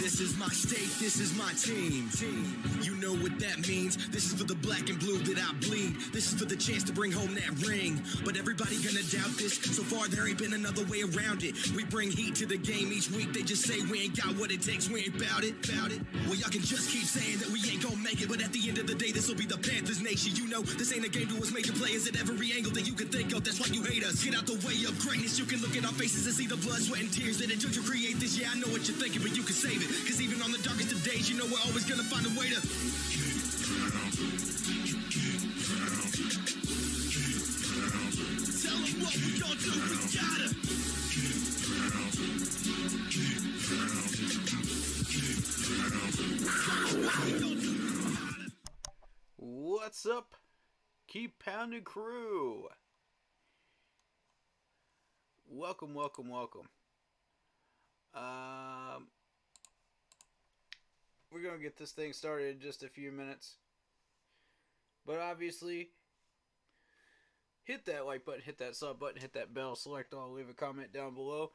This is my state, this is my team. You know what that means. This is for the black and blue that I bleed. This is for the chance to bring home that ring. But everybody gonna doubt this. So far there ain't been another way around it. We bring heat to the game each week. They just say we ain't got what it takes, we ain't bout it. Well, y'all can just keep saying that we ain't gonna make it, but at the end of the day, this will be the Panthers nation. You know, this ain't a game to us major players at every angle that you can think of. That's why you hate us. Get out the way of greatness. You can look at our faces and see the blood, sweat, and tears that it took to create this. Yeah, I know what you're thinking, but you can save it. Cause even on the darkest of days, you know we're always gonna find a way to tell them what we gonna do, we gotta What's up? Keep pounding crew. Welcome. We're going to get this thing started in just a few minutes. But obviously, hit that like button, hit that sub button, hit that bell, select all, leave a comment down below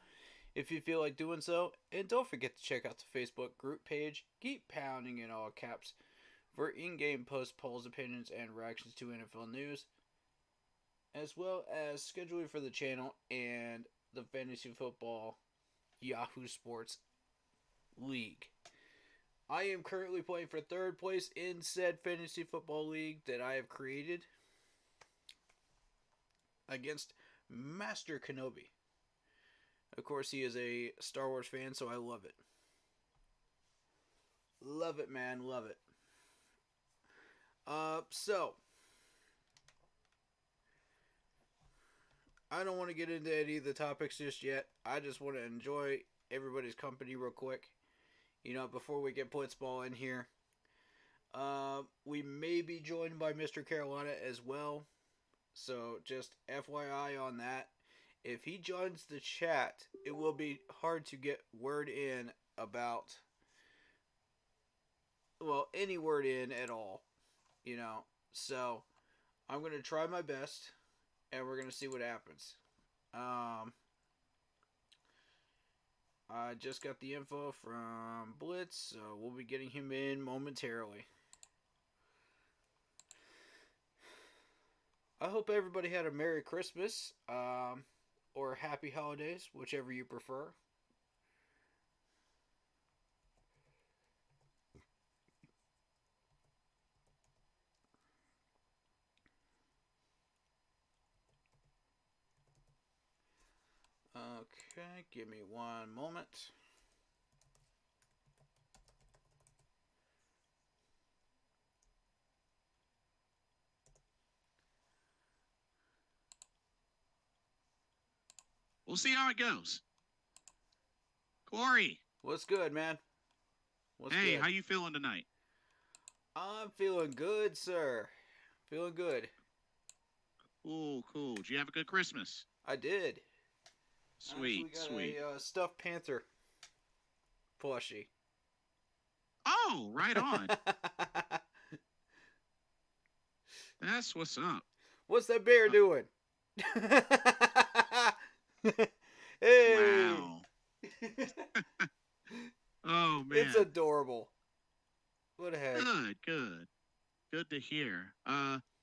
if you feel like doing so. And don't forget to check out the Facebook group page, Keep Pounding in all caps, for in-game posts, polls, opinions, and reactions to NFL news, as well as scheduling for the channel and the Fantasy Football Yahoo Sports League. I am currently playing for third place in said Fantasy Football League that I have created against Master Kenobi. Of course, he is a Star Wars fan, so I love it. Love it, man. Love it. So I don't want to get into any of the topics just yet. I just want to enjoy everybody's company real quick. You know, before we get Blitzball in here. We may be joined by Mr. Carolina as well. So, just FYI on that. If he joins the chat, it will be hard to get word in about, well, any word in at all. You know, so I'm going to try my best, and we're going to see what happens. I just got the info from Blitz, so we'll be getting him in momentarily. I hope everybody had a Merry Christmas, or Happy Holidays, whichever you prefer. Okay, give me one moment. We'll see how it goes. Corey. What's good, man? What's Hey, good? how you feeling tonight? I'm feeling good, sir. Feeling good. Cool, cool. Did you have a good Christmas? I did. I Sweet, actually got sweet. a stuffed panther plushie. Oh, right on. That's what's up. What's that bear Uh, doing? Hey! wow. Oh It's man. adorable. What the heck? Good, good. Good to hear.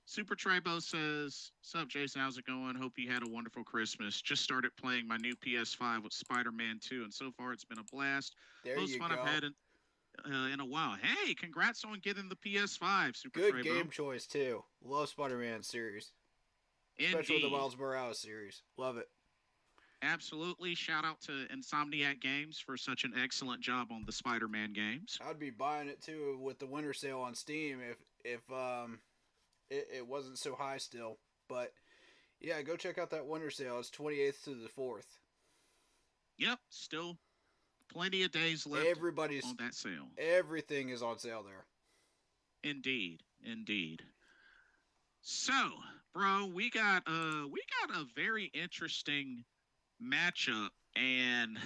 Super Trebo says, "Sup, Jason? How's it going? Hope you had a wonderful Christmas. Just started playing my new PS5 with Spider-Man 2, and so far it's been a blast. There Most you fun I've go. had in a while. Hey, congrats on getting the PS5, Super Good Trebo. game choice, too. Love Spider-Man series. Especially the Indeed. Miles Morales series. Love it. Absolutely. Shout out to Insomniac Games for such an excellent job on the Spider-Man games. I'd be buying it, too, with the winter sale on Steam if it wasn't so high still. But yeah, go check out that winter sale. It's 28th to the 4th. Yep, still plenty of days left Everybody's on that sale. everything is on sale there. Indeed, indeed. So, bro, we got a very interesting matchup, and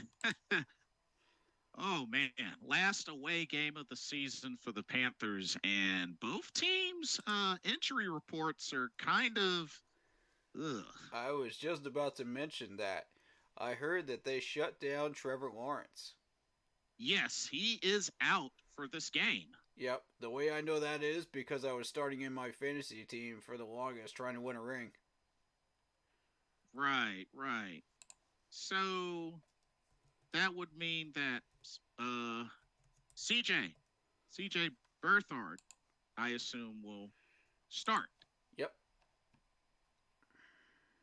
oh man, last away game of the season for the Panthers, and both teams' injury reports are kind of ugh. I was just about to mention that. I heard that they shut down Trevor Lawrence. Yes, he is out for this game. Yep, the way I know that is because I was starting in my fantasy team for the longest trying to win a ring. Right, right. So that would mean that uh CJ, CJ Berthard, I assume will start. Yep.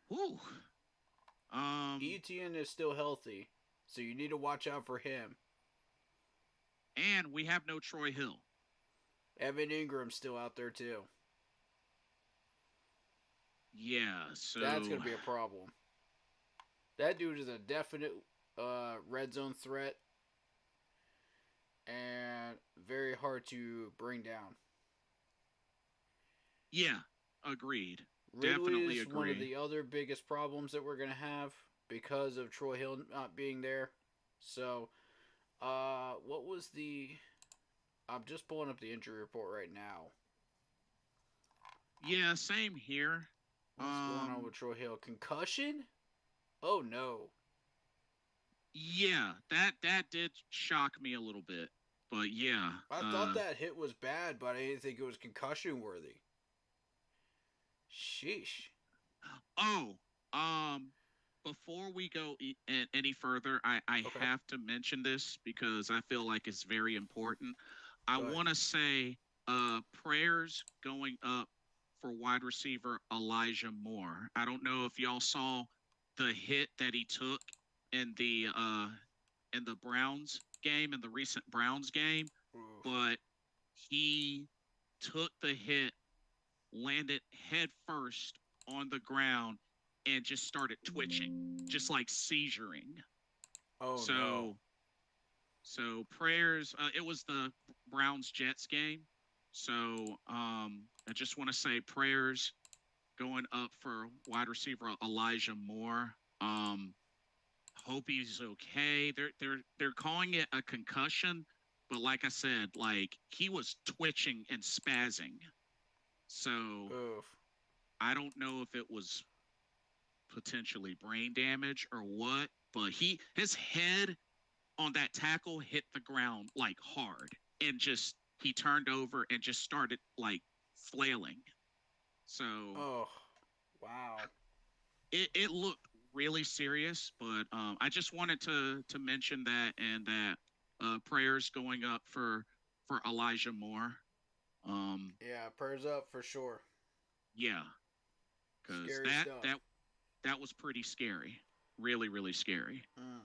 Whew. Etienne is still healthy, so you need to watch out for him. And we have no Troy Hill. Evan Ingram's still out there too. Yeah, so That's going to be a problem. That dude is a definite red zone threat and very hard to bring down. yeah, agreed. Ridley Definitely is one of agree. the other biggest problems that we're going to have because of Troy Hill not being there. So, what was the. I'm just pulling up the injury report right now. Yeah, same here. What's going on with Troy Hill? Concussion? Oh no. Yeah, that did shock me a little bit. But yeah, I thought that hit was bad, but I didn't think it was concussion worthy. Sheesh. oh, um before we go any further, I Okay. have to mention this because I feel like it's very important. I Go ahead. want to say prayers going up for wide receiver Elijah Moore. I don't know if y'all saw the hit that he took in the Browns game, in the recent Browns game, Oof. but he took the hit, landed head first on the ground, and just started twitching, just like seizuring. Oh no. So, so prayers. It was the Browns Jets game. So, I just want to say prayers going up for wide receiver Elijah Moore. Hope he's okay. They're calling it a concussion, but like I said, like he was twitching and spazzing. So Oof. I don't know if it was potentially brain damage or what, but his head on that tackle hit the ground like hard, and just he turned over and just started like flailing. So Oh. Wow. it looked really serious, but I just wanted to mention that, and that prayers going up for Elijah Moore. Yeah, prayers up for sure. Yeah, because Scary that stuff. that that was pretty scary, really really scary. Mm.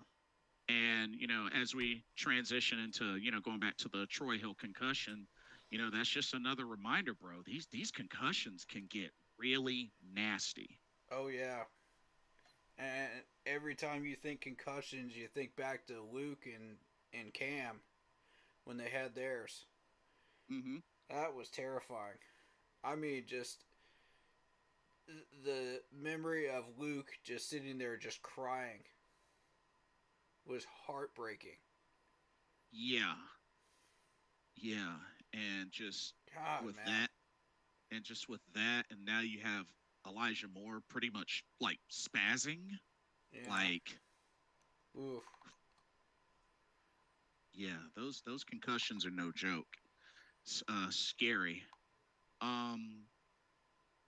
And as we transition into going back to the Troy Hill concussion, that's just another reminder, bro. These concussions can get really nasty. Oh yeah. And every time you think concussions, you think back to Luke and Cam. when they had theirs. Mm-hmm. That was terrifying. I mean, just the memory of Luke just sitting there just crying was heartbreaking. Yeah. Yeah. And just God, with man. that, and just with that, and now you have Elijah Moore pretty much like spazzing. Yeah. Like, Oof. yeah, those concussions are no joke. Scary. Um,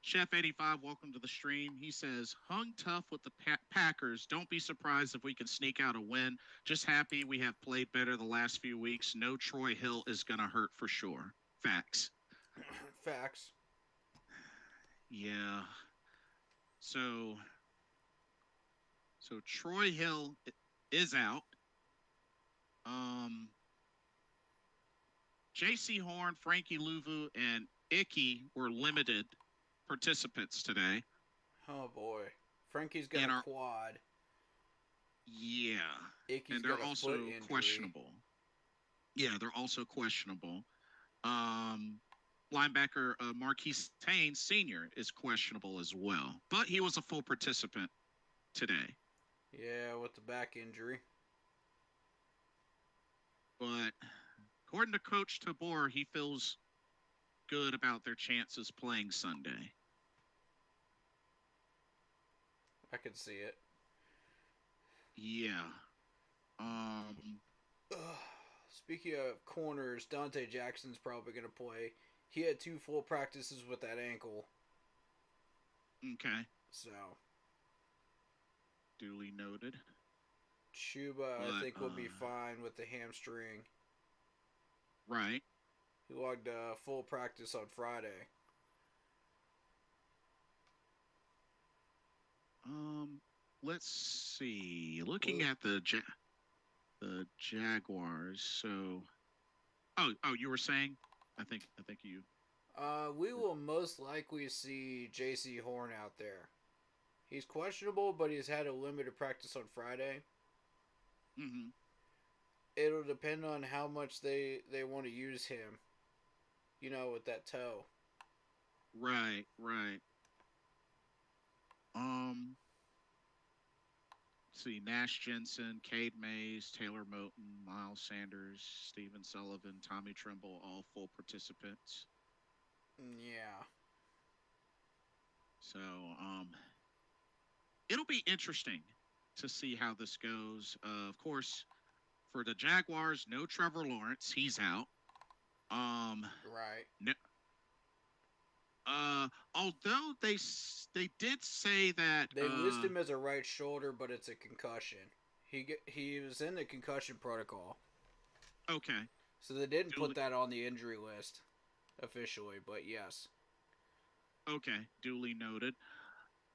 Chef 85, welcome to the stream. He says, hung tough with the Packers. Don't be surprised if we can sneak out a win. Just happy we have played better the last few weeks. No Troy Hill is going to hurt for sure. Facts. Facts. Yeah. So Troy Hill is out. Um, J.C. Horn, Frankie Louvu, and Icky were limited participants today. Oh boy. Frankie's got And a are quad. yeah, Icky's and they're got a also foot injury. questionable. Yeah, they're also questionable. Um, Linebacker Marquise Taine Sr. is questionable as well, but he was a full participant today. Yeah, with the back injury. But according to Coach Tabor, he feels good about their chances playing Sunday. I could see it. Yeah. Um. Ugh. Speaking of corners, Dante Jackson's probably going to play. He had 2 full practices with that ankle. Okay. So, Duly noted. Chuba, I But think, will be fine with the hamstring. right. He logged a full practice on Friday. Let's see. Looking at the Jaguars. So, you were saying? I think you. We will most likely see J.C. Horn out there. He's questionable, but he's had a limited practice on Friday. Mm-hmm. It'll depend on how much they want to use him. You know, with that toe. Right. Um. Let's see. Nash Jensen, Cade Mays, Taylor Moton, Miles Sanders, Stephen Sullivan, Tommy Tremble, all full participants. Yeah. So, it'll be interesting to see how this goes. Of course, for the Jaguars, no Trevor Lawrence, he's out. Right. No, although they did say that They list him as a right shoulder, but it's a concussion. He was in the concussion protocol. okay, So they didn't duly, put that on the injury list officially, but yes. okay, duly noted.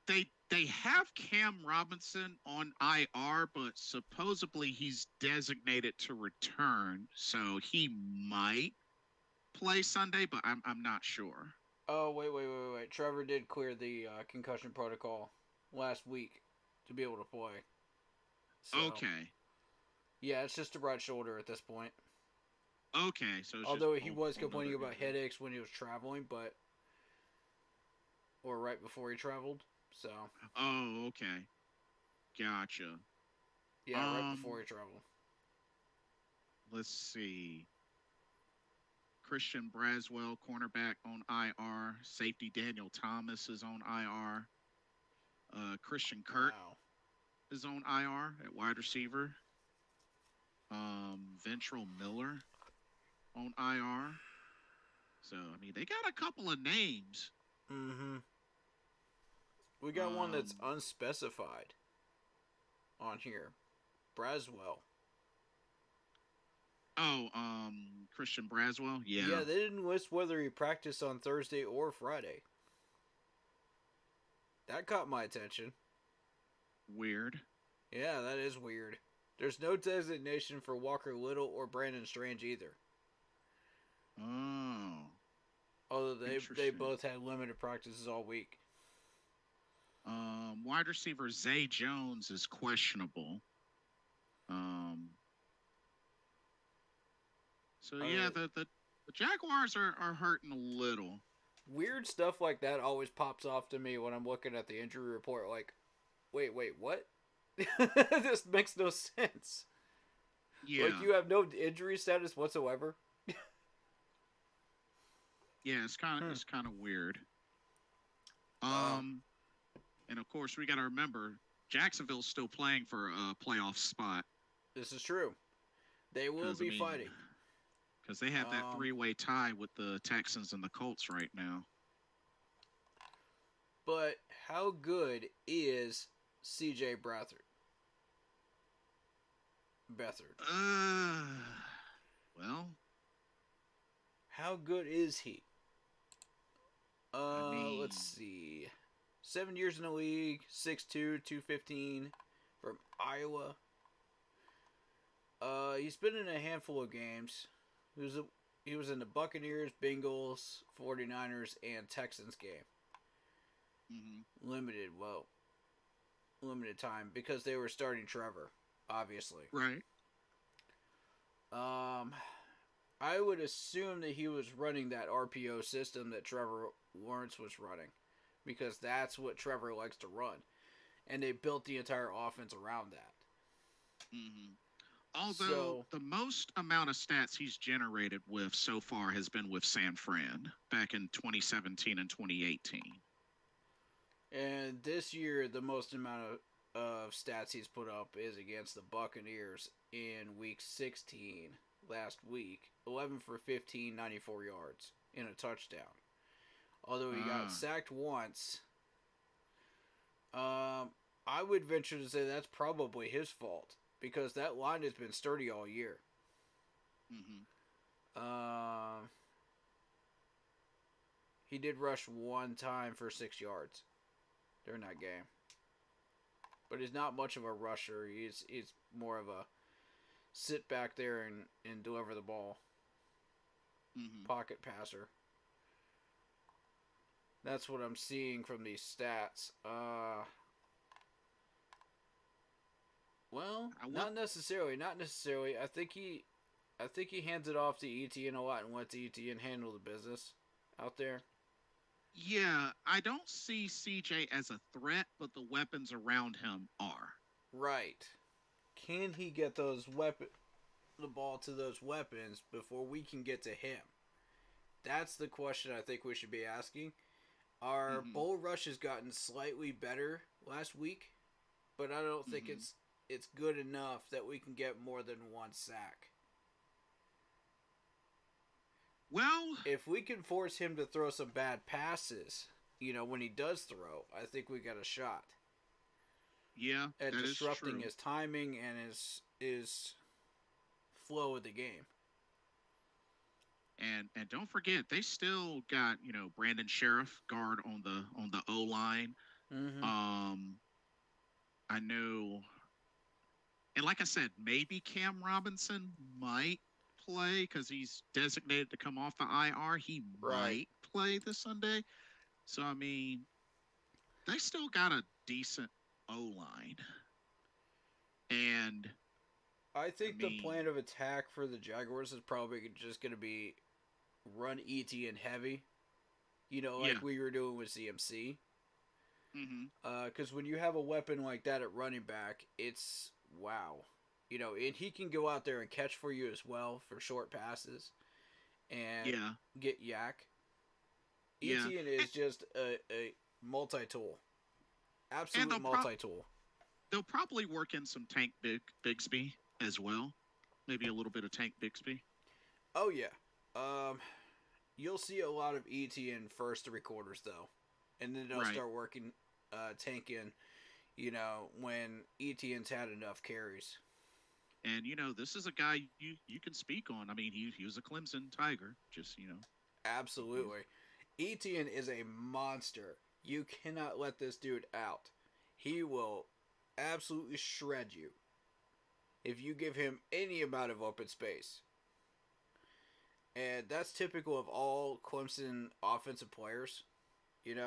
They have Cam Robinson on IR, but supposedly he's designated to return, so he might play Sunday, but I'm not sure. Oh, wait. Trevor did clear the concussion protocol last week to be able to play. So, Okay. yeah, it's just a right shoulder at this point. Okay, so it's Although just he was whole complaining nother about injury. headaches when he was traveling, or right before he traveled. So, Oh, okay. Gotcha. yeah, right before he traveled. Let's see. Christian Braswell, cornerback on IR. Safety Daniel Thomas is on IR. Christian Kirk Wow. is on IR at wide receiver. Ventrell Miller on IR. So, I mean, they got a couple of names. Mm-hmm. We got one that's unspecified on here. Braswell. Oh, Christian Braswell? Yeah. Yeah, they didn't list whether he practiced on Thursday or Friday. That caught my attention. Weird. Yeah, that is weird. There's no designation for Walker Little or Brandon Strange either. Oh. Although they both had limited practices all week. Wide receiver Zay Jones is questionable. So yeah, the Jaguars are hurting a little. Weird stuff like that always pops off to me when I'm looking at the injury report. Like, wait, what? This makes no sense. Yeah, Like, you have no injury status whatsoever. yeah, it's kind of weird. Uh, Um, and of course we got to remember Jacksonville's still playing for a playoff spot this is true. They will because I be mean, fighting. because they have that Um, three-way tie with the Texans and the Colts right now. but how good is C.J. Beathard? Well, How good is he? I mean, Let's see. 7 years in the league, 6'2", 215 from Iowa. He's been in a handful of games. He was in the Buccaneers, Bengals, 49ers, and Texans game. mm-hmm. Limited time because they were starting Trevor, obviously. Right. I would assume that he was running that RPO system that Trevor Lawrence was running because that's what Trevor likes to run. And they built the entire offense around that. Mm-hmm. Although the most amount of stats he's generated with so far has been with San Fran back in 2017 and 2018. And this year, the most amount of stats he's put up is against the Buccaneers in Week 16 last week. 11 for 15, 94 yards in a touchdown. Although he got sacked once, I would venture to say that's probably his fault because that line has been sturdy all year. Mm-hmm. He did rush one time for 6 yards during that game. But he's not much of a rusher. He's more of a sit back there and deliver the ball. Mm-hmm. Pocket passer. That's what I'm seeing from these stats. Well, not necessarily. I think he hands it off to ETN a lot and lets ETN handle the business out there. Yeah, I don't see CJ as a threat, but the weapons around him are. Right. Can he get the ball to those weapons before we can get to him? That's the question I think we should be asking. Our bull rush has gotten slightly better last week, but I don't think it's good enough that we can get more than one sack. Well, if we can force him to throw some bad passes, when he does throw, I think we got a shot. Yeah, at that disrupting is true. his timing and his flow of the game. And don't forget, they still got Brandon Sheriff guard on the O line. Mm-hmm. I know, and like I said, maybe Cam Robinson might play because he's designated to come off the IR. He might play this Sunday. So I mean, they still got a decent O line, and I think the plan of attack for the Jaguars is probably just going to be run ETN heavy, like we were doing with CMC. Because when you have a weapon like that at running back, it's wow. And he can go out there and catch for you as well for short passes and get yak. ETN is just a multi-tool. Absolute multi-tool. They'll probably work in some Tank Bigsby as well. Maybe a little bit of Tank Bigsby. Oh, yeah. You'll see a lot of ETN first 3 quarters, though. And then they'll start working tanking, when ETN's had enough carries. And, this is a guy you can speak on. I mean, he was a Clemson Tiger, just. Absolutely. ETN is a monster. You cannot let this dude out. He will absolutely shred you if you give him any amount of open space. And that's typical of all Clemson offensive players. Then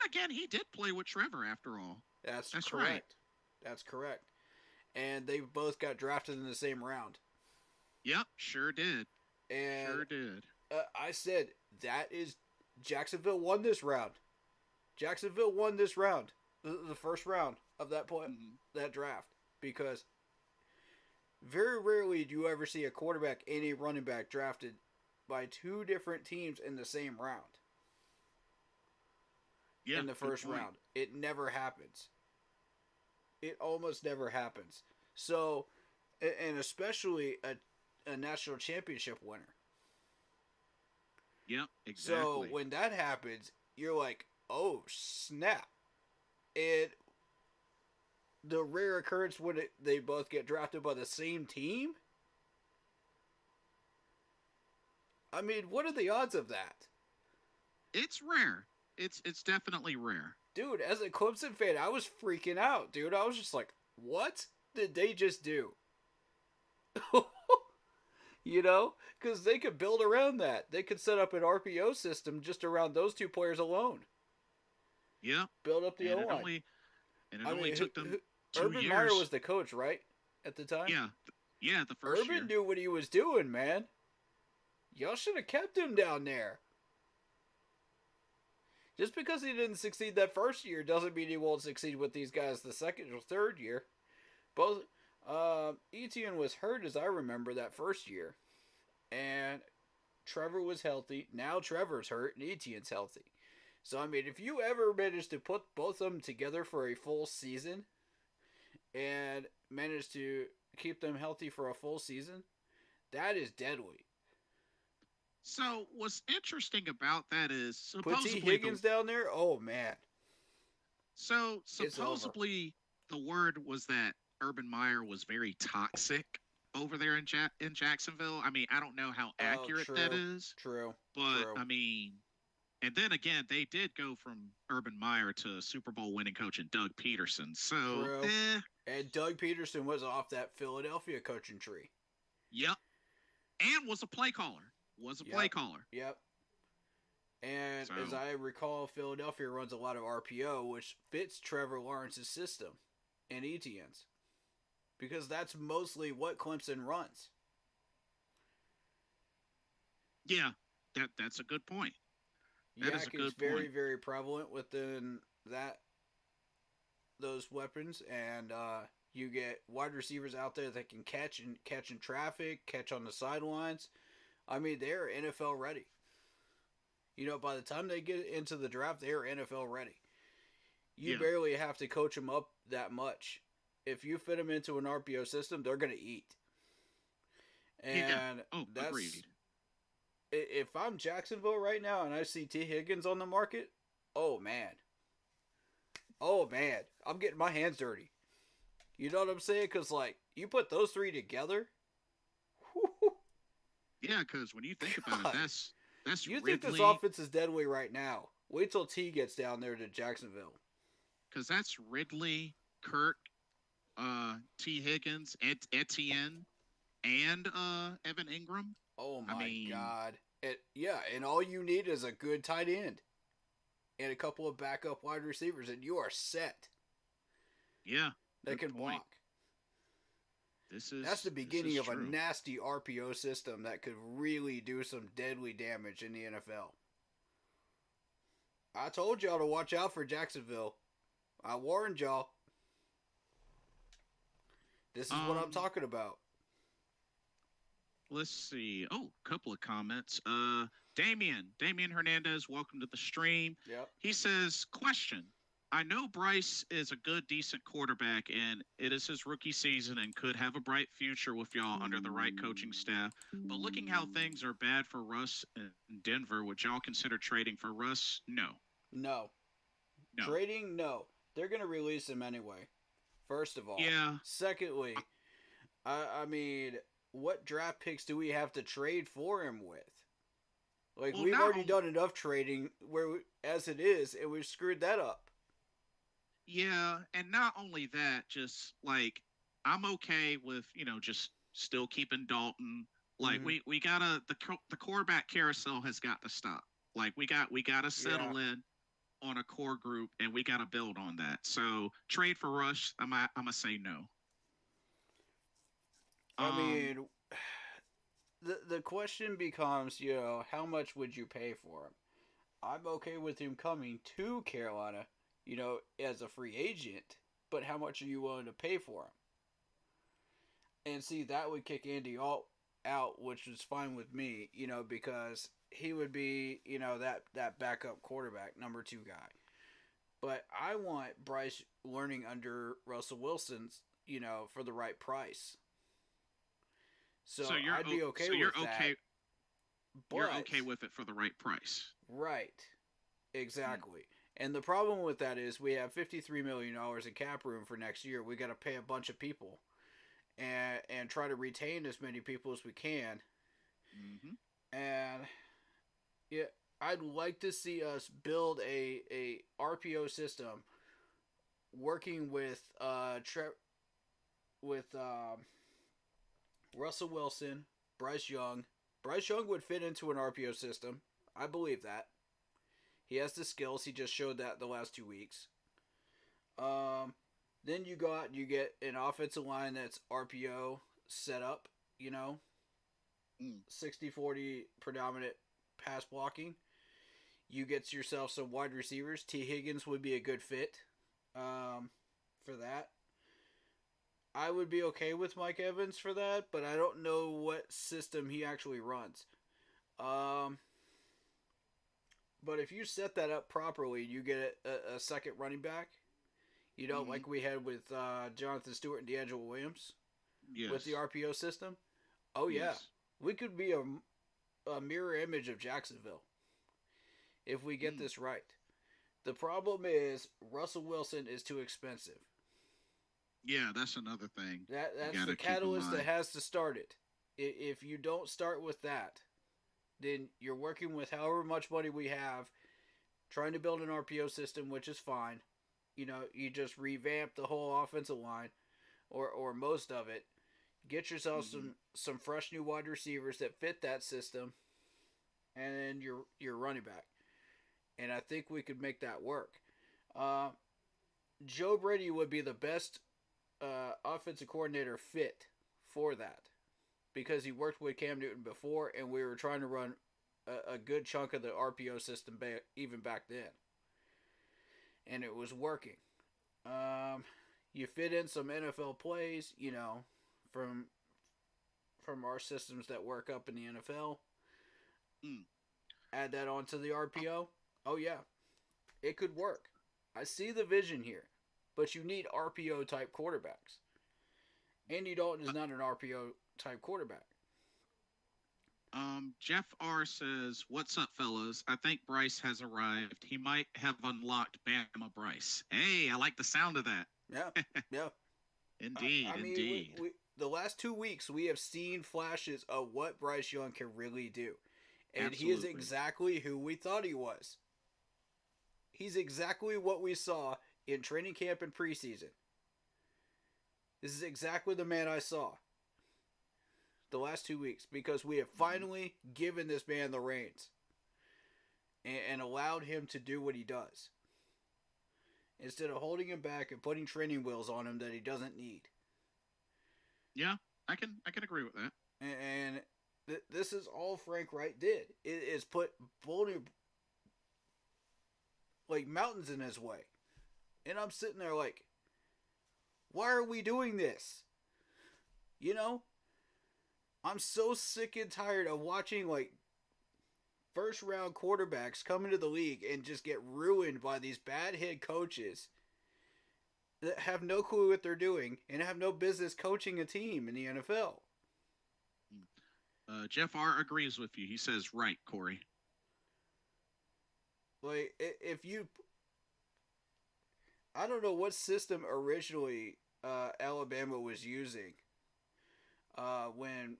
again, he did play with Trevor after all. That's correct. Right. That's correct. And they both got drafted in the same round. Yep, sure did. And Sure did. I said that is Jacksonville won this round. Jacksonville won this round, the first round of that point, that draft, because very rarely do you ever see a quarterback and a running back drafted by two different teams in the same round. Yeah, in the first round. It never happens. It almost never happens. So, and especially a national championship winner. Yep, exactly. So when that happens, you're like, oh snap! And the rare occurrence when they both get drafted by the same team. I mean, what are the odds of that? It's rare. It's definitely rare. Dude, as a Clemson fan, I was freaking out, dude. I was just like, what did they just do? You know? Because they could build around that. They could set up an RPO system just around those two players alone. Yeah. Build up the O-line. And it only took them 2 Urban years. Meyer was the coach, right? At the time? Yeah. Yeah, the first year. Urban knew what he was doing, man. Y'all should have kept him down there. Just because he didn't succeed that first year doesn't mean he won't succeed with these guys the second or third year. Both Etienne was hurt, as I remember, that first year. And Trevor was healthy. Now Trevor's hurt and Etienne's healthy. So, I mean, if you ever manage to put both of them together for a full season and manage to keep them healthy for a full season, that is deadly. So, what's interesting about that is supposedly put T. Higgins down there? Oh, man. So, supposedly the word was that Urban Meyer was very toxic over there in Jacksonville. I mean, I don't know how accurate that is. True. But, I mean, and then again, they did go from Urban Meyer to Super Bowl winning coach and Doug Peterson. So, And Doug Peterson was off that Philadelphia coaching tree. Yep. And was a play caller. Play caller. Yep. And as I recall, Philadelphia runs a lot of RPO, which fits Trevor Lawrence's system and Etienne's. Because that's mostly what Clemson runs. Yeah, that's a good point. That is a good very, point. very prevalent within those weapons, and you get wide receivers out there that can catch in traffic, catch on the sidelines. I mean, they're NFL ready. You know, by the time they get into the draft, they're NFL ready. You barely have to coach them up that much. If you fit them into an RPO system, they're going to eat. And that's agreed. If I'm Jacksonville right now and I see T. Higgins on the market, oh man, I'm getting my hands dirty. You know what I'm saying? Because like you put those three together. Whoo, yeah, because when you think about it, that's you Ridley, think this offense is dead weight right now. Wait till T gets down there to Jacksonville. Because that's Ridley, Kirk, T. Higgins, Etienne, and Evan Ingram. Oh my God. And all you need is a good tight end and a couple of backup wide receivers, and you are set. Yeah. That can block. That's the beginning of a nasty RPO system that could really do some deadly damage in the NFL. I told y'all to watch out for Jacksonville. I warned y'all. This is what I'm talking about. Let's see. Oh, a couple of comments. Damian Hernandez, welcome to the stream. Yep. He says, question. I know Bryce is a good, decent quarterback, and it is his rookie season and could have a bright future with y'all under the right coaching staff. But looking how things are bad for Russ in Denver, would y'all consider trading for Russ? No. Trading? No. They're going to release him anyway. First of all. Yeah. Secondly, I mean, what draft picks do we have to trade for him with? Like, we've already done enough trading as it is, and we've screwed that up. Yeah, and not only that, just, like, I'm okay with, just still keeping Dalton. Like, we gotta, the quarterback carousel has got to stop. Like, we gotta settle in on a core group, and we gotta build on that. So, trade for Rush, I'm gonna say no. I mean, the question becomes, how much would you pay for him? I'm okay with him coming to Carolina, as a free agent, but how much are you willing to pay for him? And see, that would kick Andy out, which is fine with me, because he would be, that backup quarterback, number two guy. But I want Bryce learning under Russell Wilson's, for the right price. So I'd be okay with that. You're okay with it for the right price. Right. Exactly. And the problem with that is we have $53 million in cap room for next year. We got to pay a bunch of people and try to retain as many people as we can. Mm-hmm. And yeah, I'd like to see us build a RPO system working with Russell Wilson, Bryce Young. Bryce Young would fit into an RPO system. I believe that. He has the skills. He just showed that the last 2 weeks. Then you get an offensive line that's RPO set up, 60-40 predominant pass blocking. You get yourself some wide receivers. T. Higgins would be a good fit for that. I would be okay with Mike Evans for that, but I don't know what system he actually runs. But if you set that up properly, you get a second running back, like we had with Jonathan Stewart and D'Angelo Williams with the RPO system. Oh, yeah. Yes. We could be a mirror image of Jacksonville if we get this right. The problem is Russell Wilson is too expensive. Yeah, that's another thing. That's the catalyst that has to start it. If you don't start with that, then you're working with however much money we have, trying to build an RPO system, which is fine. You just revamp the whole offensive line, or most of it. Get yourself some fresh new wide receivers that fit that system, and then your running back. And I think we could make that work. Joe Brady would be the best offensive coordinator fit for that, because he worked with Cam Newton before, and we were trying to run a good chunk of the RPO system even back then, and it was working. You fit in some NFL plays, from our systems that work up in the NFL. Add that onto the RPO. Oh yeah, it could work. I see the vision here, but you need RPO type quarterbacks. Andy Dalton is not an RPO type quarterback. Jeff R says, "What's up, fellas? I think Bryce has arrived. He might have unlocked Bama Bryce." Hey, I like the sound of that. Yeah, yeah. Indeed, indeed. We, the last 2 weeks, we have seen flashes of what Bryce Young can really do. And Absolutely. He is exactly who we thought he was. He's exactly what we saw in training camp and preseason. This is exactly the man I saw the last 2 weeks, because we have finally given this man the reins and allowed him to do what he does, instead of holding him back and putting training wheels on him that he doesn't need. Yeah, I can agree with that. And this is all Frank Wright did. It is put mountains in his way. And I'm sitting there like, why are we doing this? I'm so sick and tired of watching first round quarterbacks come into the league and just get ruined by these bad head coaches that have no clue what they're doing and have no business coaching a team in the NFL. Jeff R. agrees with you. He says, right, Corey. I don't know what system originally Alabama was using when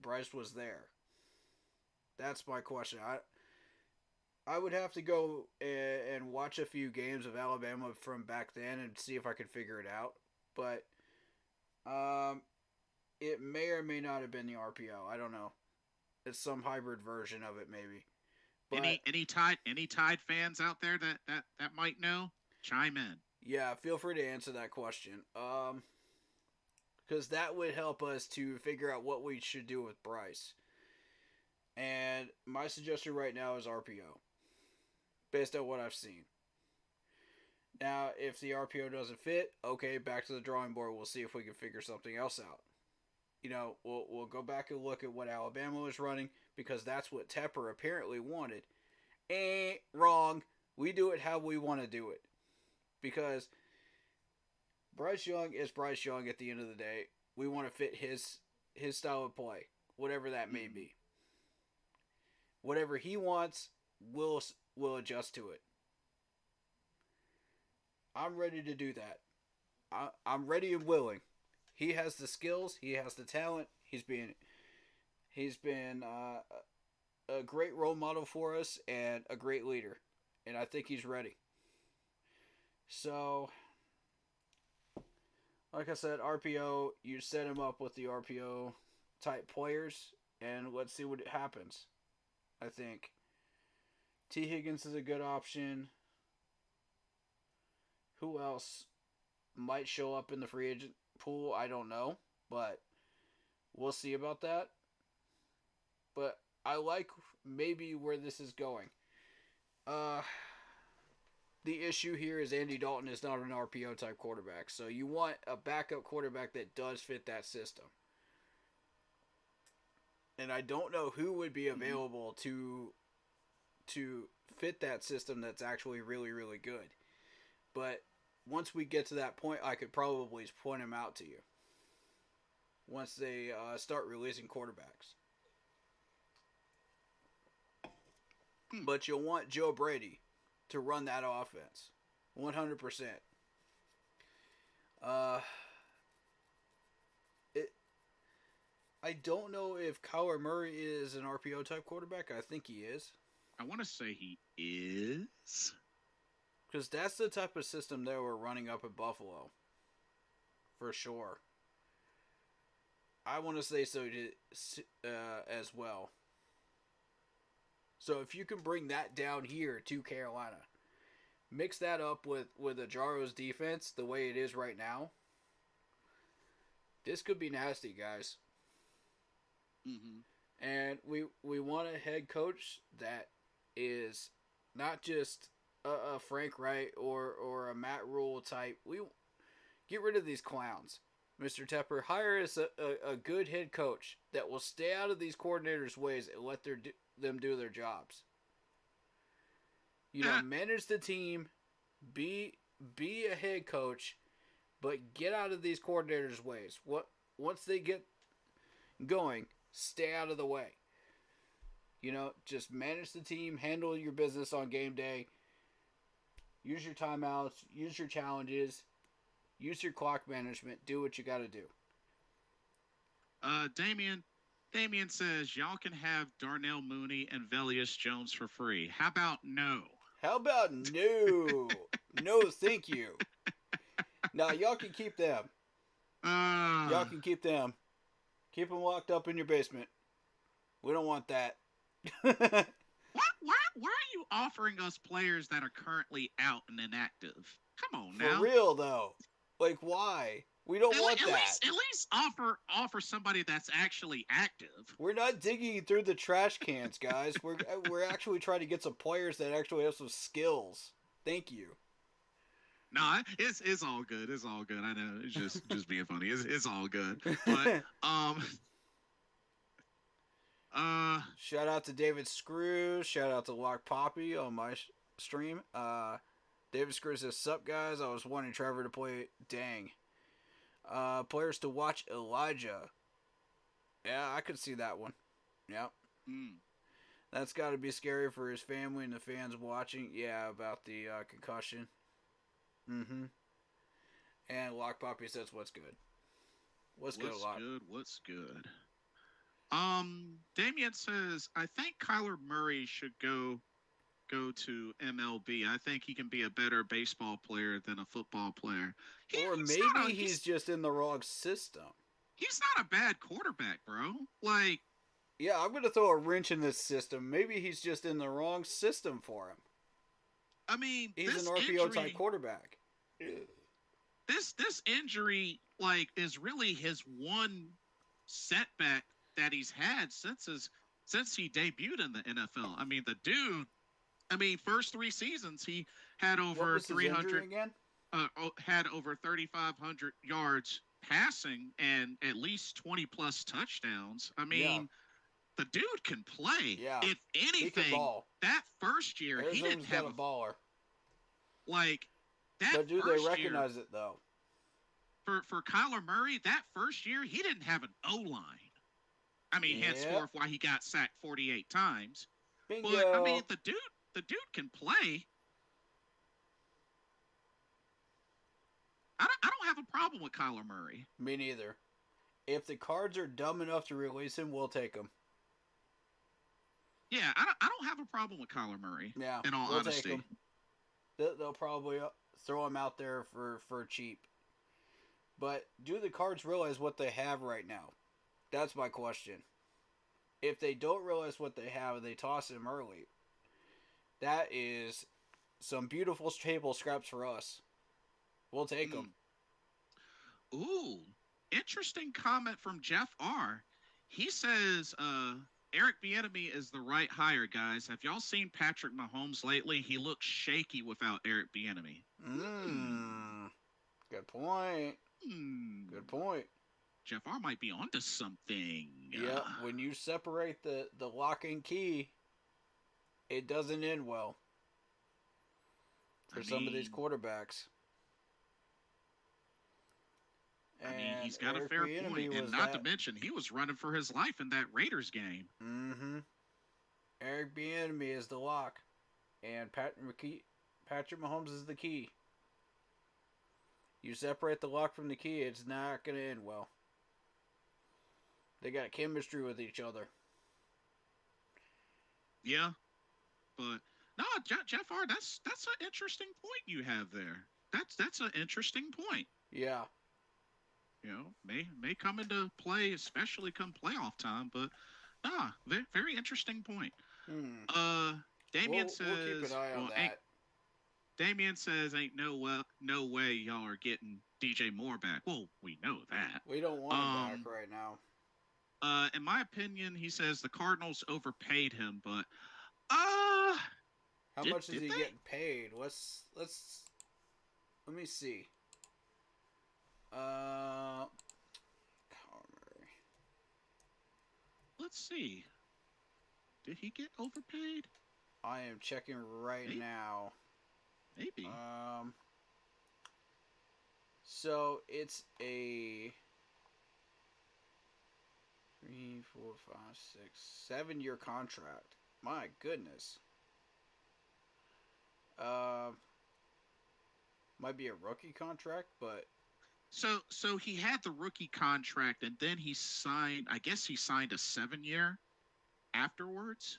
Bryce was there. That's my question. I would have to go and watch a few games of Alabama from back then and see if I could figure it out. But it may or may not have been the RPO. I don't know. It's some hybrid version of it, maybe. But, any Tide fans out there that might know, chime in. Yeah, feel free to answer that question. Because that would help us to figure out what we should do with Bryce. My suggestion right now is RPO, based on what I've seen. Now, if the RPO doesn't fit, okay, back to the drawing board. We'll see if we can figure something else out. We'll go back and look at what Alabama was running because that's what Tepper apparently wanted. Wrong. We do it how we want to do it. Because Bryce Young is Bryce Young at the end of the day. We want to fit his style of play, whatever that may be. Whatever he wants, we'll adjust to it. I'm ready to do that. I'm ready and willing. He has the skills. He has the talent. He's been a great role model for us and a great leader. And I think he's ready. So, like I said, RPO, you set him up with the RPO type players, and let's see what happens. I think T. Higgins is a good option. Who else might show up in the free agent pool? I don't know, but we'll see about that. But I like maybe where this is going. The issue here is Andy Dalton is not an RPO type quarterback, so you want a backup quarterback that does fit that system. And I don't know who would be available to fit that system that's actually really, really good. But once we get to that point, I could probably point him out to you. Once they start releasing quarterbacks. But you'll want Joe Brady to run that offense. 100%. I don't know if Kyler Murray is an RPO type quarterback. I think he is. I want to say he is. Because that's the type of system they were running up at Buffalo. For sure. I want to say so as well. So if you can bring that down here to Carolina, mix that up with Ajaro's defense the way it is right now, this could be nasty, guys. Mm-hmm. And we want a head coach that is not just a Frank Wright or a Matt Rule type. We get rid of these clowns. Mr. Tepper, hire us a good head coach that will stay out of these coordinators' ways and let them do their jobs. Manage the team, be a head coach, but get out of these coordinators' ways. Once they get going, stay out of the way. Just manage the team, handle your business on game day. Use your timeouts, use your challenges, use your clock management, do what you got to do. Damien says, y'all can have Darnell Mooney and Velius Jones for free. How about no? No? No, thank you. Now, y'all can keep them. Y'all can keep them. Keep them locked up in your basement. We don't want that. Why are you offering us players that are currently out and inactive? Come on now. For real, though. Like, why? We don't want that. At least offer somebody that's actually active. We're not digging through the trash cans, guys. We're actually trying to get some players that actually have some skills. Thank you. No, it's all good. It's all good. I know it's just being funny. It's all good. But shout out to David Screws. Shout out to Lock Poppy on my stream. David Screws says, "Sup guys? I was wanting Trevor to play. Dang. Players to watch Elijah. Yeah, I could see that one. Yep. That's got to be scary for his family and the fans watching. Yeah, about the concussion. Mm-hmm. And Lock Poppy says, "What's good? What's good, Lock? What's good? Damien says, I think Kyler Murray should go to MLB. I think he can be a better baseball player than a football player. Or maybe he's just in the wrong system. He's not a bad quarterback, bro. Like, yeah, I'm going to throw a wrench in this system. Maybe he's just in the wrong system for him. I mean, he's an RPO type quarterback. This injury, like, is really his one setback that he's had since since he debuted in the NFL. I mean, the dude. I mean, first 3 seasons he had What over was his injury 300, again? had over 3,500 yards passing and at least 20 plus touchdowns. I Yeah, mean, the dude can play. yeah. If He can anything, ball. that first year he Arizona's didn't got have a baller. like that But do they first year recognize it though? for Kyler Murray. That first year he didn't have an O line. I mean, Yep. henceforth why he got sacked 48 times. But I mean, Bingo. the dude can play. I don't have a problem with Kyler Murray. Me neither. If the Cards are dumb enough to release him, we'll take him. Yeah, I don't have a problem with Kyler Murray. Yeah, In all we'll honesty, take him. They'll probably throw him out there for cheap. But do the Cards realize what they have right now? That's my question. If they don't realize what they have and they toss him early, that is some beautiful table scraps for us. We'll take them. Ooh, interesting comment from Jeff R. He says, Eric Bieniemy is the right hire, guys. Have y'all seen Patrick Mahomes lately? He looks shaky without Eric Bieniemy. Good point. Good point. Jeff R might be onto something. Yeah, when you separate the lock and key, it doesn't end well for some of these quarterbacks. I mean, he's got a fair point, and not to mention, he was running for his life in that Raiders game. Mm-hmm. Eric Bieniemy is the lock, and Patrick Mahomes is the key. You separate the lock from the key, it's not going to end well. They got chemistry with each other. Yeah, but no, Jeff R. That's an interesting point you have there. That's an interesting point. Yeah. You know, may come into play, especially come playoff time. But very, very interesting point. Damien says, we'll keep an eye on that. Damien says, "Ain't no way y'all are getting DJ Moore back." Well, we know that. We don't want him back right now. In my opinion, he says the Cardinals overpaid him, but how much is he getting paid? Let me see. Let's see. Did he get overpaid? I am checking right now. Maybe. So it's a 3, 4, 5, 6, 7-year contract. My goodness. Might be a rookie contract, but so he had the rookie contract, and then he signed. I guess he signed a 7-year afterwards,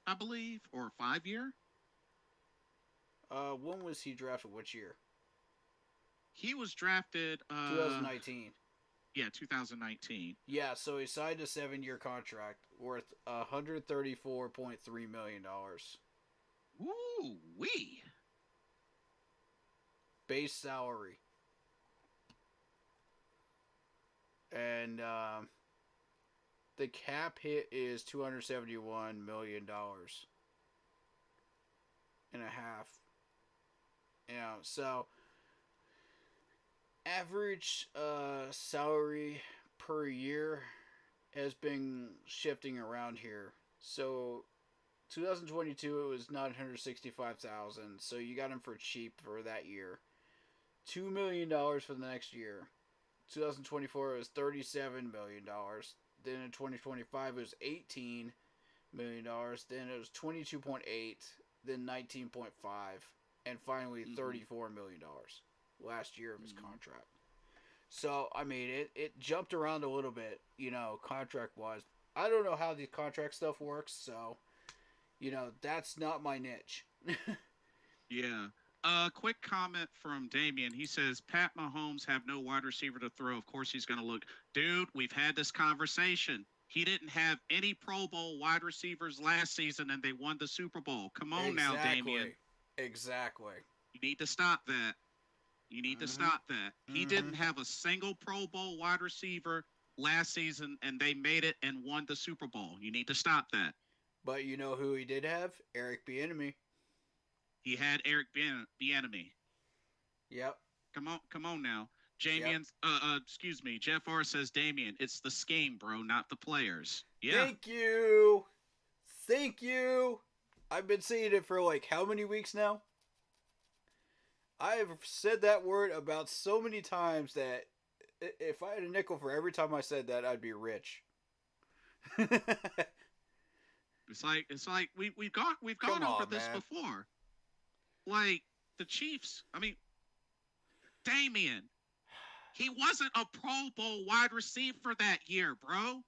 I believe, or a 5-year. When was he drafted? Which year? He was drafted 2019. Yeah, 2019. Yeah, so he signed a 7-year contract worth $134.3 million. Ooh wee. Base salary. And the cap hit is $271 million and a half. Yeah, so average salary per year has been shifting around here. So 2022 it was $965,000. So you got him for cheap for that year. $2 million for the next year. 2024 it was $37 million. Then in 2025 it was $18 million. Then it was 22.8. Then 19.5. And finally $34 million last year of his contract. So, I mean, it jumped around a little bit, contract-wise. I don't know how the contract stuff works, so, that's not my niche. Yeah. Quick comment from Damien. He says, Pat Mahomes have no wide receiver to throw. Of course he's going to look. Dude, we've had this conversation. He didn't have any Pro Bowl wide receivers last season, and they won the Super Bowl. Come on now, Damien. Exactly. You need to stop that. You need to stop that. He didn't have a single Pro Bowl wide receiver last season, and they made it and won the Super Bowl. You need to stop that. But you know who he did have? Eric Bieniemy. He had Eric Bieniemy. Yep. Come on now. Excuse me. Jeff R says, Damian, it's the scheme, bro, not the players. Yeah. Thank you. Thank you. I've been saying it for like how many weeks now? I've said that word about so many times that if I had a nickel for every time I said that, I'd be rich. It's like we've gone over this before. Like the Chiefs, I mean, Damian, he wasn't a Pro Bowl wide receiver that year, bro.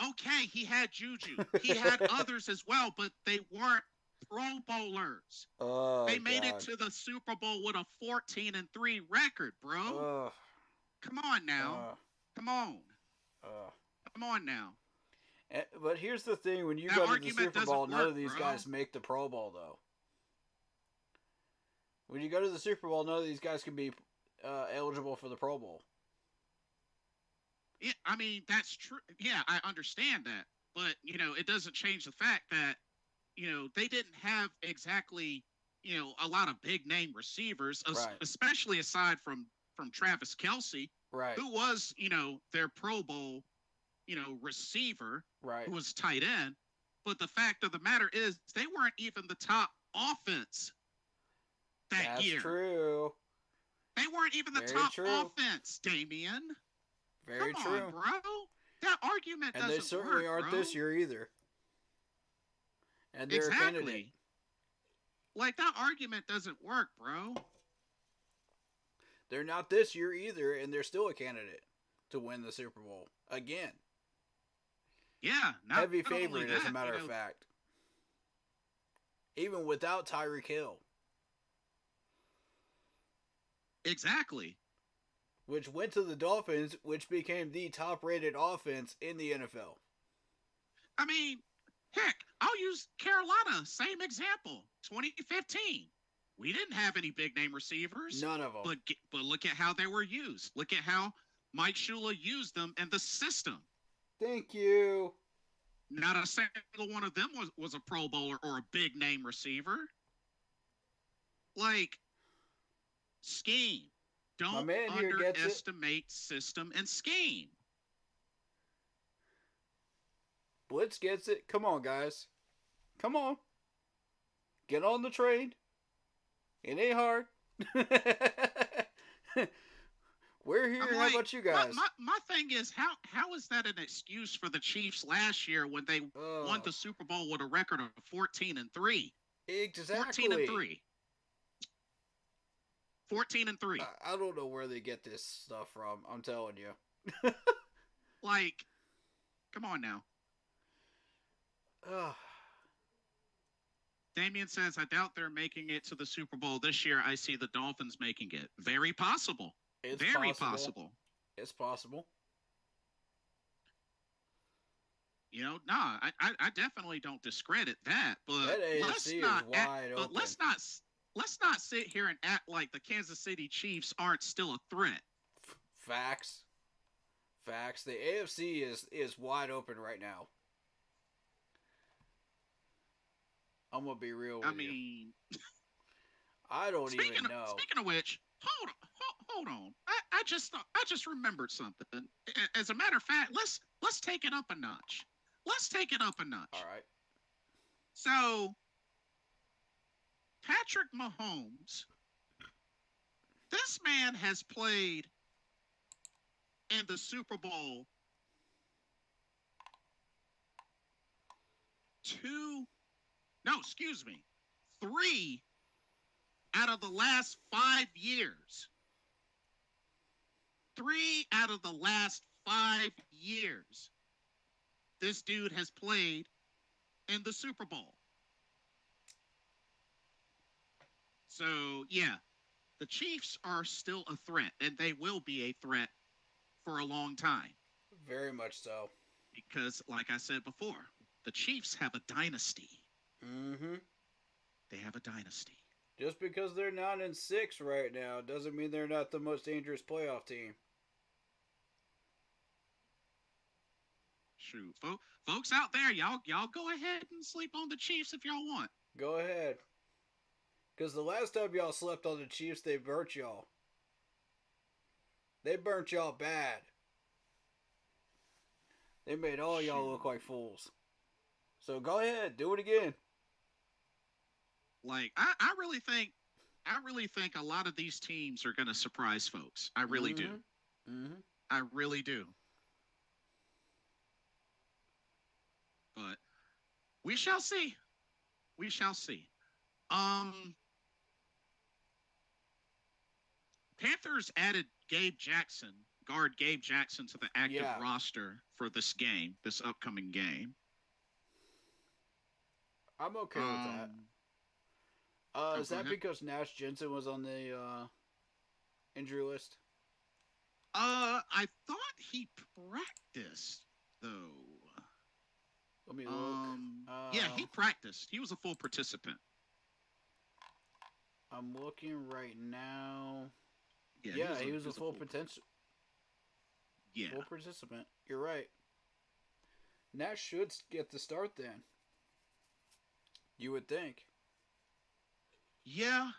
Okay, he had Juju. He had others as well, but they weren't Pro Bowlers. Oh, they made it to the Super Bowl with a 14-3 record, bro. Come on now. Come on. Come on now. But here's the thing: when you go to the Super Bowl, none of these guys make the Pro Bowl, though. When you go to the Super Bowl, none of these guys can be eligible for the Pro Bowl. Yeah, I mean, that's true. Yeah, I understand that. But, you know, it doesn't change the fact that, you know, they didn't have exactly, you know, a lot of big-name receivers, especially aside from Travis Kelce, who was, you know, their Pro Bowl, you know, receiver, who was tight end. But the fact of the matter is they weren't even the top offense that year. That's true. They weren't even the top offense, Damian. Very Come true. on, bro. That argument doesn't work, and they certainly aren't this year either. And they're exactly. a candidate. Like, that argument doesn't work, bro. They're not this year either, and they're still a candidate to win the Super Bowl. Again. Yeah. Heavy favorite, as a matter of fact. Even without Tyreek Hill. Exactly. Which went to the Dolphins, which became the top-rated offense in the NFL. I mean, heck, I'll use Carolina, same example. 2015. We didn't have any big-name receivers. None of them. But look at how they were used. Look at how Mike Shula used them and the system. Thank you. Not a single one of them was a Pro Bowler or a big-name receiver. Like, scheme. Don't underestimate system and scheme. Blitz gets it. Come on, guys. Come on. Get on the train. It ain't hard. We're here. How about you guys? My thing is, how is that an excuse for the Chiefs last year when they won the Super Bowl with a record of 14-3? Exactly. 14-3. 14-3. I don't know where they get this stuff from. I'm telling you. Like, come on now. Damien says, I doubt they're making it to the Super Bowl this year. I see the Dolphins making it. Very possible. It's very possible. It's possible. You know, nah, I definitely don't discredit that. But that AFC is wide open. But let's not sit here and act like the Kansas City Chiefs aren't still a threat. Facts. The AFC is wide open right now. I'm gonna be real with you. I mean, I don't even know. Speaking of which, hold on. I just remembered something. As a matter of fact, let's take it up a notch. All right. So, Patrick Mahomes, this man has played in the Super Bowl 3 out of the last 5 years. 3 out of the last 5 years. This dude has played in the Super Bowl. So, yeah, the Chiefs are still a threat, and they will be a threat for a long time. Very much so. Because, like I said before, the Chiefs have a dynasty. Mm-hmm. They have a dynasty. Just because they're 9-6 right now doesn't mean they're not the most dangerous playoff team. shoot, folks out there, y'all go ahead and sleep on the Chiefs if y'all want. Go ahead. Because the last time y'all slept on the Chiefs, they burnt y'all. They burnt y'all bad. They made all y'all look like fools. So go ahead, do it again. Like I really think a lot of these teams are gonna surprise folks. I really do. Mm-hmm. I really do. But we shall see. We shall see. Panthers added guard Gabe Jackson to the active roster for this upcoming game. I'm okay with that. Is that because Nash Jensen was on the injury list? I thought he practiced though. Let me look. Yeah, he practiced. He was a full participant. I'm looking right now. Yeah, he was a full potential. Yeah, full participant. You're right. Nash should get the start then. You would think. Yeah.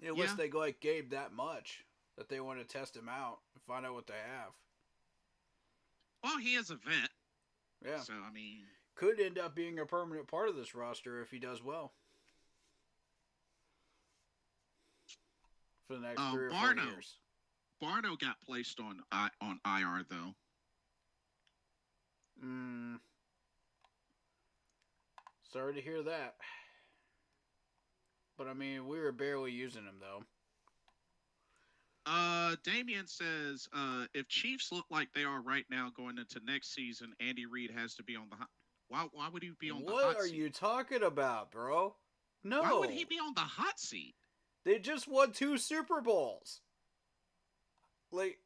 Unless they like Gabe that much that they want to test him out and find out what they have. Well, he is a vet. Yeah. So, I mean... Could end up being a permanent part of this roster if he does well. For the next 3 or 4 years. Barno got placed on IR, though. Sorry to hear that. But, I mean, we were barely using him, though. Damien says, if Chiefs look like they are right now going into next season, Andy Reid has to be on the hot. Why would he be on the hot seat? What are you talking about, bro? No. Why would he be on the hot seat? They just won 2 Super Bowls. Like,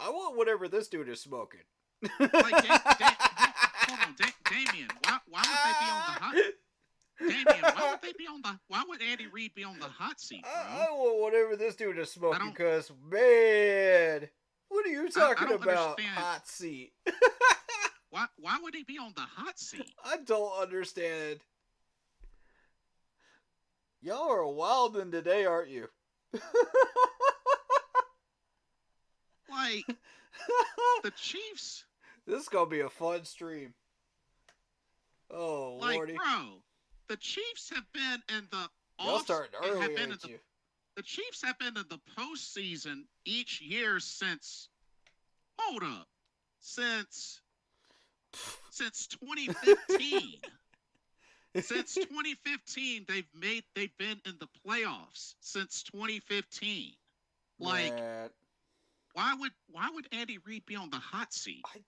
I want whatever this dude is smoking. Like, hold on, Damien. Why would they be on the hot? Damien, why would Andy Reid be on the hot seat, bro? I want whatever this dude is smoking, because, man, what are you talking about, hot seat? Why would he be on the hot seat? I don't understand. Y'all are wildin' today, aren't you? Like, the Chiefs. This is gonna be a fun stream. Oh, like, Lordy. Bro, the Chiefs have been in the Y'all starting early, aren't you? The Chiefs have been in the postseason each year since. Hold up, since 2015. Since 2015, they've been in the playoffs since 2015. Like, Man. why would Andy Reid be on the hot seat? I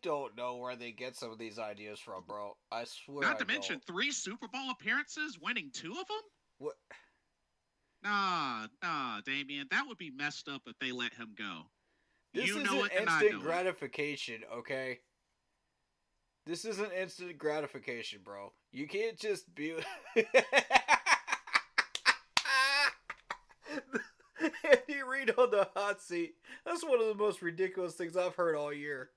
don't know where they get some of these ideas from, bro. I swear. Not to mention 3 Super Bowl appearances, winning 2 of them. What? Nah, Damien, that would be messed up if they let him go. This isn't instant gratification, okay? This isn't instant gratification, bro. You can't just be... Andy Reid on the hot seat. That's one of the most ridiculous things I've heard all year.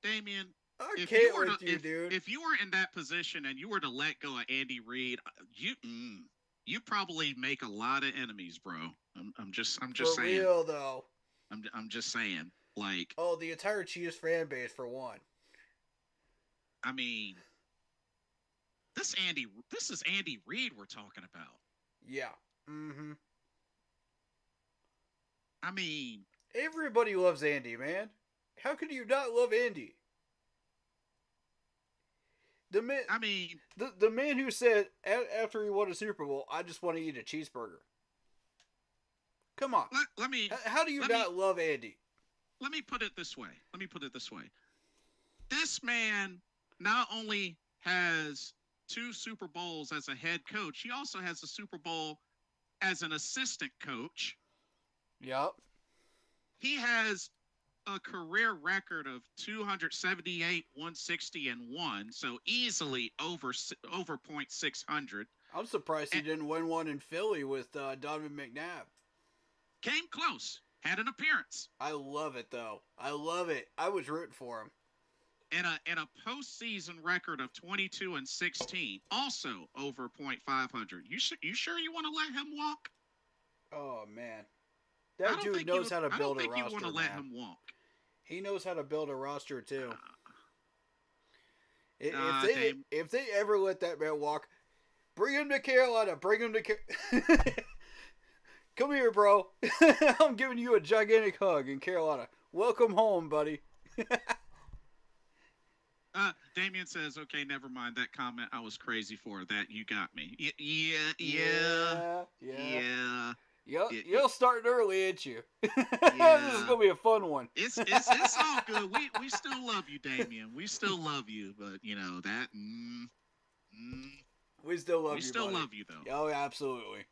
Damien, I can't with you, dude. If you were in that position and you were to let go of Andy Reid, you probably make a lot of enemies, bro. I'm just saying. For real, though. I'm just saying. Like, oh, the entire Chiefs fan base for one. I mean, this is Andy Reid we're talking about. Yeah. Mm-hmm. I mean, everybody loves Andy, man. How could you not love Andy? The man. I mean, the man who said after he won a Super Bowl, "I just want to eat a cheeseburger." Come on. Let me. How do you not love Andy? Let me put it this way. This man not only has 2 Super Bowls as a head coach, he also has a Super Bowl as an assistant coach. Yep. He has a career record of 278, 160, and 1, so easily over .600. I'm surprised he didn't win one in Philly with Donovan McNabb. Came close. had an appearance. I love it, though. I love it. I was rooting for him. And a postseason record of 22-16, also over .500. You sure you want to let him walk? Oh, man. That dude knows how to build a roster, I don't think you want to let man. him walk. He knows how to build a roster, too. If they ever let that man walk, bring him to Carolina. Bring him to Come here, bro. I'm giving you a gigantic hug in Carolina. Welcome home, buddy. Damien says, okay, never mind that comment. I was crazy for that. You got me. Yeah. Yeah. You're starting early, ain't you? This is gonna be a fun one. It's all good. We still love you, Damien. We still love you, but you know that. We still love you. We still love you, though. Oh, absolutely.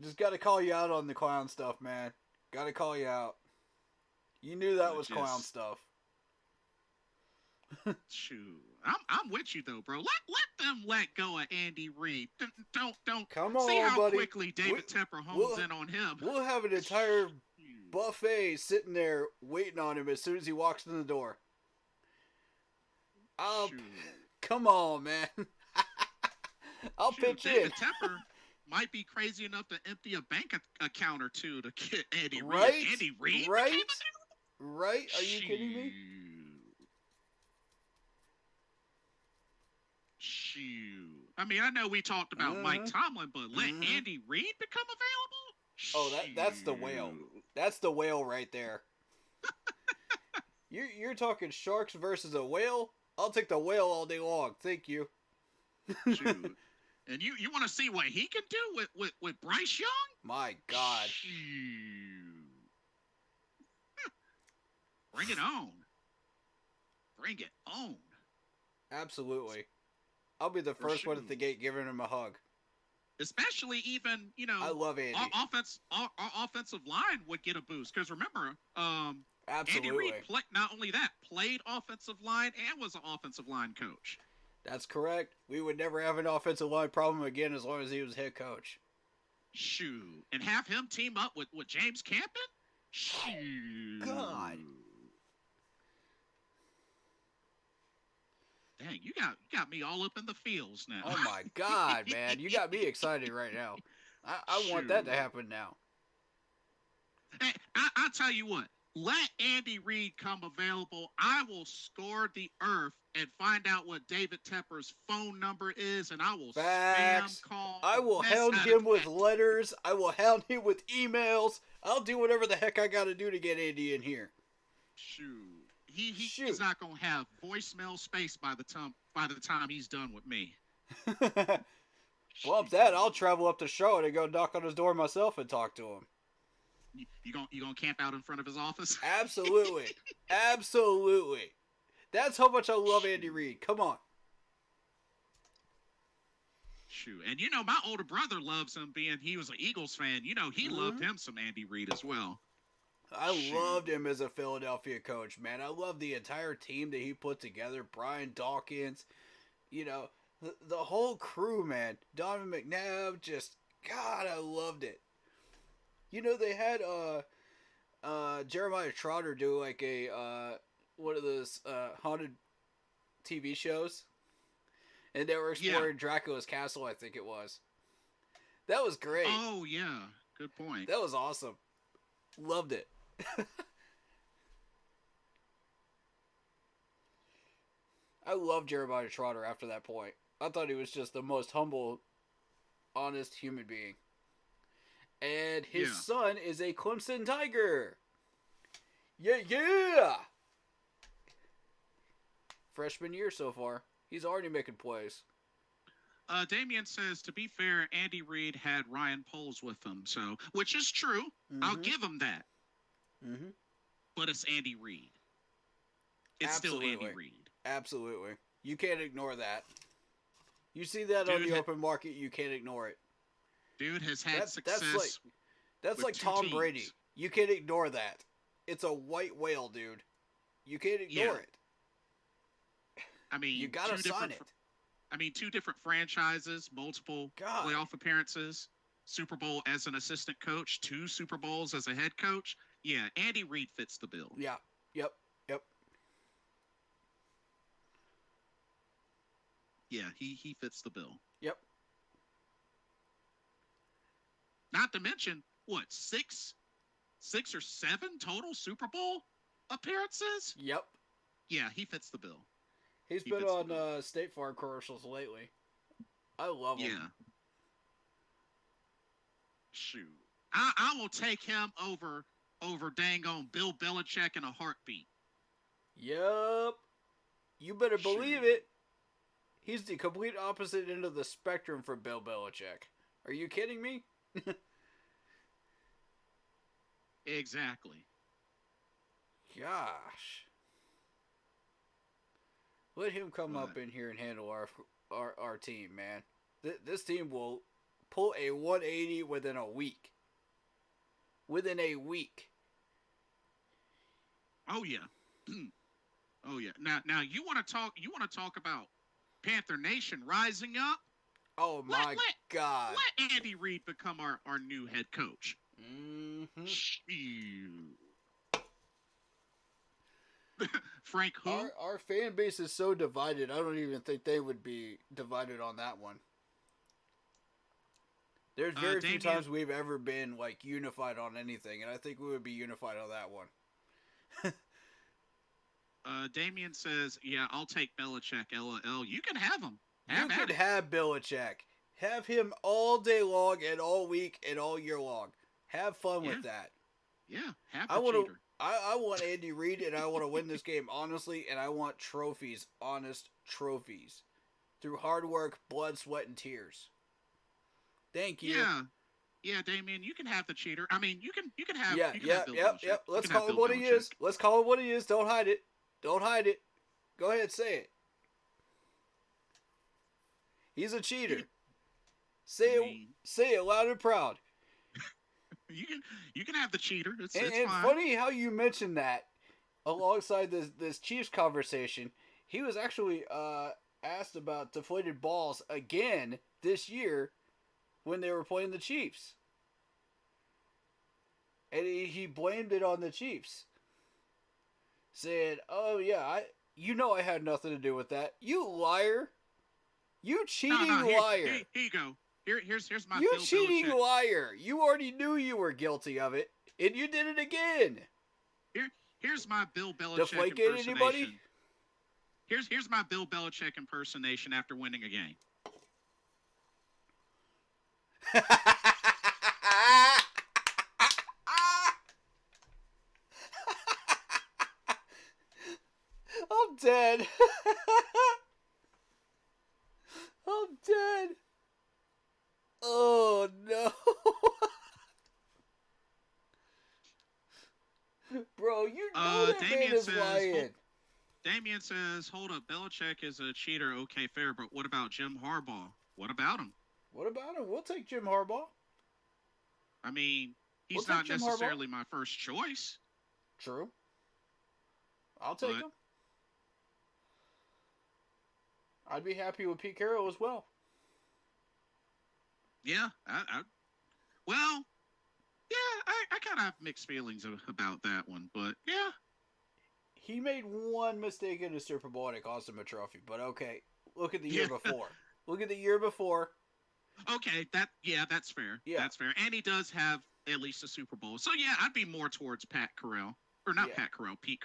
Just got to call you out on the clown stuff, man. Got to call you out. You knew that was clown stuff. Shoot, I'm with you though, bro. Let them let go of Andy Reid. Don't. Come on, see how buddy. quickly David Tepper hones in on him. We'll have an entire buffet sitting there waiting on him as soon as he walks in the door. Come on, man. I'll pitch in. David Tepper might be crazy enough to empty a bank account or two to get Andy Reid. Right? Andy Reid? Right? Right? Are you kidding me? Shoot. I mean, I know we talked about Mike Tomlin, but let Andy Reid become available? Oh, that's the whale. That's the whale right there. You're talking sharks versus a whale? I'll take the whale all day long. Thank you. Shoot. And you want to see what he can do with Bryce Young? My God. Shoot. Bring it on. Bring it on. Absolutely. I'll be the first one at the gate giving him a hug. Especially even, I love Andy. Our offensive line would get a boost. Because remember, Absolutely. Andy Reid not only that, played offensive line and was an offensive line coach. That's correct. We would never have an offensive line problem again as long as he was head coach. Shoot. And have him team up with James Campen? Shoot. God. Dang, you got me all up in the fields now. Oh my God, man. You got me excited right now. I want that to happen now. Hey, I'll tell you what. Let Andy Reid come available. I will scour the earth and find out what David Tepper's phone number is, and I will spam call. I will hound him with letters. I will hound him with emails. I'll do whatever the heck I got to do to get Andy in here. Shoot. He's not gonna have voicemail space by the time he's done with me. Bump that! I'll travel up to Charlotte and go knock on his door myself and talk to him. You gonna camp out in front of his office? Absolutely, absolutely. That's how much I love Andy Reid. Come on. Shoot, and my older brother loves him, being he was an Eagles fan. He loved him some Andy Reid as well. I loved him as a Philadelphia coach, man. I love the entire team that he put together. Brian Dawkins, the whole crew, man. Donovan McNabb, God, I loved it. They had Jeremiah Trotter do like a one of those haunted TV shows, and they were exploring Dracula's castle, I think it was. That was great. Oh yeah, good point. That was awesome. Loved it. I love Jeremiah Trotter after that point. I thought he was just the most humble, honest human being. And his son is a Clemson Tiger. Yeah! Freshman year so far. He's already making plays. Damien says, to be fair, Andy Reid had Ryan Poles with him, which is true. Mm-hmm. I'll give him that. Mm-hmm. But it's Andy Reid. It's still Andy Reid. Absolutely. You can't ignore that. You see that on the open market, you can't ignore it. Dude has had success. That's like Tom Brady. You can't ignore that. It's a white whale, dude. You can't ignore it. I mean, you gotta sign it. I mean, 2 different franchises, multiple playoff appearances. Super Bowl as an assistant coach, 2 Super Bowls as a head coach. Yeah, Andy Reid fits the bill. Yeah. Yep. Yep. Yeah, he fits the bill. Yep. Not to mention, what, six or 7 total Super Bowl appearances? Yep. Yeah, he fits the bill. He's been on State Farm commercials lately. I love him. Yeah. Shoot. I will take him over dang on Bill Belichick in a heartbeat. Yep. You better believe it. He's the complete opposite end of the spectrum for Bill Belichick. Are you kidding me? Exactly. Gosh. Let him come up in here and handle our team, man. This team will pull a 180 within a week. Within a week. Oh yeah. Oh yeah. Now you want to talk about Panther Nation rising up? Oh my God. Let Andy Reid become our new head coach. Mm-hmm. Frank who? Our fan base is so divided, I don't even think they would be divided on that one. There's very few times we've ever been like unified on anything, and I think we would be unified on that one. Damien says, yeah, I'll take Belichick, LOL. You can have him. You can have Belichick. Have him all day long and all week and all year long. Have fun with that. Yeah, have the cheater. I want Andy Reid, and I want to win this game honestly, and I want trophies, honest trophies, through hard work, blood, sweat, and tears. Thank you. Yeah, Damien, you can have the cheater. I mean, you can have. Yep. Let's call him what he is. Let's call him what he is. Don't hide it. Don't hide it. Go ahead, say it. He's a cheater. Say it loud and proud. You can have the cheater. It's and fine. Funny how you mentioned that alongside this Chiefs conversation. He was actually asked about deflated balls again this year when they were playing the Chiefs. And he blamed it on the Chiefs. Said, oh yeah, I had nothing to do with that. You liar. You cheating liar. Here you go. Here's my You Bill cheating Belichick. liar. You already knew you were guilty of it, and you did it again. Here's my Bill Belichick Deflate impersonation. Anybody? Here's my Bill Belichick impersonation after winning a game. I'm dead. I'm dead. Oh no. Bro, you know that man is lying. Damien says, hold up, Belichick is a cheater, okay, fair, but what about Jim Harbaugh? What about him? What about him? We'll take Jim Harbaugh. I mean, he's not necessarily my first choice. True. I'll take him. I'd be happy with Pete Carroll as well. Yeah, I kind of have mixed feelings about that one, but yeah. He made one mistake in the Super Bowl and it cost him a trophy, but okay. Look at the year before. Look at the year before. Okay, that's fair. Yeah. That's fair. And he does have at least a Super Bowl. So yeah, I'd be more towards Pat Carroll. Or not Pat Carroll, Pete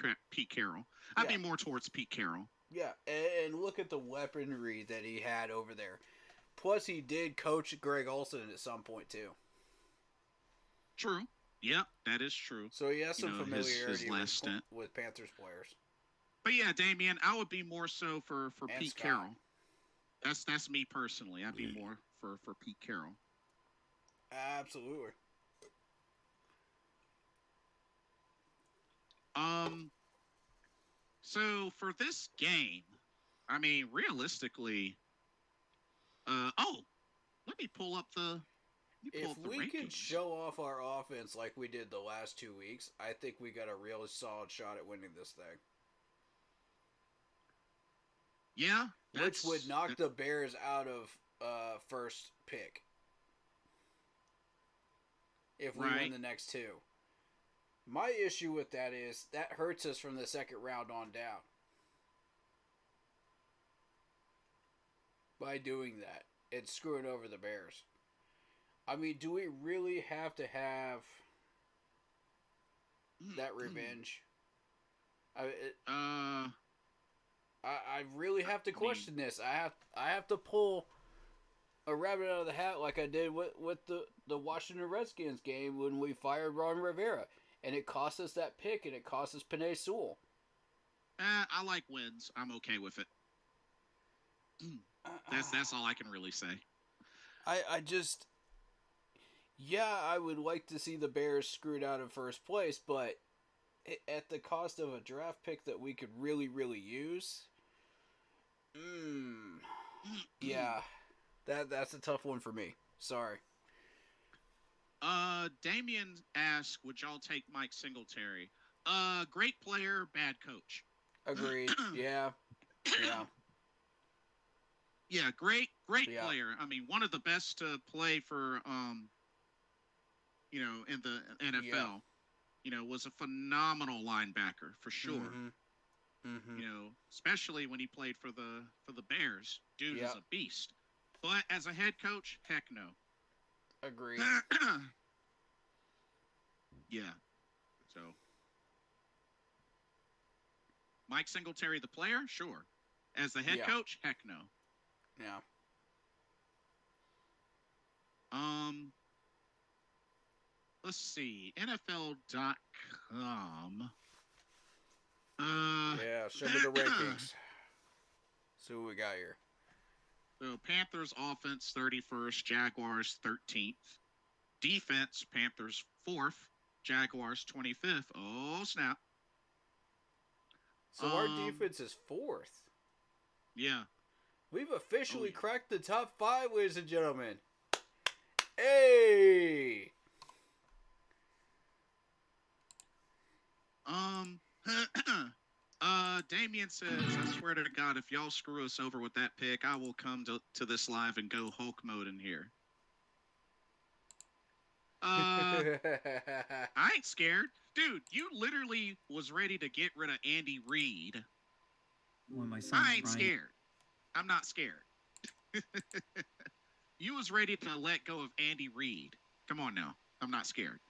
Carroll. I'd be more towards Pete Carroll. Yeah, and look at the weaponry that he had over there. Plus, he did coach Greg Olsen at some point, too. True. Yeah, that is true. So he has some familiarity his with Panthers players. But yeah, Damien, I would be more so for Pete Scott. Carroll. That's me personally. I'd be more for Pete Carroll. Absolutely. So for this game, I mean, realistically, let me pull up the. If we can show off our offense like we did the last 2 weeks, I think we got a really solid shot at winning this thing. Yeah. Which would knock the Bears out of first pick. if we win the next two. My issue with that is that hurts us from the second round on down. By doing that, it's screwing over the Bears. I mean, do we really have to have that revenge? I really have to question this. I have to pull a rabbit out of the hat like I did with the Washington Redskins game when we fired Ron Rivera. And it cost us that pick, and it cost us Penei Sewell. I like wins. I'm okay with it. That's all I can really say. I just... Yeah, I would like to see the Bears screwed out in first place, but at the cost of a draft pick that we could really, really use... yeah, that's a tough one for me. Sorry. Damien asked, would y'all take Mike Singletary? Great player, bad coach. Agreed. Yeah. Yeah, great player. I mean, one of the best to play for, in the NFL. Yeah. Was a phenomenal linebacker for sure. Mm-hmm. Especially when he played for the Bears. Dude is a beast. But as a head coach, heck no. Agreed. Yeah. So, Mike Singletary, the player, sure. As the head coach, heck no. Yeah. Let's see. NFL.com. Show me the rankings. See what we got here. So Panthers offense 31st, Jaguars 13th. Defense, Panthers 4th, Jaguars 25th. Oh, snap. So our defense is 4th. Yeah. We've officially cracked the top 5, ladies and gentlemen. Hey! Damien says, I swear to God, if y'all screw us over with that pick, I will come to this live and go Hulk mode in here. I ain't scared. Dude, you literally was ready to get rid of Andy Reid. When my son I ain't scared. I'm not scared. You was ready to let go of Andy Reid. Come on now. I'm not scared.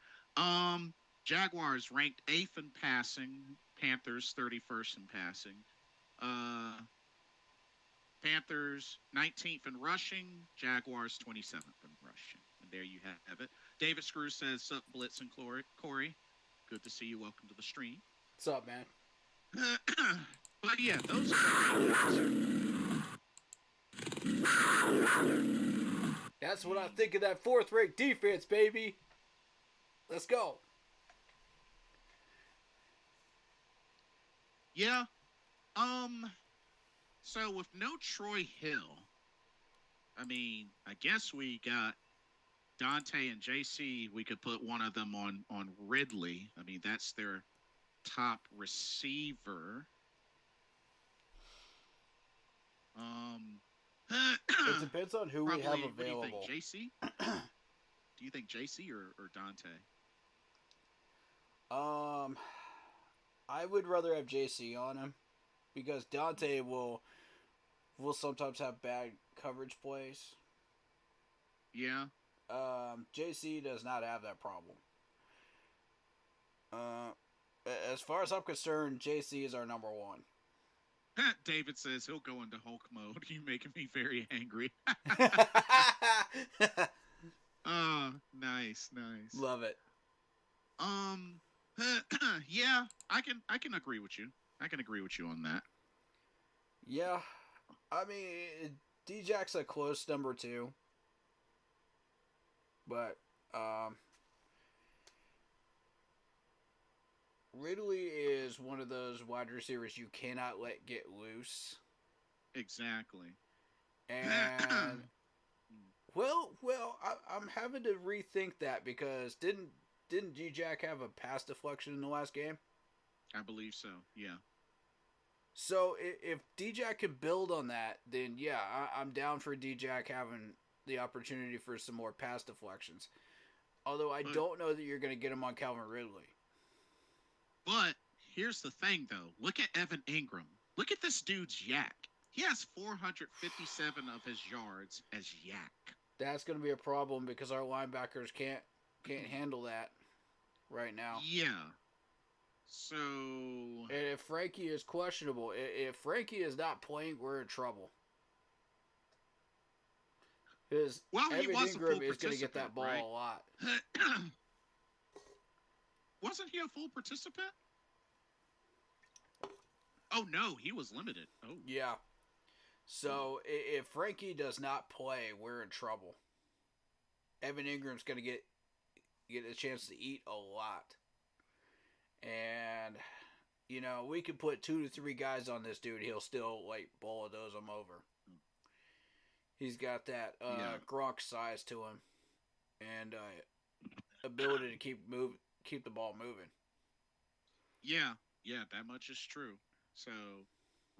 Jaguars ranked 8th in passing. Panthers 31st in passing. Panthers 19th in rushing. Jaguars 27th in rushing. And there you have it. David Screw says, sup, Blitz and Corey. Good to see you. Welcome to the stream. What's up, man? But yeah, those are That's what I think of that 4th-ranked defense, baby. Let's go. Yeah. So with no Troy Hill, I mean, I guess we got Dante and JC. We could put one of them on Ridley. I mean, that's their top receiver. It depends on who we have available. What do you think, JC? Do you think JC or Dante? I would rather have JC on him because Dante will sometimes have bad coverage plays. Yeah. JC does not have that problem. As far as I'm concerned, JC is our number 1. David says he'll go into Hulk mode. You making me very angry. Oh, nice. Love it. Yeah, I can agree with you. I can agree with you on that. Yeah, I mean, D-Jack's a close number 2, but Ridley is one of those wide receivers you cannot let get loose. Exactly. And well, I'm having to rethink that because didn't D-Jack have a pass deflection in the last game? I believe so. Yeah. So if D-Jack can build on that, then yeah, I'm down for D-Jack having the opportunity for some more pass deflections. Although I don't know that you're going to get him on Calvin Ridley. But here's the thing, though. Look at Evan Ingram. Look at this dude's yak. He has 457 of his yards as yak. That's going to be a problem because our linebackers can't handle that right now. Yeah. So... And if Frankie is questionable, if Frankie is not playing, we're in trouble. Because Evan Ingram is going to get that ball a lot. Wasn't he a full participant? Oh, no, he was limited. Oh. Yeah. So, if Frankie does not play, we're in trouble. Evan Ingram's going to get a chance to eat a lot. And, you know, we could put 2 to 3 guys on this dude. He'll still, like, bulldoze them over. He's got that Gronk size to him. And ability to keep the ball moving. Yeah, that much is true. So,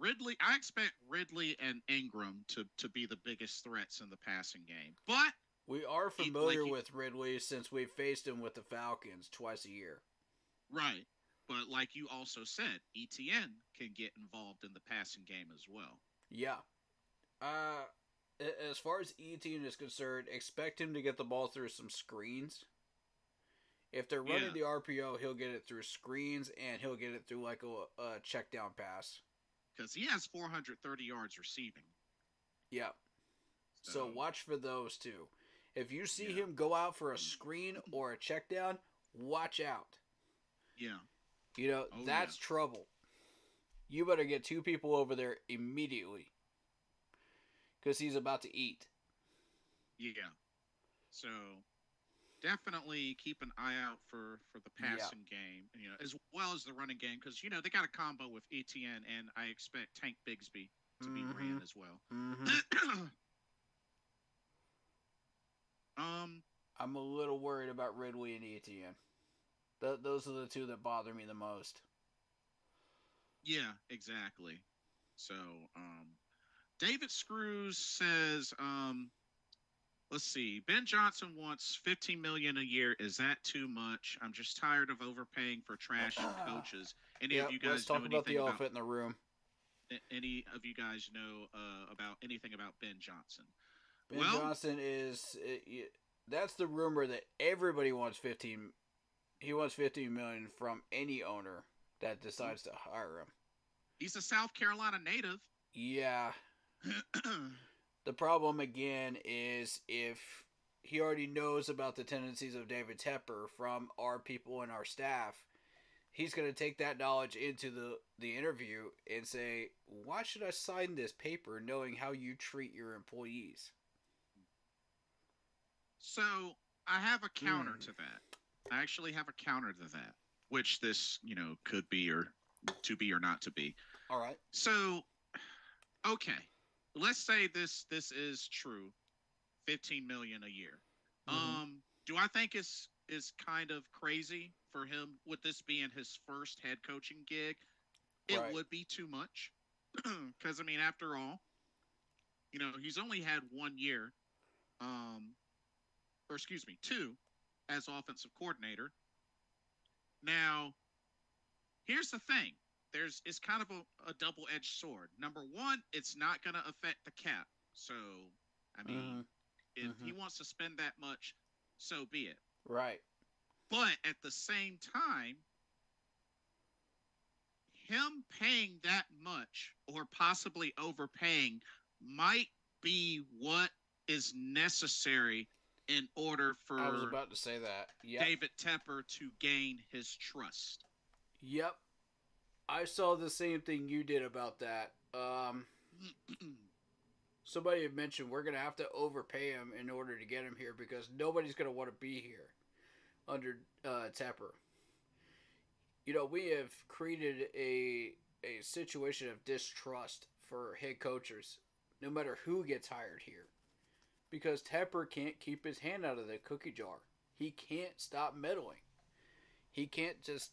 I expect Ridley and Ingram to be the biggest threats in the passing game. But we are familiar with Ridley since we've faced him with the Falcons twice a year. Right. But like you also said, ETN can get involved in the passing game as well. Yeah. As far as ETN is concerned, expect him to get the ball through some screens. If they're running the RPO, he'll get it through screens, and he'll get it through like a check down pass. Because he has 430 yards receiving. Yeah. So watch for those two. If you see him go out for a screen or a check down, watch out. Yeah. You know, that's trouble. You better get 2 people over there immediately. Because he's about to eat. Yeah. So definitely keep an eye out for the passing game, you know, as well as the running game, because you know they got a combo with ETN, and I expect Tank Bigsby to be ran as well. I'm a little worried about Ridley and ETN. Those are the 2 that bother me the most. Yeah, exactly. So, David Screws says, let's see. Ben Johnson wants $15 million a year. Is that too much? I'm just tired of overpaying for trash coaches. Any of you guys let's talk know about the anything elephant in the room. Any of you guys know about anything about Ben Johnson? Ben Johnson is that's the rumor that everybody wants 15. He wants $15 million from any owner that decides to hire him. He's a South Carolina native. Yeah. The problem, again, is if he already knows about the tendencies of David Tepper from our people and our staff, he's going to take that knowledge into the interview and say, why should I sign this paper knowing how you treat your employees? So, I have a counter to that. I actually have a counter to that, which this, you know, could be or to be or not to be. All right. So, okay. Let's say this is true, $15 million a year. Do I think is kind of crazy for him with this being his first head coaching gig? It would be too much, because I mean, after all, you know, he's only had 1 year, 2 as offensive coordinator. Now, here's the thing. It's kind of a double-edged sword. Number one, it's not going to affect the cap. So, I mean, if he wants to spend that much, so be it. Right. But at the same time, him paying that much or possibly overpaying might be what is necessary in order for I was about to say that. Yep. David Tepper to gain his trust. Yep. I saw the same thing you did about that. Somebody had mentioned we're going to have to overpay him in order to get him here because nobody's going to want to be here under Tepper. You know, we have created a situation of distrust for head coaches, no matter who gets hired here. Because Tepper can't keep his hand out of the cookie jar. He can't stop meddling. He can't just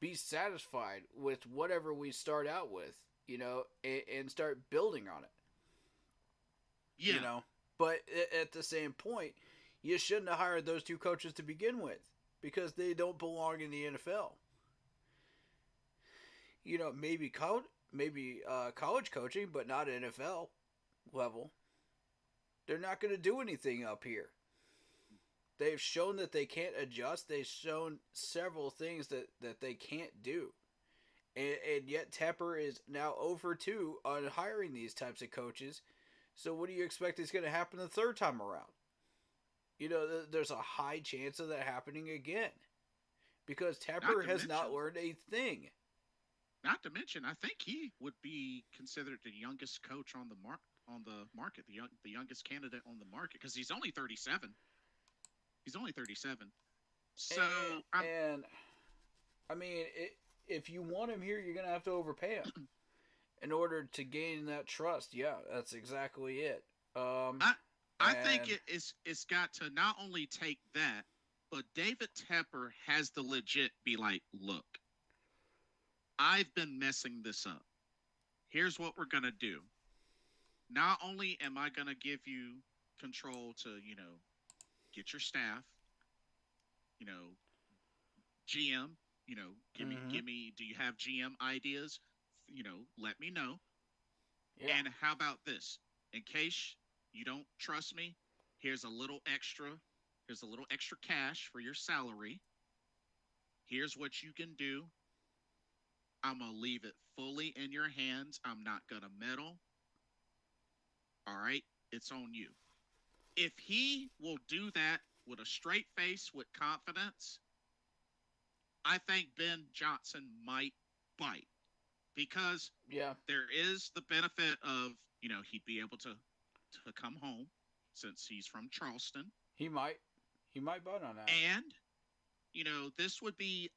be satisfied with whatever we start out with, you know, and start building on it. Yeah. You know, but at the same point, You shouldn't have hired those two coaches to begin with because they don't belong in the NFL. Maybe college coaching, but not NFL level. They're not going to do anything up here. They've shown that they can't adjust. They've shown several things that they can't do. And yet Tepper is now over 2 on hiring these types of coaches. So what do you expect is going to happen the third time around? There's a high chance of that happening again. Because Tepper has not learned a thing. Not to mention, I think he would be considered the youngest coach on the market, the youngest candidate on the market, because he's only 37. He's only 37. So, if you want him here, you're going to have to overpay him in order to gain that trust. Yeah, that's exactly it. I think it's got to not only take that, but David Tepper has to legit be like, look, I've been messing this up. Here's what we're going to do. Not only am I going to give you control to, get your staff, GM, give me, do you have GM ideas? Let me know. Yeah. And how about this? In case you don't trust me, here's a little extra cash for your salary. Here's what you can do. I'm going to leave it fully in your hands. I'm not going to meddle. All right? It's on you. If he will do that with a straight face, with confidence, I think Ben Johnson might bite. Because there is the benefit of, he'd be able to come home since he's from Charleston. He might bite on that. And, this would be,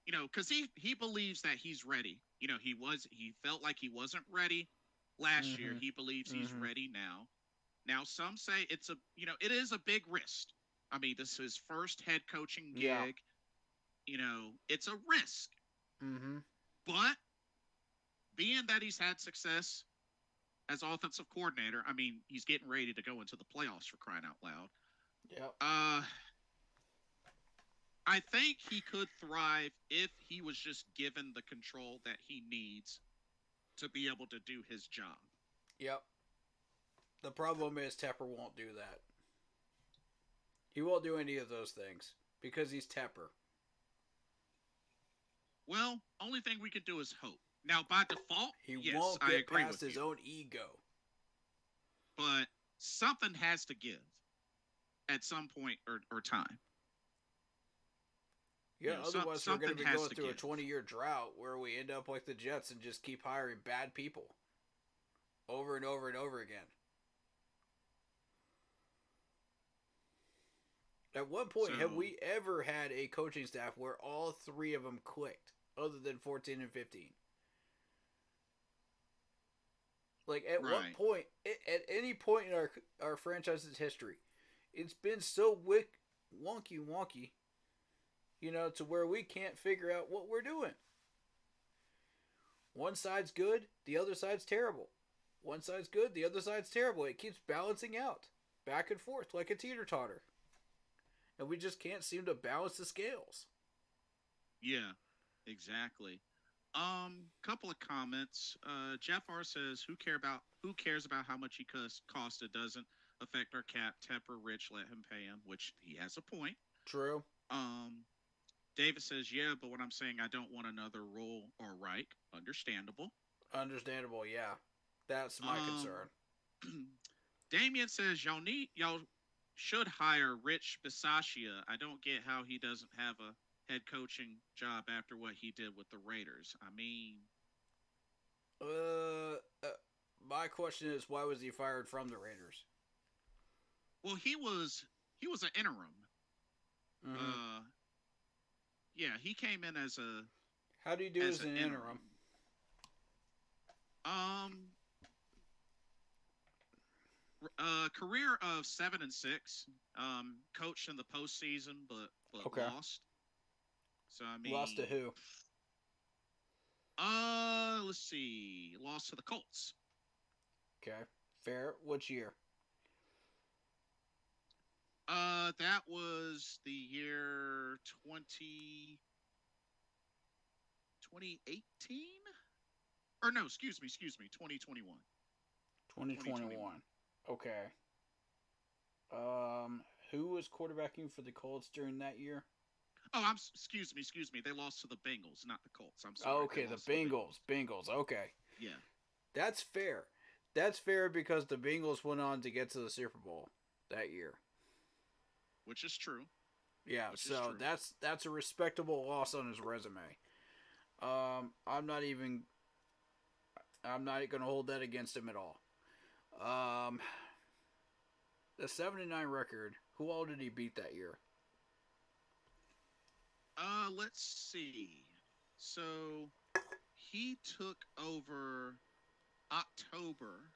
because he believes that he's ready. He felt like he wasn't ready last year. He believes he's ready now. Now, some say it is a big risk. I mean, this is his first head coaching gig. Yeah. It's a risk. Mm-hmm. But being that he's had success as offensive coordinator, I mean, he's getting ready to go into the playoffs, for crying out loud. Yeah. I think he could thrive if he was just given the control that he needs to be able to do his job. Yep. The problem is Tepper won't do that. He won't do any of those things because he's Tepper. Well, only thing we could do is hope. Now, by default, he won't get past his own ego. But something has to give at some point or time. Yeah, otherwise we're going to be going through a 20-year drought where we end up like the Jets and just keep hiring bad people over and over and over again. At what point have we ever had a coaching staff where all 3 of them clicked, other than 14 and 15? Like, at what point, at any point in our franchise's history, it's been so wonky, to where we can't figure out what we're doing. One side's good, the other side's terrible. One side's good, the other side's terrible. It keeps balancing out, back and forth, like a teeter-totter. And we just can't seem to balance the scales. Yeah, exactly. Couple of comments. Jeff R says, "Who cares about how much he cost? It doesn't affect our cap. Tepper rich, let him pay him," which he has a point. True. David says, "Yeah, but what I'm saying, I don't want another Rule or Reich." Understandable. Understandable. Yeah, that's my concern. Damien says, y'all should hire Rich Bisaccia. I don't get how he doesn't have a head coaching job after what he did with the Raiders. I mean, my question is, why was he fired from the Raiders? Well, he was an interim. Mm-hmm. Yeah, he came in as a. How do you do as an interim? Career of 7-6. Coached in the postseason, but lost. So I mean, lost to who? Let's see. Lost to the Colts. Okay, fair. Which year? That was the year 2018? Or no, excuse me, 2021. 2021. Okay. Who was quarterbacking for the Colts during that year? Oh, excuse me. They lost to the Bengals, not the Colts. I'm Oh, sorry. They okay, the lost to the Bengals. Bengals. Okay, Yeah, that's fair. That's fair because the Bengals went on to get to the Super Bowl that year. which is true. Yeah, Which is so true. that's a respectable loss on his resume. I'm not even. I'm not going to hold that against him at all. Um, the 79 record. Who all did he beat that year? Let's see. So he took over October.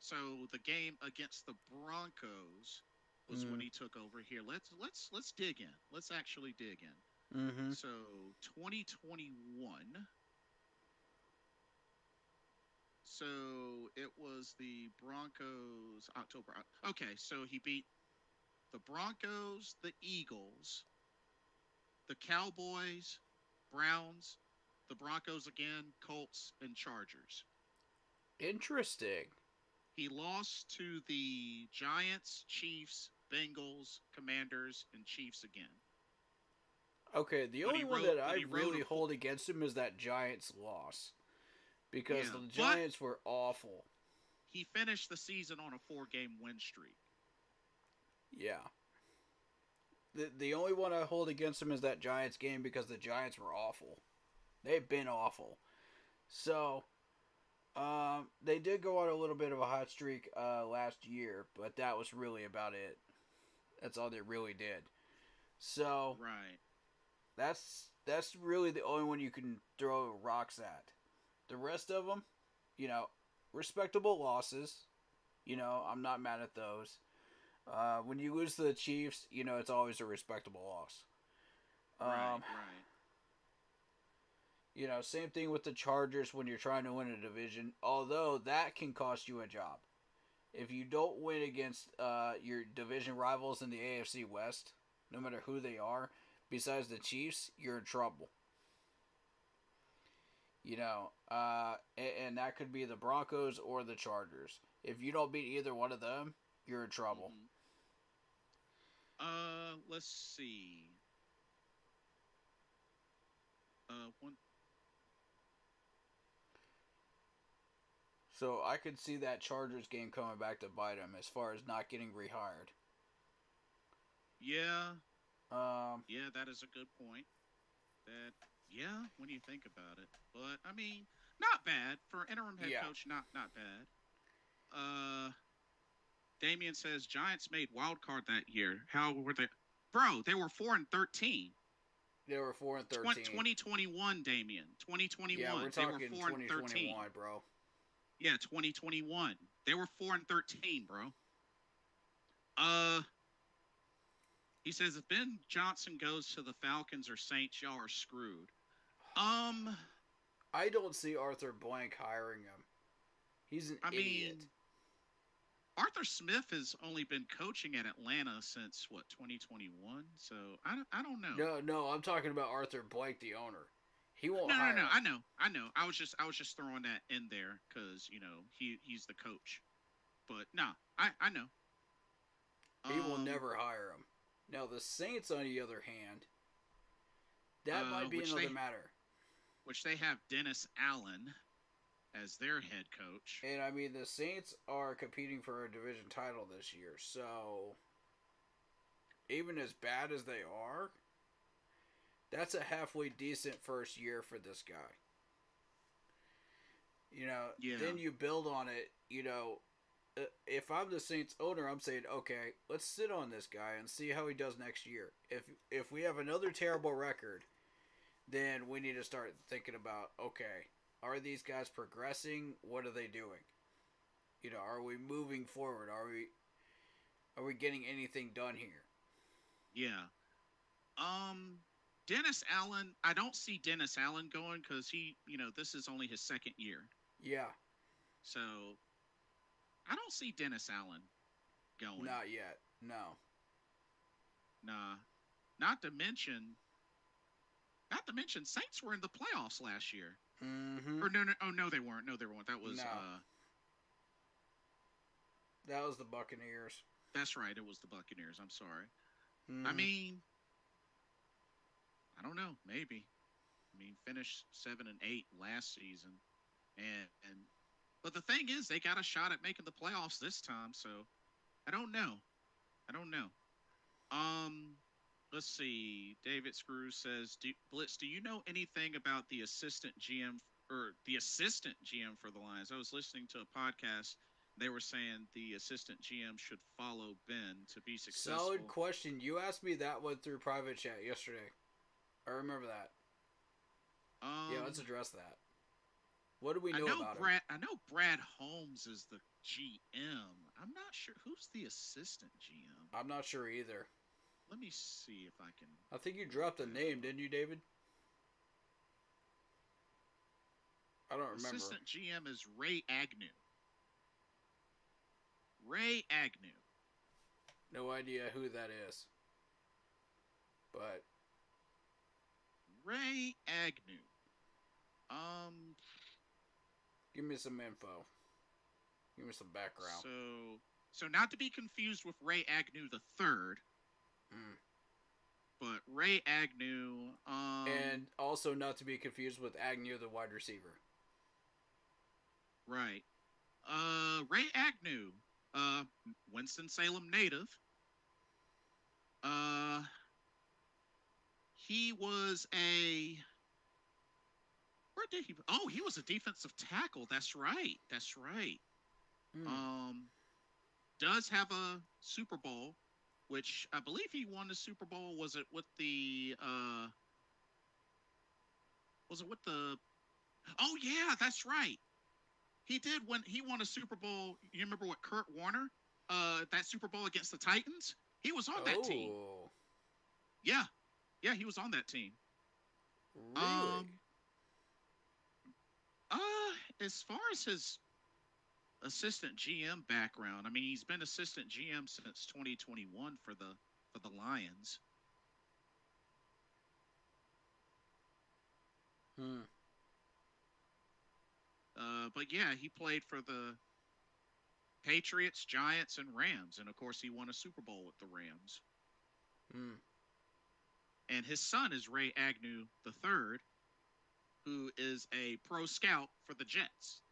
So the game against the Broncos was when Mm, he took over here. Let's dig in. Let's actually dig in. mm-hmm. So 2021. So it was the Broncos October. Okay, so he beat the Broncos, the Eagles, the Cowboys, Browns, the Broncos again, Colts, and Chargers. Interesting. He lost to the Giants, Chiefs, Bengals, Commanders, and Chiefs again. Okay, the But only one that I he rode really a hold against him is that Giants loss because yeah, the but Giants were awful. he finished the season on a 4-game win streak. Yeah. The only one I hold against him is that Giants game because the Giants were awful. They've been awful. So, they did go on a little bit of a hot streak last year, but that was really about it. That's all they really did. So Right. that's really the only one you can throw rocks at. The rest of them, you know, respectable losses. I'm not mad at those. When you lose to the Chiefs, it's always a respectable loss. Right. Um, Right. Same thing with the Chargers when you're trying to win a division. Although that can cost you a job. If you don't win against your division rivals in the AFC West, no matter who they are, besides the Chiefs, you're in trouble. And that could be the Broncos or the Chargers. If you don't beat either one of them, you're in trouble. Mm-hmm. Let's see. One. So I could see that Chargers game coming back to bite him as far as not getting rehired. Yeah. Um, Yeah, that is a good point. That. Yeah, when you think about it, but I mean, not bad for interim head yeah, coach. Not bad. Uh, Damien says Giants made wild card that year. How were they? Bro, they were 4-13. they were 4-13. 2021, Damien. Yeah, we're 2021. They were talking 4-13. 2021, bro. Yeah, 2021. They were 4-13, bro. Uh, he says if Ben Johnson goes to the Falcons or Saints, y'all are screwed. Um, I don't see Arthur Blank hiring him. He's an I idiot. mean, Arthur Smith has only been coaching at Atlanta since what 2021. So I don't know. No, I'm talking about Arthur Blank, the owner. He won't No. hire him. I know. I was just throwing that in there because he's the coach. But no, I know. He will Um, never hire him. Now the Saints, on the other hand, that might be another matter. which they have Dennis Allen as their head coach. And I mean, the Saints are competing for a division title this year, so even as bad as they are, that's a halfway decent first year for this guy. Yeah. Then you build on it. If I'm the Saints owner, I'm saying, okay, let's sit on this guy and see how he does next year. If we have another terrible record, then we need to start thinking about, okay, are these guys progressing? What are they doing? Are we moving forward? Are we getting anything done here? Yeah. Dennis Allen, I don't see Dennis Allen going because this is only his second year. Yeah. So I don't see Dennis Allen going. Not yet. No. Nah. Not to mention, Saints were in the playoffs last year. Mm-hmm. Or no, oh no, they weren't. No, they weren't. That was No. That was the Buccaneers. That's right. It was the Buccaneers. I'm sorry. Mm-hmm. I mean, I don't know. Maybe. I mean, finished 7-8 last season, and but the thing is, they got a shot at making the playoffs this time. So I don't know. I don't know. Let's see. David Screws says, Blitz, do you know anything about the assistant GM for the Lions? I was listening to a podcast. They were saying the assistant GM should follow Ben to be successful. Solid question. You asked me that one through private chat yesterday. I remember that. Yeah, let's address that. What do we know about him? I know Brad Holmes is the GM. I'm not sure who's the assistant GM. I'm not sure either. Let me see if I can. I think you dropped a name, didn't you, David? I don't remember. Assistant GM is Ray Agnew. Ray Agnew. No idea who that is. But Ray Agnew. Give me some info. Give me some background. So not to be confused with Ray Agnew the third. But Ray Agnew. And also not to be confused with Agnew, the wide receiver. Right. Ray Agnew. Winston-Salem native. He was a... Where did he... Oh, he was a defensive tackle. That's right. Does have a Super Bowl, which I believe he won the Super Bowl. Was it with the... Oh, yeah, that's right. He did when he won a Super Bowl. You remember what Kurt Warner? That Super Bowl against the Titans? He was on that team. Yeah. Yeah, he was on that team. Really? As far as his assistant GM background, I mean, he's been assistant GM since 2021 for the Lions. But yeah, he played for the Patriots, Giants, and Rams, and of course, he won a Super Bowl with the Rams. And his son is Ray Agnew III, who is a pro scout for the Jets.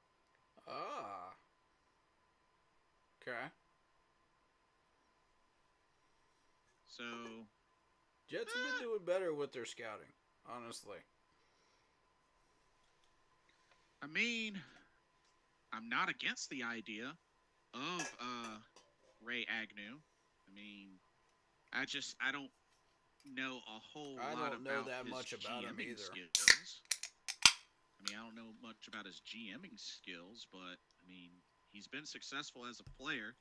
Ah. Okay. So Jets have been doing better with their scouting, honestly. I mean, I'm not against the idea of Ray Agnew. I mean, I don't know a whole lot about I don't know that his much about him GMing either. skills. I mean, I don't know much about his GMing skills, but I mean, he's been successful as a player.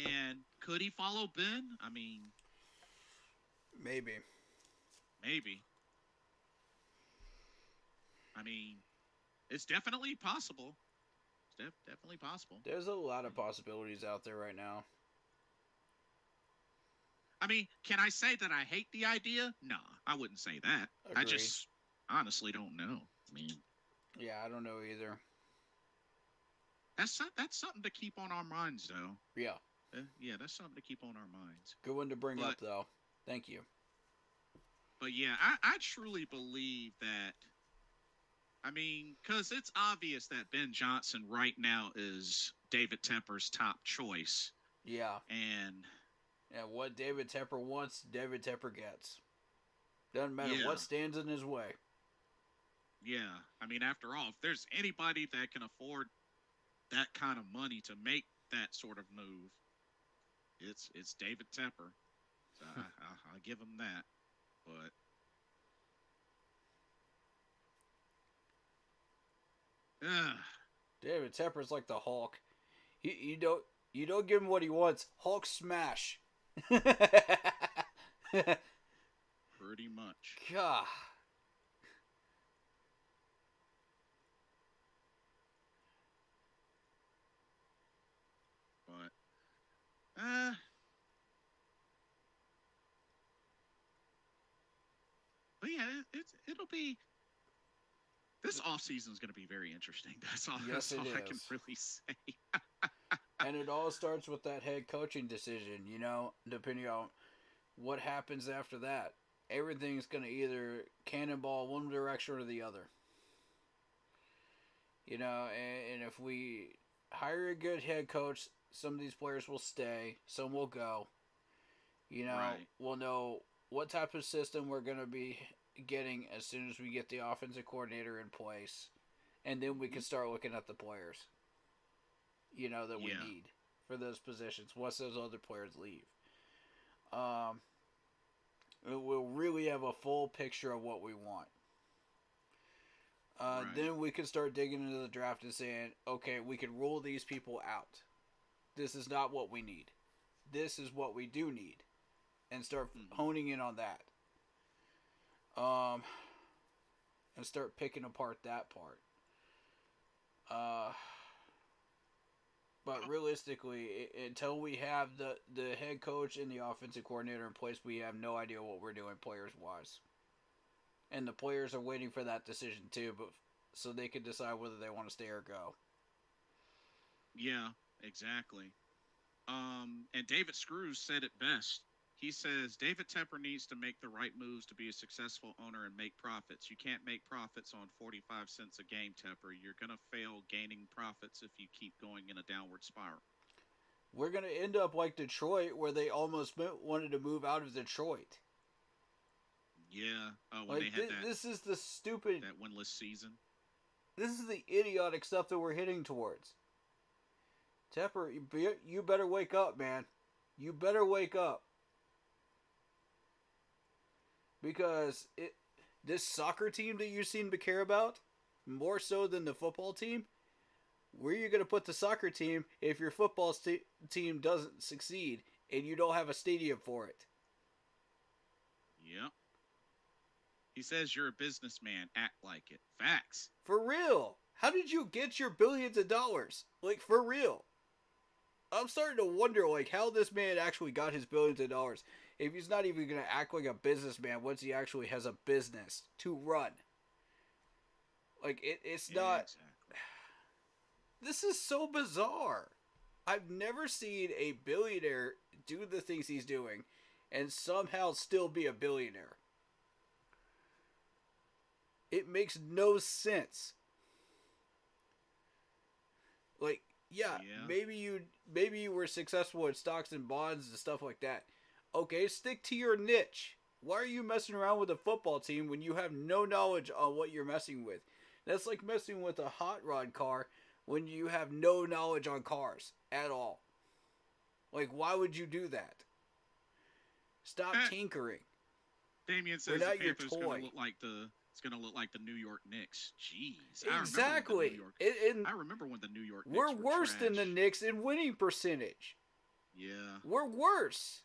And could he follow Ben? I mean, Maybe. I mean, it's definitely possible. It's definitely possible. There's a lot of possibilities out there right now. I mean, can I say that I hate the idea? No, I wouldn't say that. Agreed. I just honestly don't know. I mean, yeah, I don't know either. That's something to keep on our minds, though. Yeah. Yeah, that's something to keep on our minds. Good one to bring up, though. Thank you. But yeah, I truly believe that. I mean, because it's obvious that Ben Johnson right now is David Tepper's top choice. Yeah. And what David Tepper wants, David Tepper gets. Doesn't matter what stands in his way. Yeah. I mean, after all, if there's anybody that can afford that kind of money to make that sort of move, it's David Tepper. So I'll give him that. But David Tepper's like the Hulk. You don't give him what he wants. Hulk smash. Pretty much. God. But yeah, it'll be. This offseason is going to be very interesting. Yes, That's all it I can is. really say. And it all starts with that head coaching decision, depending on what happens after that. Everything's going to either cannonball one direction or the other. And if we hire a good head coach, some of these players will stay, some will go. Right. We'll know what type of system we're going to be getting as soon as we get the offensive coordinator in place. And then we can start looking at the players, that we Yeah. need for those positions once those other players leave. Um, we'll really have a full picture of what we want. Right. Then we can start digging into the draft and saying, okay, we can rule these people out. This is not what we need. This is what we do need. And start honing in on that. And start picking apart that part. But realistically, until we have the head coach and the offensive coordinator in place, we have no idea what we're doing players-wise. And the players are waiting for that decision too, but so they can decide whether they want to stay or go. Yeah, exactly. And David Screws said it best. He says David Tepper needs to make the right moves to be a successful owner and make profits. You can't make profits on 45 cents a game, Tepper. You're going to fail gaining profits if you keep going in a downward spiral. We're going to end up like Detroit, where they almost wanted to move out of Detroit. Yeah. When Like, they had this is the stupid... that winless season. This is the idiotic stuff that we're hitting towards. Tepper, you better wake up, man. You better wake up. Because this soccer team that you seem to care about, more so than the football team, where are you going to put the soccer team if your football team doesn't succeed and you don't have a stadium for it? Yep. He says you're a businessman. Act like it. Facts. For real. How did you get your billions of dollars? Like, for real. I'm starting to wonder, like, how this man actually got his billions of dollars. If he's not even going to act like a businessman once he actually has a business to run. Like, it's not... Exactly. This is so bizarre. I've never seen a billionaire do the things he's doing and somehow still be a billionaire. It makes no sense. Like, yeah. maybe you were successful in stocks and bonds and stuff like that. Okay, stick to your niche. Why are you messing around with a football team when you have no knowledge on what you're messing with? That's like messing with a hot rod car when you have no knowledge on cars at all. Like, why would you do that? Stop tinkering. Damien says the Panthers going to look like it's going to look like the New York Knicks. Jeez. Exactly. I remember when the New York Knicks were worse trash. than the Knicks in winning percentage. Yeah. We're worse.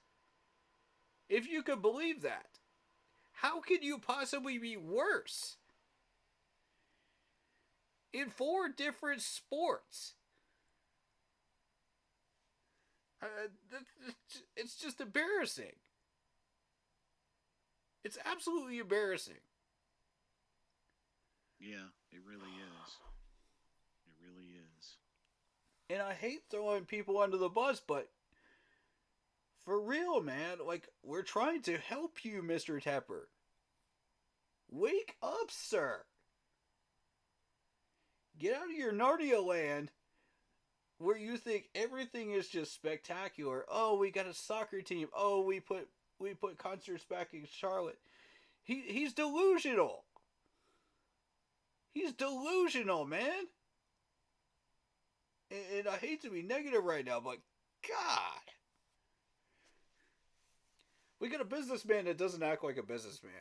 If you could believe that. How could you possibly be worse? In 4 different sports. It's just embarrassing. It's absolutely embarrassing. Yeah, it really is. It really is. And I hate throwing people under the bus, but for real, man, like, we're trying to help you, Mr. Tepper. Wake up, sir. Get out of your Narnia land where you think everything is just spectacular. Oh, we got a soccer team. Oh, we put concerts back in Charlotte. He's delusional. He's delusional, man. And I hate to be negative right now, but God. We got a businessman that doesn't act like a businessman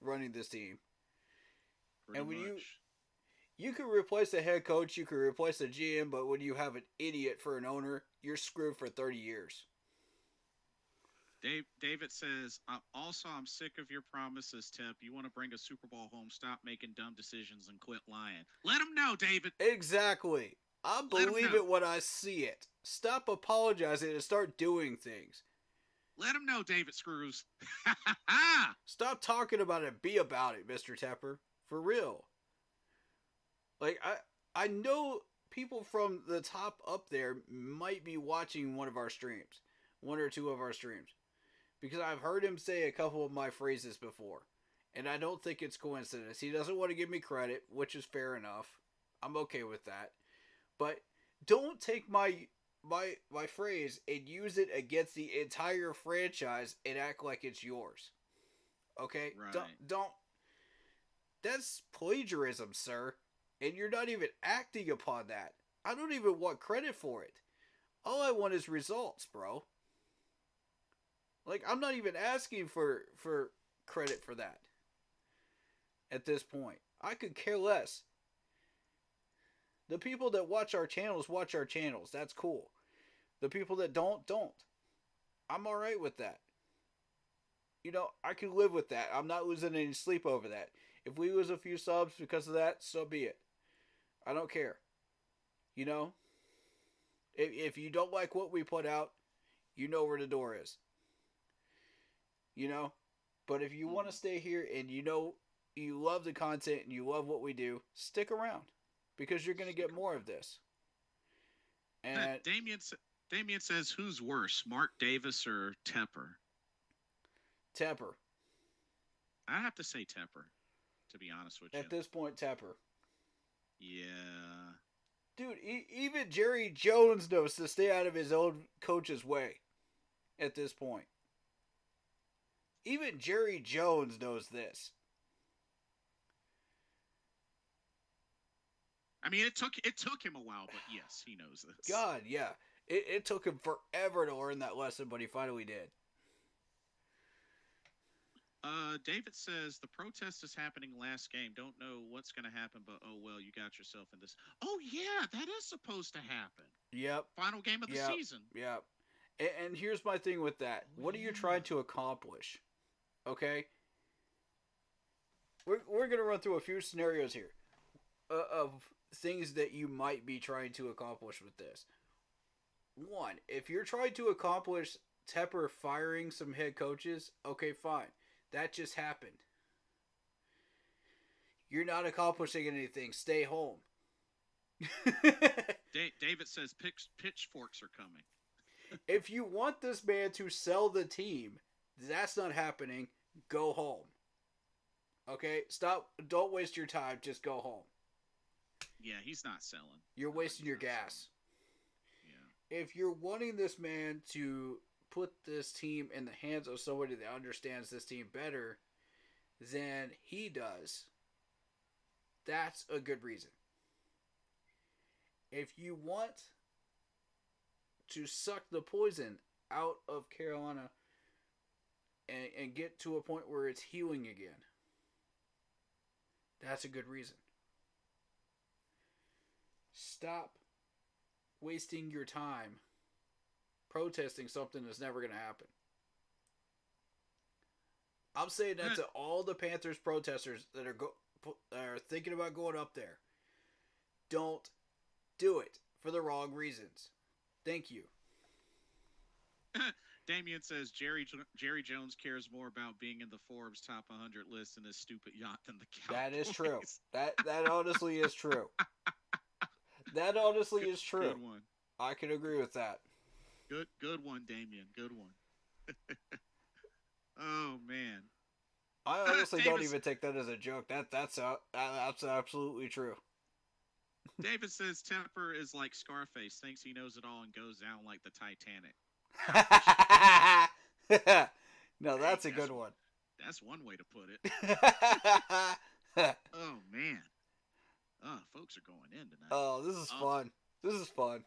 running this team. Pretty much. You can replace the head coach, you can replace the GM, but when you have an idiot for an owner, you're screwed for 30 years. David says, I'm sick of your promises, Tep. You want to bring a Super Bowl home, stop making dumb decisions and quit lying. Let him know, David. Exactly. I believe it when I see it. Stop apologizing and start doing things. Let him know, David Screws. Stop talking about it. Be about it, Mr. Tepper. For real. Like, I know people from the top up there might be watching one of our streams. One or two of our streams. Because I've heard him say a couple of my phrases before. And I don't think it's coincidence. He doesn't want to give me credit, which is fair enough. I'm okay with that. But don't take my phrase and use it against the entire franchise and act like it's yours. Okay? Right. Don't. That's plagiarism, sir. And you're not even acting upon that. I don't even want credit for it. All I want is results, bro. Like, I'm not even asking for credit for that. At this point. I could care less. The people that watch our channels. That's cool. The people that don't. I'm alright with that. You know, I can live with that. I'm not losing any sleep over that. If we lose a few subs because of that, so be it. I don't care. You know? If you don't like what we put out, you know where the door is. You know? But if you want to stay here and you know you love the content and you love what we do, stick around. Because you're going to get more of this. And Damien says, who's worse, Mark Davis or Tepper? Tepper. I have to say Tepper, to be honest with you. At this point, Tepper. Yeah. Dude, even Jerry Jones knows to stay out of his own coach's way at this point. Even Jerry Jones knows this. I mean, it took him a while, but yes, he knows this. God, yeah. It took him forever to learn that lesson, but he finally did. David says, the protest is happening last game. Don't know what's going to happen, but oh well, you got yourself in this. Oh yeah, that is supposed to happen. Yep. Final game of the season. Yep. And here's my thing with that. What are you trying to accomplish? Okay? We're going to run through a few scenarios here of things that you might be trying to accomplish with this. One, if you're trying to accomplish Tepper firing some head coaches, okay, fine. That just happened. You're not accomplishing anything. Stay home. David says pitchforks are coming. If you want this man to sell the team, that's not happening. Go home. Okay? Stop. Don't waste your time. Just go home. Yeah, he's not selling. You're wasting your gas. Yeah. If you're wanting this man to put this team in the hands of somebody that understands this team better than he does, that's a good reason. If you want to suck the poison out of Carolina and get to a point where it's healing again, that's a good reason. Stop wasting your time protesting something that's never going to happen. I'm saying that to all the Panthers protesters that are thinking about going up there. Don't do it for the wrong reasons. Thank you. Damien says Jerry Jones cares more about being in the Forbes top 100 list in his stupid yacht than the Cowboys. That is true. That honestly is true. That honestly is true. Good one. I can agree with that. Good one, Damien. Good one. Oh man. I honestly don't even take that as a joke. That's absolutely true. David says Tepper is like Scarface, thinks he knows it all and goes down like the Titanic. No, that's a good one. That's one way to put it. Oh man. Oh, folks are going in tonight. Oh, this is fun. This is fun.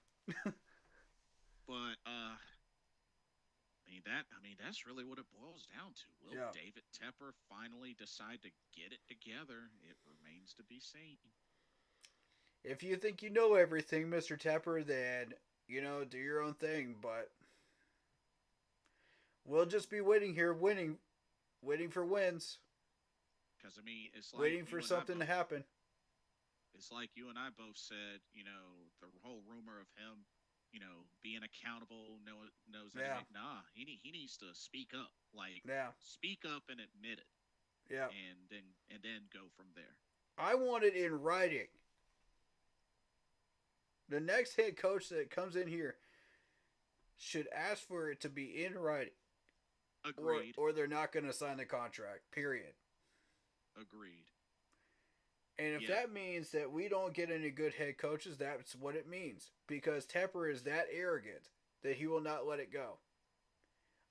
But that's really what it boils down to. Will David Tepper finally decide to get it together? It remains to be seen. If you think you know everything, Mr. Tepper, then, do your own thing, but we'll just be waiting here, waiting for wins. Because, it's like... Waiting for something to happen. It's like you and I both said, the whole rumor of him being accountable, knows how to Yeah. make. Nah, he needs to speak up. Like, Yeah. speak up and admit it, Yeah. and then go from there. I want it in writing. The next head coach that comes in here should ask for it to be in writing, Agreed. or they're not going to sign the contract. Period. Agreed. And if Yeah. that means that we don't get any good head coaches, that's what it means. Because Tepper is that arrogant that he will not let it go.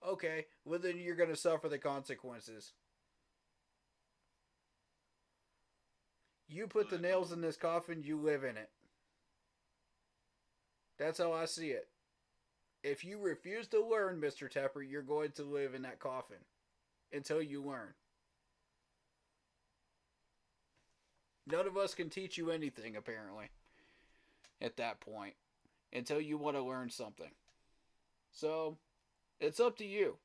Okay, well then you're going to suffer the consequences. You put the But nails in this coffin, you live in it. That's how I see it. If you refuse to learn, Mr. Tepper, you're going to live in that coffin until you learn. None of us can teach you anything, apparently, at that point, until you want to learn something. So, it's up to you.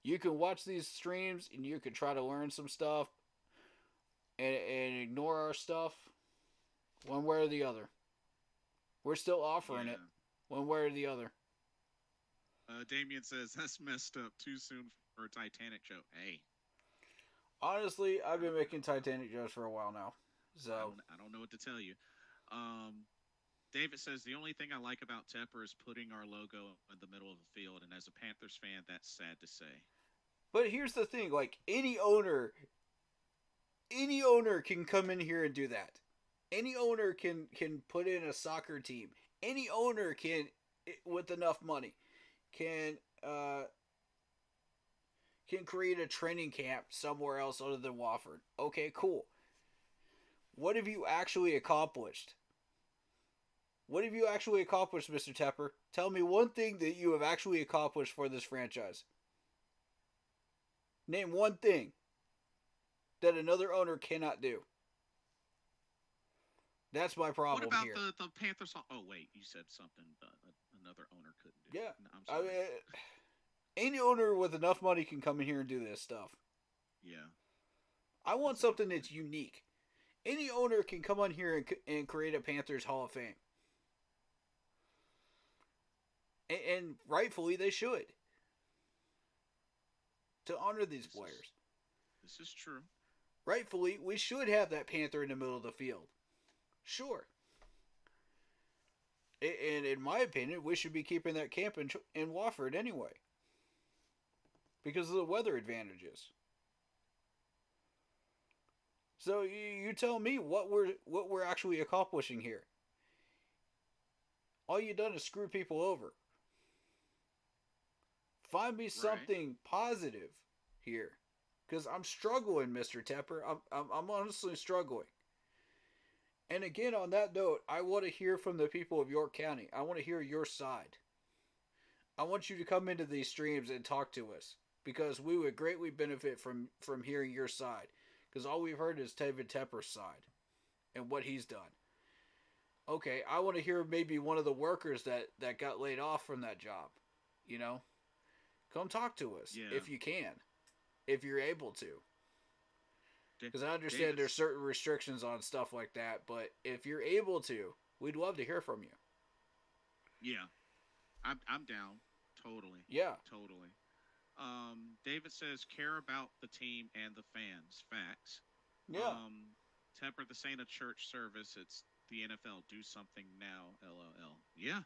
You can watch these streams and you can try to learn some stuff and ignore our stuff one way or the other. We're still offering it one way or the other. Damien says that's messed up. Too soon for a Titanic joke. Hey, Honestly, I've been making Titanic jokes for a while now. So I don't know what to tell you. David says the only thing I like about Tepper is putting our logo in the middle of the field, and as a Panthers fan, that's sad to say. But here's the thing, like any owner can come in here and do that. Any owner can put in a soccer team. Any owner can, with enough money, can create a training camp somewhere else other than Wofford. Okay, cool. What have you actually accomplished? What have you actually accomplished, Mr. Tepper? Tell me one thing that you have actually accomplished for this franchise. Name one thing that another owner cannot do. That's my problem What about here. the Panthers? Oh, wait, you said something another owner couldn't do. Yeah. No, I'm sorry. Any owner with enough money can come in here and do this stuff. Yeah. I want something that's unique. Any owner can come on here and create a Panthers Hall of Fame. And rightfully they should. To honor these players. This is true. Rightfully, we should have that Panther in the middle of the field. Sure. And in my opinion, we should be keeping that camp in Wofford anyway. Because of the weather advantages. So you tell me what we're actually accomplishing here. All you've done is screw people over. Find me something positive here. Because I'm struggling, Mr. Tepper. I'm honestly struggling. And again, on that note, I want to hear from the people of York County. I want to hear your side. I want you to come into these streams and talk to us. Because we would greatly benefit from hearing your side. Because all we've heard is David Tepper's side. And what he's done. Okay, I want to hear maybe one of the workers that got laid off from that job. You know? Come talk to us. Yeah. If you can. If you're able to. Because I understand there's certain restrictions on stuff like that. But if you're able to, we'd love to hear from you. Yeah. I'm down. Totally. Yeah. Totally. David says, care about the team and the fans. Facts. Yeah. Tepper, this ain't a church service. It's the NFL. Do something now. LOL. Yeah.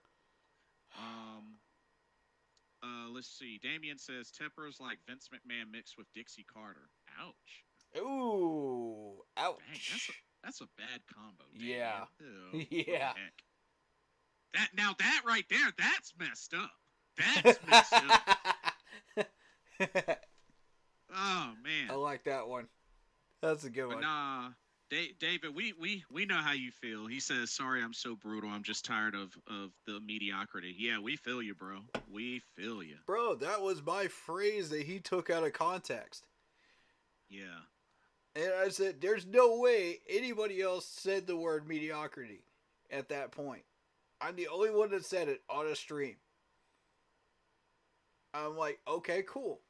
Let's see. Damien says, Tepper is like Vince McMahon mixed with Dixie Carter. Ouch. Ooh. Ouch. Dang, that's a bad combo. Damien. Yeah. Ew, Yeah. That right there, that's messed up. That's messed up. Oh man, I like that one. That's a good one. Nah, David, we know how you feel. He says, "Sorry, I'm so brutal. I'm just tired of the mediocrity." Yeah, we feel you, bro. We feel you, bro. That was my phrase that he took out of context. Yeah, and I said, "There's no way anybody else said the word mediocrity at that point. I'm the only one that said it on a stream." I'm like, okay, cool.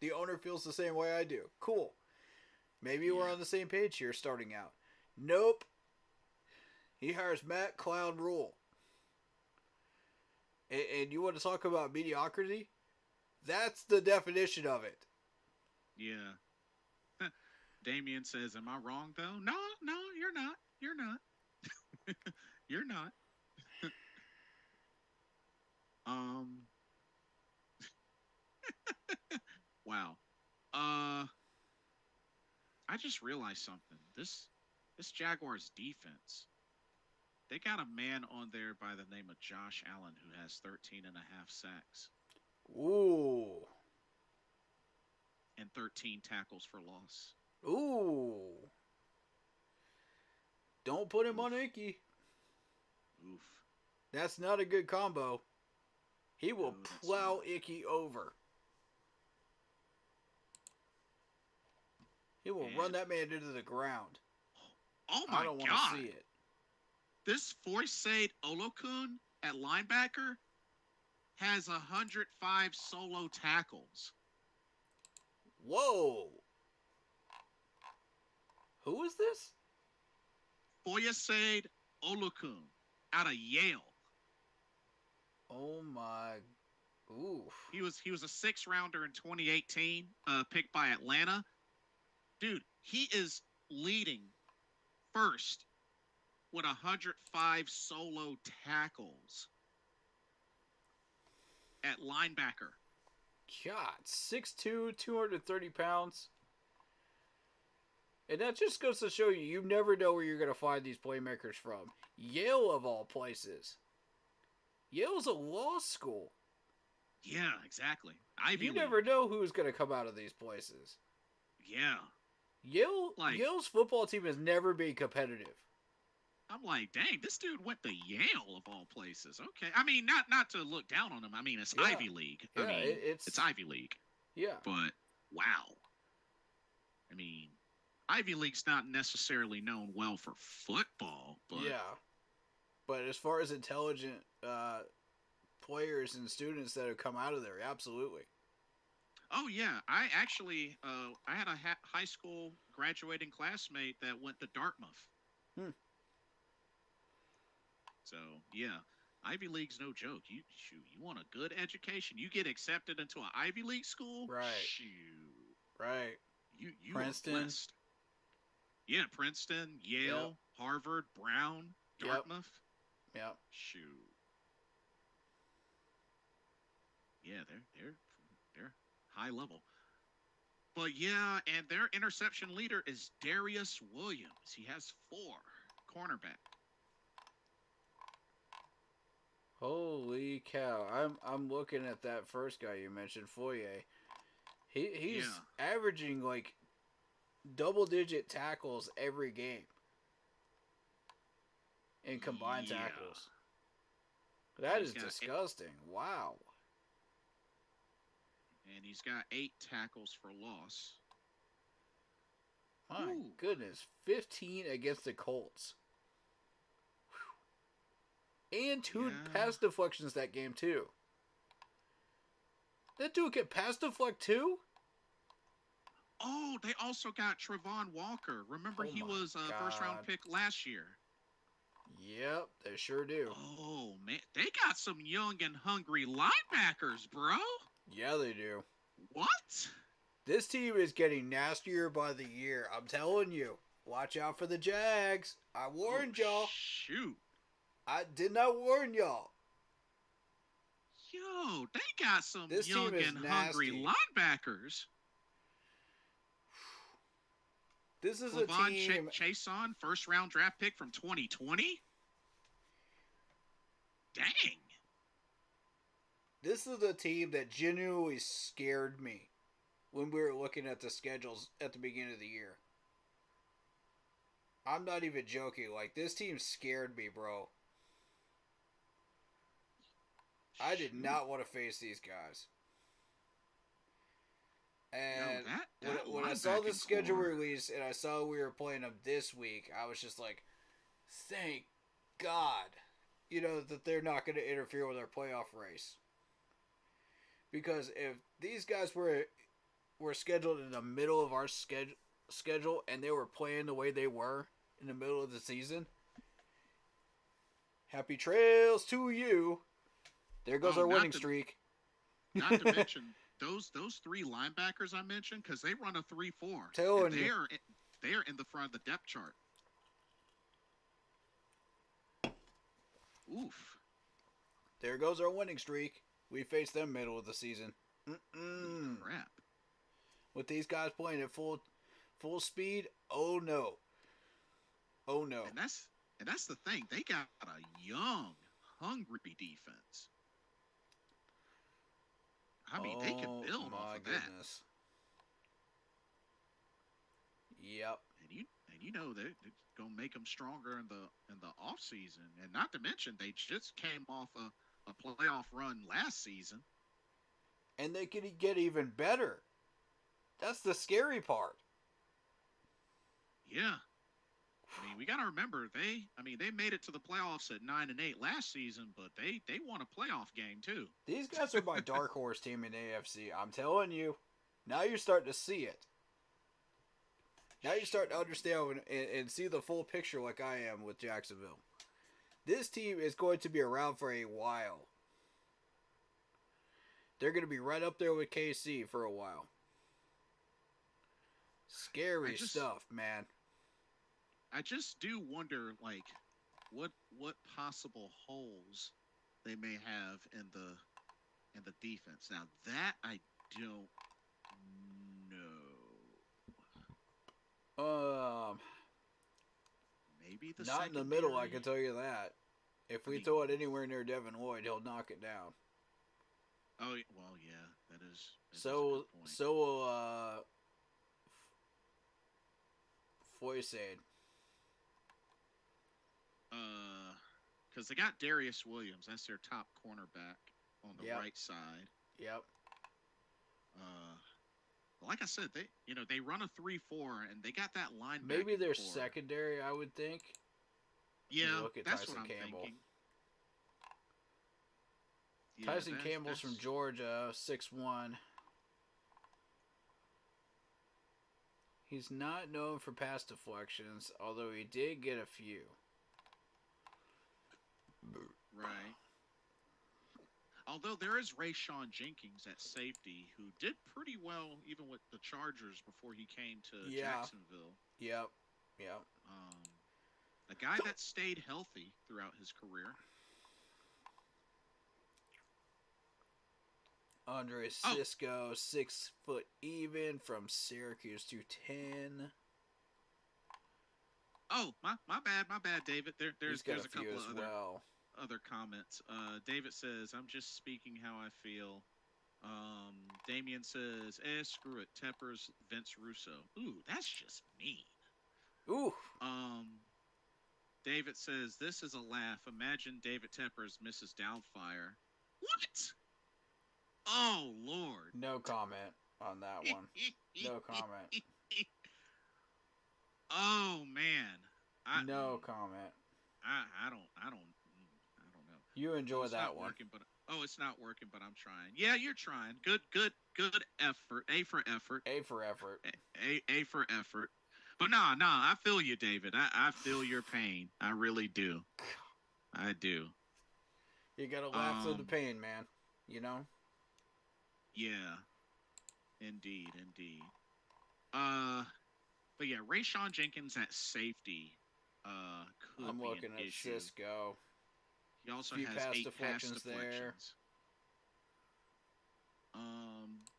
The owner feels the same way I do. Cool. Maybe we're on the same page here starting out. Nope. He hires Matt Clown Rule. And you want to talk about mediocrity? That's the definition of it. Yeah. Damien says, "Am I wrong though?" No, you're not. You're not. You're not. Um. Wow. I just realized something. This Jaguars defense. They got a man on there by the name of Josh Allen who has 13 and a half sacks. Ooh. And 13 tackles for loss. Ooh. Don't put him Oof. on Icky. Oof. That's not a good combo. He will No, that's plow not. Icky over. He will Man. run that man into the ground. Oh my I don't want God. to see it. This Foysaid Olokun at linebacker has 105 solo tackles. Whoa. Who is this? Foysaid Olokun out of Yale. Oh my. Oof. He was a sixth rounder in 2018, picked by Atlanta. Dude, he is leading first with 105 solo tackles at linebacker. God, 6'2", 230 pounds. And that just goes to show you, you never know where you're going to find these playmakers from. Yale, of all places. Yale's a law school. Yeah, exactly. Ivy You League. never know who's going to come out of these places. Yeah. Yale's football team has never been competitive. I'm like, dang, this dude went to Yale of all places. Okay. I mean, not to look down on him. I mean, it's Yeah. Ivy League. I Yeah, mean, it's it's Ivy League. Yeah. But wow. I mean, Ivy League's not necessarily known well for football, but Yeah. But as far as intelligent players and students that have come out of there, absolutely. oh yeah, I actually I had a high school graduating classmate that went to Dartmouth. Hmm. So yeah, Ivy League's no joke. You want a good education, you get accepted into an Ivy League school. Right. Shoot. Right. You Princeton. are blessed. Yeah, Princeton, Yale, Harvard, Brown, Dartmouth. Yep. Shoot. Yeah, they're high level. But yeah, and their interception leader is Darius Williams. He has 4. Cornerback. Holy cow! I'm looking at that first guy you mentioned, Foyer. He's averaging like double-digit tackles every game in combined tackles. That is disgusting. Wow. And he's got 8 tackles for loss. My goodness, 15 against the Colts. Whew. And 2 pass deflections that game too. That dude can pass deflect too? Oh, they also got Trevon Walker. Remember, he was a first-round pick last year. Yep, they sure do. Oh, man. They got some young and hungry linebackers, bro. Yeah, they do. What? This team is getting nastier by the year. I'm telling you. Watch out for the Jags. I warned y'all. Shoot. I did not warn y'all. Yo, they got some This young team is and hungry linebackers. This is Levon a team. Chason, first-round draft pick from 2020. Dang. This is a team that genuinely scared me when we were looking at the schedules at the beginning of the year. I'm not even joking. Like, this team scared me, bro. I did not want to face these guys. And when I saw the schedule release and I saw we were playing them this week, I was just like, thank God, that they're not going to interfere with our playoff race. Because if these guys were scheduled in the middle of our schedule and they were playing the way they were in the middle of the season, happy trails to you. There goes Oh, our winning streak. not to mention those three linebackers I mentioned, because they run a 3-4. Telling And you. they are in the front of the depth chart. Oof. There goes our winning streak. We face them middle of the season. Mm-mm. Crap. With these guys playing at full speed, oh no. Oh no. And that's the thing. They got a young, hungry defense. I mean, they can build off of that. Goodness. Yep. And you know they're gonna make them stronger in the off season. And not to mention they just came off a playoff run last season. And they could get even better. That's the scary part. Yeah. I mean, we got to remember they made it to the playoffs at 9-8 last season, but they won a playoff game too. These guys are my dark horse team in AFC. I'm telling you. Now you're starting to see it. Now you're starting to understand and see the full picture like I am with Jacksonville. This team is going to be around for a while. They're going to be right up there with KC for a while. Scary stuff, man. I just do wonder, like, what possible holes they may have in the defense. Now that I don't know. Maybe the not in the middle. I can tell you that. If we throw it anywhere near Devin Lloyd, he'll knock it down. Oh well, yeah, that is a So good point. so will Foyesade. Because they got Darius Williams. That's their top cornerback on the right side. Yep. Like I said, they run a 3-4 and they got that line. Maybe their secondary, I would think. Yeah, look at that's Tyson what I'm Campbell. thinking. Yeah, Tyson Campbell's from Georgia, 6'1". He's not known for pass deflections, although he did get a few. Right. Although there is Rayshawn Jenkins at safety, who did pretty well even with the Chargers before he came to Jacksonville. Yep. A guy that stayed healthy throughout his career. Andre Cisco, 6 foot even from Syracuse 210. Oh, my bad, David. There's a couple of other comments. David says, "I'm just speaking how I feel." Damien says, screw it, Tepper's Vince Russo. Ooh, that's just mean. Ooh. David says, "This is a laugh. Imagine David Tepper's Mrs. Doubtfire." What? Oh, Lord. No comment on that one. No comment. Oh, man. No comment. I don't know. You enjoy that one. It's not working, but I'm trying. Yeah, you're trying. Good effort. A for effort. A for effort. A for effort. But nah, I feel you, David. I feel your pain. I really do. I do. You gotta laugh through the pain, man. You know? Yeah. Indeed. But yeah, Rayshawn Jenkins at safety could I'm be looking an at issue. Cisco. He also Few has pass 8 deflections pass there. deflections.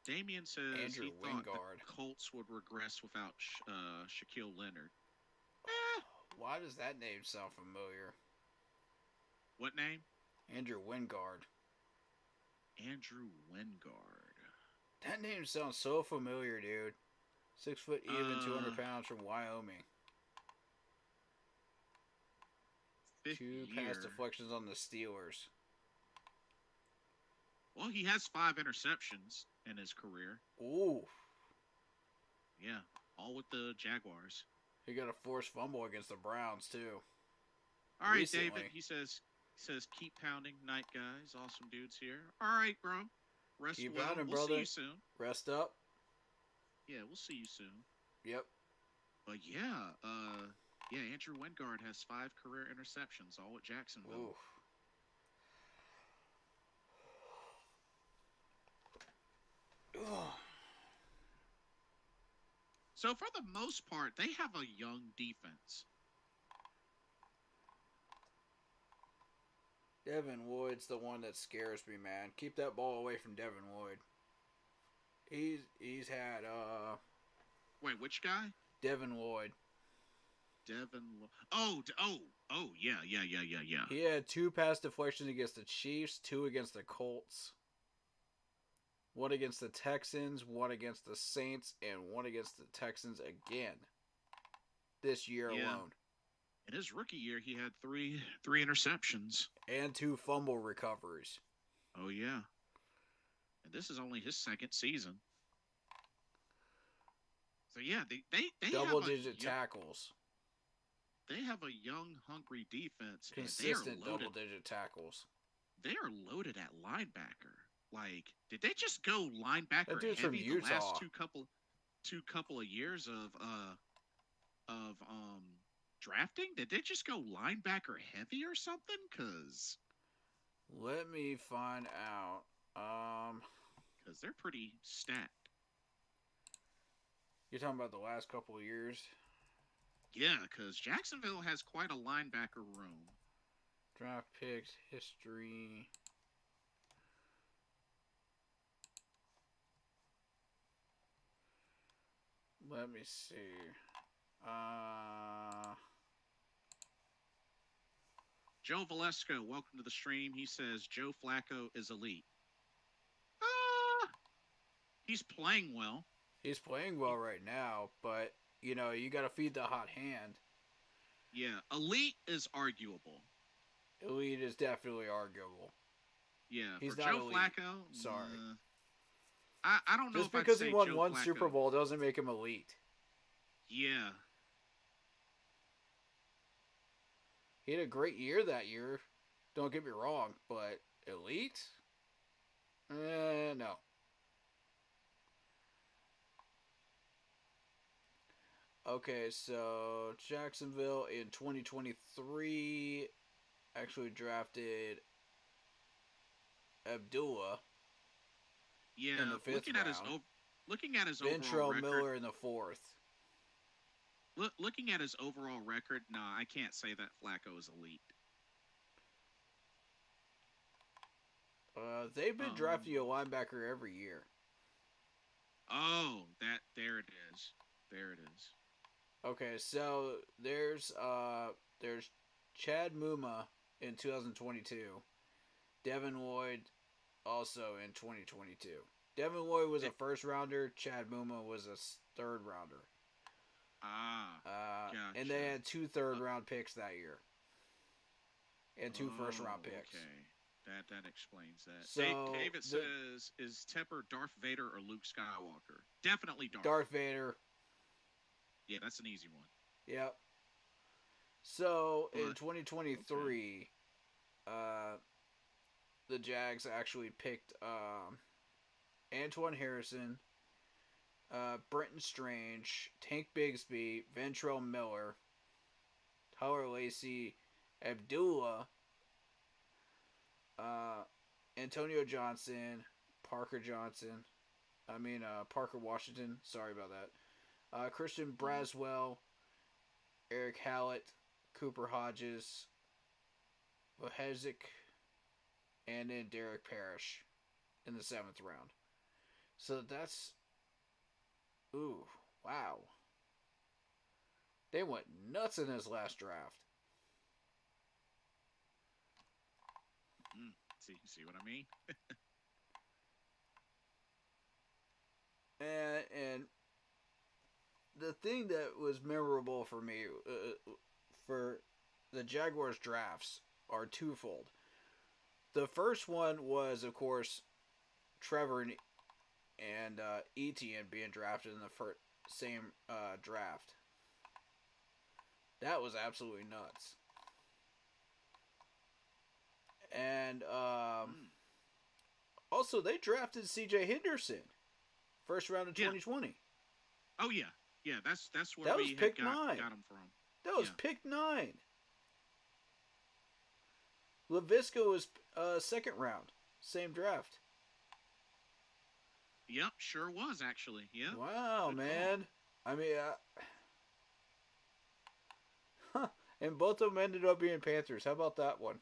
Damien says Andrew he thought Wingard. the Colts would regress without Shaquille Leonard. Why does that name sound familiar? What name? Andrew Wingard. Andrew Wingard. That name sounds so familiar, dude. 6 foot even, 200 pounds from Wyoming. 2 pass deflections on the Steelers. Well, he has 5 interceptions in his career. Ooh. Yeah, all with the Jaguars. He got a forced fumble against the Browns, too. All right, recently. David. He says, keep pounding, night guys. Awesome dudes here. All right, bro. Rest Keep well. pounding, We'll brother. see you soon. Rest up. Yeah, we'll see you soon. Yep. But yeah, Andrew Wingard has 5 career interceptions, all at Jacksonville. Ooh. So for the most part, they have a young defense. Devin Lloyd's the one that scares me, man. Keep that ball away from Devin Lloyd. He's had Wait, which guy? Devin Lloyd. Yeah. He had 2 pass deflections against the Chiefs, 2 against the Colts, 1 against the Texans, 1 against the Saints, and 1 against the Texans again this year alone. In his rookie year, he had three interceptions and 2 fumble recoveries. Oh yeah, and this is only his second season. So yeah, they double-digit tackles. They have a young, hungry defense. Consistent double-digit tackles. They are loaded at linebacker. Like, did they just go linebacker that dude's heavy from Utah. the last two couple of years of drafting? Did they just go linebacker heavy or something? Cause let me find out. Because they're pretty stacked. You're talking about the last couple of years? Yeah, because Jacksonville has quite a linebacker room. Draft picks, history. Let me see. Joe Valesco, welcome to the stream. He says Joe Flacco is elite. He's playing well. He's playing well right now, but, you know, you got to feed the hot hand. Yeah, elite is arguable. Elite is definitely arguable. Yeah, he's for not Joe elite. Flacco, sorry. I don't know just if because I'd he say won Joe one Flacco. Super Bowl doesn't make him elite. Yeah. He had a great year that year. Don't get me wrong, but elite? No. Okay, so Jacksonville in 2023 actually drafted Abdullah. Yeah, in the 5th looking at his Ventrell overall record, Miller in the 4th. Looking at his overall record, I can't say that Flacco is elite. They've been drafting a linebacker every year. Oh, there it is. Okay, so there's Chad Muma in 2022. Devin Lloyd also in 2022. Devin Lloyd was a first rounder. Chad Muma was a 3rd rounder. Gotcha. And they had 2 3rd-round picks that year. And 2 first-round picks. Okay. That explains that. So David says, is Tepper Darth Vader or Luke Skywalker? Definitely Darth Vader. Yeah, that's an easy one. Yep. So, in 2023, the Jags actually picked Antoine Harrison, Brenton Strange, Tank Bigsby, Ventrell Miller, Tyler Lacey, Abdullah, Antonio Johnson, Parker Washington. Sorry about that. Christian Braswell, Eric Hallett, Cooper Hodges, Vahezik, and then Derek Parrish in the 7th round. So that's... Ooh, wow. They went nuts in this last draft. See what I mean? And the thing that was memorable for me for the Jaguars drafts are twofold. The first one was, of course, Trevor and Etienne being drafted in the same draft. That was absolutely nuts. And also, they drafted C.J. Henderson, first round of 2020. Oh yeah, that's where that was pick 9. Got him from. That was pick 9. LaVisca was 2nd round, same draft. Yep, sure was actually. Yep. Wow, Good call. man. I mean, and both of them ended up being Panthers. How about that one?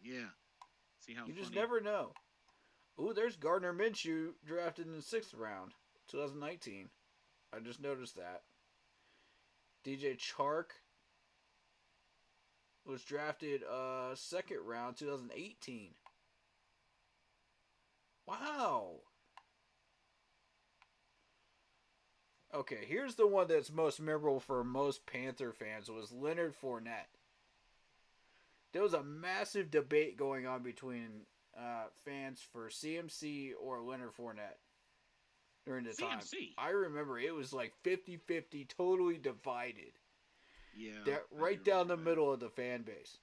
Yeah. See how You just funny. never know. Ooh, there's Gardner Minshew drafted in the 6th round, 2019. I just noticed that. DJ Chark was drafted 2nd round, 2018. Wow. Okay, here's the one that's most memorable for most Panther fans was Leonard Fournette. There was a massive debate going on between fans for CMC or Leonard Fournette during the time. CMC. I remember it was like 50-50, totally divided. Yeah. That I do right down the remember that. middle of the fan base.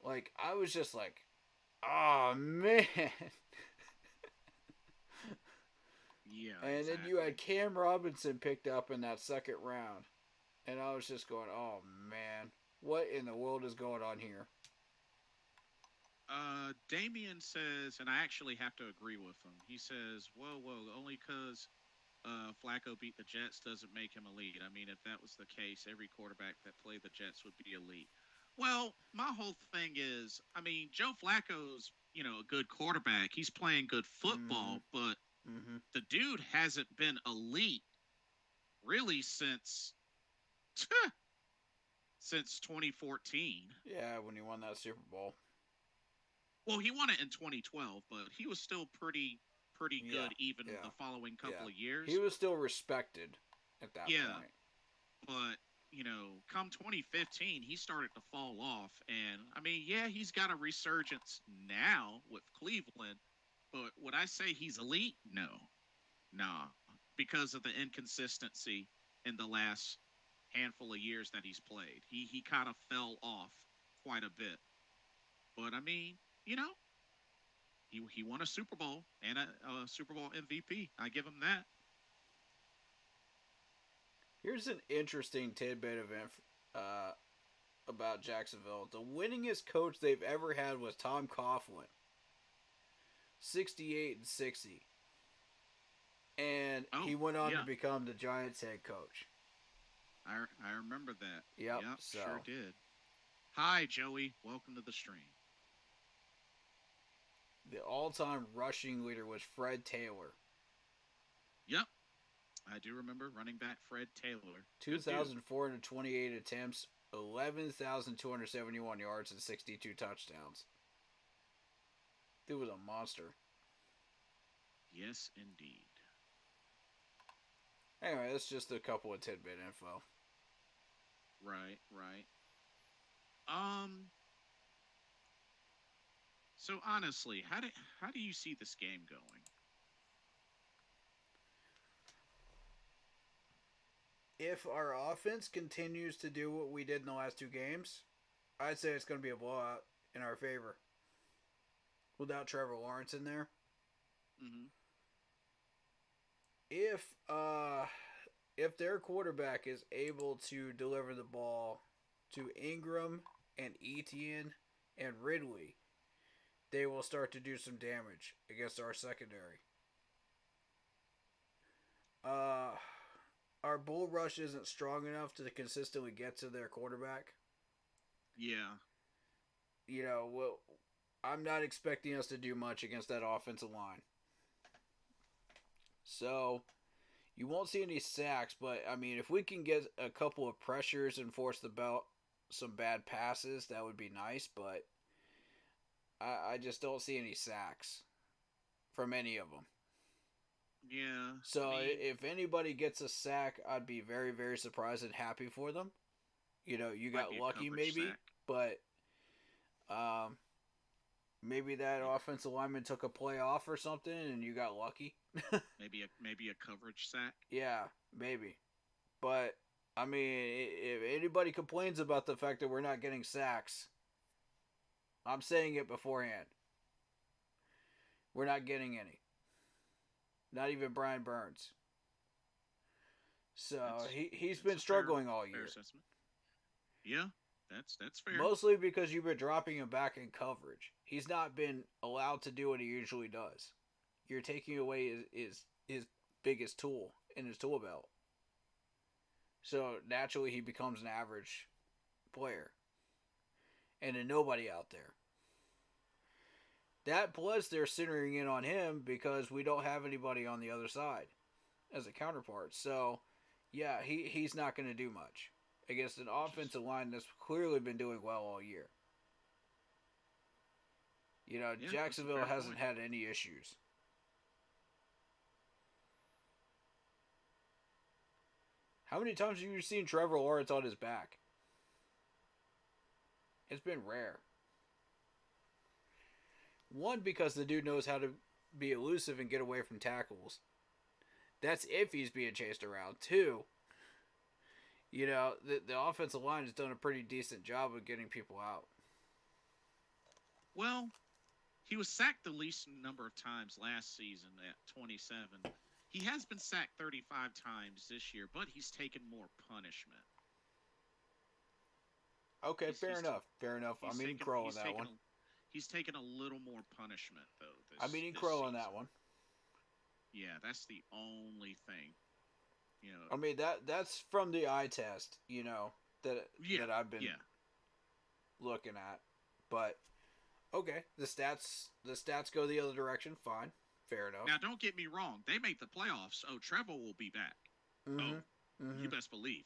Like I was just like, oh man. Yeah. And Exactly. then you had Cam Robinson picked up in that 2nd round. And I was just going, oh man, what in the world is going on here? Damien says, and I actually have to agree with him. He says, "Whoa, whoa, only because Flacco beat the Jets doesn't make him elite. I mean, if that was the case, every quarterback that played the Jets would be elite." Well, my whole thing is, I mean, Joe Flacco's, a good quarterback. He's playing good Mm-hmm. football, but Mm-hmm. the dude hasn't been elite really since 2014. Yeah, when he won that Super Bowl. Well, he won it in 2012, but he was still pretty Yeah, good even yeah, the following yeah. couple of He years. was still respected at that Yeah, point. but come 2015, he started to fall off, and I mean, yeah, he's got a resurgence now with Cleveland, but would I say he's elite? No, nah, because of the inconsistency in the last handful of years that he's played. He kind of fell off quite a bit, but I mean, you know, he won a Super Bowl and a Super Bowl MVP. I give him that. Here's an interesting tidbit of uh, about Jacksonville. The winningest coach they've ever had was Tom Coughlin, 68-60, and Oh he went on to yeah, become the Giants head coach. I remember that. Yep. Yep, So sure did. Hi Joey, welcome to the stream. the all-time rushing leader was Fred Taylor, Yep, I do remember running back Fred Taylor. Good dude. 2,428 attempts, 11,271 yards, and 62 touchdowns. Dude was a monster. Yes, indeed. Anyway, that's just a couple of tidbit info. Right, right. Um. So honestly, how do you see this game going? If our offense continues to do what we did in the last 2 games, I'd say it's going to be a blowout in our favor. Without Trevor Lawrence in there, Mm-hmm. if uh, if their quarterback is able to deliver the ball to Ingram and Etienne and Ridley, they will start to do some damage against our secondary. Uh, our bull rush isn't strong enough to consistently get to their quarterback. Yeah. Well, I'm not expecting us to do much against that offensive line. So, you won't see any sacks, but I mean, if we can get a couple of pressures and force the belt some bad passes, that would be nice, but I just don't see any sacks from any of them. Yeah. So, I mean, if anybody gets a sack, I'd be very, very surprised and happy for them. You might got be a lucky coverage maybe, sack. but um, maybe that Maybe, offensive lineman took a play off or something and you got lucky. maybe a coverage sack. Yeah, maybe. But I mean, if anybody complains about the fact that we're not getting sacks, I'm saying it beforehand. We're not getting any. Not even Brian Burns. So That's he's that's been a fair struggling all fair year. assessment. Yeah, that's fair. Mostly because you've been dropping him back in coverage. He's not been allowed to do what he usually does. you're taking away his biggest tool in his tool belt. So naturally he becomes an average player. And a nobody out there. That plus they're centering in on him because we don't have anybody on the other side as a counterpart. So, yeah, he's not going to do much against an offensive line that's clearly been doing well all year. You know, Yeah, Jacksonville that's a fair hasn't point. had any issues. How many times have you seen Trevor Lawrence on his back? It's been rare. One, because the dude knows how to be elusive and get away from tackles. That's if he's being chased around. Two, you know, the offensive line has done a pretty decent job of getting people out. Well, he was sacked the least number of times last season at 27. He has been sacked 35 times this year, but he's taken more punishment. Okay, He's- fair he's- enough. Fair enough. I'm eating crow on that one. He's taken a little more punishment, though. I'm eating this crow on season. that one. Yeah, that's the only thing. You know, I mean that's from the eye test, you know, that I've been looking at. But okay, the stats go the other direction. Fine, fair enough. Now, don't get me wrong. They make the playoffs. Oh, Trevor will be back. Mm-hmm. You best believe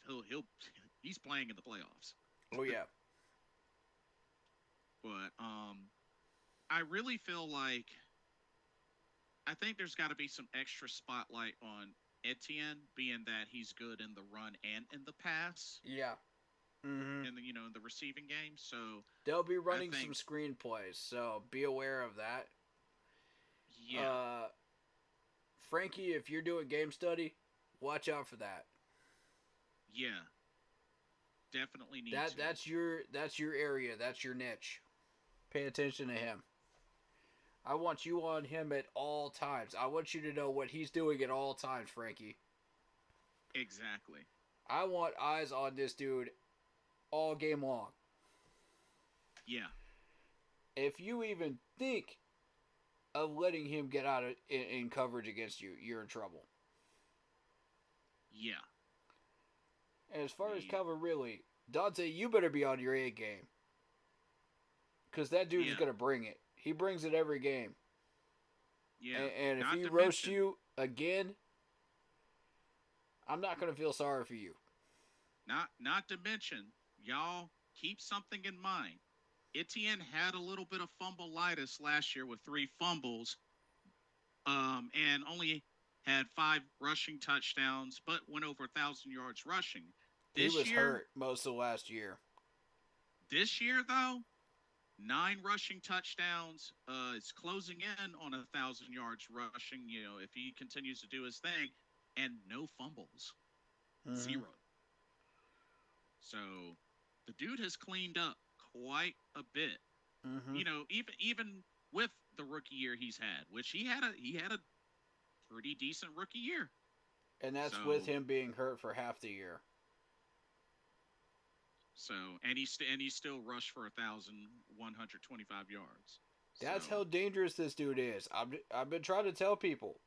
he's playing in the playoffs. Oh yeah. But I really feel like I think there's got to be some extra spotlight on Etienne, being that he's good in the run and in the pass. Yeah. Mm-hmm. In the in the receiving game. So they'll be running some screen plays, so be aware of that. Yeah. Frankie, if you're doing game study, watch out for that. Yeah. Definitely need to. That's your area. That's your niche. Pay attention to him. I want you on him at all times. I want you to know what he's doing at all times, Frankie. Exactly. I want eyes on this dude all game long. Yeah. If you even think of letting him get out in coverage against you, you're in trouble. Yeah. And as far as cover, really, Dante, you better be on your A game. Because that dude is going to bring it. He brings it every game. Yeah. And if he roasts you again, I'm not going to feel sorry for you. Not to mention, y'all keep something in mind. Etienne had a little bit of fumbleitis last year with 3 fumbles, and only had 5 rushing touchdowns, but went over 1,000 yards rushing. He was hurt most of last year. This year, though, 9 rushing touchdowns. Is closing in on 1,000 yards rushing. You know, if he continues to do his thing, and no fumbles, 0. So the dude has cleaned up quite a bit. You know, even with the rookie year he's had, which he had a pretty decent rookie year. And that's with him being hurt for half the year. So and he still rushed for 1,125 yards. That's how dangerous this dude is. I've been trying to tell people.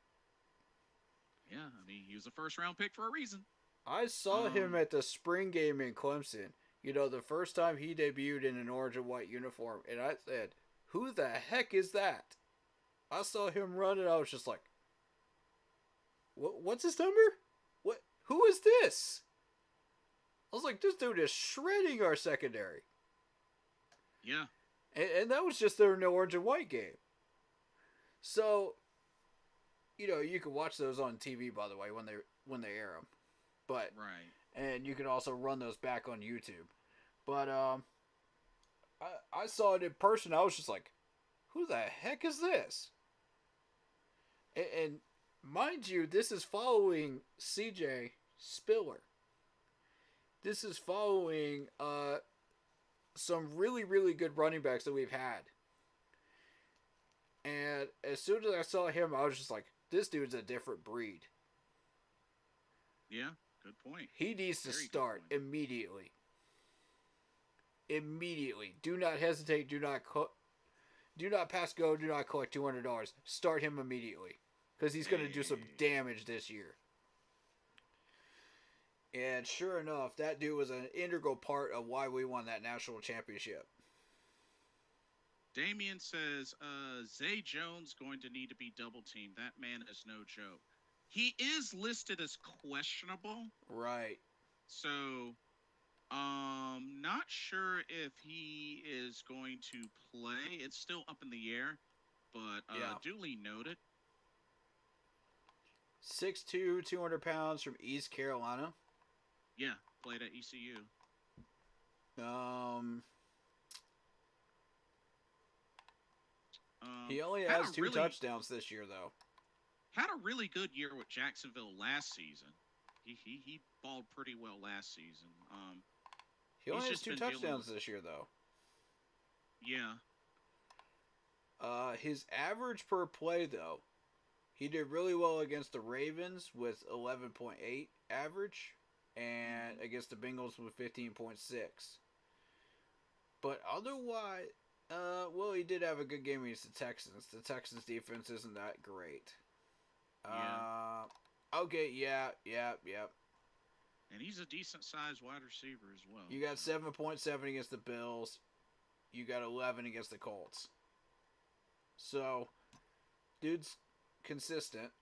Yeah, I mean, he was a first-round pick for a reason. I saw him at the spring game in Clemson. You know, the first time he debuted in an orange and white uniform. And I said, who the heck is that? I saw him run and I was just like, what's his number? Who is this? I was like, this dude is shredding our secondary. Yeah. And that was just their orange and white game. So, you know, you can watch those on TV, by the way, when they air them. But right. And you can also run those back on YouTube. But I saw it in person. I was just like, who the heck is this? And mind you, this is following CJ Spiller. This is following some really, really good running backs that we've had. And as soon as I saw him, I was just like, this dude's a different breed. Yeah, good point. He needs to start immediately. Immediately. Do not hesitate. Do not pass go. Do not collect $200. Start him immediately. because he's going to do some damage this year. And sure enough, that dude was an integral part of why we won that national championship. Damien says, Zay Jones going to need to be double teamed. That man is no joke. He is listed as questionable. Right. So, not sure if he is going to play. It's still up in the air, but duly noted. 6'2", 200 pounds from East Carolina. Yeah, played at ECU. He only has 2 touchdowns this year, though. Had a really good year with Jacksonville last season. He balled pretty well last season. He only has 2 touchdowns this year, though. Yeah. His average per play, though, he did really well against the Ravens with 11.8 average, and against the Bengals with 15.6. But otherwise, well, he did have a good game against the Texans. The Texans' defense isn't that great. Yeah. Okay, yeah. And he's a decent-sized wide receiver as well. You got 7.7 against the Bills. You got 11 against the Colts. So, dude's consistent.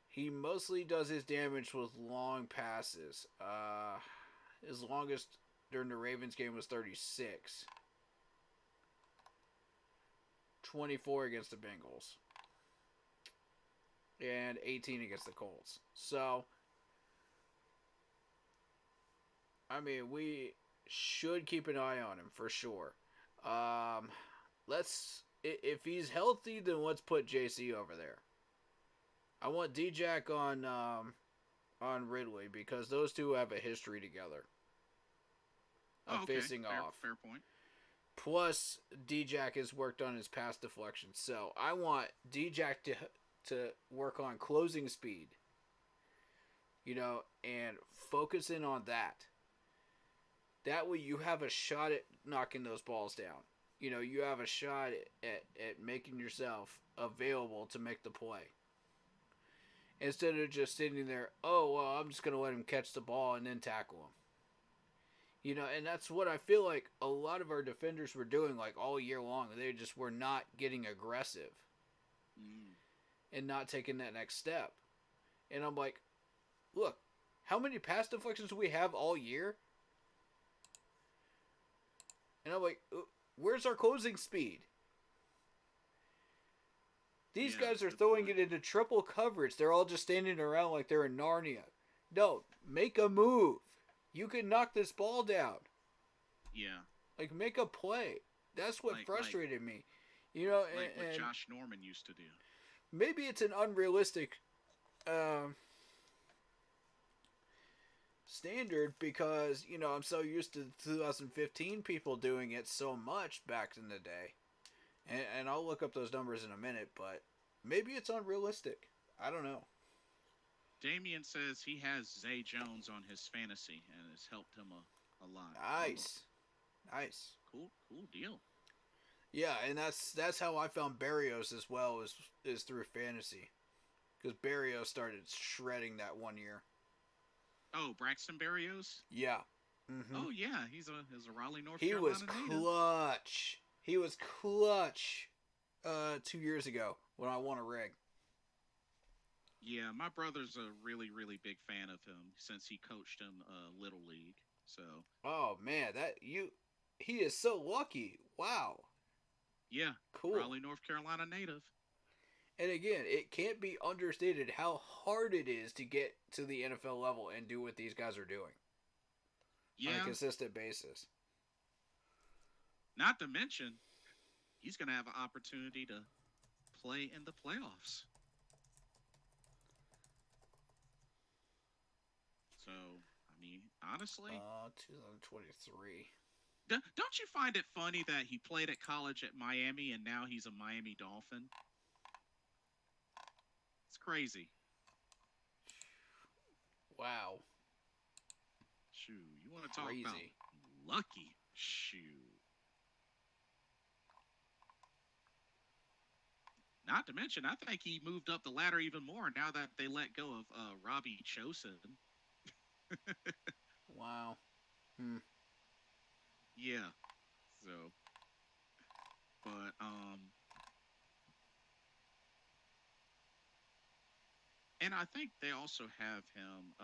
He mostly does his damage with long passes. His longest during the Ravens game was 36. 24 against the Bengals. And 18 against the Colts. So, I mean, we should keep an eye on him for sure. If he's healthy, then let's put JC over there. I want D-Jack on Ridley because those two have a history together of facing off. Fair point. Plus, D-Jack has worked on his pass deflection, so I want D-Jack to work on closing speed, and focus in on that. That way you have a shot at knocking those balls down. You have a shot at making yourself available to make the play. Instead of just sitting there, I'm just going to let him catch the ball and then tackle him. And that's what I feel like a lot of our defenders were doing like all year long. They just were not getting aggressive. And not taking that next step. And I'm like, look, how many pass deflections do we have all year? And I'm like, where's our closing speed? These guys are throwing it into triple coverage. They're all just standing around like they're in Narnia. No, make a move. You can knock this ball down. Yeah. Like, make a play. That's what frustrated me. What Josh Norman used to do. Maybe it's an unrealistic standard because, I'm so used to 2015 people doing it so much back in the day. And I'll look up those numbers in a minute, but maybe it's unrealistic. I don't know. Damien says he has Zay Jones on his fantasy and has helped him a lot. Nice. Cool deal. Yeah, and that's how I found Berrios as well, is through fantasy. Because Berrios started shredding that one year. Oh, Braxton Berrios? Yeah. Mm-hmm. Oh, yeah. He's a Raleigh, North Carolina native. He was clutch 2 years ago when I won a rig. Yeah, my brother's a really, really big fan of him since he coached him Little League. So. Oh, man. He is so lucky. Wow. Yeah. Cool. Raleigh, North Carolina native. And again, it can't be understated how hard it is to get to the NFL level and do what these guys are doing. Yeah. On a consistent basis. Not to mention, he's going to have an opportunity to play in the playoffs. So, I mean, honestly. 2023. Don't you find it funny that he played at college at Miami and now he's a Miami Dolphin? It's crazy. Wow. Shoo, you want to talk Crazy. about lucky? Shoo. Not to mention, I think he moved up the ladder even more now that they let go of Robbie Chosen. Wow. Hmm. Yeah. So, but and I think they also have him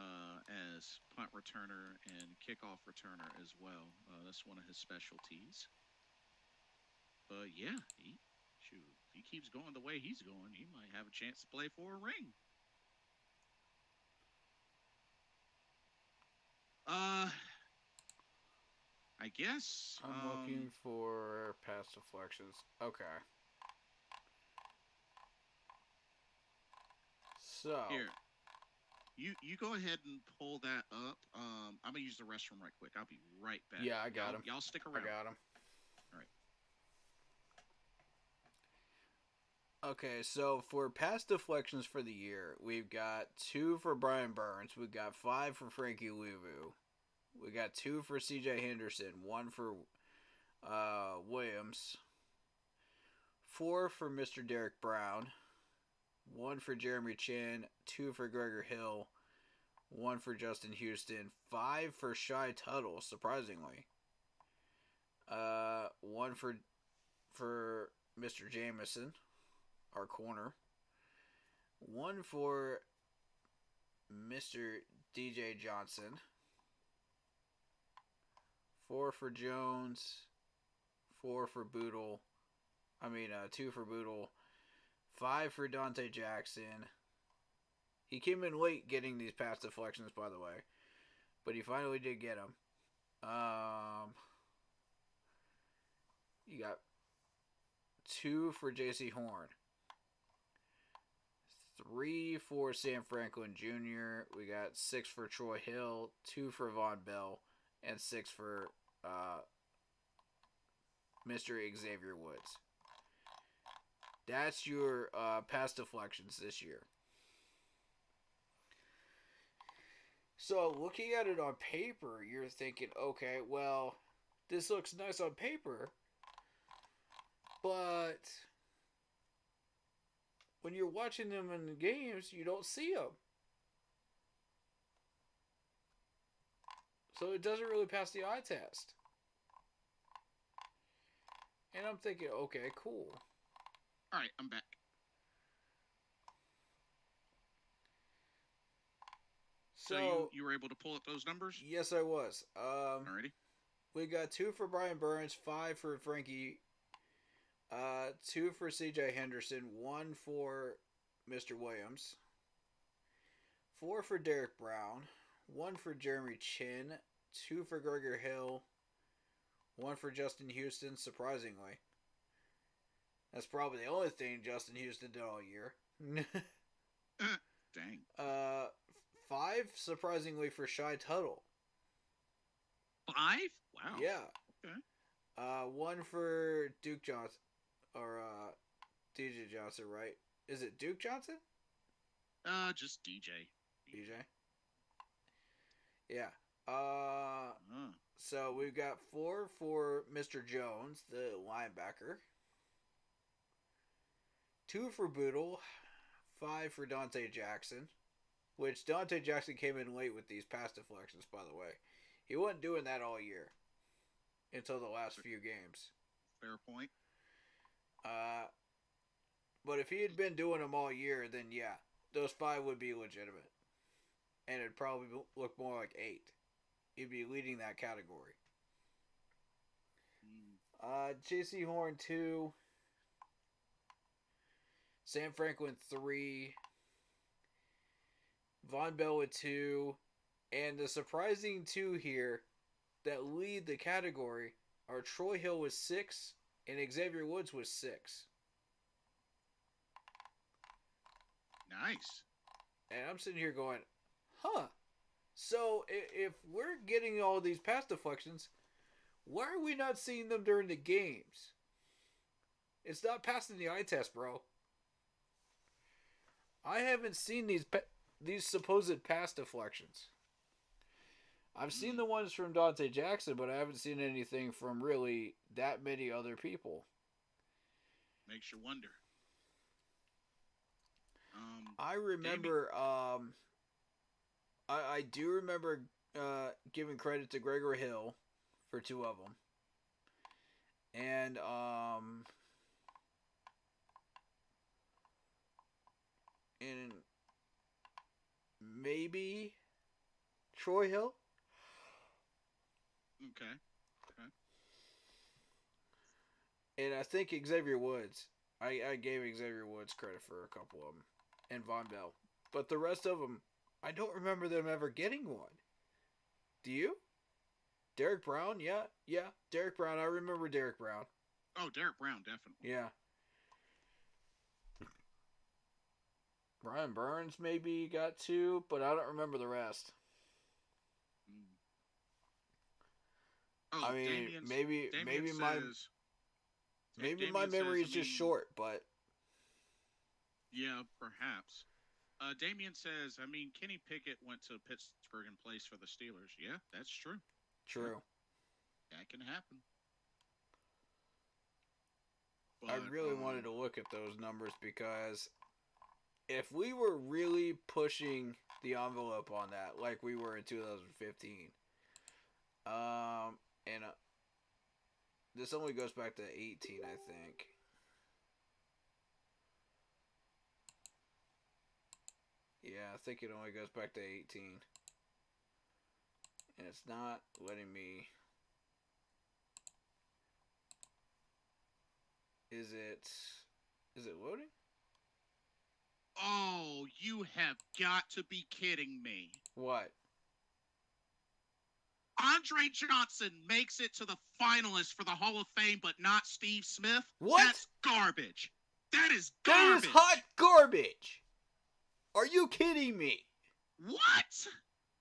as punt returner and kickoff returner as well. That's one of his specialties. But yeah, shoot, if he keeps going the way he's going, he might have a chance to play for a ring. Uh, I guess. I'm looking for pass deflections. Okay. So. Here, you go ahead and pull that up. I'm gonna use the restroom right quick. I'll be right back. Yeah, I got him. Y'all stick around. I got him. All right. Okay, so for pass deflections for the year, we've got 2 for Brian Burns. We've got 5 for Frankie Louvu. We got 2 for C.J. Henderson. 1 for Williams. 4 for Mr. Derek Brown. 1 for Jeremy Chin. 2 for Gregor Hill. 1 for Justin Houston. 5 for Shy Tuttle, surprisingly. 1 for Mr. Jamison, our corner. 1 for Mr. DJ Johnson. 4 for Jones. 4 for Boodle. 2 for Boodle. 5 for Dante Jackson. He came in late getting these pass deflections, by the way. But he finally did get them. You got 2 for J.C. Horn. 3 for Sam Franklin Jr. We got 6 for Troy Hill. 2 for Von Bell. And 6 for Mr. Xavier Woods. That's your pass deflections this year. So, looking at it on paper, you're thinking, okay, well, this looks nice on paper, but when you're watching them in the games, you don't see them. So, it doesn't really pass the eye test. And I'm thinking, okay, cool. All right, I'm back. So you were able to pull up those numbers? Yes, I was. Alrighty. We got 2 for Brian Burns, 5 for Frankie, 2 for C.J. Henderson, 1 for Mr. Williams, 4 for Derek Brown, 1 for Jeremy Chin, 2 for Gregor Hill, 1 for Justin Houston, surprisingly. That's probably the only thing Justin Houston did all year. Dang. 5, surprisingly, for Shy Tuttle. 5? Wow. Yeah. Okay. 1 for Duke Johnson. Or, DJ Johnson, right? Is it Duke Johnson? Just DJ. DJ? Yeah. So we've got 4 for Mr. Jones, the linebacker. 2 for Boodle. 5 for Dante Jackson. Which Dante Jackson came in late with these pass deflections, by the way. He wasn't doing that all year. Until the last few games. Fair point. But if he had been doing them all year, then yeah, those 5 would be legitimate. And it'd probably look more like 8. He'd be leading that category. J.C. Horn 2. Sam Franklin 3. Von Bell with 2. And the surprising 2 here that lead the category are Troy Hill with 6 and Xavier Woods with 6. Nice. And I'm sitting here going, huh. So if we're getting all these pass deflections, why are we not seeing them during the games? It's not passing the eye test, bro. I haven't seen these supposed pass deflections. I've seen the ones from Dante Jackson, but I haven't seen anything from really that many other people. Makes you wonder. I remember. I do remember giving credit to Gregor Hill for 2 of them, and maybe Troy Hill. Okay. And I think Xavier Woods. I gave Xavier Woods credit for a couple of them. And Von Bell. But the rest of them, I don't remember them ever getting one. Do you? Derek Brown? Yeah. Derek Brown. I remember Derek Brown. Oh, Derek Brown, definitely. Yeah. Brian Burns maybe got 2, but I don't remember the rest. Oh, I mean, Damien maybe Damien my memory says, is just short, but yeah, perhaps. Damien says, Kenny Pickett went to Pittsburgh and plays for the Steelers. Yeah, that's true. True. That can happen. I really wanted to look at those numbers because if we were really pushing the envelope on that, like we were in 2015, and this only goes back to 18, I think. Yeah, I think it only goes back to 18. And it's not letting me... Is it loading? Oh, you have got to be kidding me. What? Andre Johnson makes it to the finalists for the Hall of Fame, but not Steve Smith? What? That's garbage. That is That garbage. is hot garbage. Are you kidding me? What?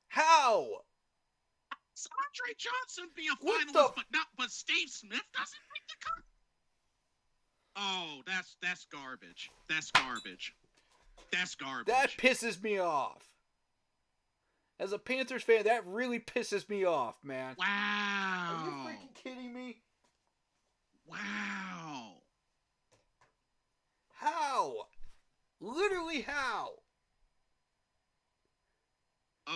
How? Does Andre Johnson be a What finalist, but Steve Smith doesn't make the cut? Oh, that's garbage. That's garbage. That's garbage. That pisses me off. As a Panthers fan, that really pisses me off, man. Wow. Are you freaking kidding me? Wow. How? Literally how?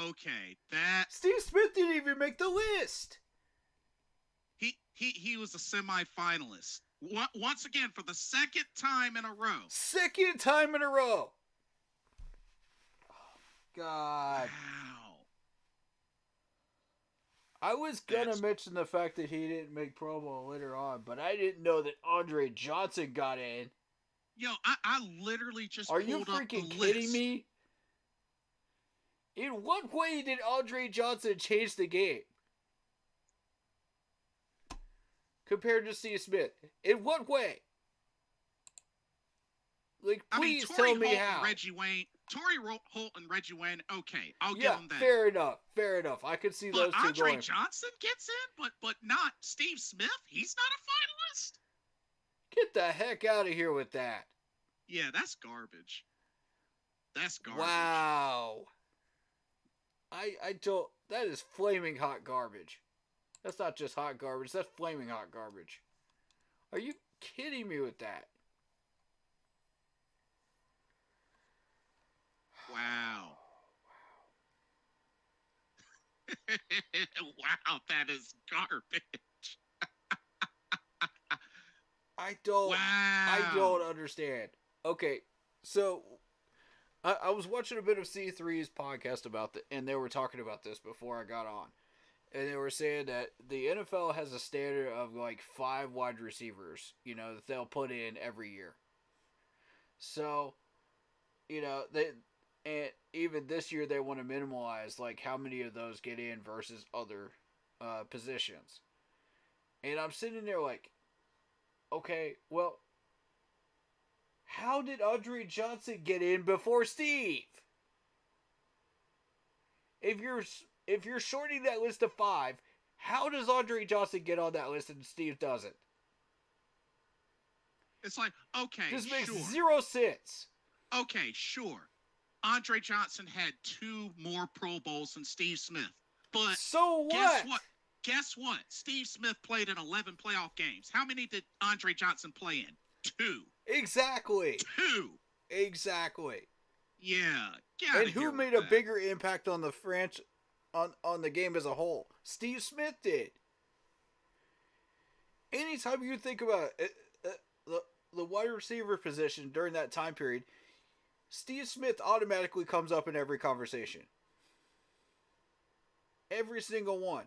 Okay, that Steve Smith didn't even make the list. he was a semifinalist. Once again for the second time in a row. Second time in a row. Oh, God. Wow. I was gonna mention the fact that he didn't make Pro Bowl later on, but I didn't know that Andre Johnson got in. Yo, I literally just Are pulled you up freaking the kidding list. me? In what way did Andre Johnson change the game compared to Steve Smith? In what way? Like, please tell me how. Torrey Holt and Reggie Wayne. Okay, I'll give Yeah, them that. fair enough. Fair enough. I could see But those two Andre going. Johnson gets in, but not Steve Smith. He's not a finalist. Get the heck out of here with that. Yeah, that's garbage. That's garbage. Wow. I don't. That is flaming hot garbage. That's not just hot garbage. That's flaming hot garbage. Are you kidding me with that? Wow. Wow, that is garbage. I don't. Wow. I don't understand. Okay, so I was watching a bit of C3's podcast about it, and they were talking about this before I got on. And they were saying that the NFL has a standard of like 5 wide receivers, that they'll put in every year. So, and even this year they want to minimize like how many of those get in versus other positions. And I'm sitting there like, okay, well, how did Andre Johnson get in before Steve? If you're shorting that list to 5, how does Andre Johnson get on that list and Steve doesn't? It's like, okay, This makes sure. zero sense. Okay, sure. Andre Johnson had 2 more Pro Bowls than Steve Smith. But So guess what? what? Guess what? Steve Smith played in 11 playoff games. How many did Andre Johnson play in? 2. Exactly. 2. Exactly. Yeah. And who made a bigger impact on the on the game as a whole? Steve Smith did. Anytime you think about the wide receiver position during that time period, Steve Smith automatically comes up in every conversation. Every single one.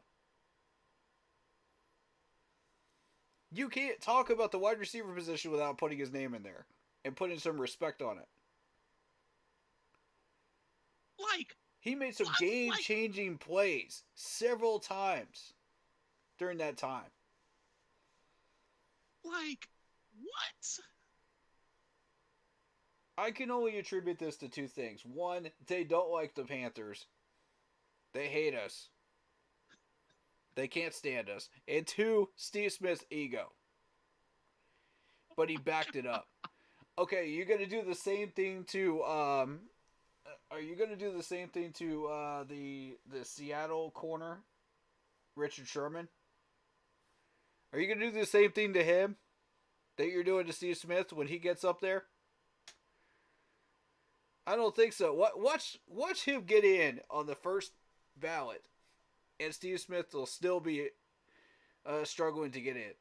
You can't talk about the wide receiver position without putting his name in there and putting some respect on it. He made some game-changing plays several times during that time. What? I can only attribute this to two things. One, they don't like the Panthers. They hate us. They can't stand us. And two, Steve Smith's ego. But he backed it up. Okay, you're going to do the same thing to... Are you going to do the same thing to the Seattle corner, Richard Sherman? Are you going to do the same thing to him that you're doing to Steve Smith when he gets up there? I don't think so. Watch him get in on the first ballot, and Steve Smith will still be struggling to get in.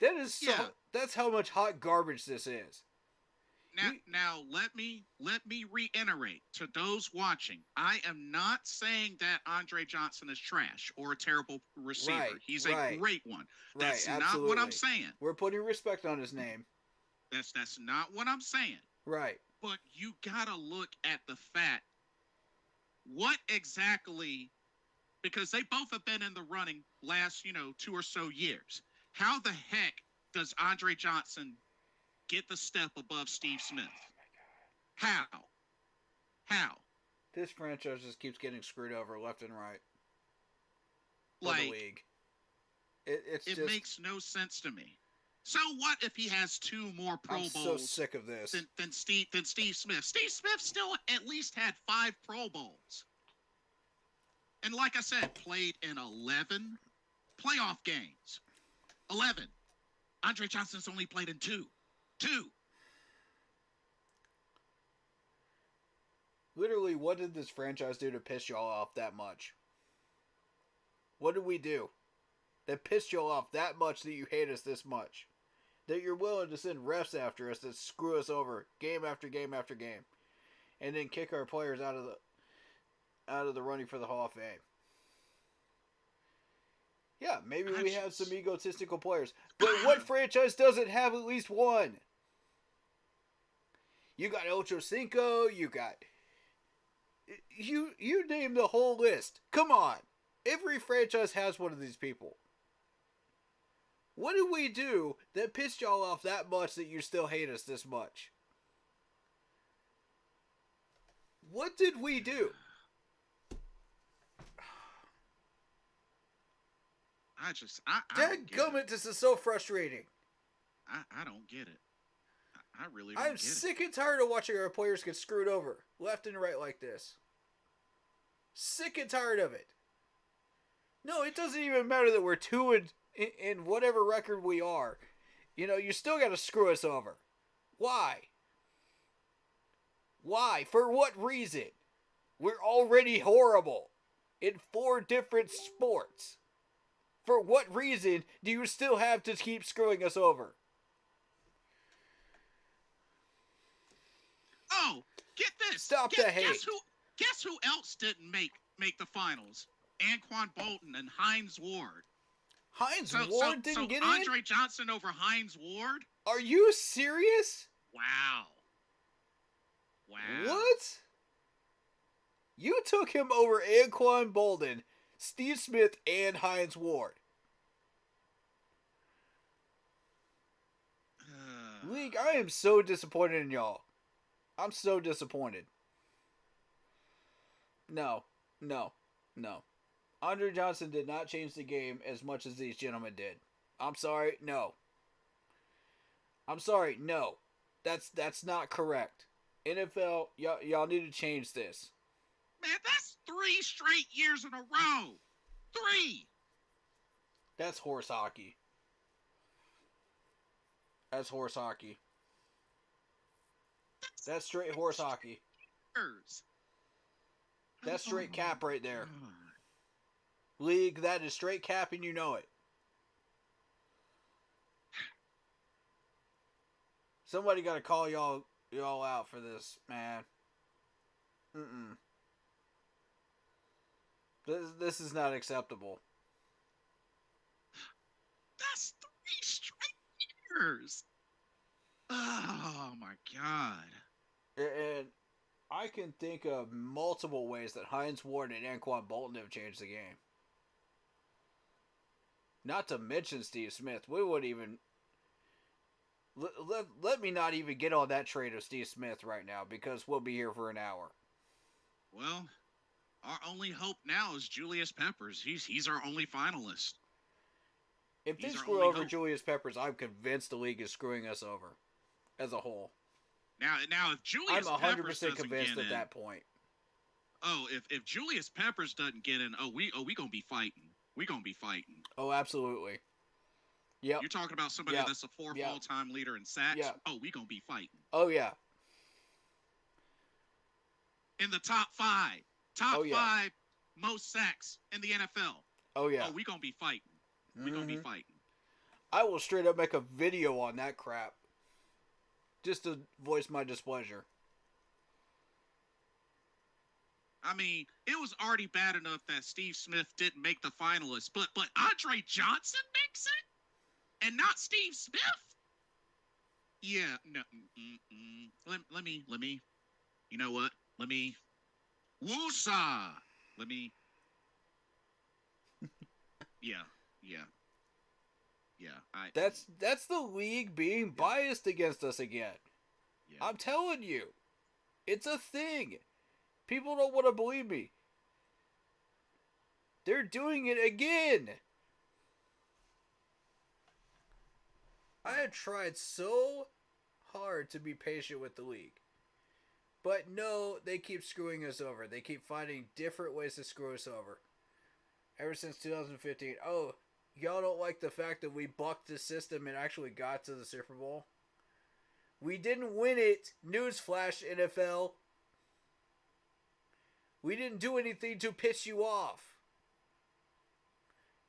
That is so. Yeah. That's how much hot garbage this is. Now let me reiterate to those watching. I am not saying that Andre Johnson is trash or a terrible receiver. Right, He's a great one. That's right, not what I'm saying. We're putting respect on his name. That's not what I'm saying. Right. But you gotta look at the fact. What exactly? Because they both have been in the running last 2 or so years. How the heck does Andre Johnson get the step above Steve Smith? How? This franchise just keeps getting screwed over left and right. By the league. It makes no sense to me. So what if he has 2 more Pro Bowls? I'm so sick of this. Than Steve Smith. Steve Smith still at least had 5 Pro Bowls. And like I said, played in 11 playoff games. 11. Andre Johnson's only played in 2. Literally, what did this franchise do to piss y'all off that much? What did we do that pissed y'all off that much that you hate us this much? That you're willing to send refs after us that screw us over game after game after game, and then kick our players out of the running for the Hall of Fame? Yeah, maybe we have some egotistical players, but what franchise doesn't have at least one? You got Ocho Cinco, you name the whole list. Come on. Every franchise has one of these people. What did we do that pissed y'all off that much that you still hate us this much? What did we do? Dadgummit, this is so frustrating. I don't get it. I really don't get it. I'm sick and tired of watching our players get screwed over left and right like this. Sick and tired of it. No, it doesn't even matter that we're 2 in whatever record we are. You still got to screw us over. Why? Why? For what reason? We're already horrible in 4 different sports. For what reason do you still have to keep screwing us over? Oh, get this. Stop the hate. Guess who else didn't make the finals? Anquan Bolton and Hines Ward. Ward didn't get in? Andre Johnson over Hines Ward? Are you serious? Wow. What? You took him over Anquan Bolton, Steve Smith, and Hines Ward. League, I am so disappointed in y'all. I'm so disappointed. No. Andre Johnson did not change the game as much as these gentlemen did. I'm sorry, no. That's not correct. NFL, y'all need to change this. Man, that's 3 straight years in a row. 3. That's horse hockey. That's straight horse hockey. years. That's straight cap right there. God. League, that is straight cap and you know it. Somebody got to call y'all out for this, man. This is not acceptable. That's 3 straight years. Oh my God. And I can think of multiple ways that Hines Ward and Anquan Bolton have changed the game. Not to mention Steve Smith. We wouldn't even... Let me not even get on that trade of Steve Smith right now because we'll be here for an hour. Well, our only hope now is Julius Peppers. He's our only finalist. If they He's our screw only over hope. Julius Peppers, I'm convinced the league is screwing us over as a whole. Now, if Julius I'm 100% Peppers doesn't convinced get at in, that point. oh, if Julius Peppers doesn't get in, we gonna be fighting. We gonna be fighting. Oh, absolutely. Yep. You're talking about somebody that's a 4th all-time leader in sacks. Yep. Oh, we gonna be fighting. Oh, yeah. In the top 5 Oh, yeah. 5 most sacks in the NFL. Oh, yeah. Oh, we gonna be fighting. We gonna be fighting. I will straight up make a video on that crap. Just to voice my displeasure. I mean, it was already bad enough that Steve Smith didn't make the finalists, but Andre Johnson makes it, and not Steve Smith. Yeah, no. Let me. You know what? Let me. Woosah. Let me. Yeah. That's the league being biased against us again. Yeah. I'm telling you. It's a thing. People don't want to believe me. They're doing it again. I have tried so hard to be patient with the league. But no, they keep screwing us over. They keep finding different ways to screw us over. Ever since 2015. Oh, y'all don't like the fact that we bucked the system and actually got to the Super Bowl? We didn't win it. Newsflash, NFL. We didn't do anything to piss you off.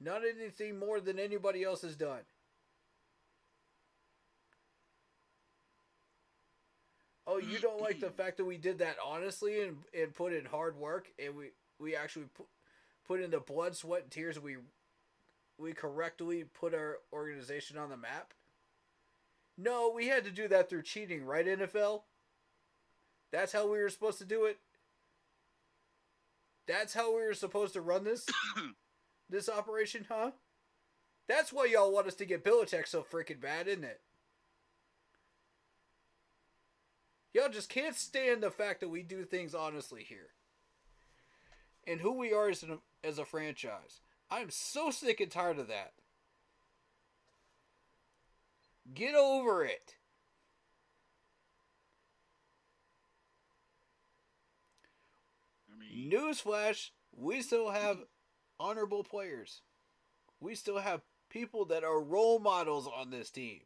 Not anything more than anybody else has done. Oh, you don't like the fact that we did that honestly and put in hard work and we actually put in the blood, sweat, and tears. We correctly put our organization on the map. No, we had to do that through cheating, right, NFL? That's how we were supposed to do it? That's how we were supposed to run this operation, huh? That's why y'all want us to get Belichick so freaking bad, isn't it? Y'all just can't stand the fact that we do things honestly here. And who we are as a franchise. I'm so sick and tired of that. Get over it. Newsflash, we still have honorable players. We still have people that are role models on this team.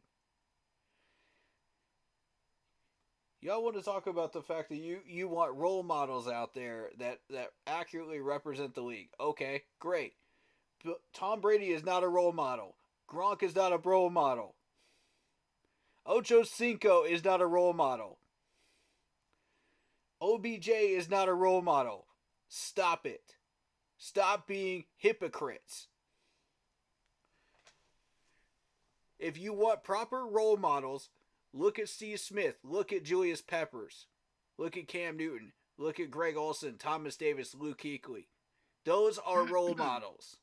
Y'all want to talk about the fact that you want role models out there that accurately represent the league. Okay, great. But Tom Brady is not a role model. Gronk is not a role model. Ocho Cinco is not a role model. OBJ is not a role model. Stop it. Stop being hypocrites. If you want proper role models, look at Steve Smith. Look at Julius Peppers. Look at Cam Newton. Look at Greg Olsen, Thomas Davis, Luke Kuechly. Those are role models.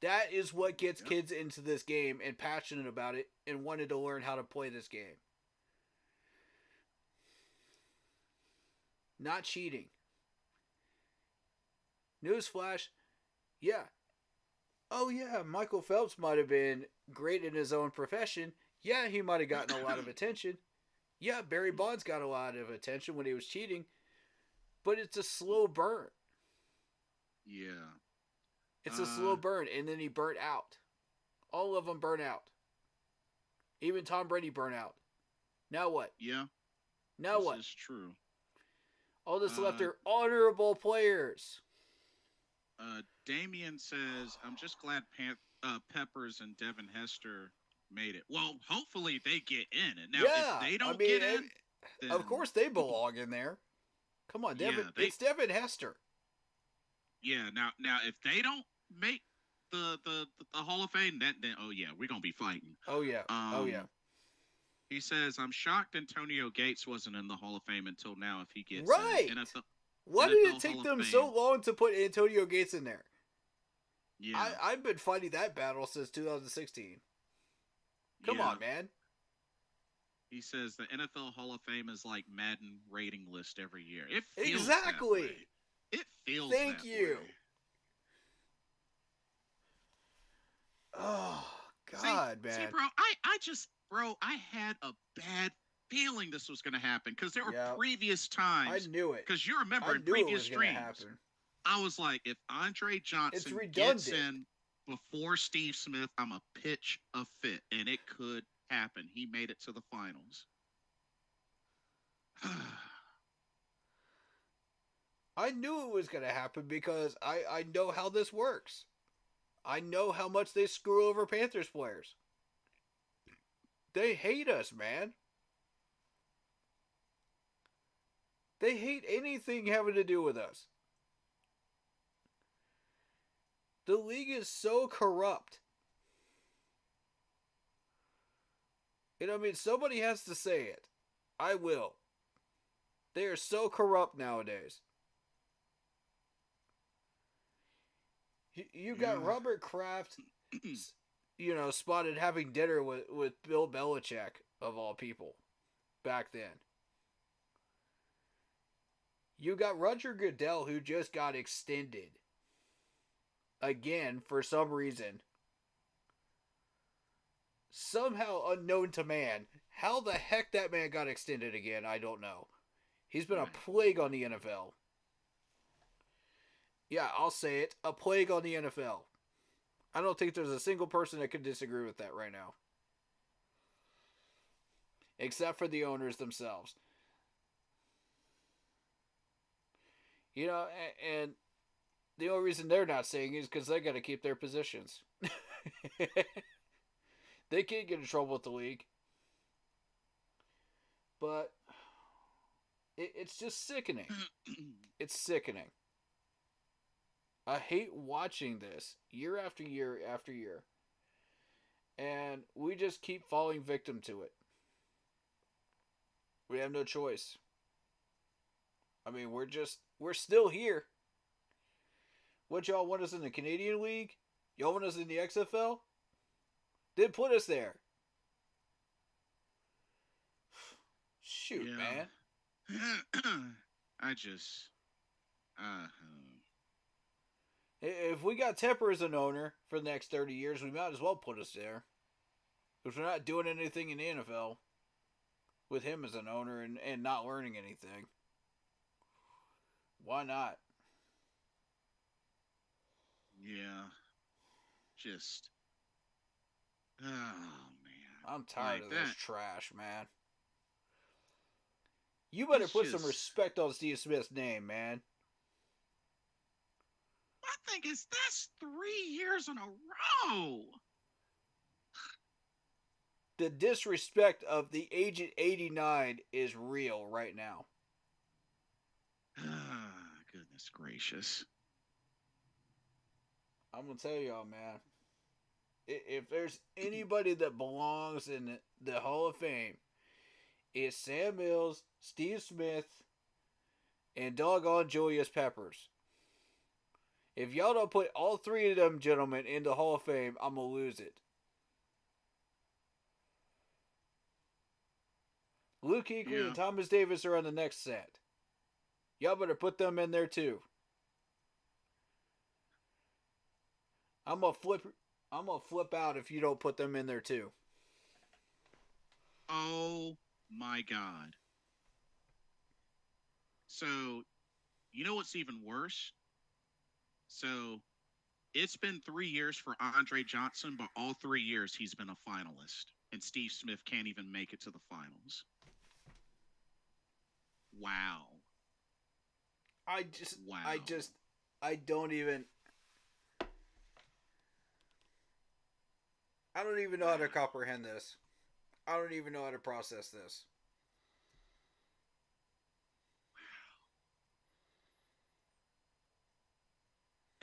That is what gets kids into this game and passionate about it and wanted to learn how to play this game. Not cheating. Newsflash, yeah. Oh yeah, Michael Phelps might have been great in his own profession. Yeah, he might have gotten a lot of attention. Yeah, Barry Bonds got a lot of attention when he was cheating. But it's a slow burn. Yeah. It's a slow burn, and then he burnt out. All of them burn out. Even Tom Brady burnt out. Now what? Yeah. Now This what? is true. All that's left Uh, are honorable players. Damien says, "I'm just glad Peppers and Devin Hester made it. Well, hopefully they get in. And now, if Yeah, they I don't mean, get in, then of course they belong in there. Come on, Devin. yeah, It's Devin Hester. yeah. Now, if they don't make the Hall of Fame, then oh yeah, we're gonna be fighting." Oh yeah. Oh yeah. He says, "I'm shocked Antonio Gates wasn't in the Hall of Fame until now. If he gets Right. in NFL, Why did it NFL take Hall of them so Fame, long to put Antonio Gates in there? yeah, I've been fighting that battle since 2016. Come yeah." on, man. He says the NFL Hall of Fame is like Madden rating list every year. It feels Exactly. that way. It feels Thank that you. way. Oh God, See, man. bro, I had a bad feeling this was going to happen because there were Yep. previous I times. knew it. Because you remember I in knew it previous was going to streams, happen. I was like, if Andre It's Johnson gets redundant. in before Steve Smith, I'm a pitch a fit, and it could happen. He made it to the finals. I knew it was going to happen because I know how this works. I know how much they screw over Panthers players. They hate us, man. They hate anything having to do with us. The league is so corrupt. And I mean, somebody has to say it. I will. They are so corrupt nowadays. You got Robert Kraft, spotted having dinner with Bill Belichick, of all people, back then. You got Roger Goodell, who just got extended. Again, for some reason. Somehow unknown to man. How the heck that man got extended again, I don't know. He's been a plague on the NFL. Yeah, I'll say it. A plague on the NFL. I don't think there's a single person that could disagree with that right now. Except for the owners themselves. And the only reason they're not saying it is because they got to keep their positions. They can't get in trouble with the league. But it's just sickening. It's sickening. I hate watching this year after year after year. And we just keep falling victim to it. We have no choice. I mean, we're still here. What y'all want us in the Canadian League? Y'all want us in the XFL? They put us there. Shoot, man. I just... If we got Tepper as an owner for the next 30 years, we might as well put us there. Because we're not doing anything in the NFL with him as an owner and not learning anything. Why not? Yeah. Just... Oh, man. I'm tired of that. this trash, man. You better put some respect on Steve Smith's name, man. My thing is, that's 3 years in a row. The disrespect of the Agent 89 is real right now. Goodness gracious. I'm going to tell y'all, man. If there's anybody that belongs in the Hall of Fame, it's Sam Mills, Steve Smith, and doggone Julius Peppers. If y'all don't put all three of them gentlemen in the Hall of Fame, I'm going to lose it. Luke Kuechly and Thomas Davis are on the next set. Y'all better put them in there too. I'm gonna flip out if you don't put them in there too. Oh my God. So, you know what's even worse? So, it's been 3 years for Andre Johnson, but all 3 years he's been a finalist. And Steve Smith can't even make it to the finals. Wow. I just, Wow. I don't even know how to comprehend this. I don't even know how to process this.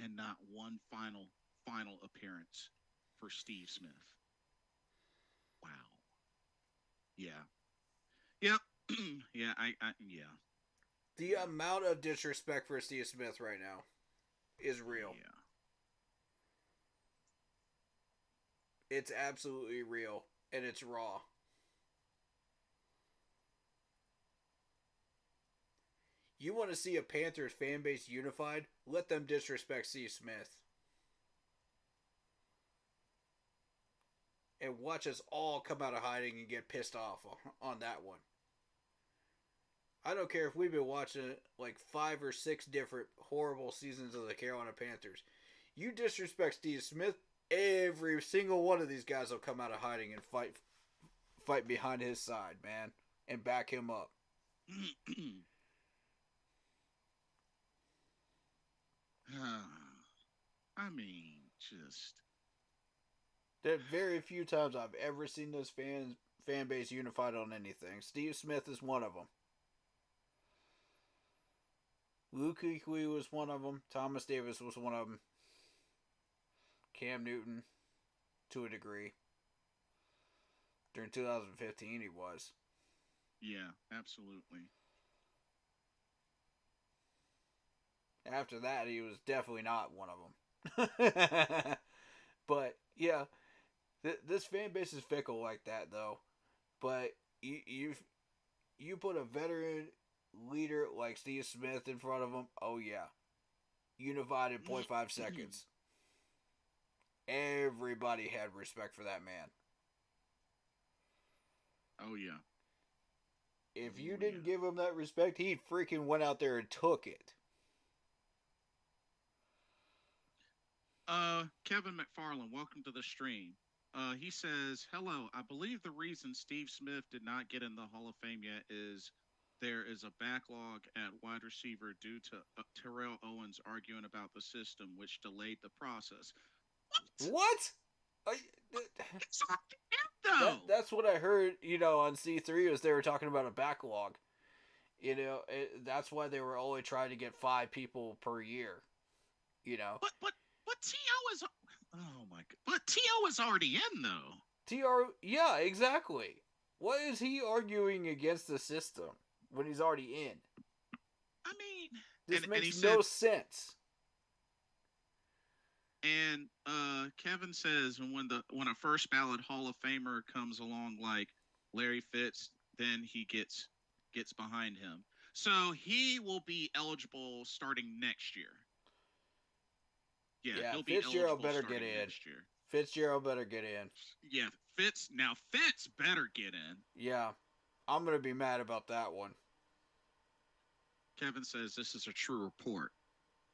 And not one final appearance for Steve Smith. Wow. Yeah. Yep. Yeah. The amount of disrespect for Steve Smith right now is real. Yeah. It's absolutely real, and it's raw. You want to see a Panthers fan base unified? Let them disrespect Steve Smith. And watch us all come out of hiding and get pissed off on that one. I don't care if we've been watching like 5 or 6 different horrible seasons of the Carolina Panthers. You disrespect Steve Smith, every single one of these guys will come out of hiding and fight behind his side, man, and back him up. I mean, just There are very few times I've ever seen this fan base unified on anything. Steve Smith is one of them. Luke Kuechly was one of them. Thomas Davis was one of them. Cam Newton, to a degree. During 2015, he was. yeah, absolutely. After that, he was definitely not one of them. But, yeah, this fan base is fickle like that, though. But you put a veteran leader like Steve Smith in front of him, oh, yeah. Unified in 0.5 seconds. Everybody had respect for that man. Oh, yeah. If you didn't give him that respect, he freaking went out there and took it. Kevin McFarland, welcome to the stream. He says, hello, I believe the reason Steve Smith did not get in the Hall of Fame yet is there is a backlog at wide receiver due to Terrell Owens arguing about the system, which delayed the process. What? It's not him, though. That's what I heard, on C3 was they were talking about a backlog. That's why they were only trying to get 5 people per year. But T.O. is... Oh, my God. But T.O. is already in, though. Yeah, exactly. What is he arguing against the system when he's already in? I mean... This makes no sense. And Kevin says when a first ballot Hall of Famer comes along like Larry Fitz, then he gets behind him. So he will be eligible starting next year. Yeah, he'll be Fitzgerald eligible better starting get in. Next year. Fitzgerald better get in. Yeah, Fitz better get in. Yeah, I'm gonna be mad about that one. Kevin says this is a true report.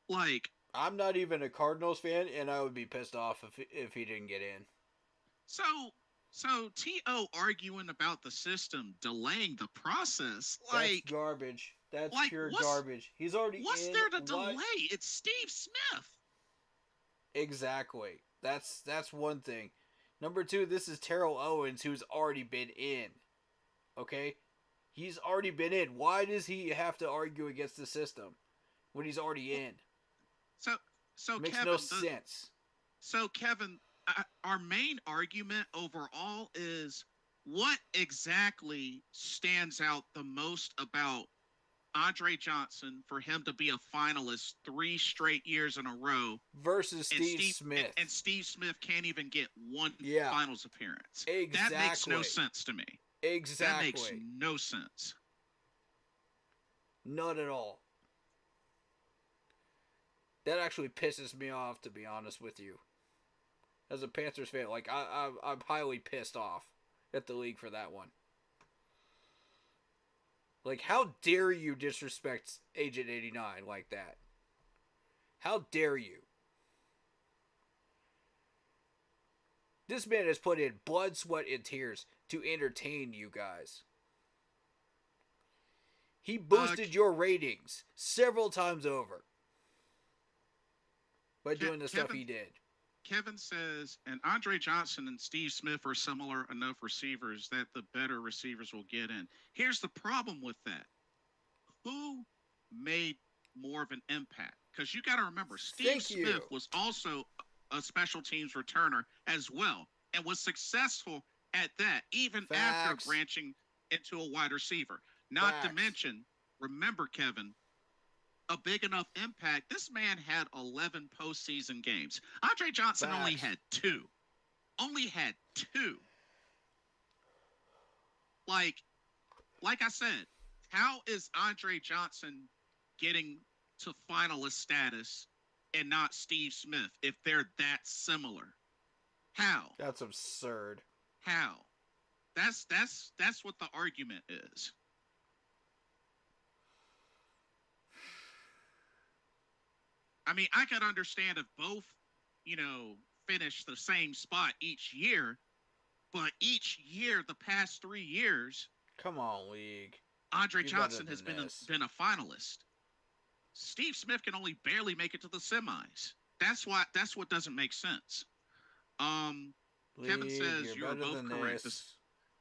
Like, I'm not even a Cardinals fan, and I would be pissed off if he didn't get in. So T.O. arguing about the system, delaying the process, that's garbage. That's pure garbage. He's already what's in. What's there to delay? It's Steve Smith. Exactly. That's one thing. Number 2, this is Terrell Owens, who's already been in. Okay? He's already been in. Why does he have to argue against the system when he's already in? So makes Kevin, no sense. So Kevin, our main argument overall is what exactly stands out the most about Andre Johnson for him to be a finalist 3 straight years in a row versus Steve Smith. And Steve Smith can't even get one finals appearance. Exactly. That makes no sense to me. Exactly. That makes no sense. None at all. That actually pisses me off, to be honest with you. As a Panthers fan, I'm highly pissed off at the league for that one. Like, how dare you disrespect Agent 89 like that? How dare you? This man has put in blood, sweat, and tears to entertain you guys. He boosted your ratings several times over by doing the stuff he did. Kevin says, and Andre Johnson and Steve Smith are similar enough receivers that the better receivers will get in. Here's the problem with that. Who made more of an impact? Because you got to remember, Steve Smith was also a special teams returner as well and was successful at that, even after branching into a wide receiver. Not to mention, remember, Kevin, a big enough impact. This man had 11 postseason games. Andre Johnson only had 2. Only had 2. Like I said, how is Andre Johnson getting to finalist status and not Steve Smith if they're that similar? How? That's absurd. How? That's what the argument is. I mean, I could understand if both, finish the same spot each year, but each year, the past 3 years, come on, league. Andre Johnson has been a finalist. Steve Smith can only barely make it to the semis. That's what doesn't make sense. Kevin says you're both correct.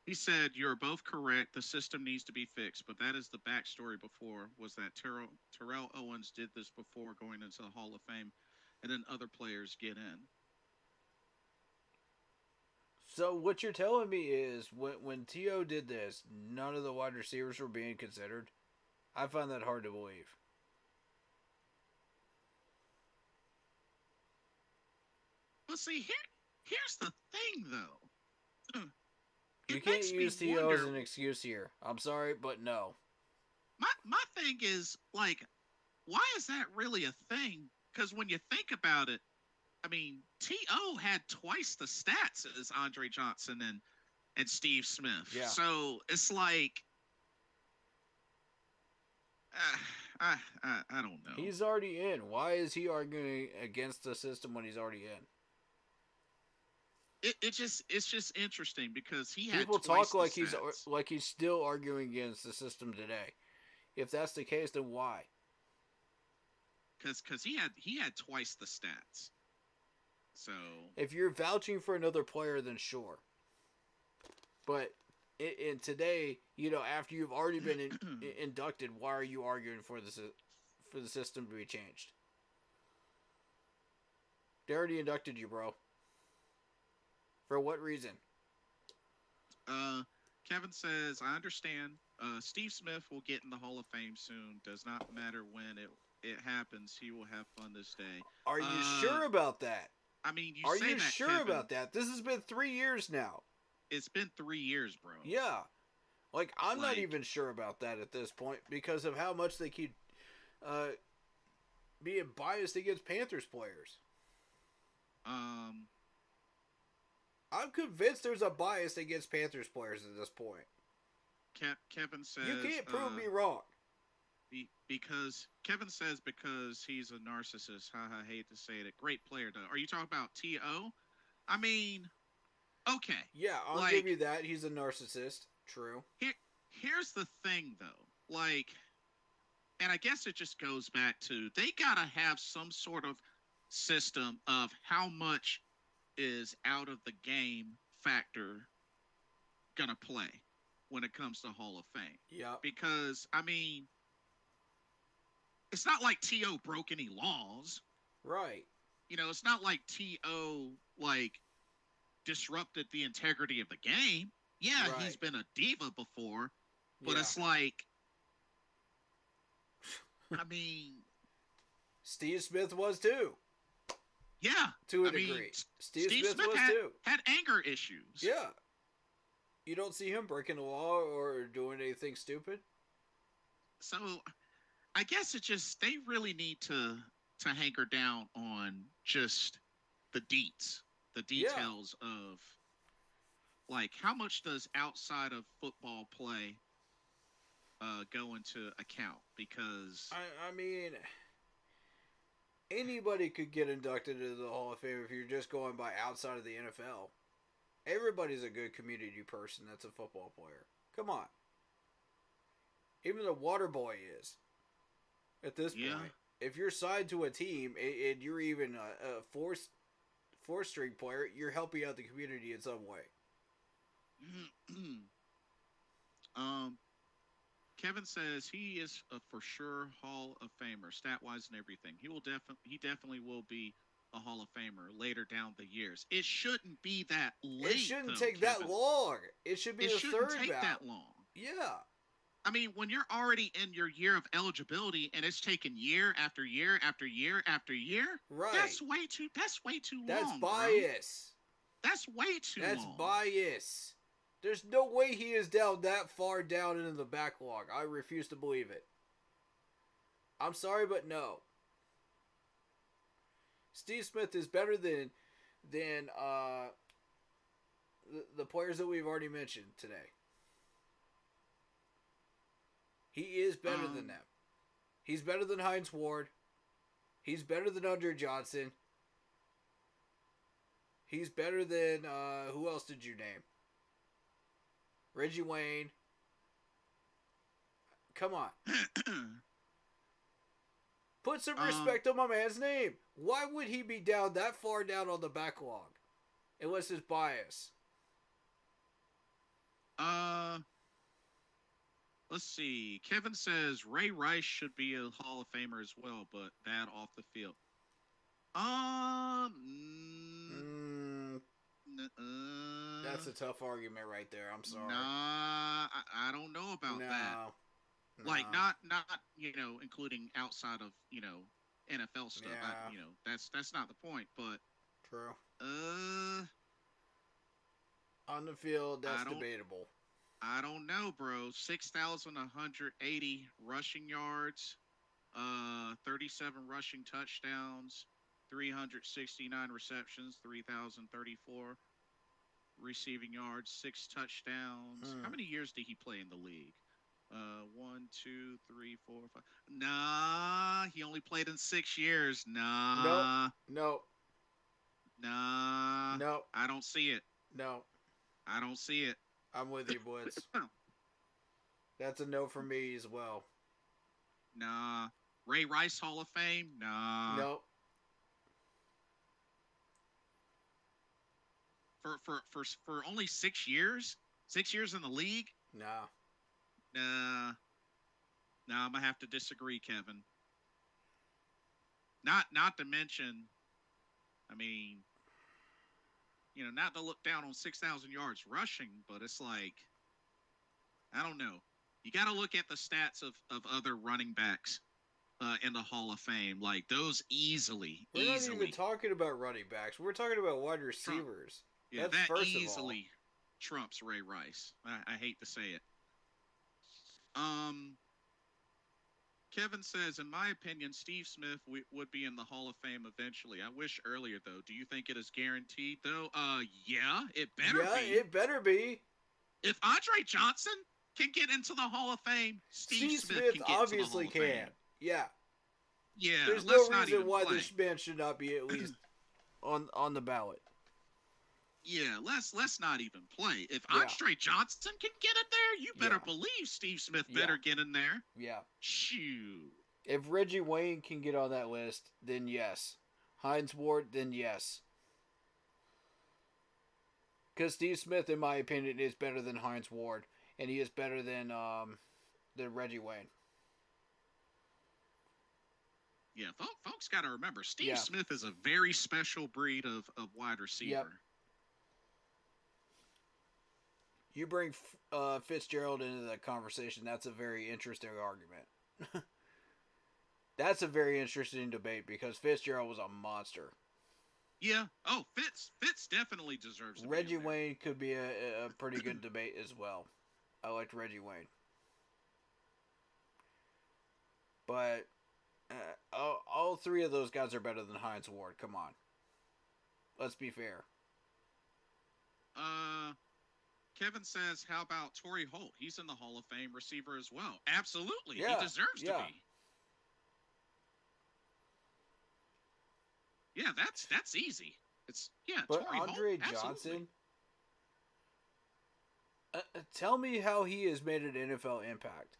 He said you're both correct. The system needs to be fixed, but that is the backstory before was that Terrell Owens did this before going into the Hall of Fame, and then other players get in. So what you're telling me is when T.O. did this, none of the wide receivers were being considered? I find that hard to believe. Well, see, here's the thing, though. You can't use T.O. as an excuse here. I'm sorry, but no. My thing is, like, why is that really a thing? Because when you think about it, I mean, T.O. had twice the stats as Andre Johnson and Steve Smith. Yeah. So it's like, I don't know. He's already in. Why is he arguing against the system when he's already in? It's just interesting because he had people twice talk the like he's still arguing against the system today. If that's the case, then why? Because he had twice the stats. So if you're vouching for another player, then sure. But in today, after you've already been inducted, why are you arguing for the system to be changed? They already inducted you, bro. For what reason? Kevin says, I understand. Steve Smith will get in the Hall of Fame soon. Does not matter when it happens. He will have fun this day. Are you sure about that? I mean, are you sure about that? This has been 3 years now. It's been 3 years, bro. Yeah. I'm not even sure about that at this point because of how much they keep being biased against Panthers players. I'm convinced there's a bias against Panthers players at this point. Kevin says... You can't prove me wrong. Because he's a narcissist. I hate to say it. Great player, though. Are you talking about T.O.? I mean, okay. Yeah, I'll give you that. He's a narcissist. True. Here's the thing, though. And I guess it just goes back to they got to have some sort of system of how much is out of the game factor gonna play when it comes to Hall of Fame. Yeah. Because, I mean, it's not like T.O. broke any laws. Right. It's not like T.O. disrupted the integrity of the game. Yeah, right. He's been a diva before, but it's like, I mean... Steve Smith was too. Yeah. To a degree. Steve Smith was too. Had anger issues. Yeah. You don't see him breaking the law or doing anything stupid? So, I guess they really need to hanker down on just the deets. The details of, how much does outside of football play go into account? Because... I mean... Anybody could get inducted into the Hall of Fame if you're just going by outside of the NFL. Everybody's a good community person that's a football player. Come on. Even the water boy is. At this point, if you're signed to a team and you're even a four-string player, you're helping out the community in some way. Kevin says he is a for sure Hall of Famer, stat wise and everything. He definitely will be a Hall of Famer later down the years. It shouldn't be that late. It shouldn't though, take Kevin. that long. It should be It the shouldn't third take bout. that long. Yeah. I mean, when you're already in your year of eligibility and it's taken year after year after year after year, right? That's way too long. That's bias. Bro. That's way too long. That's bias. There's no way he is down that far down into the backlog. I refuse to believe it. I'm sorry, but no. Steve Smith is better than the players that we've already mentioned today. He is better than them. He's better than Hines Ward. He's better than Andre Johnson. He's better than, who else did you name? Reggie Wayne. Come on. Put some respect on my man's name. Why would he be down that far down on the backlog? Unless it's bias. Let's see. Kevin says Ray Rice should be a Hall of Famer as well, but that off the field. That's a tough argument right there. I'm sorry. Nah, I don't know about that. No. Like not including outside of NFL stuff. Yeah. That's not the point. But true. On the field, that's debatable. I don't know, bro. 6,180 rushing yards, 37 rushing touchdowns, 369 receptions, 3,034 receiving yards, 6 touchdowns. How many years did he play in the league? 1, 2, 3, 4, 5. Nah, he only played in 6 years. Nah. No. Nah. No. I don't see it. No. I don't see it. I'm with you, Blitz. That's a no for me as well. Nah. Ray Rice Hall of Fame? Nah. Nope. For only 6 years? 6 years in the league? Nah. Nah, I'm gonna have to disagree, Kevin. Not to mention, I mean, not to look down on 6,000 yards rushing, but it's like, I don't know. You got to look at the stats of other running backs in the Hall of Fame. Like, those easily. We're not even talking about running backs. We're talking about wide receivers. Yeah, that easily trumps Ray Rice. I hate to say it. Kevin says, in my opinion, Steve Smith would be in the Hall of Fame eventually. I wish earlier, though. Do you think it is guaranteed, though? Yeah, it better be. Yeah, it better be. If Andre Johnson can get into the Hall of Fame, Steve Smith can get obviously into the Hall of Fame. Yeah. Yeah, there's no reason why this man should not be at least on the ballot. Yeah, let's not even play. If Andre Johnson can get in there, you better believe Steve Smith better get in there. Yeah. Shoot. If Reggie Wayne can get on that list, then yes. Hines Ward, then yes. Because Steve Smith, in my opinion, is better than Hines Ward, and he is better than Reggie Wayne. Yeah, folks got to remember, Steve Smith is a very special breed of wide receiver. Yep. You bring Fitzgerald into that conversation, that's a very interesting argument. That's a very interesting debate because Fitzgerald was a monster. Yeah. Oh, Fitz definitely deserves to Reggie be in there. Wayne could be a pretty good debate as well. I liked Reggie Wayne. But all three of those guys are better than Hines Ward. Come on. Let's be fair. Kevin says, how about Torrey Holt? He's in the Hall of Fame receiver as well. Absolutely. Yeah, he deserves to be. Yeah, that's easy. But Torrey Andre Holt, Johnson, tell me how he has made an NFL impact.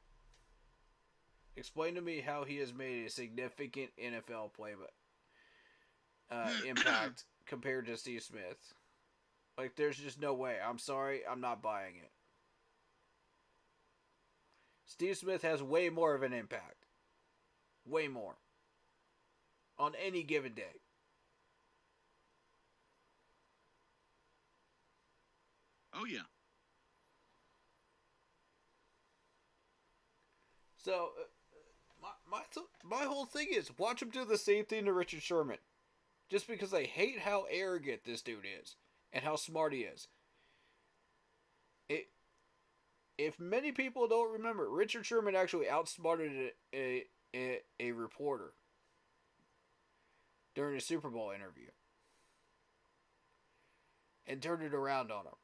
Explain to me how he has made a significant NFL play impact compared to Steve Smith. Like, there's just no way. I'm sorry, I'm not buying it. Steve Smith has way more of an impact. Way more. On any given day. Oh, yeah. So, my whole thing is, watch him do the same thing to Richard Sherman. Just because I hate how arrogant this dude is. And how smart he is. If many people don't remember, Richard Sherman actually outsmarted a reporter during a Super Bowl interview. And turned it around on him.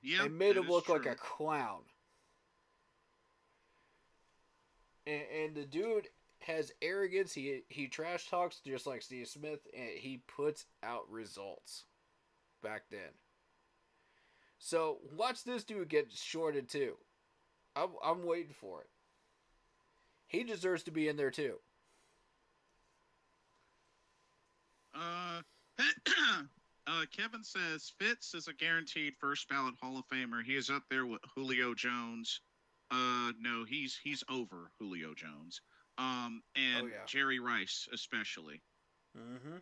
Yeah. And made him look true. like a clown. And the dude has arrogance. He trash talks just like Steve Smith, and he puts out results back then. So watch this dude get shorted too. I'm waiting for it. He deserves to be in there too. Kevin says Fitz is a guaranteed first ballot Hall of Famer. He is up there with Julio Jones. No, he's over Julio Jones. And Jerry Rice especially. Mm-hmm.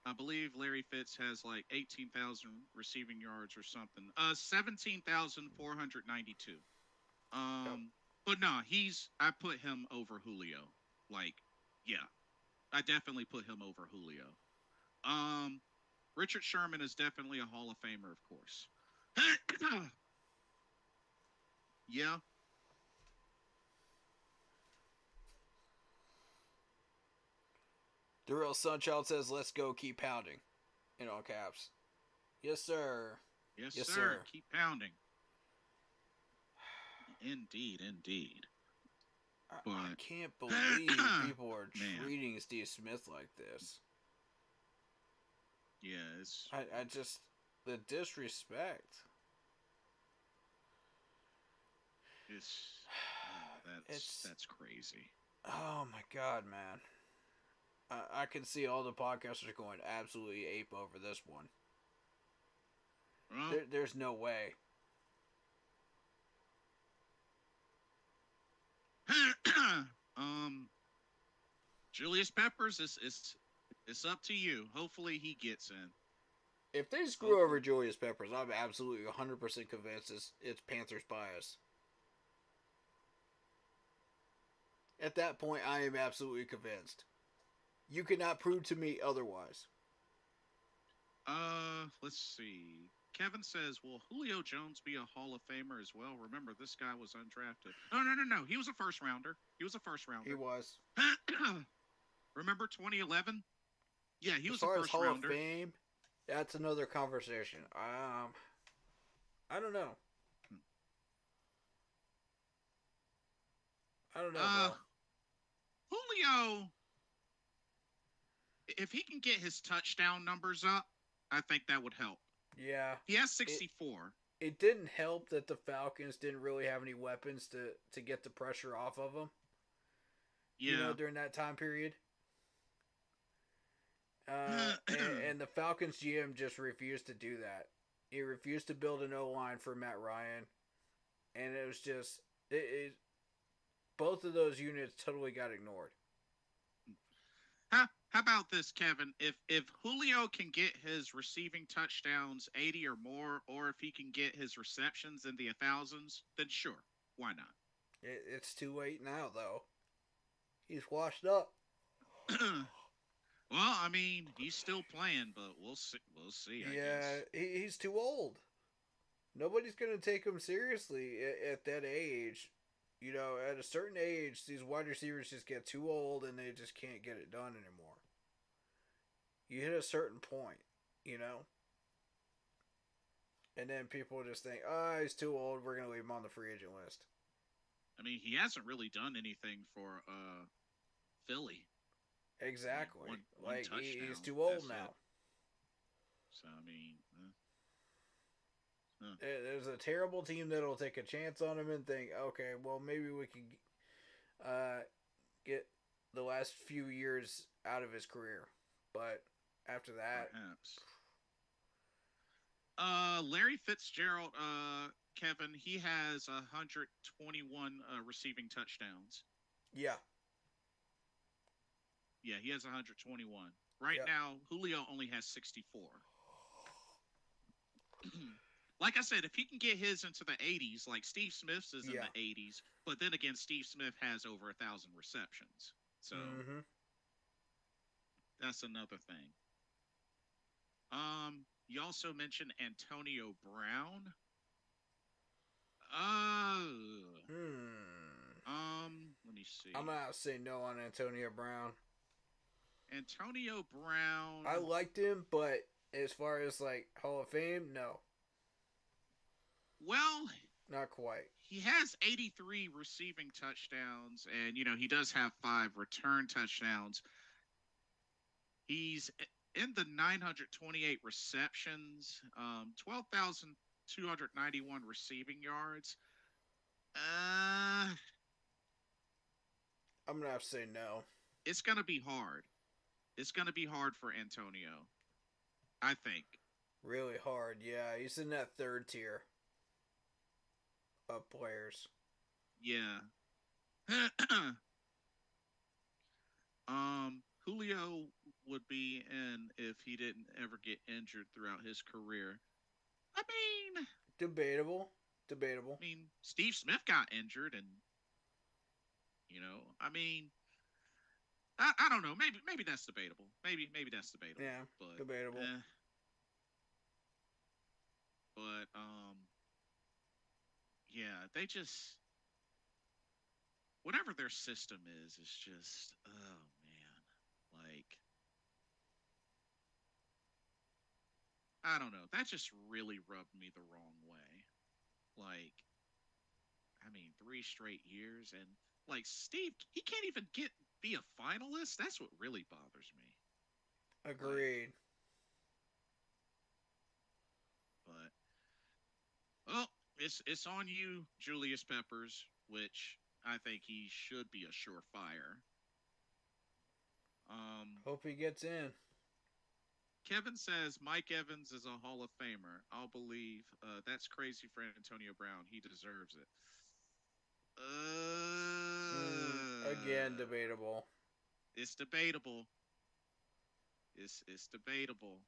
I believe Larry Fitz has like 18,000 receiving yards or something. 17,492. But no, I put him over Julio. Like, yeah. I definitely put him over Julio. Richard Sherman is definitely a Hall of Famer, of course. Yeah. Darrell Sunchild says, "Let's go, keep pounding," in all caps. Yes, sir. Yes, sir. Keep pounding. Indeed. I can't believe people are treating Steve Smith like this. Yeah, it's... I just... The disrespect. That's crazy. Oh my god, man. I can see all the podcasters going absolutely ape over this one. Well, there's no way. Julius Peppers it's up to you. Hopefully he gets in. If they screw over Julius Peppers, I'm absolutely 100% convinced it's Panthers bias. At that point, I am absolutely convinced. You cannot prove to me otherwise. Let's see. Kevin says, will Julio Jones be a Hall of Famer as well? Remember, this guy was undrafted. No. He was a first rounder. He was. Remember 2011? Yeah, he was a first Hall rounder. Of Fame, that's another conversation. I don't know. Julio, if he can get his touchdown numbers up, I think that would help. Yeah. He has 64. It didn't help that the Falcons didn't really have any weapons to get the pressure off of him. Yeah. During that time period. And the Falcons GM just refused to do that. He refused to build an O-line for Matt Ryan. And it was just... both of those units totally got ignored. How about this, Kevin? If Julio can get his receiving touchdowns 80 or more, or if he can get his receptions in the thousands, then sure, why not? It's too late now, though. He's washed up. Well, I mean, he's still playing, but we'll see. I guess. He's too old. Nobody's gonna take him seriously at that age. At a certain age, these wide receivers just get too old and they just can't get it done anymore. You hit a certain point, and then people just think, he's too old, we're going to leave him on the free agent list. I mean, he hasn't really done anything for Philly. Exactly. One he's too old now. So, I mean... There's a terrible team that'll take a chance on him and think, okay, well, maybe we can get the last few years out of his career. But after that, perhaps. Larry Fitzgerald, Kevin, he has 121 receiving touchdowns. yeah. Yeah, he has 121. Right Yep. now, Julio only has 64. Like I said, if he can get his into the 80s, like Steve Smith's is in Yeah. the 80s, but then again, Steve Smith has over 1,000 receptions. So that's another thing. You also mentioned Antonio Brown. Let me see. I'm gonna say no on Antonio Brown. Antonio Brown. I liked him, but as far as like Hall of Fame, no, Well, not quite. he has 83 receiving touchdowns, and he does have 5 return touchdowns. He's in the 928 receptions, 12,291 receiving yards. I'm gonna have to say no. It's gonna be hard. It's gonna be hard for Antonio, I think. Really hard, yeah. He's in that third tier of players. Yeah. Julio would be in if he didn't ever get injured throughout his career. I mean, Debatable. Steve Smith got injured, and I mean, I don't know. Maybe that's debatable. Maybe that's debatable. Yeah, but, debatable. But yeah, they just whatever their system is just oh man, like I don't know. That just really rubbed me the wrong way. Like, I mean, 3 straight years, and like Steve, he can't even be a finalist. That's what really bothers me. Agreed. But well, it's on you, Julius Peppers, which I think he should be a surefire. Hope he gets in. Kevin says Mike Evans is a Hall of Famer. I'll believe. That's crazy for Antonio Brown. He deserves it. Again, debatable. It's debatable. It's debatable.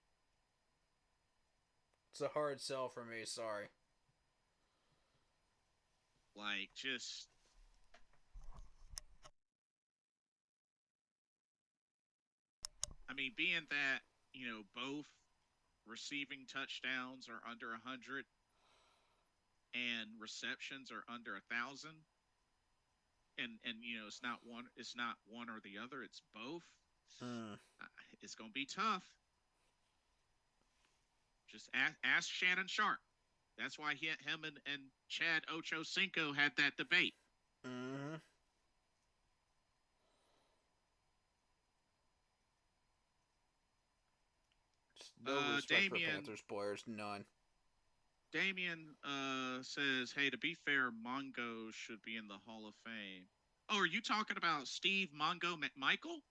It's a hard sell for me. Sorry. Like, just I mean, being that both receiving touchdowns are under 100 and receptions are under 1,000, and it's not one or the other, it's both. It's gonna be tough. Just ask Shannon Sharp. That's why him and Chad Ochocinco had that debate. No respect for Panthers players, none. Damien says, hey, to be fair, Mongo should be in the Hall of Fame. Oh, are you talking about Steve Mongo McMichael?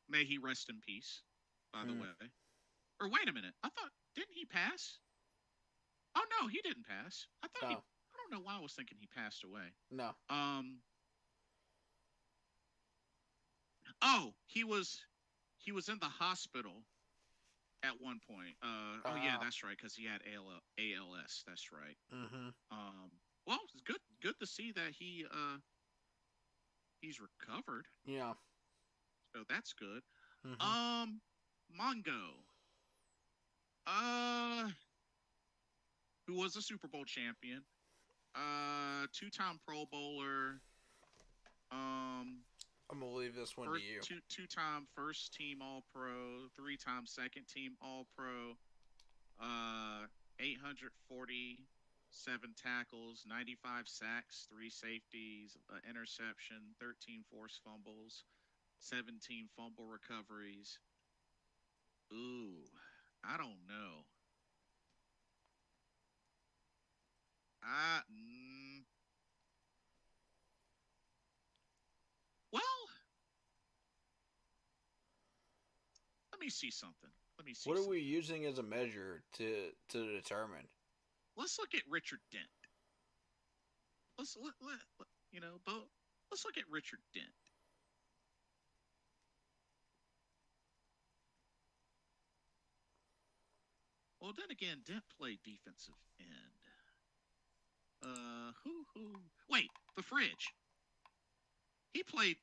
May he rest in peace, by the way. Or wait a minute. Didn't he pass? Oh, no, he didn't pass. I don't know why I was thinking he passed away. No. Oh, he was in the hospital at one point. Oh yeah, that's right, because he had ALS. That's right. Well, it's good to see that he's recovered. Yeah. So that's good. Mongo. Who was a Super Bowl champion. 2-time Pro Bowler. I'm gonna leave this one to you. Two-time first team All-Pro, 3-time second team All-Pro, 847 tackles, 95 sacks, 3 safeties, interception, 13 forced fumbles, 17 fumble recoveries. Ooh, I don't know. I well, let me see something. Let me see What are we something. using as a measure to determine? Let's look at Richard Dent. Let you know, but let's look at Richard Dent. Well, then again, Dent played defensive end. Who? Wait, the fridge. He played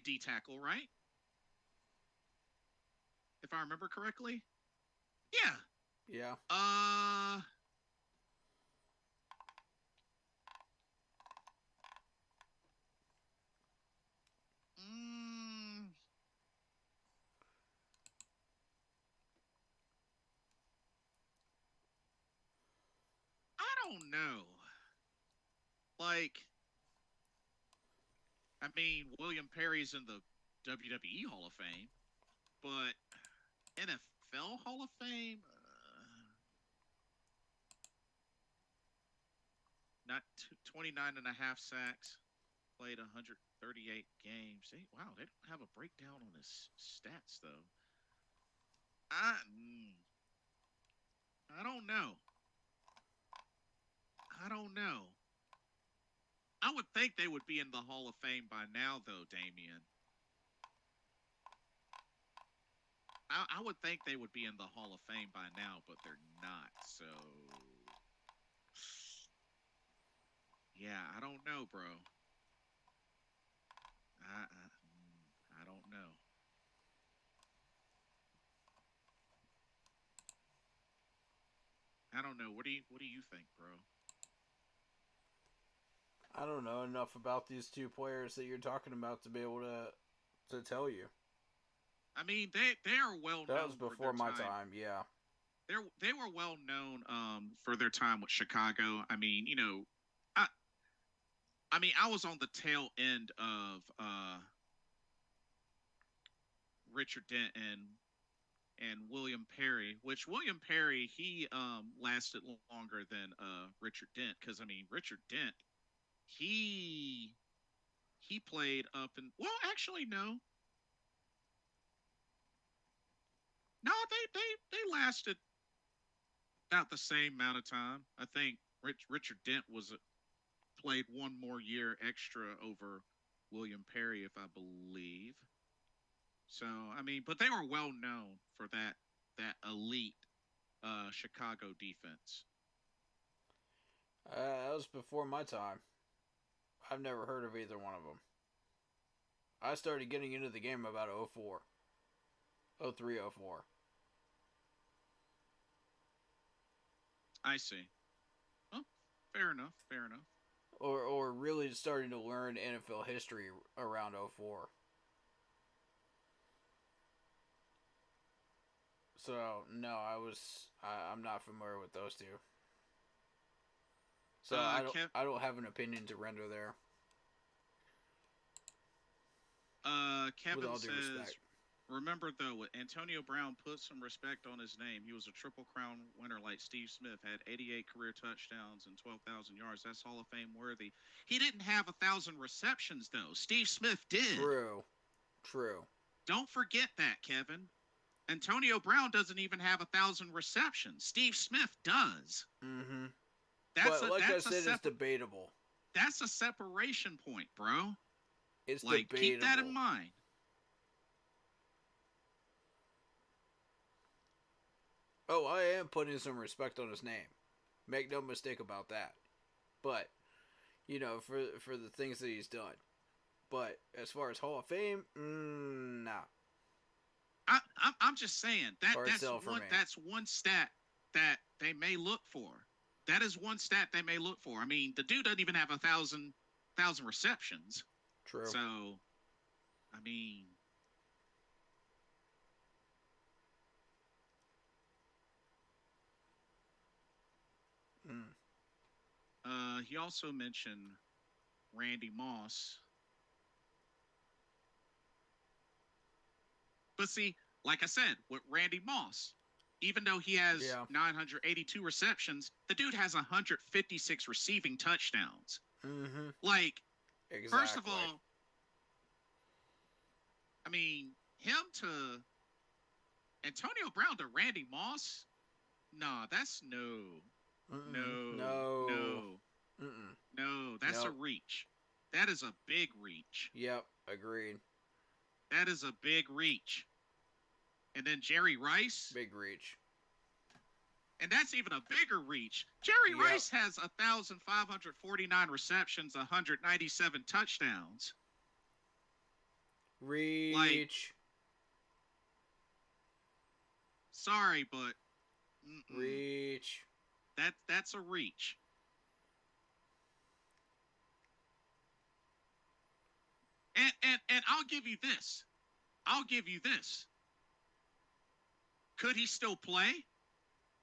D tackle, right? If I remember correctly. Yeah. Yeah. Mm, I don't know. Like, I mean, William Perry's in the WWE Hall of Fame, but NFL Hall of Fame, not 29 and a half sacks, played 138 games. Wow, they don't have a breakdown on his stats though. I I don't know. I don't know. I would think they would be in the Hall of Fame by now, though, Damien. I would think they would be in the Hall of Fame by now, but they're not. So, yeah, I don't know, bro. I don't know. I don't know. What do you think, bro? I don't know enough about these two players that you're talking about to be able to tell you. I mean, they are well That was known for their before my time. time. Yeah. They were well known for their time with Chicago. I mean, I I mean, I was on the tail end of Richard Dent and William Perry, which William Perry he lasted longer than Richard Dent because I mean Richard Dent he he played up in well actually no they lasted about the same amount of time. I think Richard Dent was played one more year extra over William Perry if I believe. So I mean, but they were well known for that elite Chicago defense. That was before my time. I've never heard of either one of them. I started getting into the game about 04. 03, 04. I see. Oh, fair enough. Fair enough. Or really starting to learn NFL history around 04. So, no, I'm not familiar with those two. So I don't have an opinion to render there. With Kevin all due says, respect. remember though, Antonio Brown put some respect on his name. He was a Triple Crown winner like Steve Smith, had 88 career touchdowns and 12,000 yards. That's Hall of Fame worthy. He didn't have 1,000 receptions though. Steve Smith did. True. Don't forget that, Kevin. Antonio Brown doesn't even have 1,000 receptions. Steve Smith does. Mm-hmm. That's But like I said, it's debatable. That's a separation point, bro. It's like debatable. keep that in mind. Oh, I am putting some respect on his name. Make no mistake about that. But, for the things that he's done. But as far as Hall of Fame, nah. I'm just saying that's one stat that they may look for. That is one stat they may look for. I mean, the dude doesn't even have 1,000 receptions. True. So, I mean, he also mentioned Randy Moss. But see, like I said, with Randy Moss, Even though he has Yeah. 982 receptions, the dude has 156 receiving touchdowns. Mm-hmm. Like, Exactly. first of all, I mean, him to Antonio Brown to Randy Moss, nah, that's no. No. Mm-mm. No, that's a Nope. reach. That is a big reach. Yep. Agreed. That is a big reach. And then Jerry Rice, Big reach. and that's even a bigger reach. Jerry Yep. Rice has 1,549 receptions, 197 touchdowns. Reach. Like, sorry, but reach. that's a reach. And I'll give you this. I'll give you this. Could he still play?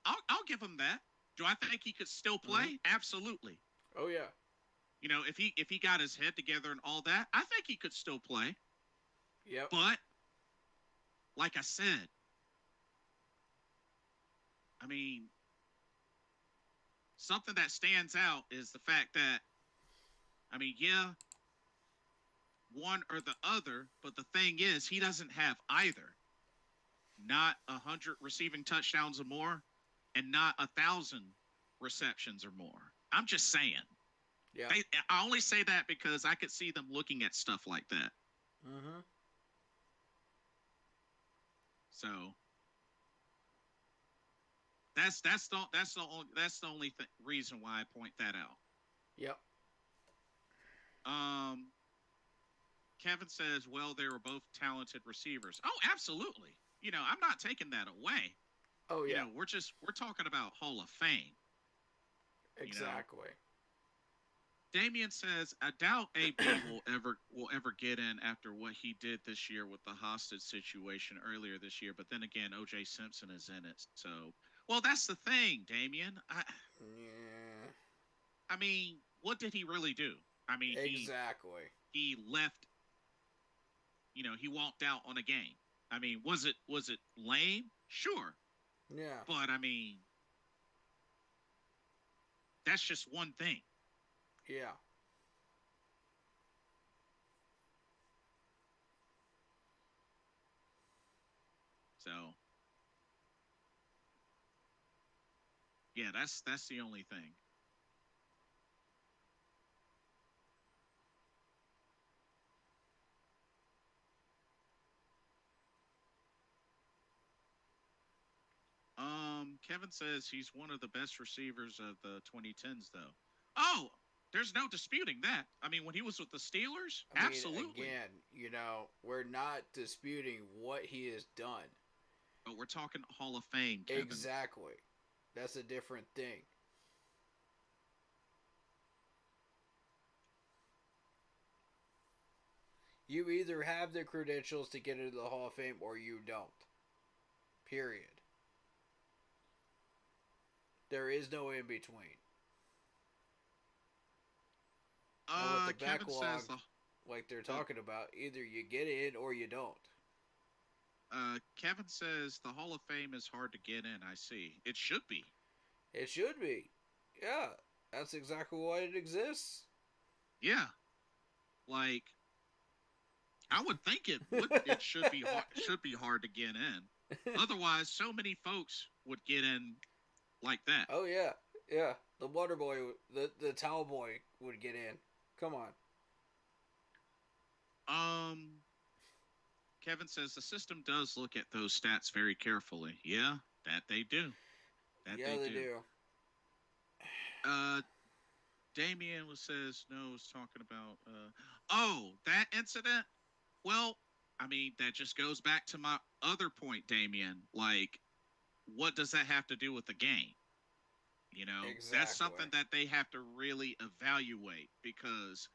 I'll give him that. Do I think he could still play? Mm-hmm. Absolutely. Oh yeah. You know, if he got his head together and all that, I think he could still play. Yep. But like I said, I mean, something that stands out is the fact that, I mean, yeah, one or the other, but the thing is, he doesn't have either. Not 100 receiving touchdowns or more, and not 1,000 receptions or more. I'm just saying. Yeah. I only say that because I could see them looking at stuff like that. Mm-hmm. So that's the only reason why I point that out. Yep. Kevin says, well, they were both talented receivers. Oh, absolutely. You know, I'm not taking that away. Oh yeah. You know, we're talking about Hall of Fame. Exactly. Damien says, I doubt AB will ever get in after what he did this year with the hostage situation earlier this year. But then again, O.J. Simpson is in it. So, well, that's the thing, Damien. Yeah. I mean, what did he really do? I mean, exactly. He left. You know, he walked out on a game. I mean, was it lame? Sure. Yeah. But I mean, that's just one thing. Yeah. So, yeah, that's the only thing. Kevin says he's one of the best receivers of the 2010s, though. Oh, there's no disputing that. I mean, when he was with the Steelers, absolutely. Again, you know, we're not disputing what he has done. But we're talking Hall of Fame, Kevin. Exactly. That's a different thing. You either have the credentials to get into the Hall of Fame or you don't. Period. There is no in between. And with the Kevin backlog, says like they're talking about, either you get in or you don't. Kevin says the Hall of Fame is hard to get in. I see. It should be. It should be. Yeah, that's exactly why it exists. Yeah. Like, I would think it should be hard to get in. Otherwise, so many folks would get in like that. Oh yeah, yeah. The water boy, the towel boy would get in. Come on. Kevin says the system does look at those stats very carefully. Yeah, that they do. They do. Damien says was talking about that incident. Well, I mean, that just goes back to my other point, Damien. Like, what does that have to do with the game? You know, exactly. That's something that they have to really evaluate because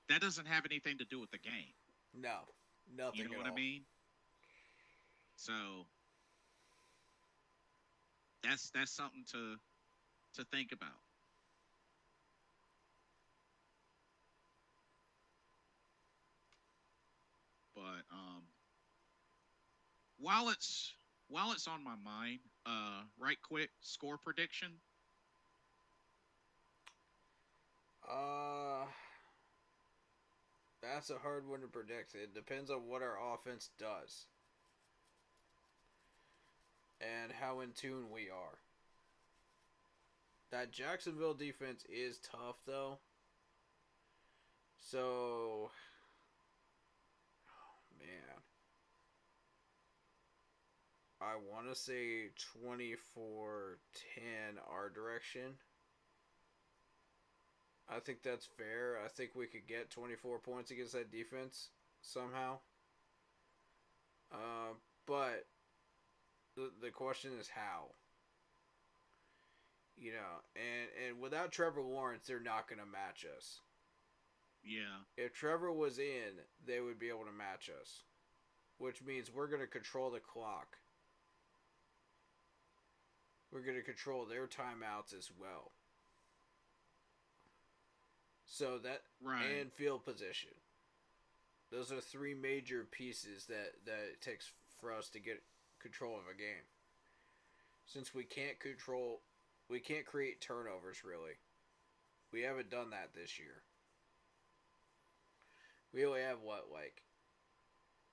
that doesn't have anything to do with the game. No, nothing. You know what I mean? So that's something to think about. But while it's on my mind, right quick, score prediction. That's a hard one to predict. It depends on what our offense does and how in tune we are. That Jacksonville defense is tough, though. So, oh, man. I want to say 24-10 our direction. I think that's fair. I think we could get 24 points against that defense somehow. But the question is how. You know, and without Trevor Lawrence, they're not going to match us. Yeah. If Trevor was in, they would be able to match us. Which means we're going to control the clock. We're going to control their timeouts as well. So that, right. And field position. Those are three major pieces that it takes for us to get control of a game. Since we can't create turnovers, really. We haven't done that this year. We only have,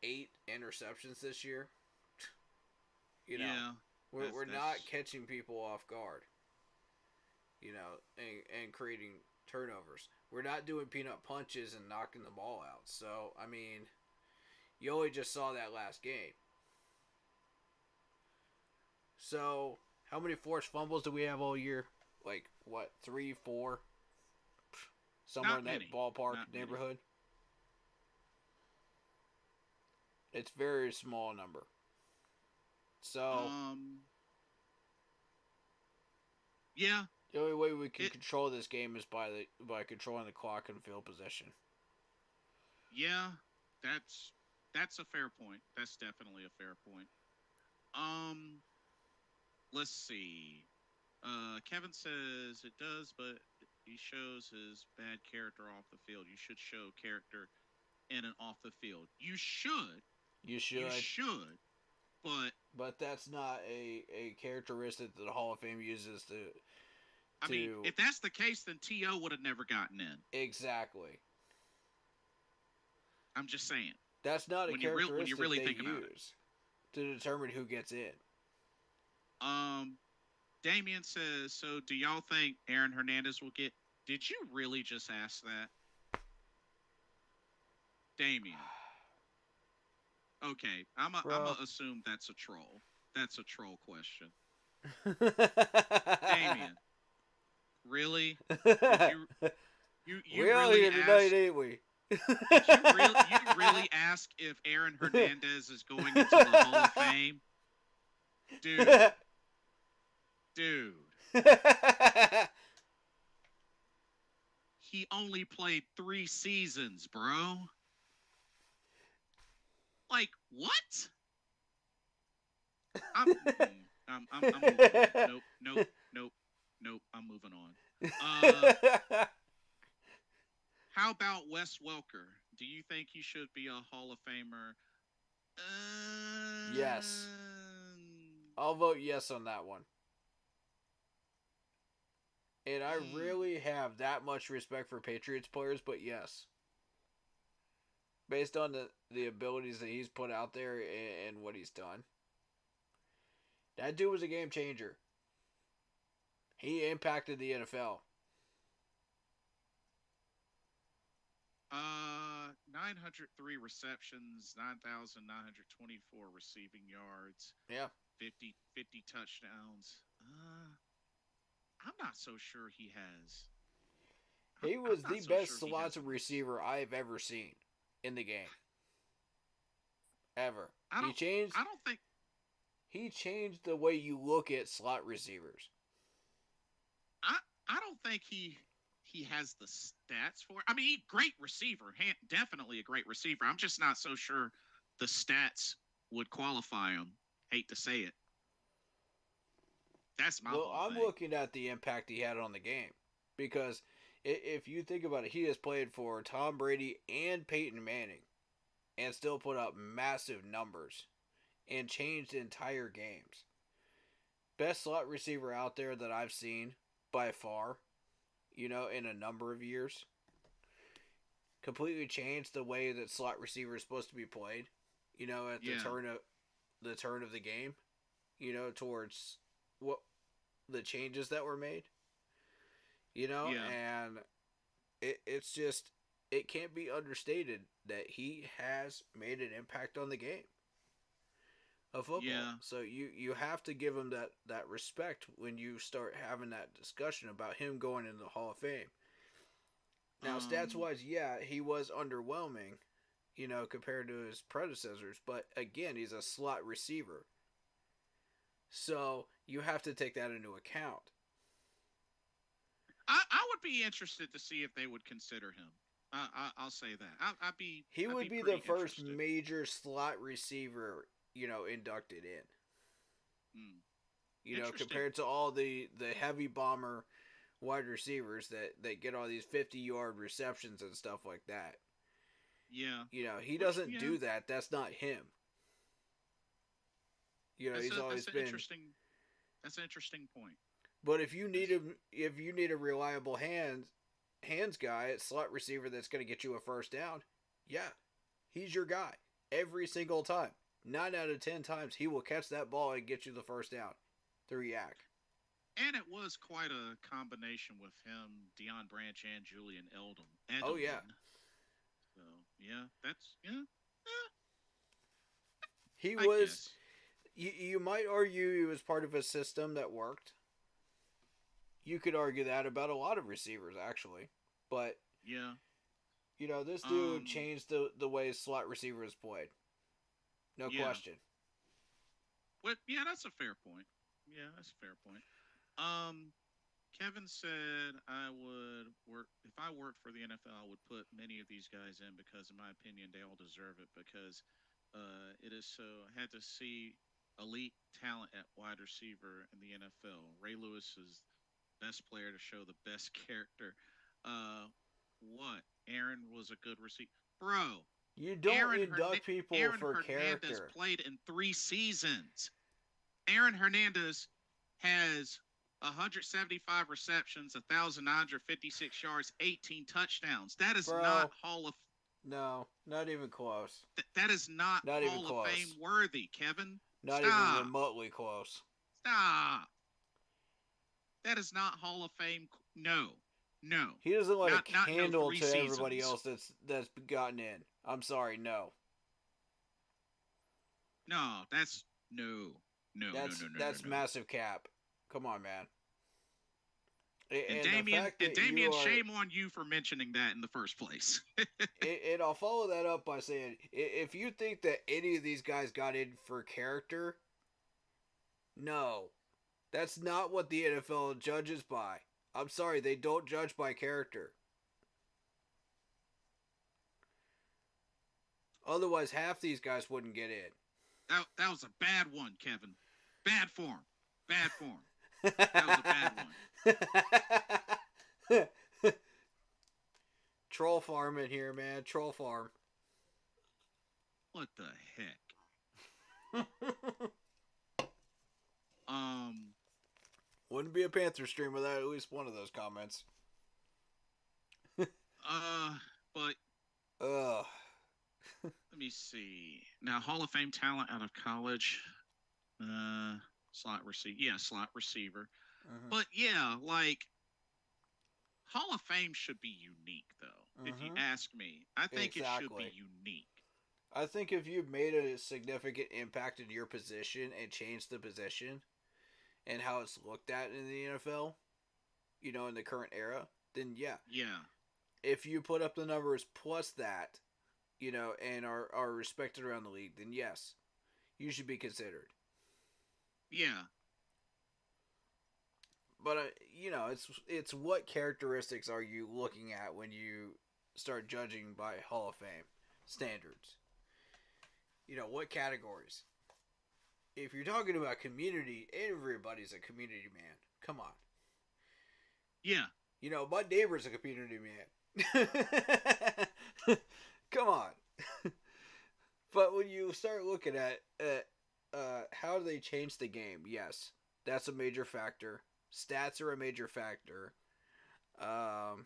8 interceptions this year? You know, yeah. We're not catching people off guard. You know, and creating turnovers. We're not doing peanut punches and knocking the ball out. So, I mean, you only just saw that last game. So, how many forced fumbles do we have all year? 3, 4? Somewhere Not in many. that ballpark Not neighborhood. Many. It's very small number. So, yeah. the only way we can control this game is by controlling the clock and field position. Yeah, that's a fair point. That's definitely a fair point. Let's see. Kevin says it does, but he shows his bad character off the field. You should show character in and off the field. You should. You should. But that's not a characteristic that the Hall of Fame uses to. I mean, if that's the case, then T.O. would have never gotten in. Exactly. I'm just saying. That's not a characteristic when you really they think about use to determine who gets in. Damien says, so do y'all think Aaron Hernandez will get... Did you really just ask that? Damien. Okay, I'm going to assume that's a troll. That's a troll question. Damien. Really? You We're all here tonight, ain't we? Did you really ask if Aaron Hernandez is going into the Hall of Fame? Dude. He only played 3 seasons, bro. Like, what? I'm moving on. Nope. I'm moving on. How about Wes Welker? Do you think he should be a Hall of Famer? Yes. I'll vote yes on that one. And I really have that much respect for Patriots players, but yes. Based on the abilities that he's put out there and what he's done. That dude was a game changer. He impacted the NFL. 903 receptions, 9,924 receiving yards. Yeah. 50 touchdowns. I'm not so sure he has. He was the best slot receiver I've ever seen in the game. Ever. He changed the way you look at slot receivers. I don't think he has the stats for it. I mean, great receiver. Definitely a great receiver. I'm just not so sure the stats would qualify him. Hate to say it. That's my whole thing. Looking at the impact he had on the game. Because if you think about it, he has played for Tom Brady and Peyton Manning and still put up massive numbers and changed entire games. Best slot receiver out there that I've seen by far, in a number of years. Completely changed the way that slot receiver is supposed to be played, at the turn of the game, towards what the changes that were made, and it's just, it can't be understated that he has made an impact on the game of football. Yeah. So you have to give him that respect when you start having that discussion about him going into the Hall of Fame. Now, stats-wise, yeah, he was underwhelming, compared to his predecessors. But, again, he's a slot receiver. So, you have to take that into account. I would be interested to see if they would consider him. I'll say that. He I'd would be the first major slot receiver, inducted in. Compared to all the heavy bomber wide receivers that get all these 50-yard receptions and stuff like that. Yeah. He doesn't do that. That's not him. He's always been interesting. That's an interesting point. But if you need a reliable hands guy at slot receiver that's going to get you a first down, yeah, he's your guy every single time. 9 out of 10 times he will catch that ball and get you the first down through yak. And it was quite a combination with him, Deion Branch, and Julian Edelman. Oh yeah. So yeah, He was. You might argue he was part of a system that worked. You could argue that about a lot of receivers, actually. But, yeah, this dude changed the way slot receivers played. No question. Well, yeah, that's a fair point. Kevin said I would work if I worked for the NFL. I would put many of these guys in because, in my opinion, they all deserve it. Because it is so. I had to see elite talent at wide receiver in the NFL. Ray Lewis is best player to show the best character. What? Aaron was a good receiver, bro. You don't induct people for character. Aaron Hernandez played in 3 seasons. Aaron Hernandez has 175 receptions, 1,956 yards, 18 touchdowns. That is not Hall of. No, not even close. That is not Hall of Fame worthy, Kevin. Not even remotely close. Stop. That is not Hall of Fame. No. He doesn't light a candle to everybody else that's gotten in. I'm sorry, no. No, that's no. That's massive cap. Come on, man. And Damien, shame on you for mentioning that in the first place. And I'll follow that up by saying, if you think that any of these guys got in for character, no. That's not what the NFL judges by. I'm sorry, they don't judge by character. Otherwise, half these guys wouldn't get in. That was a bad one, Kevin. Bad form. That was a bad one. Troll farm in here, man. Troll farm. What the heck? Wouldn't be a Panther stream without at least one of those comments. But let me see. Now, Hall of Fame talent out of college. Slot receiver. Yeah, slot receiver. Mm-hmm. But yeah, like, Hall of Fame should be unique, though. If you ask me, I think it should be unique. I think if you've made a significant impact in your position and changed the position and how it's looked at in the NFL, in the current era, then yeah. Yeah. If you put up the numbers plus that, and are respected around the league, then yes, you should be considered. Yeah. But, it's what characteristics are you looking at when you start judging by Hall of Fame standards? What categories? If you're talking about community, everybody's a community man. Come on. Yeah. My neighbor's a community man. Come on. But when you start looking at how do they change the game? Yes, that's a major factor. Stats are a major factor. Um,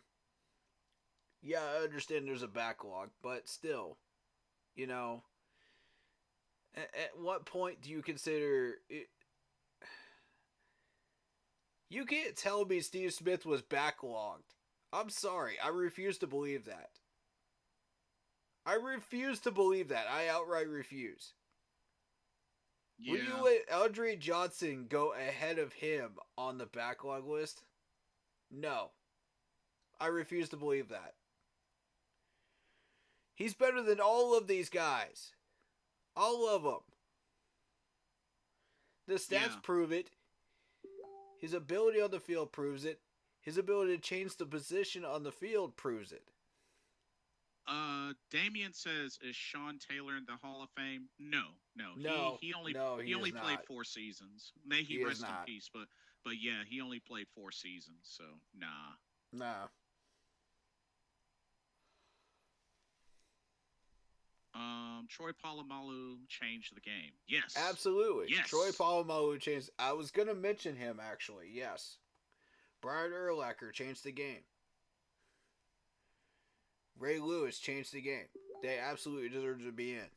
yeah, I understand there's a backlog, but still, you know, at what point do you consider it? You can't tell me Steve Smith was backlogged. I'm sorry, I refuse to believe that. I refuse to believe that. I outright refuse. Yeah. Will you let Andre Johnson go ahead of him on the backlog list? No. I refuse to believe that. He's better than all of these guys. All of them. The stats prove it. His ability on the field proves it. His ability to change the position on the field proves it. Damien says, is Sean Taylor in the Hall of Fame? No. He only played 4 seasons. May he rest in peace, but yeah, he only played 4 seasons, so nah. Troy Polamalu changed the game. Yes. Absolutely. Yes. Troy Polamalu changed. I was going to mention him, actually. Yes. Brian Urlacher changed the game. Ray Lewis changed the game. They absolutely deserve to be in.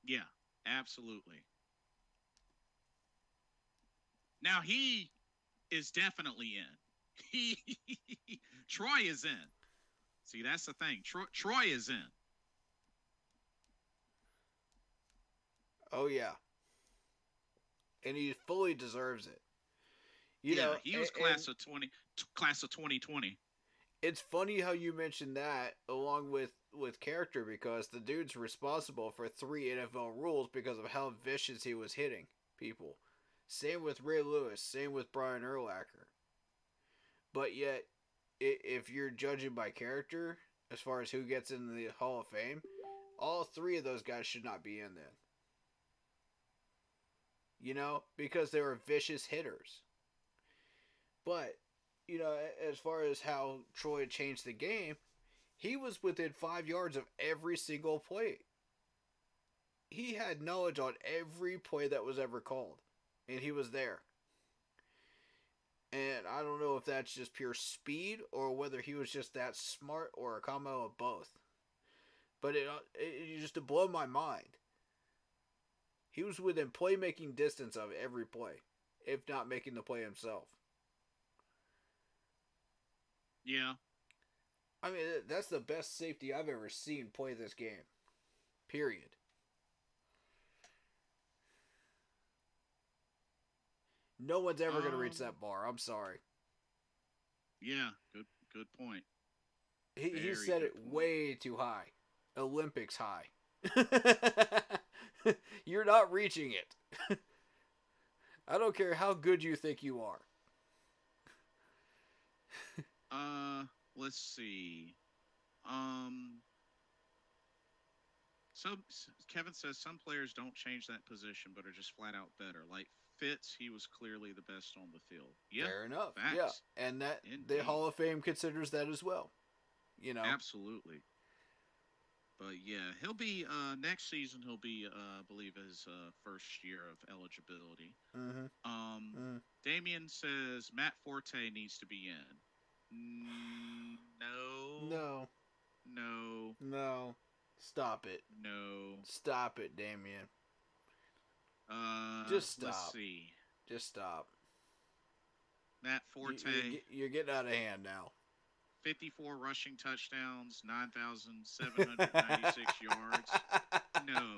Yeah, absolutely. Now he is definitely in. Troy is in. See, that's the thing. Troy is in. Oh yeah. And he fully deserves it. He was class of 2020. It's funny how you mentioned that along with character, because the dude's responsible for 3 NFL rules because of how vicious he was hitting people. Same with Ray Lewis, same with Brian Urlacher. But yet, if you're judging by character, as far as who gets in the Hall of Fame, all 3 of those guys should not be in then. You know, because they were vicious hitters. But, you know, as far as how Troy changed the game, he was within 5 yards of every single play. He had knowledge on every play that was ever called. And he was there. And I don't know if that's just pure speed or whether he was just that smart or a combo of both. But it just to blow my mind. He was within playmaking distance of every play, if not making the play himself. Yeah. I mean, that's the best safety I've ever seen play this game. Period. No one's ever going to reach that bar. I'm sorry. Yeah, good point. He set it way too high. Olympics high. You're not reaching it. I don't care how good you think you are. Let's see. Kevin says some players don't change that position, but are just flat out better. Like Fitz, he was clearly the best on the field. Yeah, fair enough. Facts. Yeah, and that the Hall of Fame considers that as well. You know, absolutely. But yeah, he'll be next season. He'll be, I believe, his first year of eligibility. Mm-hmm. Damien says Matt Forte needs to be in. No. Stop it. No. Stop it, Damien. Just stop. Let's see. Just stop. Matt Forte. You're getting out of hand now. 54 rushing touchdowns, 9,796 yards. No.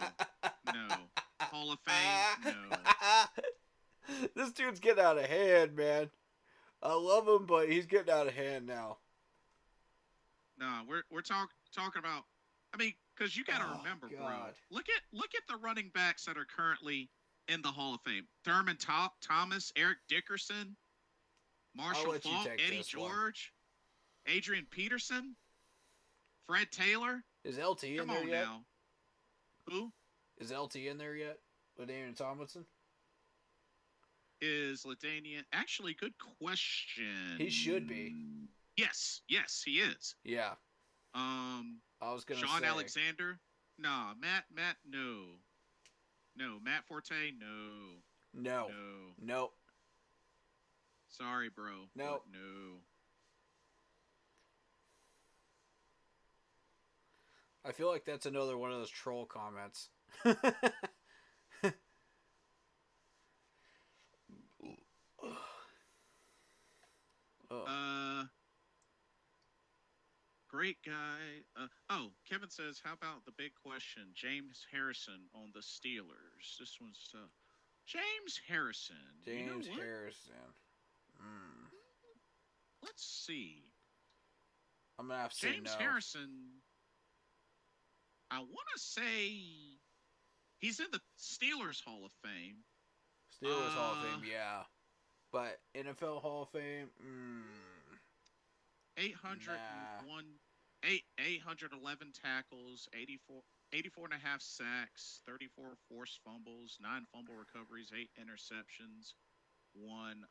Hall of Fame? No. This dude's getting out of hand, man. I love him, but he's getting out of hand now. No, we're talking about. I mean, because you got to remember, God. bro. Look at the running backs that are currently in the Hall of Fame: Thurman Thomas, Eric Dickerson, Marshall Faulk, Eddie George. Adrian Peterson, Fred Taylor. Is LT in there yet? Now. Who? Is LT in there yet? LaDainian Tomlinson? Is LaDainian... Actually, good question. He should be. Yes, he is. Yeah. I was going to say... Sean Alexander? Nah, Matt, no. No. Matt Forte? No. No. No. Nope. Sorry, bro, but Nope. no. I feel like that's another one of those troll comments. Oh. Uh, great guy. Kevin says, how about the big question? James Harrison on the Steelers. This one's tough. James Harrison. You know James what? Harrison. Mm. Let's see. I'm gonna have to say James no. Harrison. I want to say he's in the Steelers Hall of Fame. Steelers Hall of Fame, yeah. But NFL Hall of Fame, 801, 811 tackles, 84 and a half sacks, 34 forced fumbles, 9 fumble recoveries, 8 interceptions, one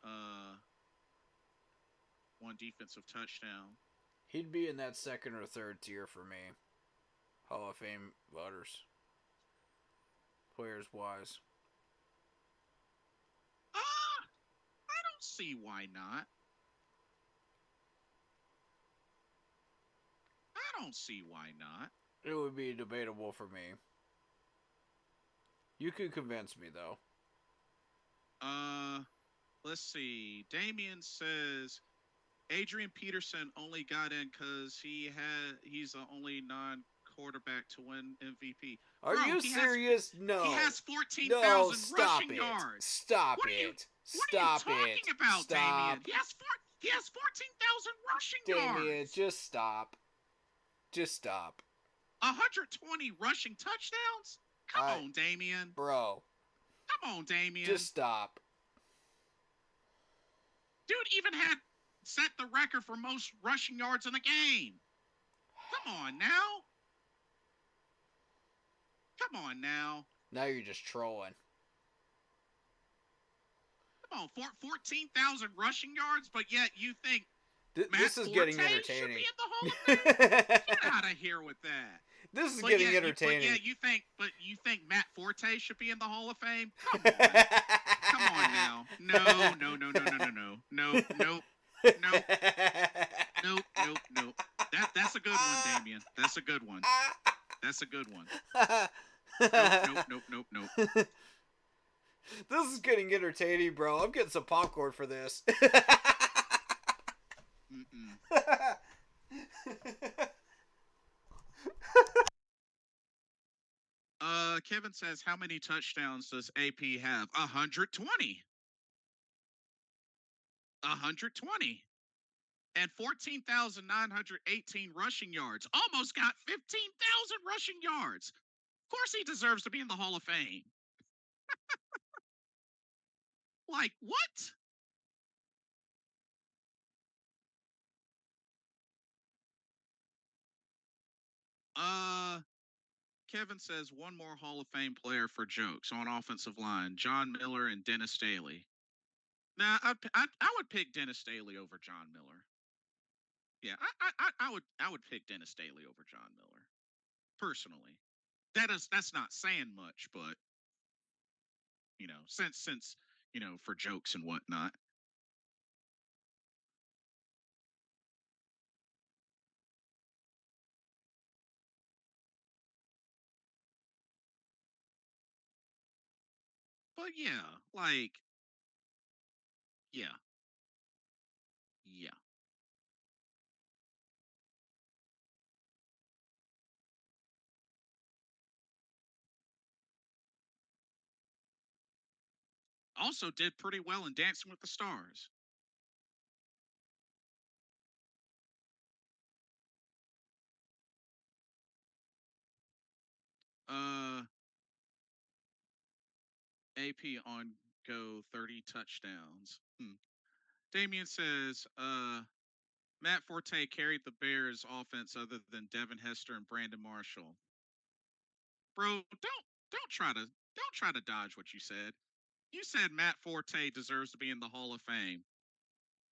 one defensive touchdown. he'd be in that second or third tier for me. Hall of Fame voters. Players wise. I don't see why not. I don't see why not. It would be debatable for me. You could convince me though. Let's see. Damien says Adrian Peterson only got in because he's the only non-quarterback to win MVP. Are Bro, you serious? No. He has 14,000 no, stop rushing it. yards. Stop What it. What are you talking about, Stop. Damien? He has 14,000 rushing Damien, yards. just stop. Just stop. 120 rushing touchdowns? Come on, Damien. Bro. Come on, Damien. Just stop. Dude even had set the record for most rushing yards in the game. Come on now. Come on now. Now you're just trolling. Come on, 14,000 rushing yards, but yet you think This is getting entertaining. Should be in the Hall of Fame? Get out of here with that. This is getting entertaining. You think Matt Forte should be in the Hall of Fame? Come on. Come on now. No. That's a good one, Damien. That's a good one. That's a good one. Nope. This is getting entertaining, bro. I'm getting some popcorn for this. Kevin says, how many touchdowns does AP have? 120. 120. And 14,918 rushing yards. Almost got 15,000 rushing yards. Of course he deserves to be in the Hall of Fame. Like, what? Kevin says one more Hall of Fame player for jokes on offensive line: John Miller and Dennis Daly. Nah, I would pick Dennis Daly over John Miller. Yeah, I would pick Dennis Daly over John Miller personally. That's not saying much, but since for jokes and whatnot. But yeah, yeah. Also did pretty well in Dancing with the Stars. AP on go 30 touchdowns. Damien says, Matt Forte carried the Bears offense other than Devin Hester and Brandon Marshall. Bro, don't try to dodge what you said. You said Matt Forte deserves to be in the Hall of Fame.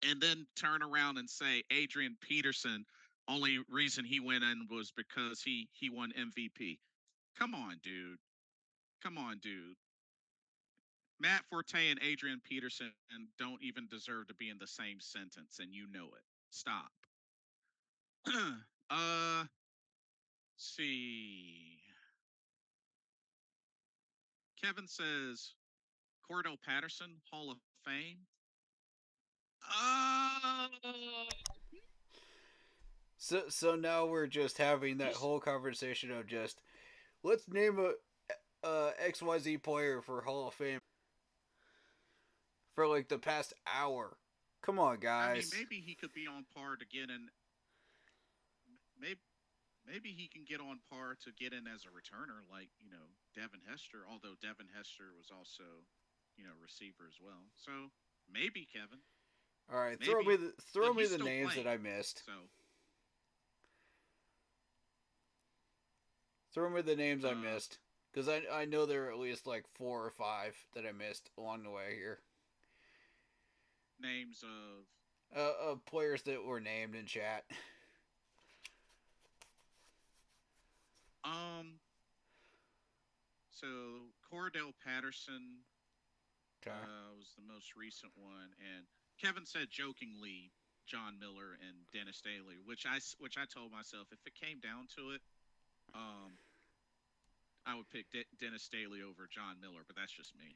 And then turn around and say Adrian Peterson, only reason he went in was because he won MVP. Come on, dude. Come on, dude. Matt Forte and Adrian Peterson don't even deserve to be in the same sentence, and you know it. Stop. Let's see. Kevin says Cordell Patterson, Hall of Fame. Uh, So now we're just having that whole conversation of just let's name a XYZ player for Hall of Fame for like the past hour. Come on, I mean, guys. maybe he could be on par to get in. Maybe he can get on par to get in as a returner, like Devin Hester. Although Devin Hester was also receiver as well. So maybe Kevin. All right, Maybe, throw but me he's the still names playing. that I missed. So throw me the names I missed, because I know there are at least like 4 or 5 that I missed along the way here. Names of Players that were named in chat. So Cordell Patterson Okay. was the most recent one, and Kevin said jokingly John Miller and Dennis Daly, which I told myself if it came down to it, I would pick Dennis Daly over John Miller, but that's just me.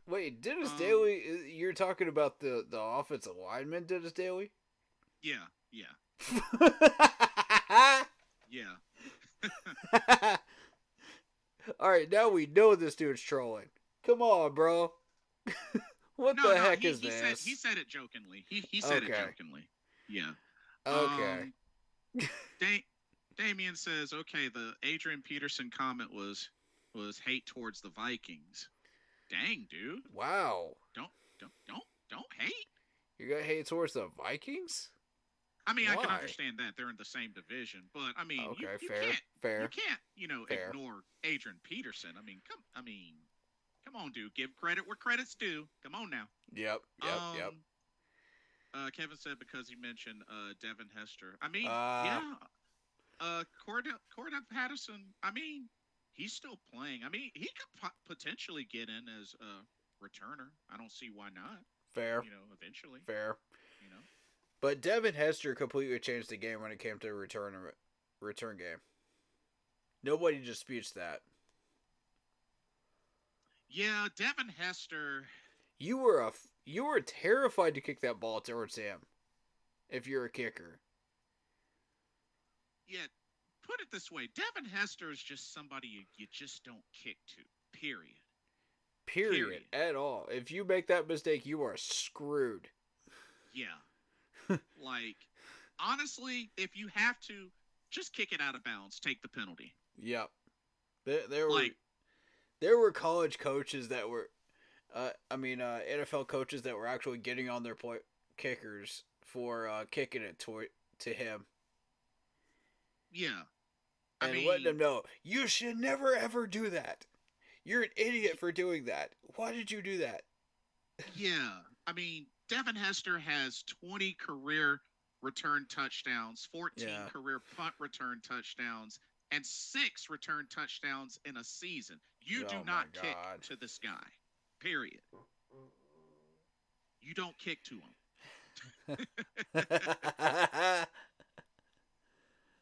Wait, Dennis Daly? You're talking about the offensive lineman, Dennis Daly? Yeah. Yeah. All right, now we know this dude's trolling. Come on, bro. What the heck is this? He said it jokingly. He said it jokingly. Yeah. Okay. Damien says, okay, the Adrian Peterson comment was hate towards the Vikings. Dang, dude. Wow. Don't hate. You got hate towards the Vikings? I mean, Why? I can understand that they're in the same division, but I mean, okay, you fair. You can't, ignore Adrian Peterson. I mean, come on, dude. Give credit where credit's due. Come on now. Yep. Kevin said because he mentioned Devin Hester. I mean, yeah. Cordell Patterson. I mean, he's still playing. I mean, he could potentially get in as a returner. I don't see why not. Fair. Eventually. Fair. But Devin Hester completely changed the game when it came to return game. Nobody disputes that. Yeah, Devin Hester. You were terrified to kick that ball towards him. If you're a kicker. Yeah, put it this way: Devin Hester is just somebody you just don't kick to. Period. At all. If you make that mistake, you are screwed. Yeah. Like, honestly, if you have to, just kick it out of bounds. Take the penalty. Yep. There were college coaches that were, NFL coaches that were actually getting on their kickers for kicking it to him. Yeah. And letting them know, you should never ever do that. You're an idiot for doing that. Why did you do that? Yeah. I mean, Devin Hester has 20 career return touchdowns, 14 career punt return touchdowns, and 6 return touchdowns in a season. You do not kick to this guy. Period. You don't kick to him.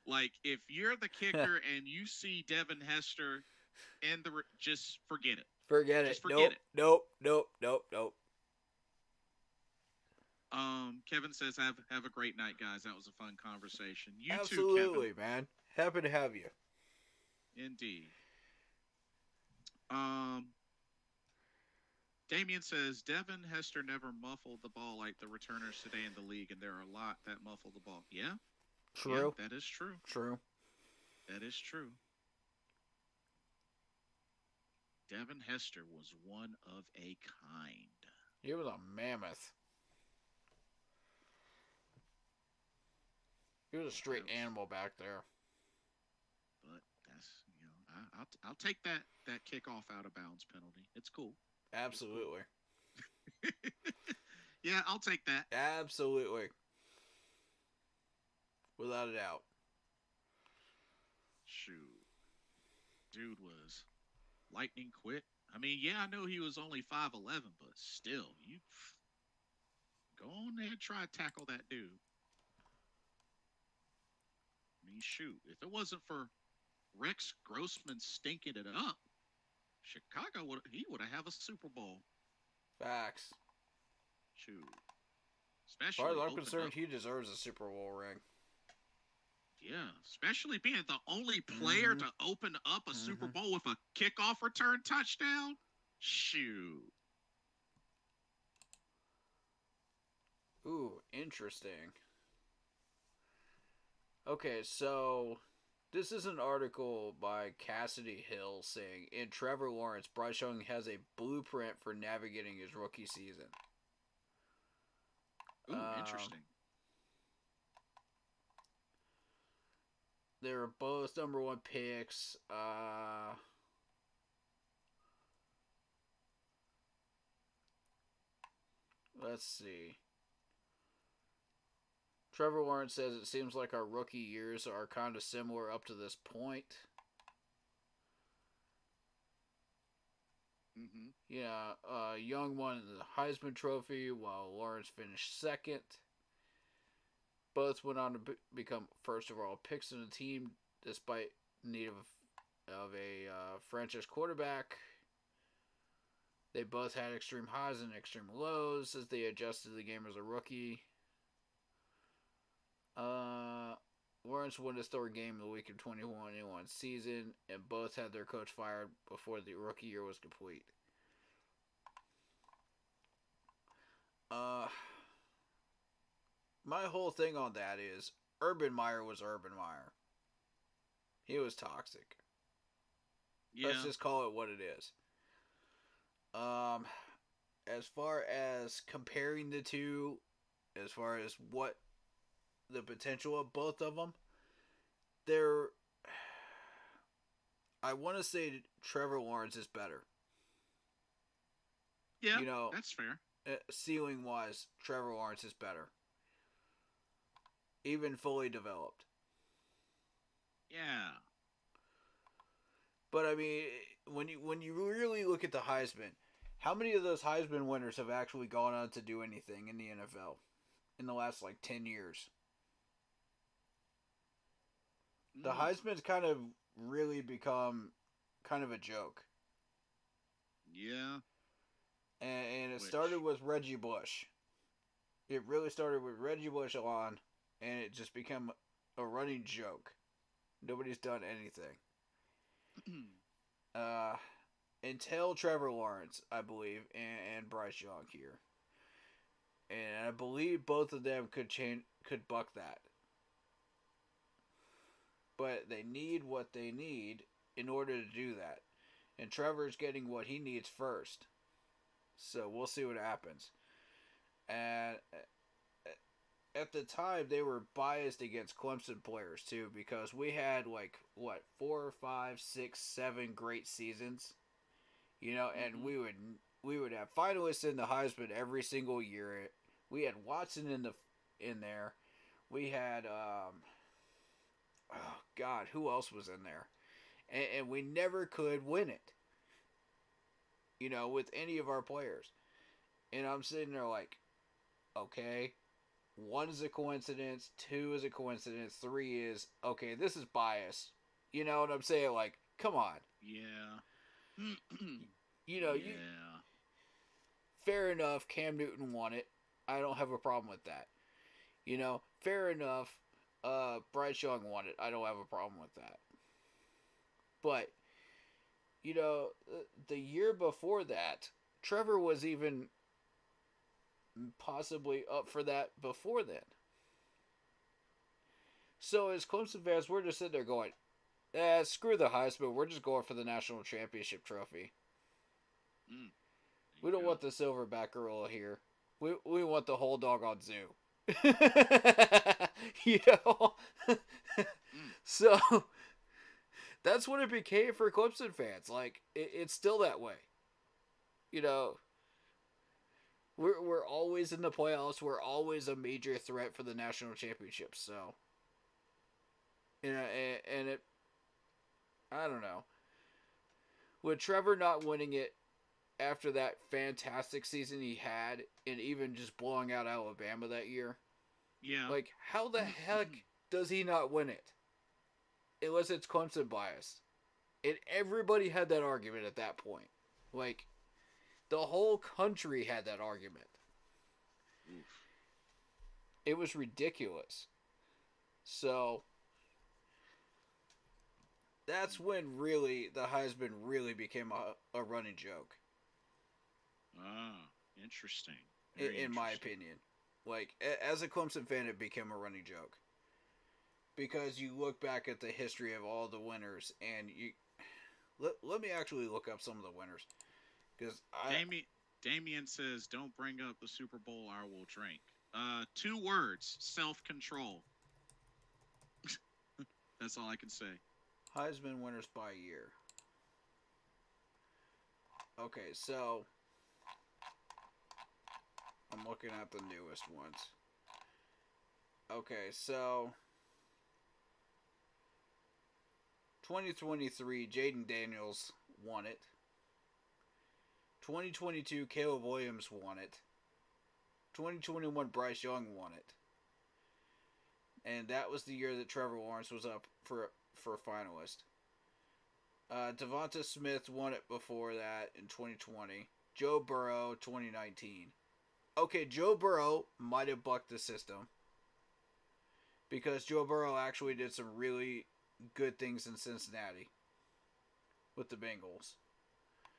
Like, if you're the kicker and you see Devin Hester in just forget it. Forget just it. Forget it. Nope. Kevin says, have a great night, guys. That was a fun conversation. You Absolutely, too, Kevin. Man. Happy to have you. Indeed. Damien says, Devin Hester never muffled the ball like the returners today in the league, and there are a lot that muffle the ball. Yeah. True. Yeah, that is true. True. That is true. Devin Hester was one of a kind. He was a mammoth. He was a straight animal back there. But that's I'll take that kickoff out of bounds penalty. It's cool. Absolutely. It's cool. Yeah, I'll take that. Absolutely. Without a doubt. Shoot. Dude was lightning quick. I mean, yeah, I know he was only 5'11", but still, you go on there and try to tackle that dude. I mean, shoot, if it wasn't for Rex Grossman stinking it up, Chicago would have a Super Bowl. Facts. Shoot, As far as especially I'm opened concerned, up. he deserves a Super Bowl ring. Yeah, especially being the only player Mm-hmm. to open up a Super Mm-hmm. Bowl with a kickoff return touchdown. Shoot. Ooh, interesting. Okay, so this is an article by Cassidy Hill saying, in Trevor Lawrence, Bryce Young has a blueprint for navigating his rookie season. Ooh, interesting. They were both number one picks. Let's see. Trevor Lawrence says it seems like our rookie years are kind of similar up to this point. Mm-hmm. Yeah, Young won the Heisman Trophy while Lawrence finished second. Both went on to become first overall picks in the team despite need of a franchise quarterback. They both had extreme highs and extreme lows as they adjusted to the game as a rookie. Lawrence won his third game in the week of 2021 season, and both had their coach fired before the rookie year was complete. My whole thing on that is Urban Meyer was Urban Meyer. He was toxic. Yeah. Let's just call it what it is. As far as comparing the two, as far as what the potential of both of them, I want to say Trevor Lawrence is better. Yeah, You know, that's fair. ceiling wise, Trevor Lawrence is better. Even fully developed. Yeah. But I mean, when you really look at the Heisman, how many of those Heisman winners have actually gone on to do anything in the NFL in the last 10 years? The Heisman's kind of really become kind of a joke. Yeah. And it started with Reggie Bush. It really started with Reggie Bush on, and it just became a running joke. Nobody's done anything. Until Trevor Lawrence, I believe, and Bryce Young here. And I believe both of them could buck that. But they need what they need in order to do that. And Trevor's getting what he needs first. So we'll see what happens. And at the time, they were biased against Clemson players too, because we had 4, 5, 6, 7 great seasons, and we would have finalists in the Heisman every single year. We had Watson in there. We had oh God, who else was in there? And we never could win it. With any of our players. And I'm sitting there like, okay, 1 is a coincidence, 2 is a coincidence, 3 is, okay, this is bias. You know what I'm saying? Like, come on. Yeah. Yeah. Fair enough, Cam Newton won it. I don't have a problem with that. Fair enough, Bryce Young won it. I don't have a problem with that. But, the year before that, Trevor was even possibly up for that before then. So as Clemson fans, we're just sitting there going, screw the Heisman. We're just going for the national championship trophy. We don't want the silverback gorilla here. We want the whole doggone zoo. So that's what it became for Clemson fans. It's still that way. We're always in the playoffs. We're always a major threat for the national championship. So, and it, I don't know. with Trevor not winning it after that fantastic season he had, and even just blowing out Alabama that year. Yeah. Like, how the heck does he not win it? Unless it's Clemson bias. And everybody had that argument at that point. Like, the whole country had that argument. Oof. It was ridiculous. So, that's when really the Heisman really became a running joke. Ah, interesting. In my opinion. Like, as a Clemson fan, it became a running joke. Because you look back at the history of all the winners, and you... Let me actually look up some of the winners. Because Damien says, don't bring up the Super Bowl, I will drink. 2 words, self-control. That's all I can say. Heisman winners by year. Okay, so... I'm looking at the newest ones. Okay, so... 2023, Jaden Daniels won it. 2022, Caleb Williams won it. 2021, Bryce Young won it. And that was the year that Trevor Lawrence was up for a finalist. Devonta Smith won it before that in 2020. Joe Burrow, 2019. Okay, Joe Burrow might have bucked the system. Because Joe Burrow actually did some really good things in Cincinnati. With the Bengals.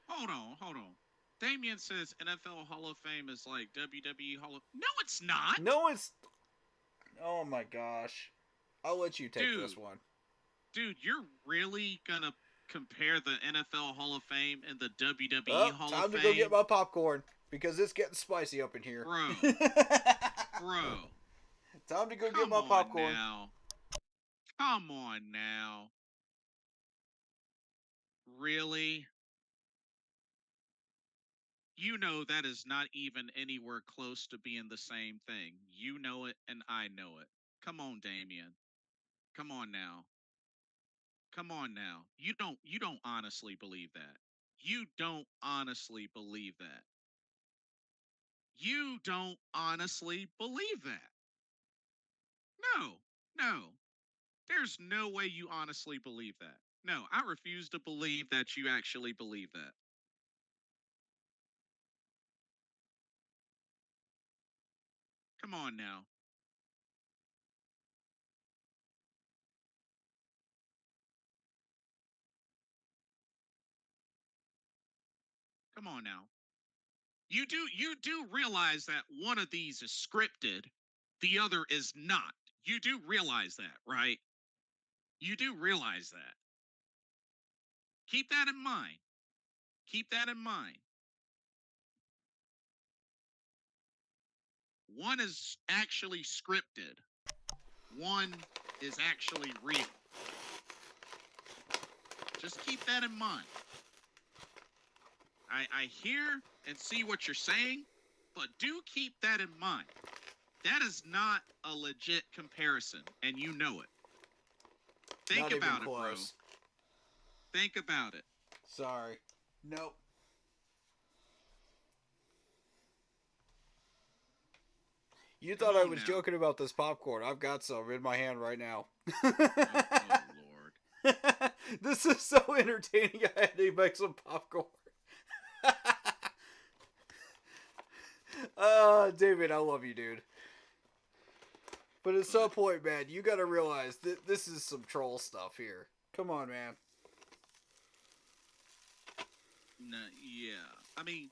Hold on. Damien says NFL Hall of Fame is like WWE Hall of... No, it's not! No, it's... Oh my gosh. I'll let you take this one. Dude, you're really gonna compare the NFL Hall of Fame and the WWE Hall of Fame? Time to go get my popcorn, because it's getting spicy up in here. Bro. Time to go get my popcorn. Come on now. Really? You know that is not even anywhere close to being the same thing. You know it, and I know it. Come on, Damien. Come on now. You don't honestly believe that. You don't honestly believe that. You don't honestly believe that. No. There's no way you honestly believe that. No, I refuse to believe that you actually believe that. Come on now. Come on now. You do realize that one of these is scripted, the other is not. You do realize that, right? You do realize that. Keep that in mind. Keep that in mind. One is actually scripted. One is actually real. Just keep that in mind. I hear and see what you're saying, but do keep that in mind. That is not a legit comparison, and you know it. Think about it, bro. Think about it. Sorry. Nope. You thought I was joking about this popcorn. I've got some in my hand right now. Oh, Lord. This is so entertaining. I had to make some popcorn. David, I love you, dude. But at some point, man, you gotta realize that this is some troll stuff here. Come on, man. No, yeah. I mean,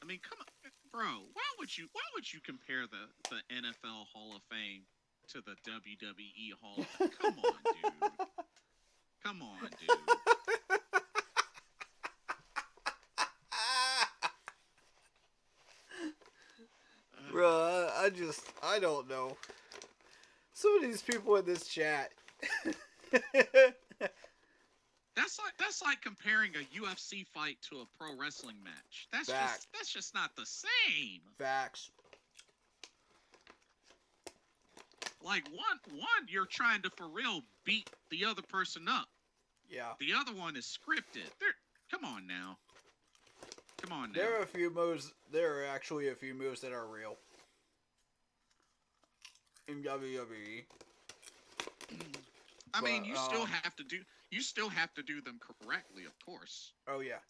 come on, bro. Why would you compare the NFL Hall of Fame to the WWE Hall of Fame? Come on, dude. Come on, dude. Bro, I don't know. Some of these people in this chat. That's like comparing a UFC fight to a pro wrestling match. That's just not the same. Facts. Like one you're trying to for real beat the other person up. Yeah. The other one is scripted. Come on now. Come on now. There are a few moves. There are actually a few moves that are real in WWE. I mean, you still have to do them correctly, of course. Oh yeah.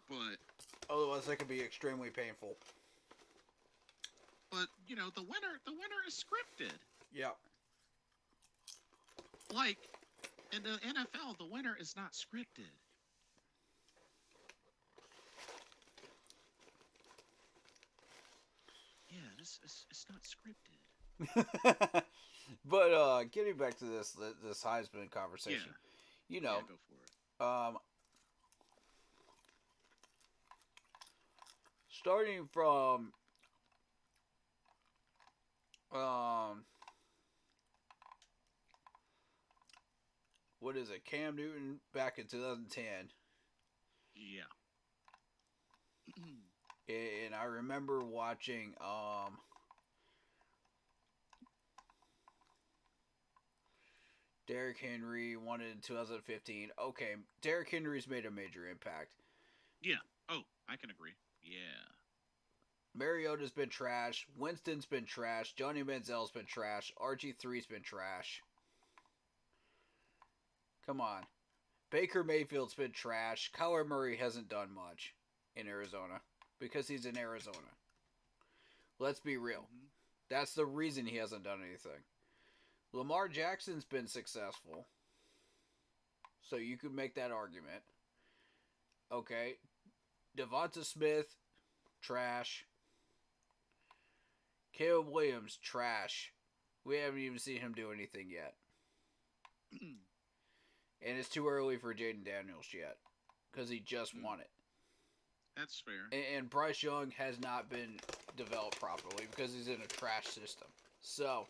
But otherwise, they could be extremely painful. But you know, the winner is scripted. Yeah. Like in the NFL, the winner is not scripted. Yeah, it's not scripted. But getting back to this Heisman conversation, you know, go for it. Starting from what is it? Cam Newton back in 2010. Yeah. And I remember watching Derrick Henry won it in 2015. Okay, Derrick Henry's made a major impact. Yeah. Oh, I can agree. Yeah. Mariota's been trash. Winston's been trash. Johnny Manziel's been trash. RG3's been trash. Come on. Baker Mayfield's been trash. Kyler Murray hasn't done much in Arizona because he's in Arizona. Let's be real. Mm-hmm. That's the reason he hasn't done anything. Lamar Jackson's been successful. So you could make that argument. Okay. Devonta Smith, trash. Caleb Williams, trash. We haven't even seen him do anything yet. And it's too early for Jaden Daniels yet. Because he just won it. That's fair. And Bryce Young has not been developed properly because he's in a trash system. So,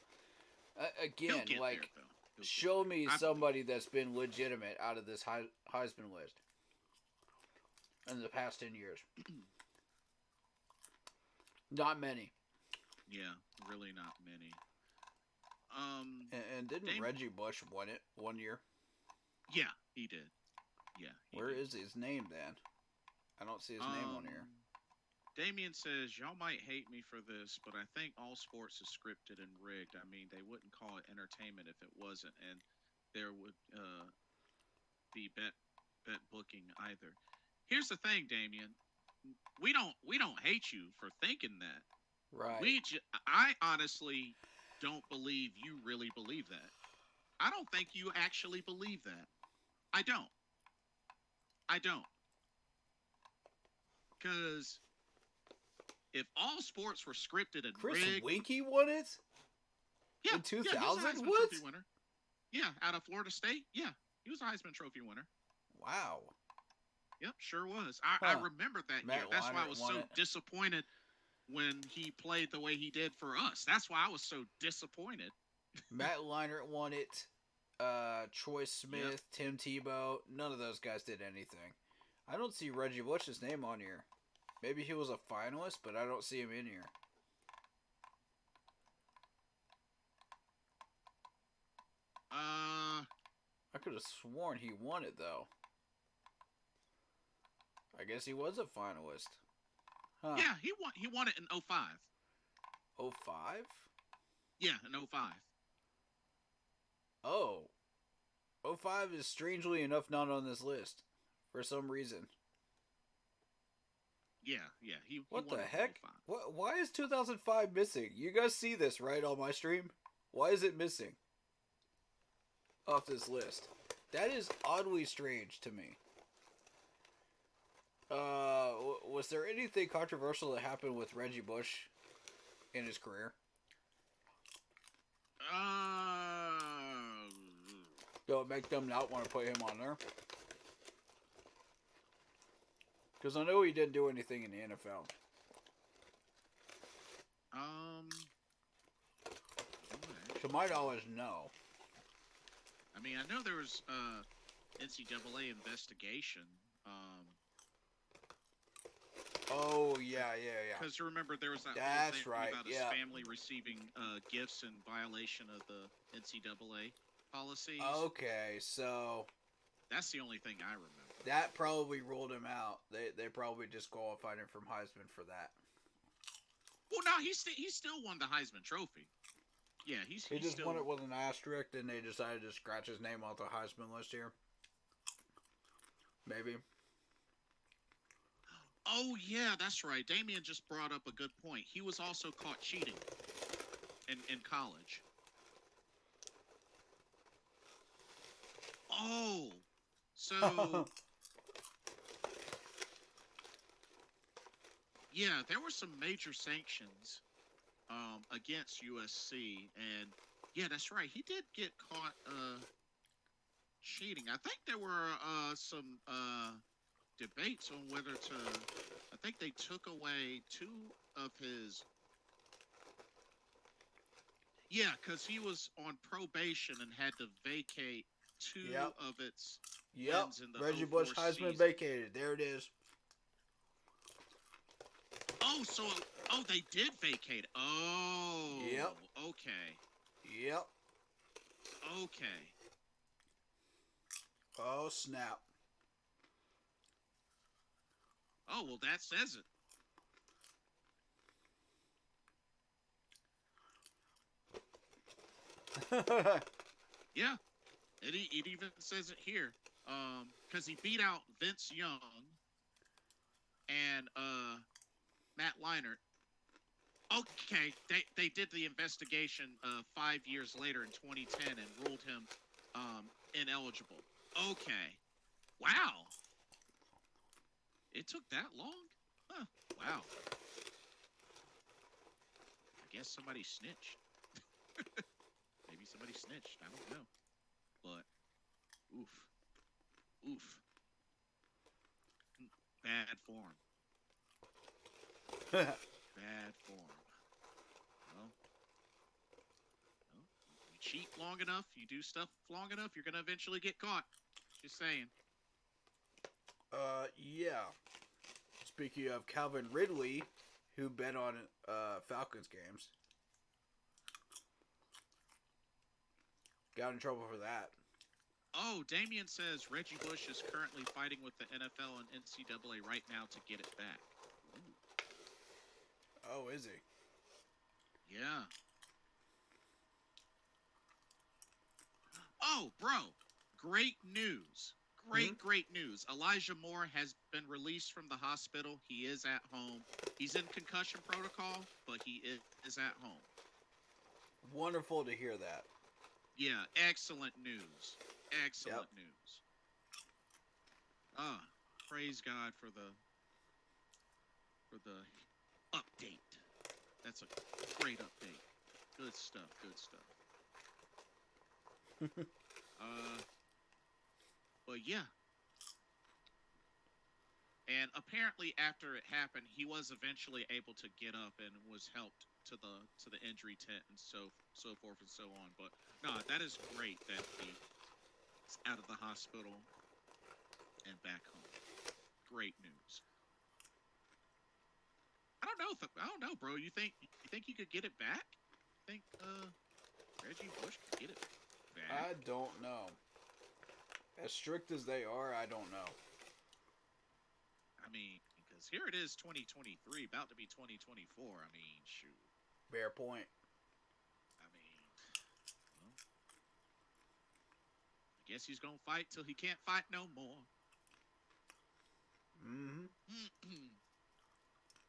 again, like, show me somebody that's been legitimate out of this Heisman list in the past 10 years. Not many. Yeah, really not many. And didn't Reggie Bush win it one year? Yeah, he did. Yeah. Where is his name then? I don't see his name on here. Damien says, y'all might hate me for this, but I think all sports is scripted and rigged. I mean, they wouldn't call it entertainment if it wasn't, and there would be bet booking either. Here's the thing, Damien. We don't hate you for thinking that. Right. I honestly don't believe you really believe that. I don't think you actually believe that. I don't. Because if all sports were scripted and Chris rigged, Winkie won it? Yeah, in 2000? Yeah, he was a Heisman what? Trophy winner. Yeah, out of Florida State. Yeah, he was a Heisman Trophy winner. Wow. Yep, sure was. I remember that year. That's why I was so disappointed when he played the way he did for us. That's why I was so disappointed. Matt Leinart won it. Troy Smith, Tim Tebow, none of those guys did anything. I don't see Reggie Bush's name on here. Maybe he was a finalist, but I don't see him in here. I could have sworn he won it, though. I guess he was a finalist. Huh. Yeah, he won it in 05. 05? Yeah, in 05. Oh. 05 is strangely enough not on this list. For some reason. Yeah. What the heck? Why is 2005 missing? You guys see this, right, on my stream? Why is it missing? Off this list. That is oddly strange to me. Was there anything controversial that happened with Reggie Bush in his career? Don't make them not want to put him on there. Because I know he didn't do anything in the NFL. To my knowledge, no. I mean, I know there was NCAA investigation. Oh, yeah. Because remember, there was that whole thing about his family receiving gifts in violation of the NCAA policies. Okay, so That's the only thing I remember. That probably ruled him out. They probably disqualified him from Heisman for that. Well, no, he still won the Heisman Trophy. Yeah, He he's just still won it with an asterisk, and they decided to scratch his name off the Heisman list here. Maybe. Oh yeah, that's right. Damien just brought up a good point. He was also caught cheating in college. Oh, so yeah, there were some major sanctions against USC, and yeah, that's right. He did get caught cheating. I think there were some debates on whether to. I think they took away 2 of his. Yeah, because he was on probation and had to vacate 2 of its wins in the Reggie Bush 04 Heisman season. vacated. There it is. Oh, so they did vacate. Oh. Yep. Okay. Yep. Okay. Oh, snap. Oh, well, that says it. Yeah. It even says it here. Because he beat out Vince Young and Matt Leinart. Okay, they did the investigation 5 years later in 2010 and ruled him ineligible. Okay. Wow. It took that long? Huh. Wow. I guess somebody snitched. Maybe somebody snitched. I don't know. But, oof. Oof. Bad form. Bad form. Well, you cheat long enough, you do stuff long enough, you're going to eventually get caught. Just saying. Yeah. Speaking of Calvin Ridley, who bet on Falcons games, got in trouble for that. Oh, Damien says Reggie Bush is currently fighting with the NFL and NCAA right now to get it back. Ooh. Oh, is he? Yeah. Oh, bro. Great news. Great news. Elijah Moore has been released from the hospital. He is at home. He's in concussion protocol, but he is at home. Wonderful to hear that. Yeah, excellent news. Excellent news. Praise God for the update. That's a great update. Good stuff. But yeah. And apparently after it happened, he was eventually able to get up and was helped to the injury tent and so forth and so on. But no, that is great that he's out of the hospital and back home. Great news. I don't know, bro. You think you could get it back? Think Reggie Bush could get it back? I don't know. As strict as they are, I don't know. I mean, because here it is, 2023, about to be 2024. I mean, shoot. Fair point. I mean, well, I guess he's gonna fight till he can't fight no more. Mm-hmm.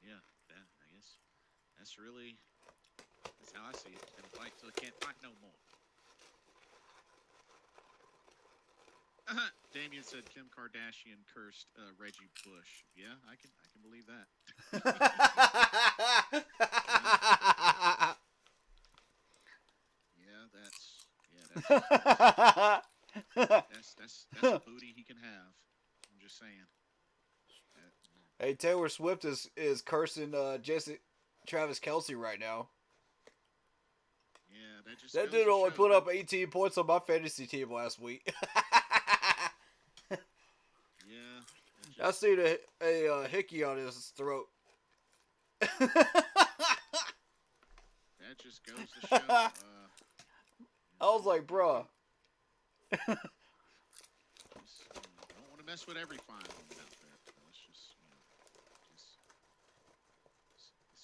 Yeah, I guess that's how I see it. He's gonna fight till he can't fight no more. Damien said Kim Kardashian cursed Reggie Bush. Yeah, I can believe that. That's a booty he can have. I'm just saying. Hey, Taylor Swift is cursing Travis Kelce right now. Yeah, that dude only put up 18 points on my fantasy team last week. Yeah. I seen a hickey on his throat. That just goes to show. I was like, bruh. mess with every fine woman out there. It's just,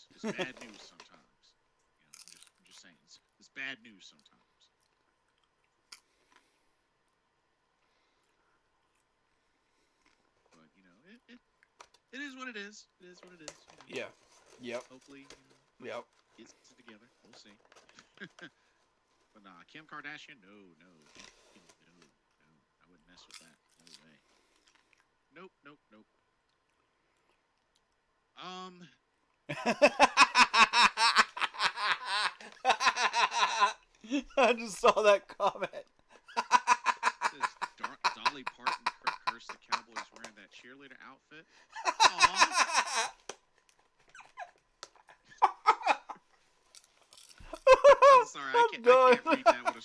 it's bad news sometimes. I'm just saying, it's bad news sometimes. But it is what it is. It is what it is. Yeah. Yep. Hopefully, Yep. gets it together. We'll see. But nah, Kim Kardashian, no. I wouldn't mess with that. No way. Nope. I just saw that comment. Dolly Parton cursed the Cowboys wearing that cheerleader outfit. Aww. I'm sorry, I can't read that with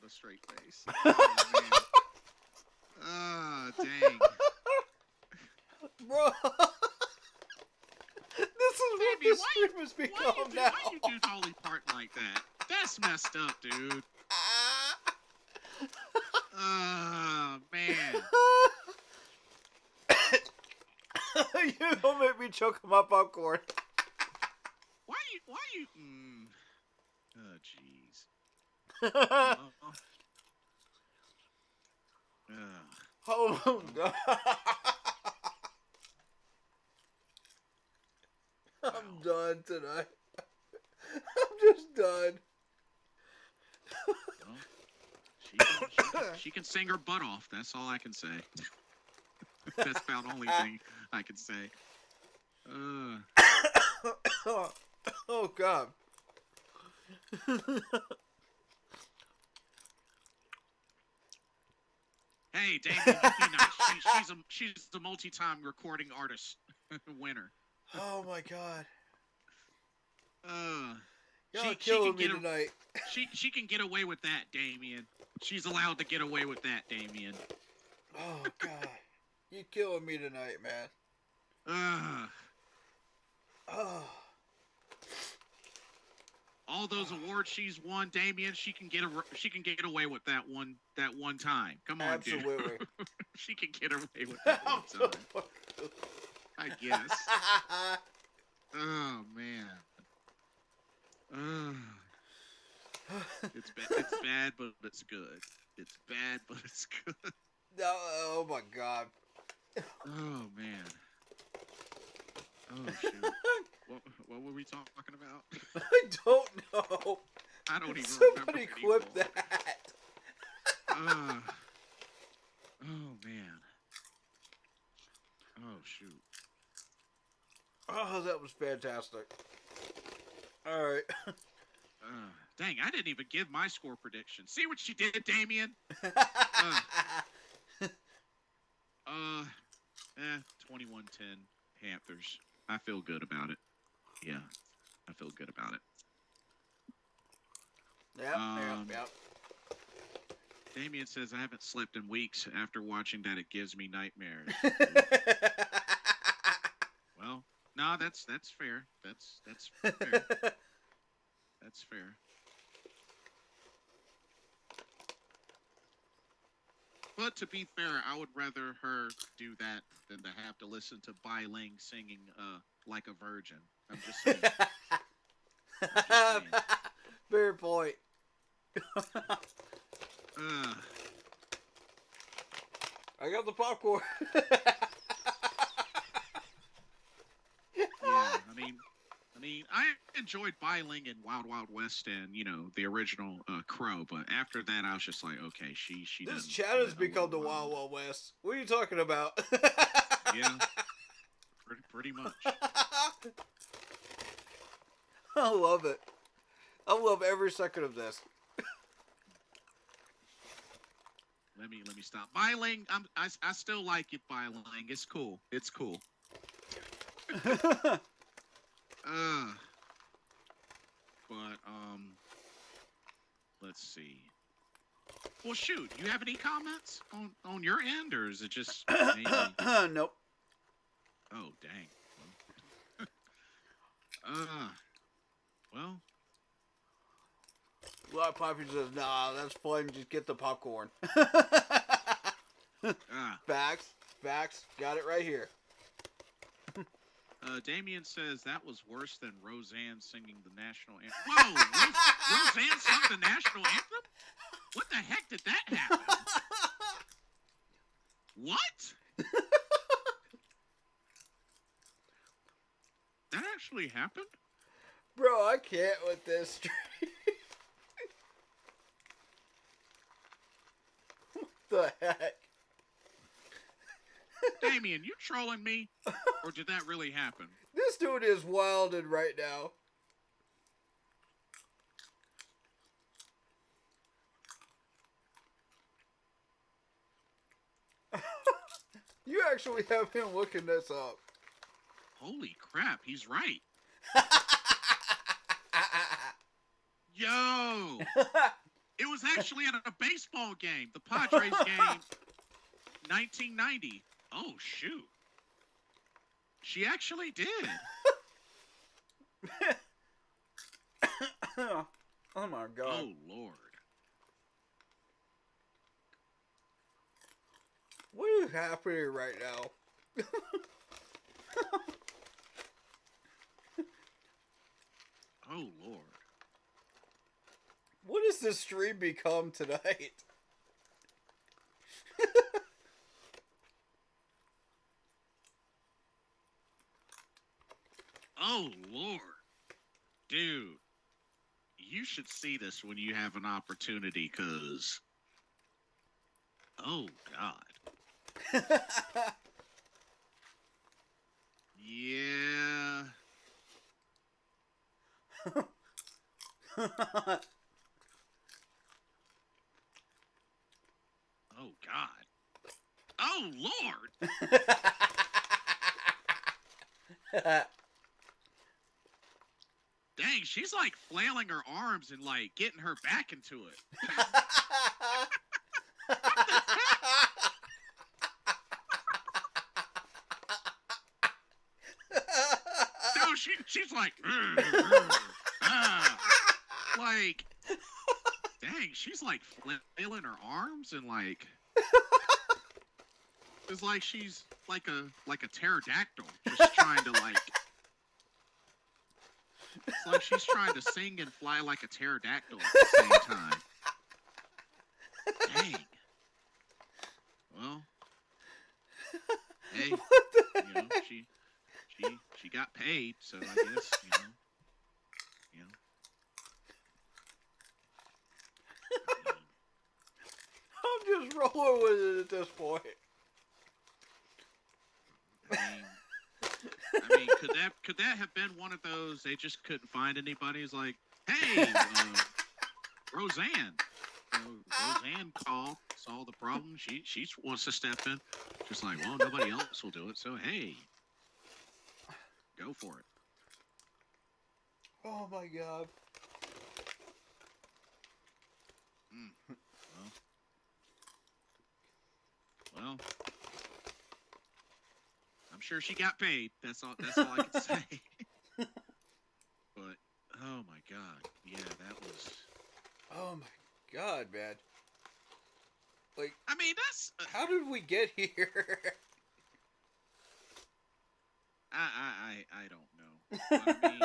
a straight face. Oh, man. Oh, dang. Bro. This is what the stream has become now. Why you do Dolly Parton like that? That's messed up, dude. Oh, man. You don't make me choke on my popcorn. Why you? Oh, jeez. Oh, God. I'm done tonight. I'm just done. Well, she can sing her butt off. That's all I can say. That's about the only thing I can say. Oh, God. Hey, David, you know, she's the multi-time recording artist winner. Oh, my God. Y'all killing me tonight. She can get away with that, Damien. She's allowed to get away with that, Damien. Oh, God. You're killing me tonight, man. Oh. All those awards she's won, Damien, she can get away with that one time. Come on, absolutely. Dude. She can get away with that one time. I guess. Oh man. It's bad, but it's good. It's bad, but it's good. No, oh my God. Oh man. Oh shoot. What were we talking about? I don't know. I don't even Somebody remember. clip that. Oh man. Oh shoot. Oh, that was fantastic. All right. Dang, I didn't even give my score prediction. See what you did, Damien? 21-10 Panthers. I feel good about it. Yeah, I feel good about it. Yep. Damien says, I haven't slept in weeks after watching that. It gives me nightmares. Well, no, that's fair. That's fair. That's fair. But to be fair, I would rather her do that than to have to listen to Bai Ling singing Like a Virgin. I'm just saying. Fair point. I got the popcorn. Yeah, I mean, I enjoyed Bai Ling in Wild Wild West and the original Crow, but after that, I was just like, okay, she This doesn't. chat has become the Wild Wild West. What are you talking about? Yeah, pretty much. I love it. I love every second of this. Let me stop. Bai Ling, I still like it. Bai Ling, it's cool. It's cool. But let's see. Well, shoot, you have any comments on your end, or is it just maybe? Nope. Oh, dang. Well. A lot of Poppy says, nah, that's fun. Just get the popcorn. Facts. Got it right here. Damien says that was worse than Roseanne singing the national anthem. Whoa! Roseanne sung the national anthem? What the heck did that happen? What? That actually happened? Bro, I can't with this. What the heck? Damien, you trolling me? Or did that really happen? This dude is wilded right now. You actually have him looking this up. Holy crap, he's right. Yo! It was actually at a baseball game. The Padres game, 1990. Oh, shoot. She actually did. Oh my god. Oh, Lord. What is happening right now? Oh, Lord. What has this stream become tonight? Oh, Lord. Dude. You should see this when you have an opportunity, because... Oh, God. Yeah. Oh, God. Oh, Lord. Dang, she's like flailing her arms and like getting her back into it. No, she's like, like, dang, she's like flailing her arms and like, it's like she's like a pterodactyl, just trying to like. It's like she's trying to sing and fly like a pterodactyl at the same time. Dang. Well, hey, you know, she got paid, so I guess, you know. I'm just rolling with it at this point. I mean, could that have been one of those they just couldn't find anybody? It's like, hey, Roseanne. Roseanne called, saw the problem. She wants to step in. Just like, well, nobody else will do it, so hey, go for it. Oh my god. Well, I'm sure she got paid. That's all I can say. But oh my god, yeah, that was. Oh my god, man. Like, I mean, that's. How did we get here? I don't know. But I mean,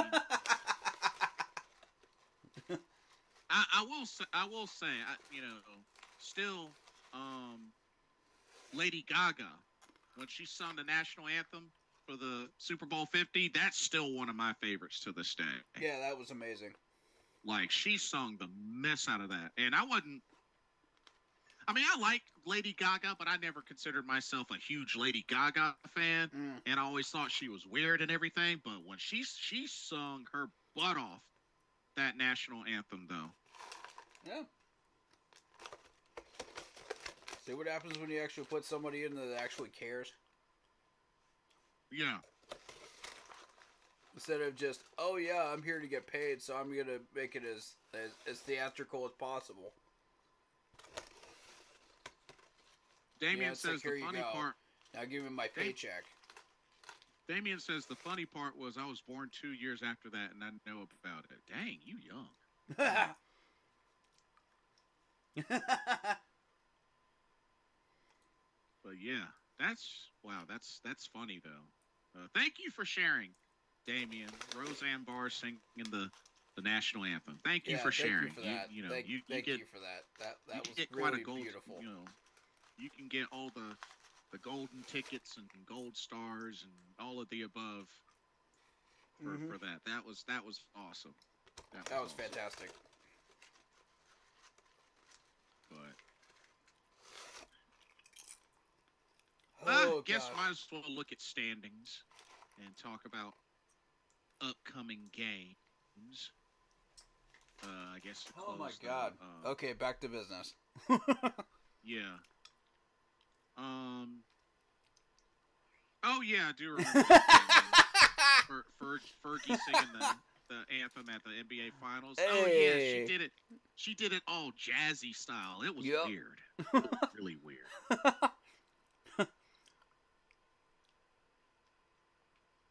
I will say, you know, still, Lady Gaga, when she sung the national anthem for the Super Bowl 50, that's still one of my favorites to this day. Yeah, that was amazing. Like, she sung the mess out of that. And I mean, I like Lady Gaga, but I never considered myself a huge Lady Gaga fan. And I always thought she was weird and everything. But when she sung her butt off that national anthem, though. Yeah. See what happens when you actually put somebody in that actually cares? Yeah. Instead of just, oh yeah, I'm here to get paid, so I'm going to make it as theatrical as possible. Damien says like, the funny part. Now give me my paycheck. Damien says the funny part was I was born 2 years after that, and I know about it. Dang, you young. But yeah, that's funny though. Thank you for sharing, Damien. Roseanne Barr singing the national anthem. Thank you Yeah, for thank sharing. you for that. You know Thank you get you for that. you That was get quite a really gold. beautiful. You know you can get all the golden tickets and gold stars and all of the above for that. That was awesome. That was awesome. fantastic. But Oh, guess God. might as well look at standings and talk about upcoming games. I guess to Oh, close my God. the, Okay, back to business. yeah. Oh yeah, I do remember that. Fergie singing the anthem at the NBA Finals. Hey. Oh yeah, she did it. She did it all jazzy style. It was weird. It was really weird.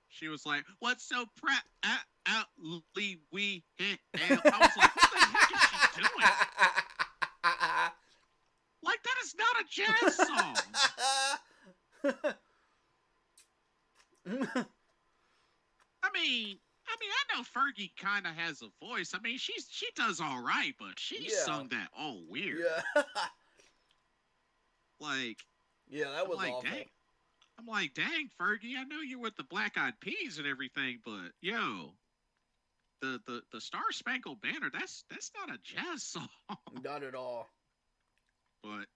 She was like, "What's so proudly we hail?" I was like, "What the heck is she doing? Like that is not a jazz song." I know Fergie kind of has a voice. I mean, she does all right, but she sung that all weird. Yeah. Like, yeah, that was I'm like, awful. dang. I'm like, dang, Fergie. I know you're with the Black Eyed Peas and everything, but yo, the Star Spangled Banner. That's not a jazz song. Not at all. But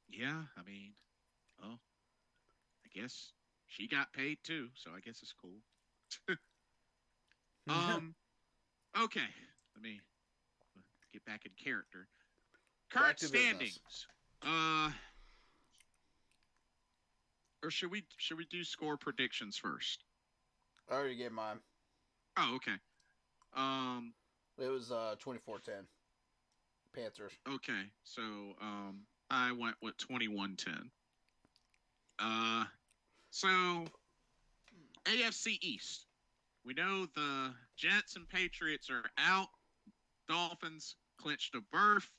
yeah, I mean, oh, I guess she got paid too, so I guess it's cool. Okay. Let me get back in character. Current standings. Or should we do score predictions first? I already gave mine. Oh, okay. It was 24-10. Panthers. Okay. So, I went with 21-10. So AFC East. We know the Jets and Patriots are out. Dolphins clinched a berth.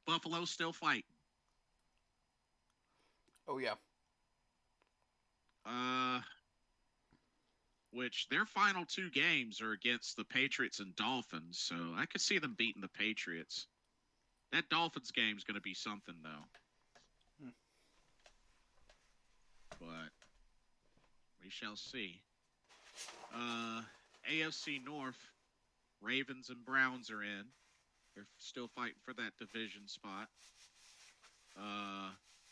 Buffalo still fighting. Oh yeah. Which their final two games are against the Patriots and Dolphins, so I could see them beating the Patriots. That Dolphins game is going to be something, though. But we shall see. AFC North, Ravens and Browns are in. They're still fighting for that division spot.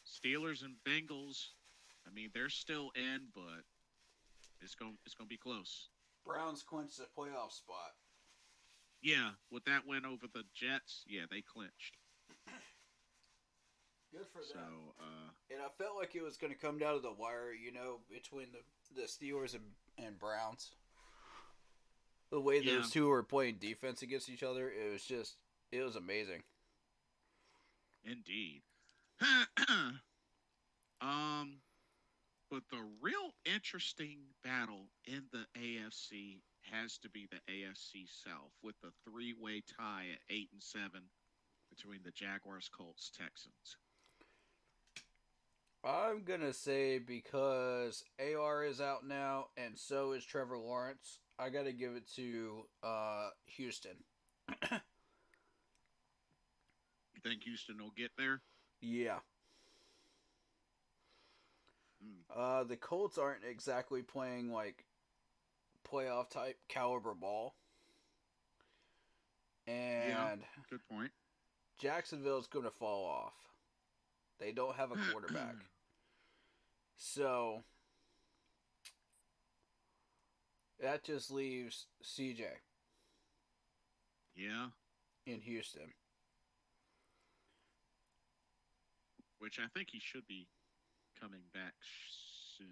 Steelers and Bengals, I mean, they're still in, but it's going to be close. Browns clinched the playoff spot. Yeah, with that win over the Jets, yeah, they clinched. Good for them. So, and I felt like it was going to come down to the wire, between the Steelers and Browns. The way those two were playing defense against each other, it was amazing. Indeed. But the real interesting battle in the AFC has to be the AFC South with the three-way tie at 8-7 between the Jaguars, Colts, Texans. I'm going to say because AR is out now and so is Trevor Lawrence, I got to give it to Houston. You think Houston will get there? Yeah. The Colts aren't exactly playing like playoff type caliber ball. And good point. Jacksonville's going to fall off. They don't have a quarterback. So that just leaves CJ. Yeah. In Houston. Which I think he should be coming back soon.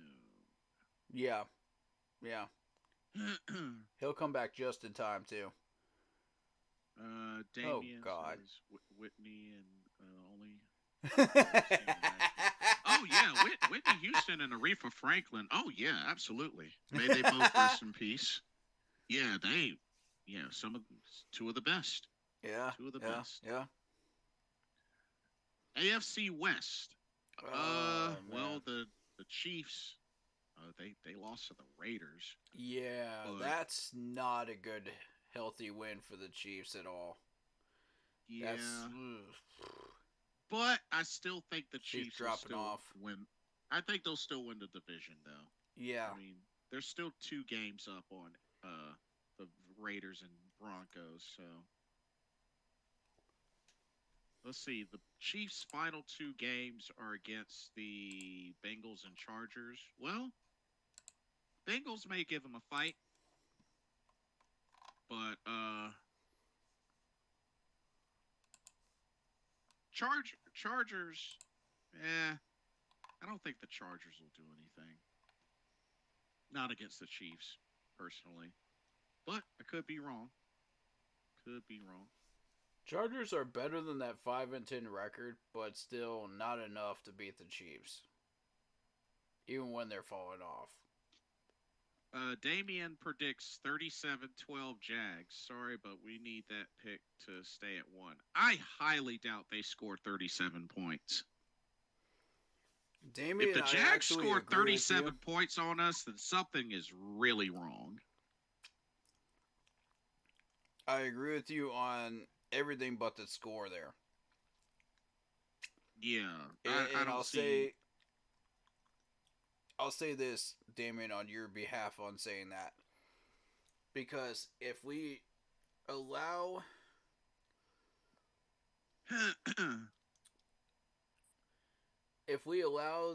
Yeah. Yeah. He'll come back just in time, too. Damien, oh, God. Whitney, and only... Oh, yeah. Whitney Houston and Aretha Franklin. Oh, yeah, absolutely. May they both rest in peace. Yeah, two of the best. Yeah. Two of the best. Yeah. AFC West. Oh, Well, man. the Chiefs, they lost to the Raiders. Yeah, But that's not a good, healthy win for the Chiefs at all. That's yeah, but I still think the Chiefs Chiefs will dropping still off. win. I think they'll still win the division, though. Yeah. I mean, they're still 2 games up on the Raiders and Broncos. So let's see. The Chiefs' final 2 games are against the Bengals and Chargers. Well, Bengals may give them a fight, but Chargers. I don't think the Chargers will do anything. Not against the Chiefs, personally. But I could be wrong. Could be wrong. Chargers are better than that 5-10 record, but still not enough to beat the Chiefs. Even when they're falling off. Damien predicts 37-12 Jags. Sorry, but we need that pick to stay at 1. I highly doubt they score 37 points. Damien, If the I Jags actually score agree with 37 you. points on us, then something is really wrong. I agree with you on everything but the score there. Yeah, I And don't see. I'll say this, Damien, on your behalf on saying that. Because if we allow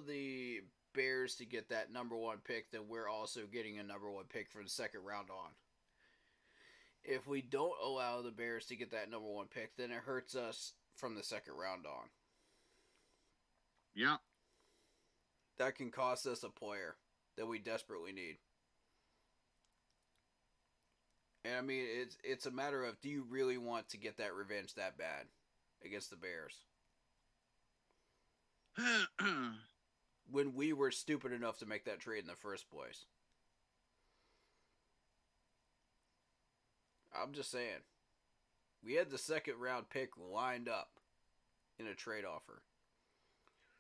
the Bears to get that number 1 pick, then we're also getting a number 1 pick from the second round on. If we don't allow the Bears to get that number 1 pick, then it hurts us from the second round on. Yeah. That can cost us a player that we desperately need. And I mean, it's a matter of, do you really want to get that revenge that bad against the Bears? When we were stupid enough to make that trade in the first place. I'm just saying. We had the second round pick lined up in a trade offer.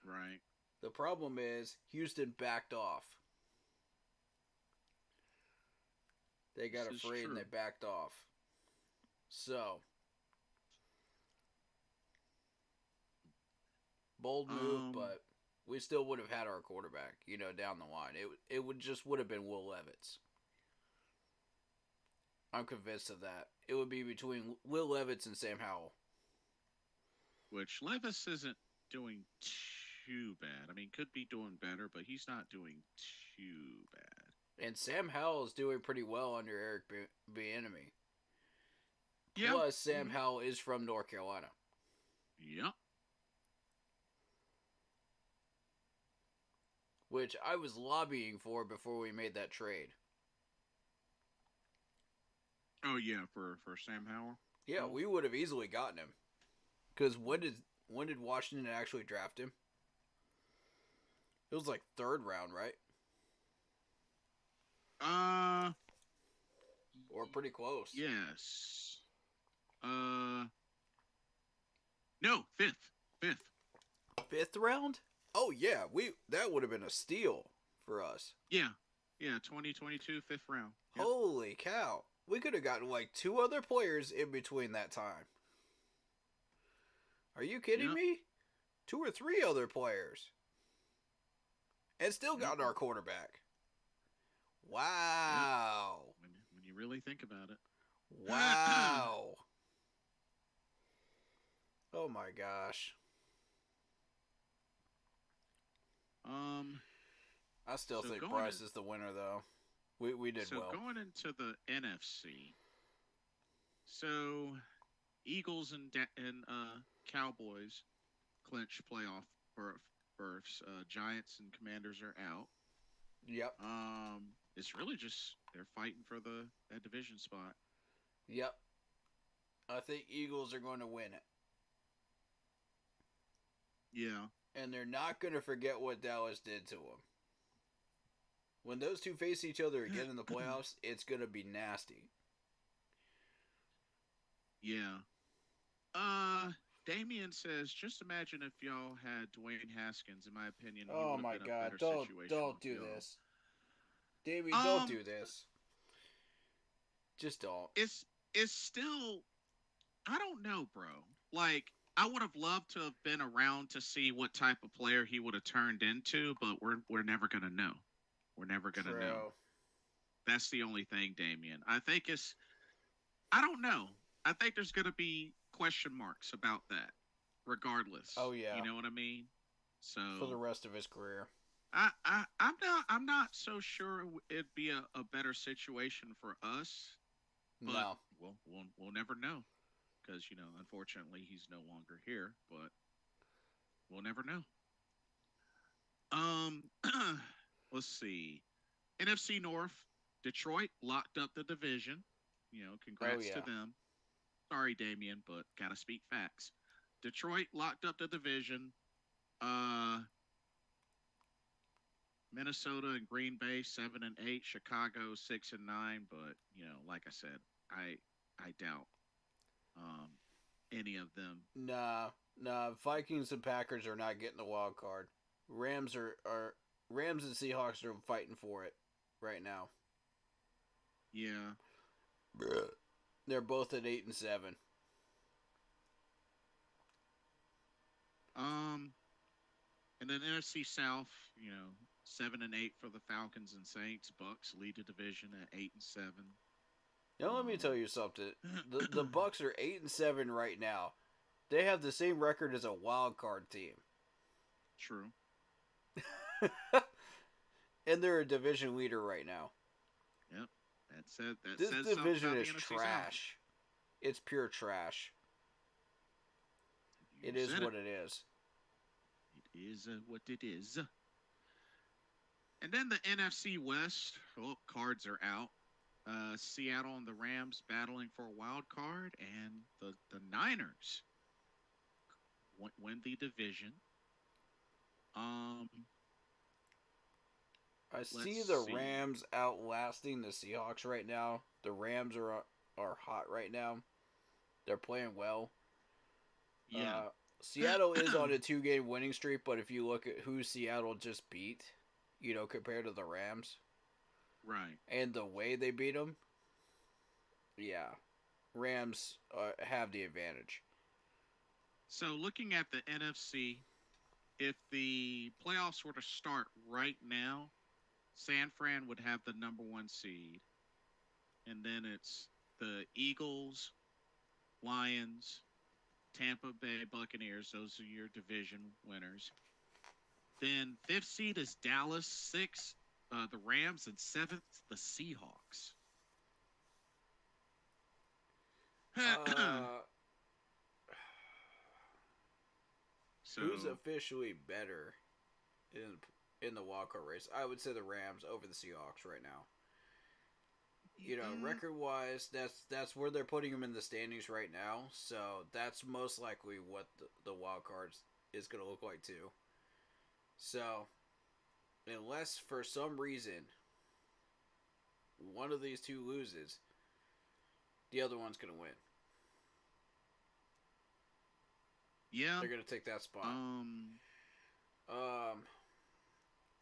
Right. The problem is Houston backed off. They got afraid and they backed off. So, bold move, but we still would have had our quarterback, down the line. It would have been Will Levis. I'm convinced of that. It would be between Will Levis and Sam Howell. Which Levis isn't doing too bad. I mean, could be doing better, but he's not doing too bad. And Sam Howell is doing pretty well under Eric Bieniemy. Yeah. Plus, Sam Howell is from North Carolina. Yep. Which I was lobbying for before we made that trade. Oh, yeah, for Sam Howell? Yeah, we would have easily gotten him. Because when did Washington actually draft him? It was like 3rd round, right? Or pretty close. Yes. No, 5th. 5th round? Oh yeah, that would have been a steal for us. Yeah, 2022 5th round. Yep. Holy cow! We could have gotten like 2 other players in between that time. Are you kidding me? 2 or 3 other players, and still got our quarterback. Wow! When you really think about it. Wow! Oh my gosh. I still think Bryce is the winner, though. We did well. So going into the NFC, so Eagles and Cowboys clinch playoff berths. Giants and Commanders are out. Yep. It's really just they're fighting for that division spot. Yep. I think Eagles are going to win it. Yeah. And they're not going to forget what Dallas did to them. When those two face each other again in the playoffs, it's going to be nasty. Yeah. Damien says, just imagine if y'all had Dwayne Haskins. In my opinion, he Oh would have my been a God! better situation Don't with do y'all. this, Davey. Don't Um, do this. Just don't. it's still, I don't know, bro. Like, I would have loved to have been around to see what type of player he would have turned into, but we're never gonna know. We're never gonna know. True. That's the only thing, Damien. I think it's, I don't know. I think there's gonna be question marks about that, regardless. Oh You yeah, know what I mean? for the So rest of his career. I'm not so sure it'd be a better situation for us, but No. we'll never know because unfortunately he's no longer here, but we'll never know. Um, let's see. NFC North, Detroit locked up the division. Oh Congrats to yeah. them. Sorry, Damien, but gotta speak facts. Detroit locked up the division. Uh, Minnesota and Green Bay 7-8, Chicago 6-9. But like I said, I I doubt um, any of them. Nah. Nah. Vikings and Packers are not getting the wild card. Rams are Rams and Seahawks are fighting for it right now. Yeah. Bruh. They're both at 8-7. Um, and then NFC South, 7-8 for the Falcons and Saints. Bucks lead the division at 8-7. Now let me tell you something. The Bucks are 8-7 right now. They have the same record as a wild card team. True. And they're a division leader right now. Yep. That This says something division about the is NFC South. trash. It's pure trash. You It is said it. what it is. It is what it is. And then the NFC West. Oh, cards are out. Seattle and the Rams battling for a wild card, and the Niners win the division. Um, I let's see the see. Rams outlasting the Seahawks right now. The Rams are hot right now. They're playing well. Yeah. Seattle is on a 2-game winning streak, but if you look at who Seattle just beat, compared to the Rams Right. and the way they beat them, yeah, Rams have the advantage. So looking at the NFC, if the playoffs were to start right now, San Fran would have the number one seed, and then it's the Eagles, Lions, Tampa Bay Buccaneers. Those are your division winners. Then fifth seed is Dallas, sixth the Rams, and seventh the Seahawks. Uh, So who's officially better in the wildcard race? I would say the Rams over the Seahawks right now. Record wise, that's where they're putting them in the standings right now. So that's most likely what the wild cards is going to look like too. So unless for some reason one of these two loses, the other one's going to win. yeah, They're going to take that spot. um,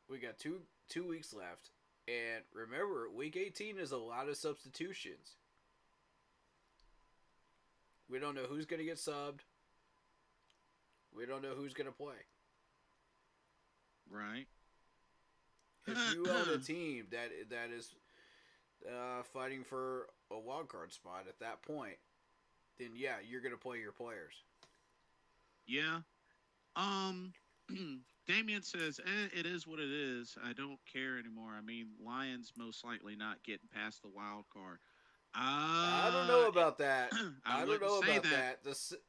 We got two weeks left, and remember, week 18 is a lot of substitutions. We don't know who's going to get subbed. We don't know who's going to play. right. If you own a team that is fighting for a wild card spot at that point, then yeah, you're going to play your players. Yeah. Um, Damien says, it is what it is. I don't care anymore. I mean, Lions most likely not getting past the wild card. I don't know about that. I I don't wouldn't know say about that that.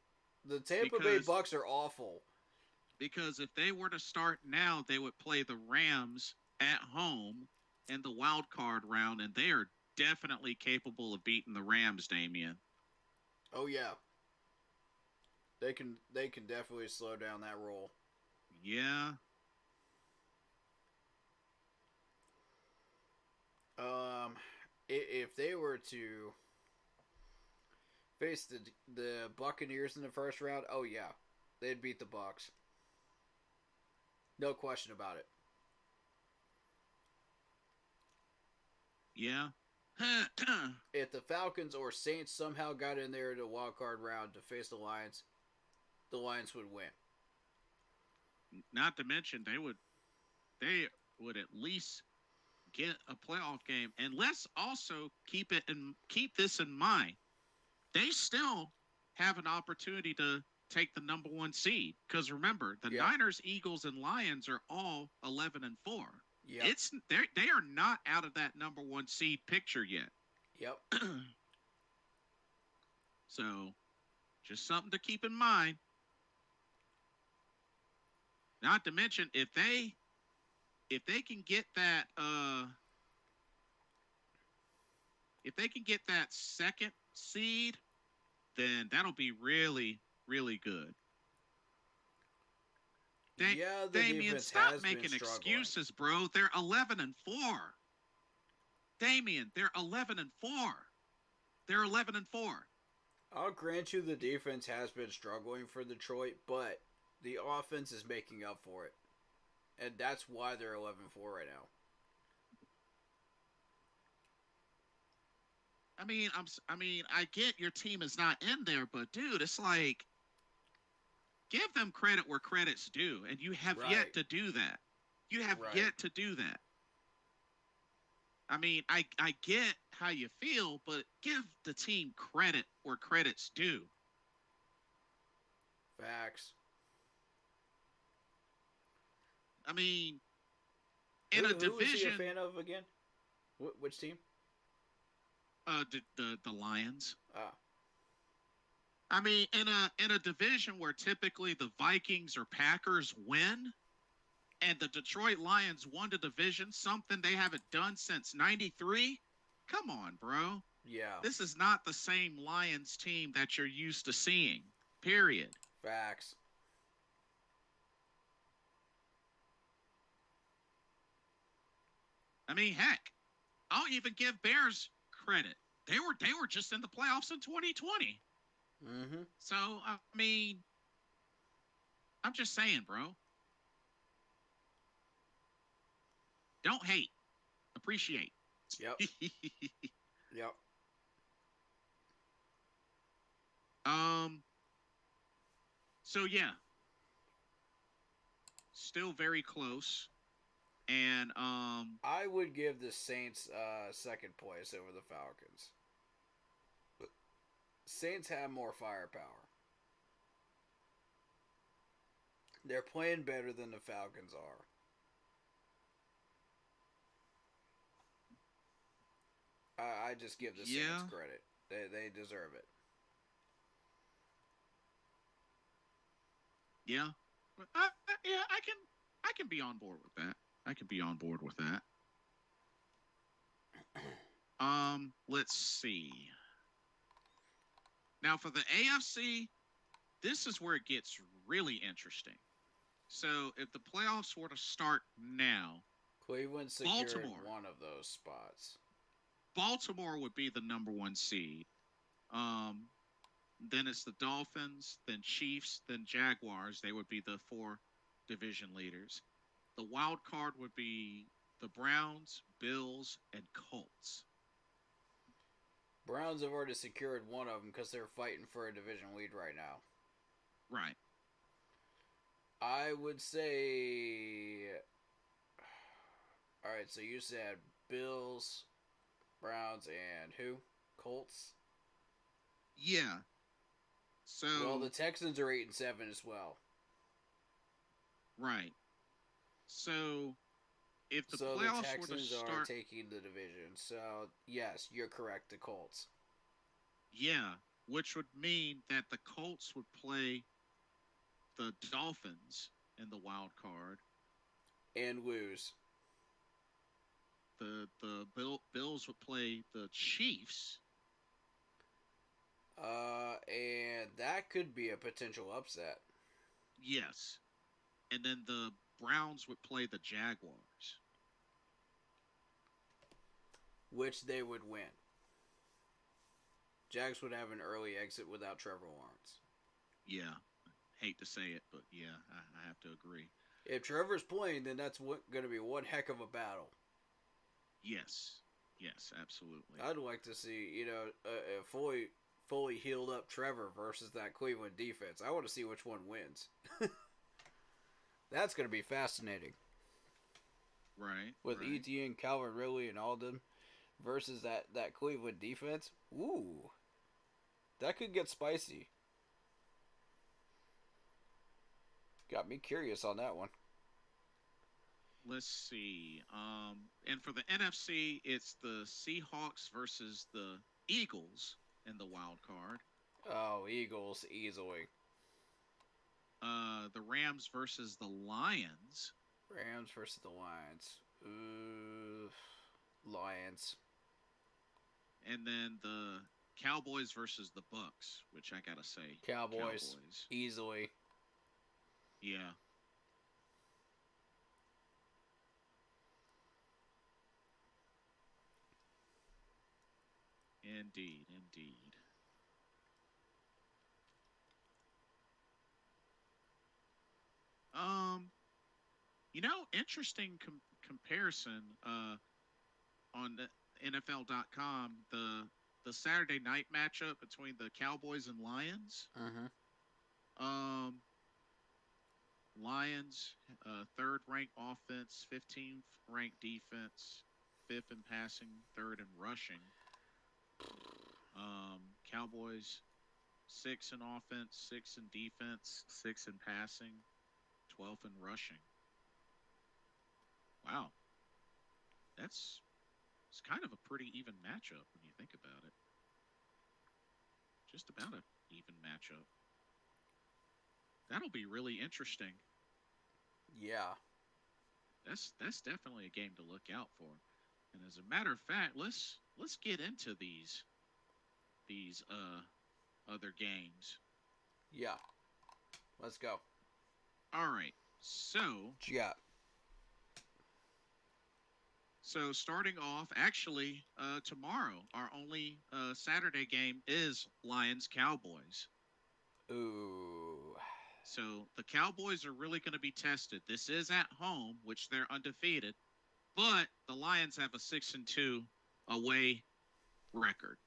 The Tampa Bay Bucks are awful. because if they were to start now, they would play the Rams at home in the wild card round, and they are definitely capable of beating the Rams, Damien. Oh yeah, they can definitely slow down that roll. Yeah. Um, if they were to faced the Buccaneers in the first round, oh yeah, they'd beat the Bucs. No question about it. Yeah. If the Falcons or Saints somehow got in there in the wild card round to face the Lions would win. Not to mention they would at least get a playoff game. And let's also keep this in mind. They still have an opportunity to take the number 1 seed, because remember, the Niners, Eagles, and Lions are all 11-4. Yeah. They are not out of that number 1 seed picture yet. Yep. So, just something to keep in mind. Not to mention, if they can get that second seed, then that'll be really, really good. The Damien, defense stop has making been struggling. excuses, bro. They're 11-4. Damien, they're 11-4. They're 11-4. I'll grant you the defense has been struggling for Detroit, but the offense is making up for it. And that's why they're 11-4 right now. I mean, I get your team is not in there, but dude, it's like, give them credit where credit's due, and you have yet to do that. You have yet to do that. I mean, I get how you feel, but give the team credit where credit's due. Facts. I mean, in a division. Who is he a fan of again? Which team? The Lions. Ah. I mean, in a division where typically the Vikings or Packers win, and the Detroit Lions won the division, something they haven't done since '93. Come on, bro. Yeah. This is not the same Lions team that you're used to seeing. Period. Facts. I mean, heck, I'll even give Bears credit. They were just in the playoffs in 2020. Mm-hmm. So, I mean, I'm just saying, bro. Don't hate. Appreciate. Yep. Yep. So yeah. Still very close. And I would give the Saints second place over the Falcons. But Saints have more firepower. They're playing better than the Falcons are. I just give the Saints credit. They deserve it. Yeah. Yeah, I can be on board with that. I can be on board with that. Let's see. Now for the AFC, this is where it gets really interesting. So if the playoffs were to start now, Cleveland secured Baltimore. One of those spots. Baltimore would be the number 1 seed. Then it's the Dolphins, then Chiefs, then Jaguars. They would be the 4 division leaders. The wild card would be the Browns, Bills, and Colts. Browns have already secured one of them because they're fighting for a division lead right now. Right. I would say... Alright, so you said Bills, Browns, and who? Colts? Yeah. So... Well, the Texans are 8-7 as well. Right. So, if the playoffs the Texans were to start... are taking the division. So, yes, you're correct, the Colts. Yeah, which would mean that the Colts would play the Dolphins in the wild card. And lose. The Bills would play the Chiefs. And that could be a potential upset. Yes. And then the Browns would play the Jaguars. Which they would win. Jags would have an early exit without Trevor Lawrence. Yeah. Hate to say it, but yeah, I have to agree. If Trevor's playing, then that's going to be one heck of a battle. Yes. Yes, absolutely. I'd like to see, a fully healed up Trevor versus that Cleveland defense. I want to see which one wins. That's going to be fascinating. Right. With right. Etienne, Calvin Ridley, and all them versus that Cleveland defense. Ooh. That could get spicy. Got me curious on that one. Let's see. And for the NFC, it's the Seahawks versus the Eagles in the wild card. Oh, Eagles easily. The Rams versus the Lions. Rams versus the Lions. Lions. And then the Cowboys versus the Bucks, which I gotta say, Cowboys. Easily. Yeah. Indeed. Interesting comparison on the NFL.com, the Saturday night matchup between the Cowboys and Lions. Lions, third ranked offense, 15th ranked defense, fifth in passing, third in rushing. Cowboys, 6th in offense, 6th in defense, 6th in passing, 12th in rushing. Wow. It's kind of a pretty even matchup when you think about it. Just about an even matchup. That'll be really interesting. Yeah. That's definitely a game to look out for. And as a matter of fact, let's get into these other games. Yeah. Let's go. All right. So, what you got? So starting off, actually, tomorrow, our only Saturday game is Lions-Cowboys. Ooh. So the Cowboys are really going to be tested. This is at home, which they're undefeated, but the Lions have a 6-2 away record.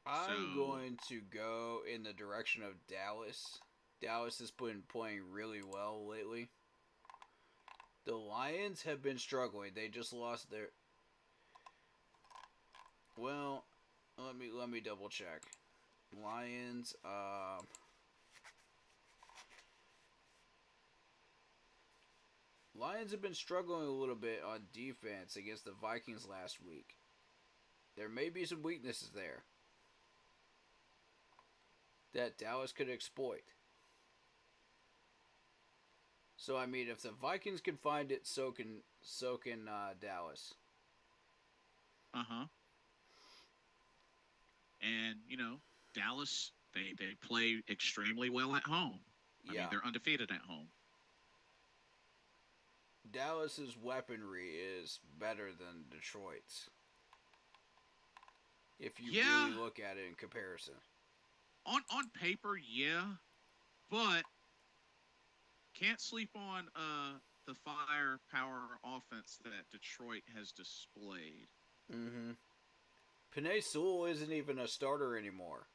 I'm going to go in the direction of Dallas. Dallas has been playing really well lately. The Lions have been struggling. They just lost their... Well, let me double check. Lions, Lions have been struggling a little bit on defense against the Vikings last week. There may be some weaknesses there that Dallas could exploit. So, I mean, if the Vikings can find it, so can Dallas. Uh-huh. And, Dallas, they play extremely well at home. I mean, they're undefeated at home. Dallas's weaponry is better than Detroit's. If you really look at it in comparison. On paper, yeah. But can't sleep on the firepower offense that Detroit has displayed. Mm-hmm. Penei Sewell isn't even a starter anymore.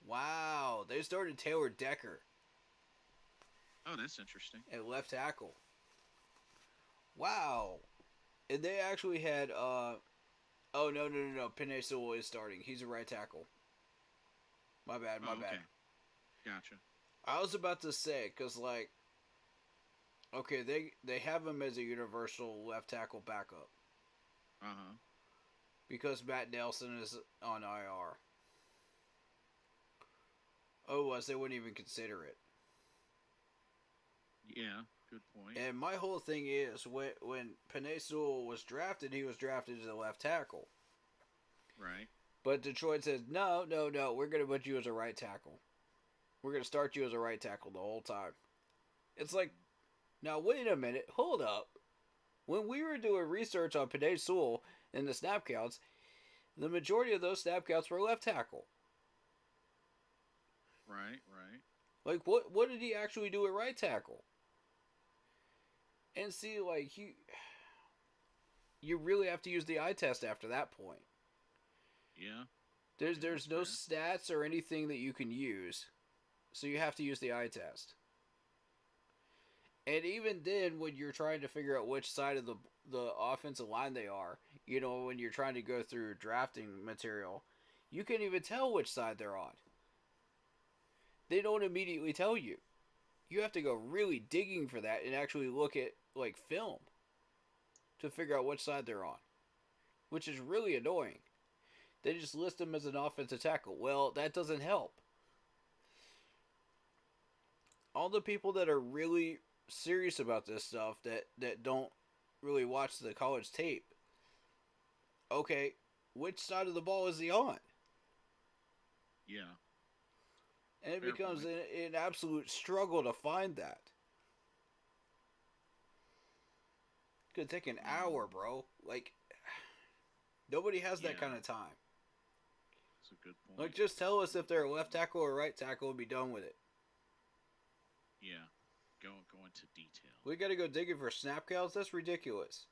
Wow, they started Taylor Decker. Oh, that's interesting. At left tackle. Wow. And they actually had, oh, no. Penei Sewell is starting. He's a right tackle. My bad. Okay. Gotcha. I was about to say, because, okay, they have him as a universal left tackle backup. Uh-huh. Because Matt Nelson is on IR. Oh, they wouldn't even consider it. Yeah, good point. And my whole thing is, when Penei Sewell was drafted, he was drafted as a left tackle. Right. But Detroit says, no, we're going to put you as a right tackle. We're going to start you as a right tackle the whole time. It's like, now wait a minute, hold up. When we were doing research on Penei Sewell, in the snap counts, the majority of those snap counts were left tackle. Right, right. Like, what did he actually do at right tackle? And see, like, you really have to use the eye test after that point. Yeah. There's no stats or anything that you can use, so you have to use the eye test. And even then, when you're trying to figure out which side of the offensive line they are, you know, when you're trying to go through drafting material, you can't even tell which side they're on. They don't immediately tell you. You have to go really digging for that and actually look at, like, film to figure out which side they're on, which is really annoying. They just list them as an offensive tackle. Well, that doesn't help. All the people that are really serious about this stuff that don't really watch the college tape, okay, which side of the ball is he on? Yeah. And it Fair becomes point. an absolute struggle to find that. Could take an hour, bro. Like, nobody has that Yeah. kind of time. That's a good point. Like, just tell us if they're a left tackle or right tackle and be done with it. Yeah. Go into detail. We gotta go digging for snap counts? That's ridiculous.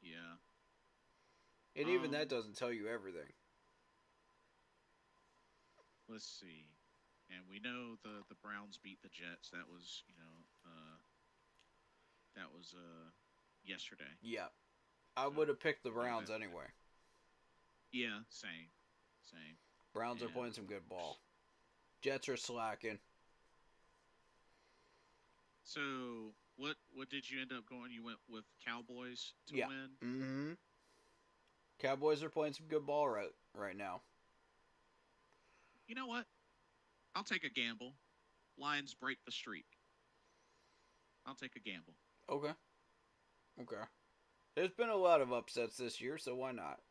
Yeah. And even that doesn't tell you everything. Let's see. And we know the Browns beat the Jets. That was, yesterday. Yeah. I So, would have picked the know Browns that- anyway. Yeah, same. Browns are And- playing some good ball. Jets are slacking. So, what did you end up going? You went with Cowboys to Yeah. win? Mm-hmm. Cowboys are playing some good ball right now. You know what? I'll take a gamble. Lions break the streak. I'll take a gamble. Okay. There's been a lot of upsets this year, so why not?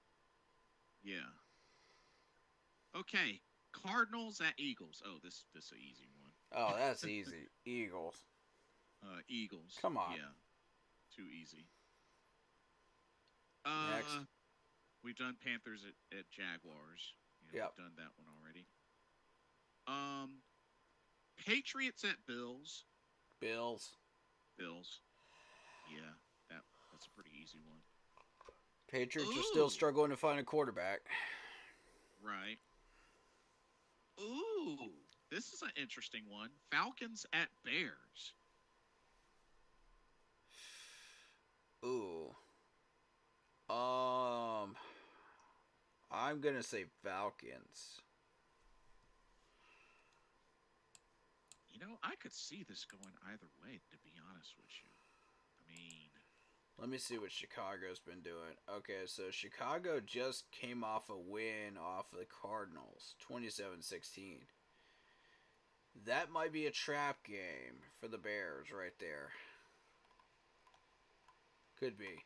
Yeah. Okay. Cardinals at Eagles. Oh, this is an easy one. Oh, that's easy. Eagles. Eagles. Come on. Yeah. Too easy. Next. We've done Panthers at Jaguars. Yep. We've done that one already. Patriots at Bills. Bills. Yeah, that's a pretty easy one. Patriots are still Ooh. struggling to find a quarterback. Right. Ooh, this is an interesting one. Falcons at Bears. Ooh. I'm gonna say Falcons. You know, I could see this going either way, to be honest with you. I mean, Let me see what Chicago's been doing. Okay, so Chicago just came off a win off the Cardinals, 27-16. That might be a trap game for the Bears right there. Could be.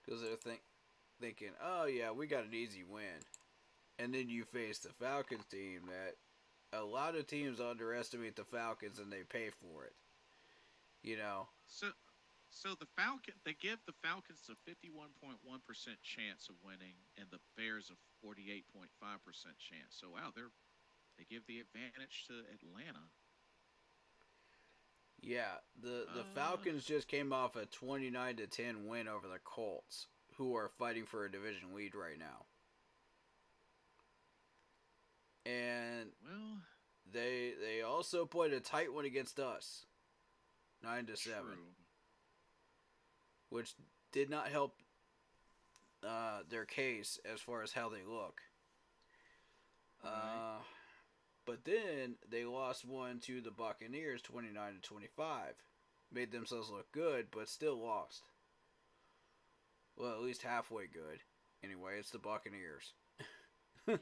Because they're thinking, oh yeah, we got an easy win. And then you face the Falcons team that a lot of teams underestimate the Falcons and they pay for it. You know? So the they give the Falcons a 51.1% chance of winning, and the Bears a 48.5% chance. So wow, they give the advantage to Atlanta. Yeah, the Falcons just came off a 29-10 win over the Colts, who are fighting for a division lead right now. And Well, they also played a tight one against us, 9-7, true. which did not help their case as far as how they look. Right. But then they lost one to the Buccaneers, 29-25. Made themselves look good, but still lost. Well, at least halfway good. Anyway, it's the Buccaneers. Yeah.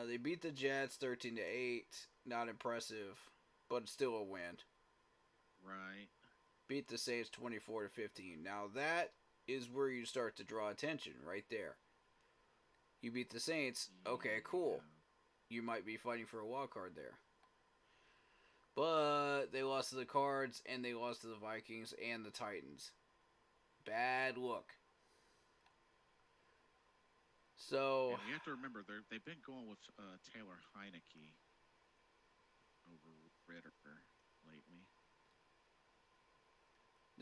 They beat the Jets 13-8. Not impressive, but still a win. Right. Beat the Saints 24-15. Now that is where you start to draw attention, right there. You beat the Saints. Okay, cool. Yeah. You might be fighting for a wild card there. But they lost to the Cards, and they lost to the Vikings and the Titans. Bad look. So, And we have to remember they've been going with Taylor Heineke over Ritter lately.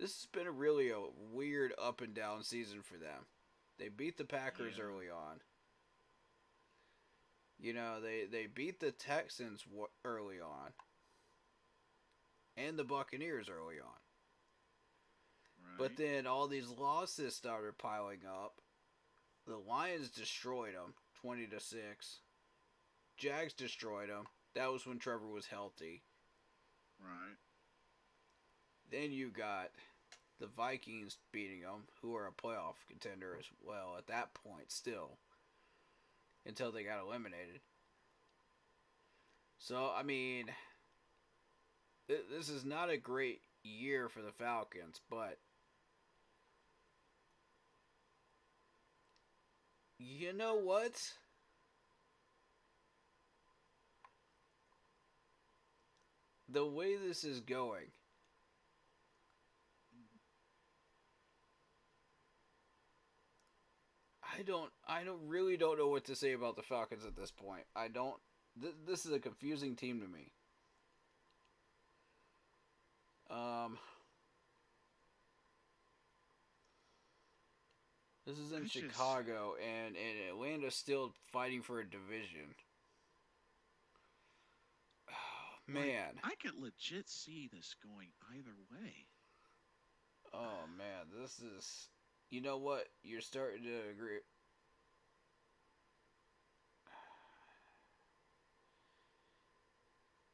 this has been really a weird up and down season for them. They beat the Packers Yeah. early on. You know, they beat the Texans early on. And the Buccaneers early on. Right. But then all these losses started piling up. The Lions destroyed them, 20-6. Jags destroyed them. That was when Trevor was healthy. Right. Then you got the Vikings beating them, who are a playoff contender as well at that point still, until they got eliminated. So, I mean, this is not a great year for the Falcons, but you know what? The way this is going, I really don't know what to say about the Falcons at this point. I don't. This is a confusing team to me. This is in Chicago, and Atlanta's still fighting for a division. Oh, man. Like, I could legit see this going either way. Oh, man. This is. You know what? You're starting to agree. You're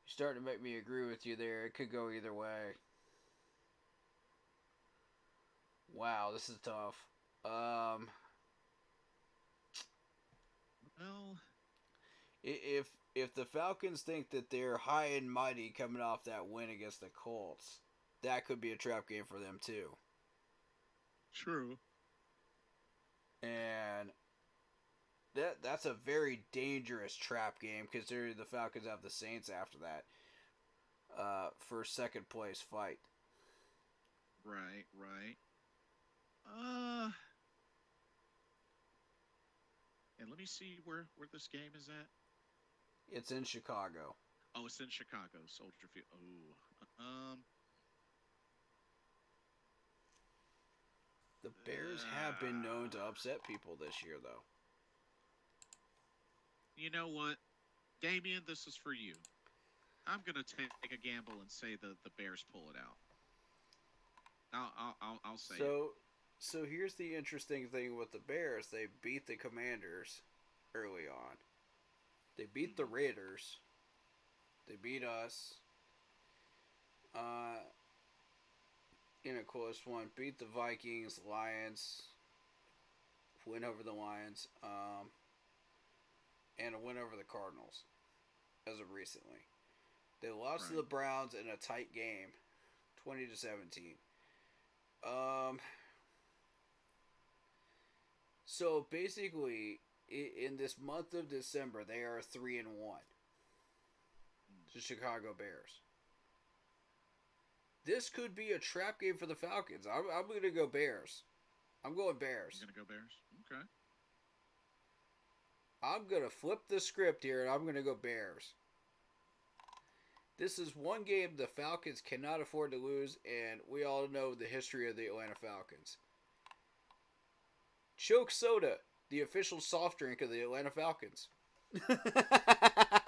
starting to make me agree with you there. It could go either way. Wow, this is tough. Well, if the Falcons think that they're high and mighty coming off that win against the Colts, that could be a trap game for them too. true. And that's a very dangerous trap game because the Falcons have the Saints after that for second place fight. Right, right. And let me see where this game is at. It's in Chicago. Oh, it's in Chicago, Soldier Field. Oh, The Bears have been known to upset people this year, though. You know what, Damien? This is for you. I'm gonna take a gamble and say the Bears pull it out. I'll say it. So here's the interesting thing with the Bears. They beat the Commanders early on. They beat the Raiders. They beat us. In a close one. Beat the Vikings, Lions. Win over the Lions. And a win over the Cardinals. As of recently. They lost to the Browns in a tight game. 20-17. So basically, in this month of December, they are 3-1. The Chicago Bears. This could be a trap game for the Falcons. I'm going to go Bears. I'm going Bears. You're gonna go Bears? Okay. I'm going to flip the script here, and I'm going to go Bears. This is one game the Falcons cannot afford to lose, and we all know the history of the Atlanta Falcons. Choke Soda, the official soft drink of the Atlanta Falcons. I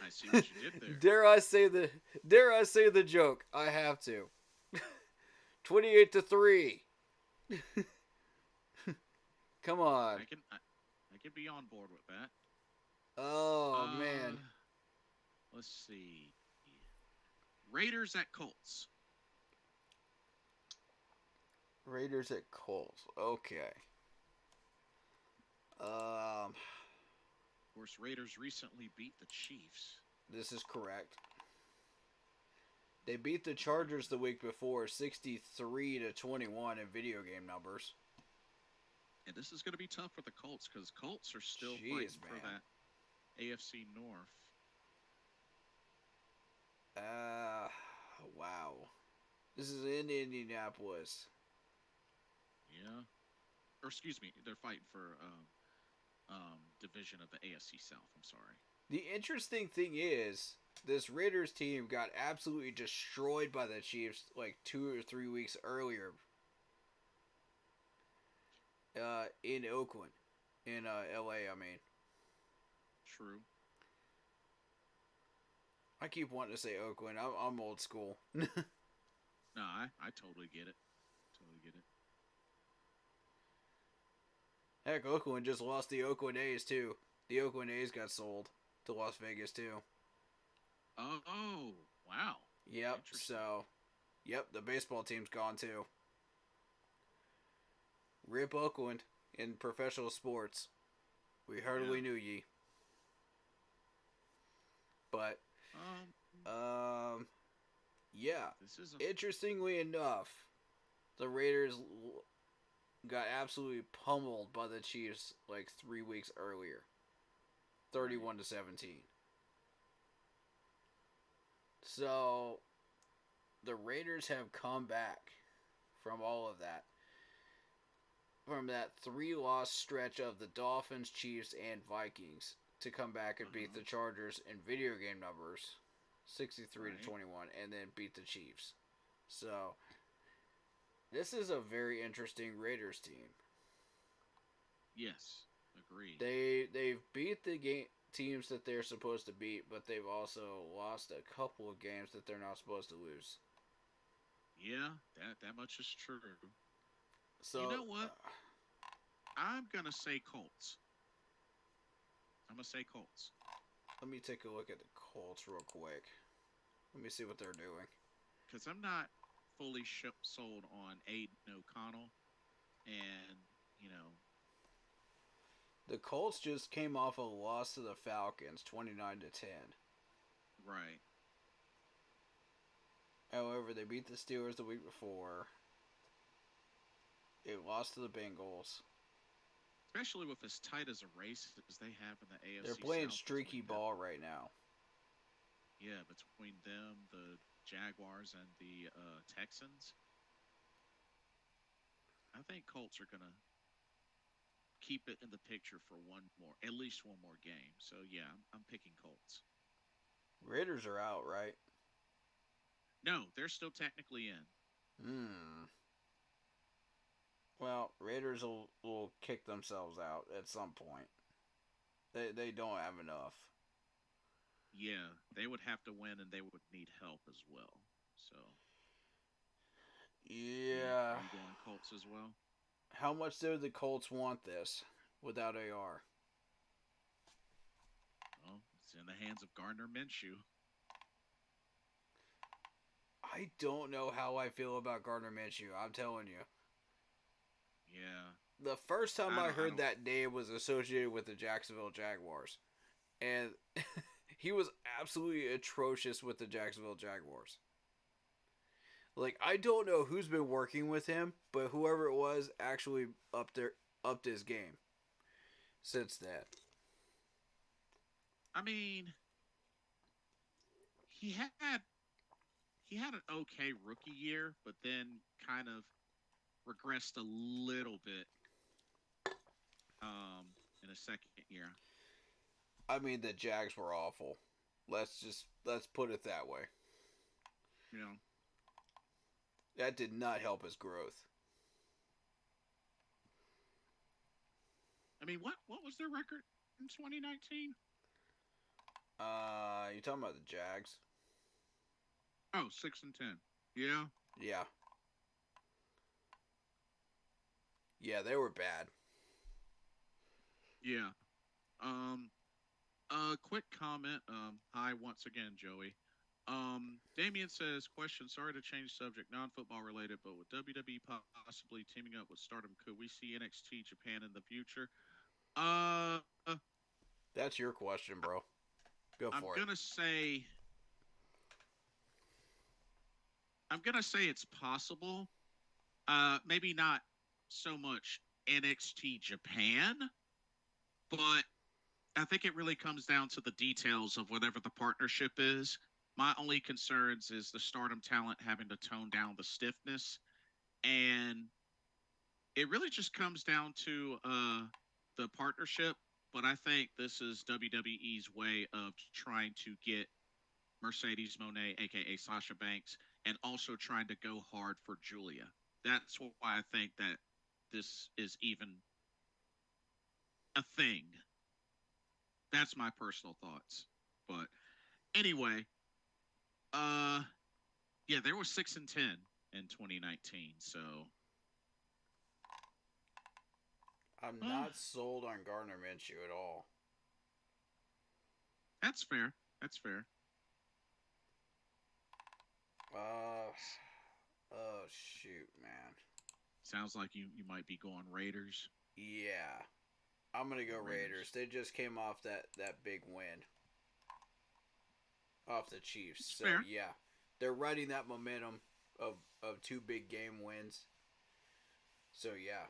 see what you did there. Dare I say the joke? I have to. 28-3. Come on. I can be on board with that. Oh man. Let's see. Raiders at Colts. Raiders at Colts. Okay. Of course, Raiders recently beat the Chiefs. This is correct. They beat the Chargers the week before, 63-21 in video game numbers. And this is going to be tough for the Colts because Colts are still Jeez, fighting man. for that AFC North. Wow. This is in Indianapolis. Yeah. Or excuse me, they're fighting for division of the AFC South. I'm sorry. The interesting thing is, this Raiders team got absolutely destroyed by the Chiefs like 2 or 3 weeks earlier in Oakland. In LA, I mean. True. I keep wanting to say Oakland. I'm old school. No, I totally get it. Totally get it. Heck, Oakland just lost the Oakland A's, too. The Oakland A's got sold to Las Vegas, too. Oh, wow. Yep, so... Yep, the baseball team's gone, too. Rip Oakland in professional sports. We heartily knew ye. But... yeah. Interestingly enough, the Raiders got absolutely pummeled by the Chiefs like 3 weeks earlier. 31-17. So, the Raiders have come back from all of that. From that 3-loss stretch of the Dolphins, Chiefs, and Vikings to come back and beat the Chargers in video game numbers, 63-21, and then beat the Chiefs. So, this is a very interesting Raiders team. Yes, agreed. They've beat the teams that they're supposed to beat, but they've also lost a couple of games that they're not supposed to lose. Yeah, that much is true. So you know what? I'm gonna say Colts. Let me take a look at the Colts real quick. Let me see what they're doing. Because I'm not fully sold on Aiden O'Connell, and the Colts just came off a loss to the Falcons, 29-10. Right. However, they beat the Steelers the week before. It lost to the Bengals. Especially with as tight as a race as they have in the AFC. They're playing South streaky ball right now. Yeah, between them, the Jaguars, and the Texans. I think Colts are gonna keep it in the picture for at least one more game. So yeah, I'm picking Colts. Raiders are out, right? No, they're still technically in. Well, Raiders will kick themselves out at some point. They don't have enough. Yeah, they would have to win, and they would need help as well. So. Yeah. Are you going Colts as well? How much do the Colts want this without AR? Well, it's in the hands of Gardner Minshew. I don't know how I feel about Gardner Minshew. I'm telling you. Yeah. The first time I heard that name was associated with the Jacksonville Jaguars. And he was absolutely atrocious with the Jacksonville Jaguars. Like, I don't know who's been working with him, but whoever it was actually upped his game since then. I mean, he had an okay rookie year, but then kind of regressed a little bit in a second year. I mean, the Jags were awful. Let's put it that way. That did not help his growth. I mean, what was their record in 2019? You talking about the Jags? Oh, 6-10. Yeah. Yeah. Yeah, they were bad. Yeah. Quick comment. Hi once again, Joey. Damien says, question, sorry to change subject, non-football related, but with WWE possibly teaming up with Stardom, could we see NXT Japan in the future? That's your question, bro. Go for it. I'm gonna say it's possible. Maybe not so much NXT Japan, but I think it really comes down to the details of whatever the partnership is. My only concerns is the Stardom talent having to tone down the stiffness, and it really just comes down to the partnership. But I think this is WWE's way of trying to get Mercedes Monet, aka Sasha Banks, and also trying to go hard for Julia. That's why I think that this is even a thing. That's my personal thoughts. But anyway, uh, yeah, there was 6-10 in 2019. So, I'm not sold on Gardner Minshew at all. that's fair. That's fair. Uh, oh shoot, man. Sounds like you might be going Raiders. Yeah, I'm gonna go Raiders. Raiders. They just came off that big win off the Chiefs, It's so fair. yeah, they're riding that momentum of two big game wins. So yeah,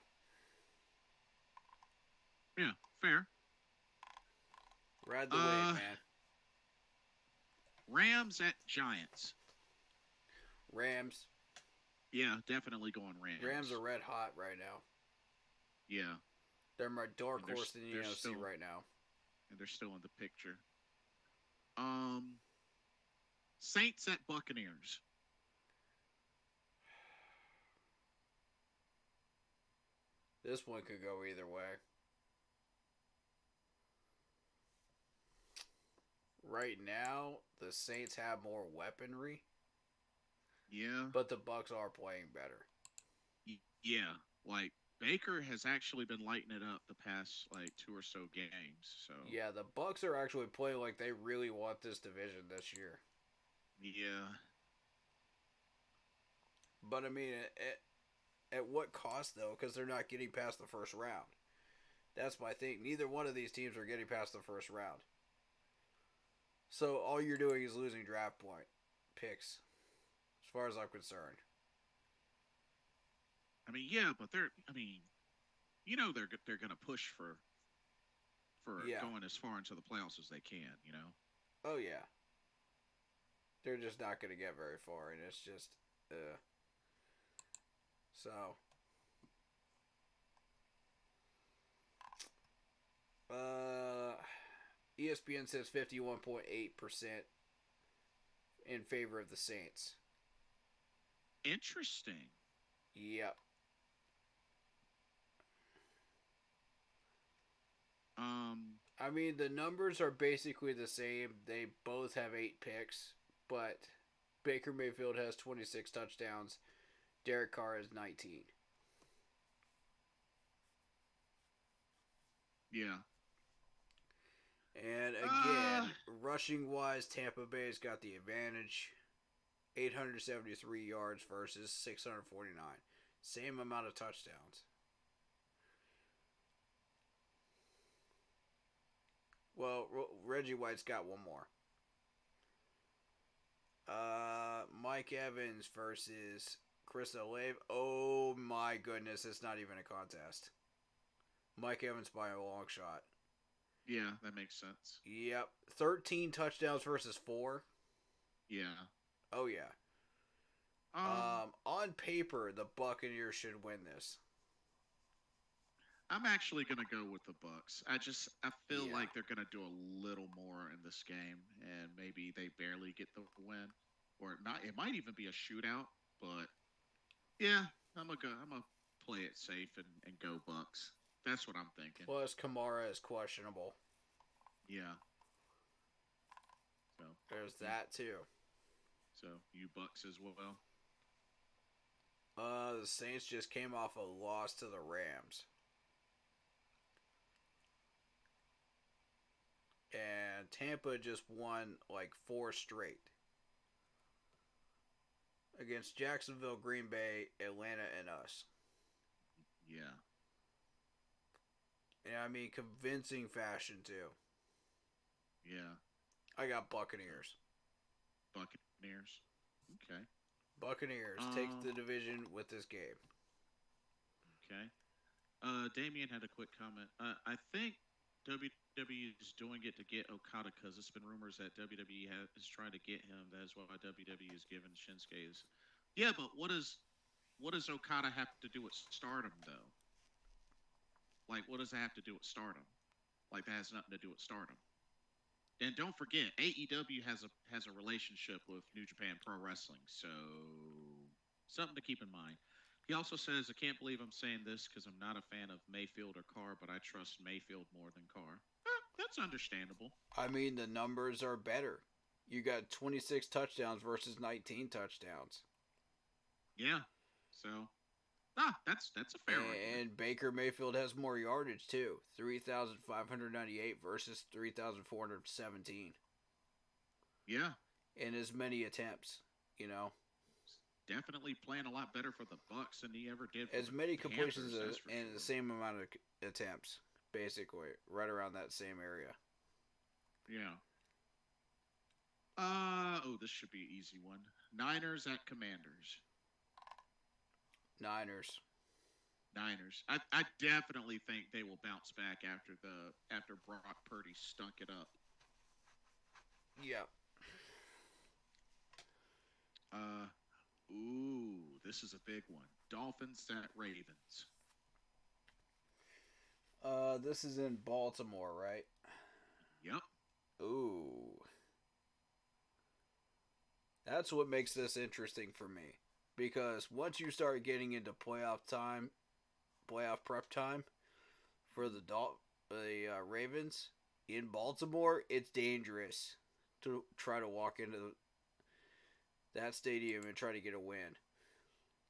Yeah, fair. ride the wave, man. Rams at Giants. Rams. Yeah, definitely going Rams. Rams are red hot right now. Yeah, They're my dark And they're horse in the they're NFC still- right now. and they're still in the picture. Saints at Buccaneers. This one could go either way. Right now, the Saints have more weaponry, Yeah, but the Bucks are playing better. yeah. Like Baker has actually been lighting it up the past like 2 or so games. So Yeah, the Bucks are actually playing like they really want this division this year. yeah. But I mean, at what cost though? Because they're not getting past the first round. That's my thing. Neither one of these teams are getting past the first round. So all you're doing is losing draft point picks, as far as I'm concerned. I mean, yeah, but they're. I mean, they're gonna push for Yeah. going as far into the playoffs as they can. You know. Oh yeah. They're just not going to get very far, and it's just, so. ESPN says 51.8% in favor of the Saints. Interesting. Yep. I mean, the numbers are basically the same. They both have 8 picks, but Baker Mayfield has 26 touchdowns. Derek Carr has 19. Yeah. And again, rushing wise, Tampa Bay's got the advantage. 873 yards versus 649. Same amount of touchdowns. Well, Reggie White's got one more. Mike Evans versus Chris Olave. Oh my goodness, it's not even a contest. Mike Evans by a long shot. Yeah, that makes sense. Yep. 13 touchdowns versus 4. Yeah. Oh yeah. On paper, the Buccaneers should win this. I'm actually gonna go with the Bucks. I feel Yeah. like they're gonna do a little more in this game, and maybe they barely get the win, or not. It might even be a shootout. But yeah, I'm gonna play it safe and go Bucks. That's what I'm thinking. Plus, Kamara is questionable. Yeah. So There's that too. You Bucks as well. The Saints just came off a loss to the Rams. And Tampa just won like 4 straight. Against Jacksonville, Green Bay, Atlanta, and us. Yeah. And I mean, convincing fashion too. Yeah. I got Buccaneers. Buccaneers. Okay. Buccaneers take the division with this game. Okay. Damien had a quick comment. I think WWE is doing it to get Okada because it's been rumors that WWE is trying to get him. That is why WWE is giving Shinsuke his. Yeah, but what does Okada have to do with Stardom though? Like, what does that have to do with Stardom? Like, that has nothing to do with Stardom. And don't forget, AEW has a relationship with New Japan Pro Wrestling, so something to keep in mind. He also says, "I can't believe I'm saying this because I'm not a fan of Mayfield or Carr, but I trust Mayfield more than Carr." That's understandable. I mean, the numbers are better. You got 26 touchdowns versus 19 touchdowns. Yeah. So, that's a fair argument. And Baker Mayfield has more yardage too. 3,598 versus 3,417. Yeah. In as many attempts, you know. Definitely playing a lot better for the Bucks than he ever did for As the many completions Panthers, and the same amount of attempts, basically, right around that same area. Yeah. This should be an easy one. Niners at Commanders. Niners. I definitely think they will bounce back after Brock Purdy stunk it up. Yeah. This is a big one. Dolphins at Ravens. This is in Baltimore, right? Yep. Ooh. That's what makes this interesting for me. Because once you start getting into playoff prep time for the Ravens in Baltimore, it's dangerous to try to walk into that stadium and try to get a win.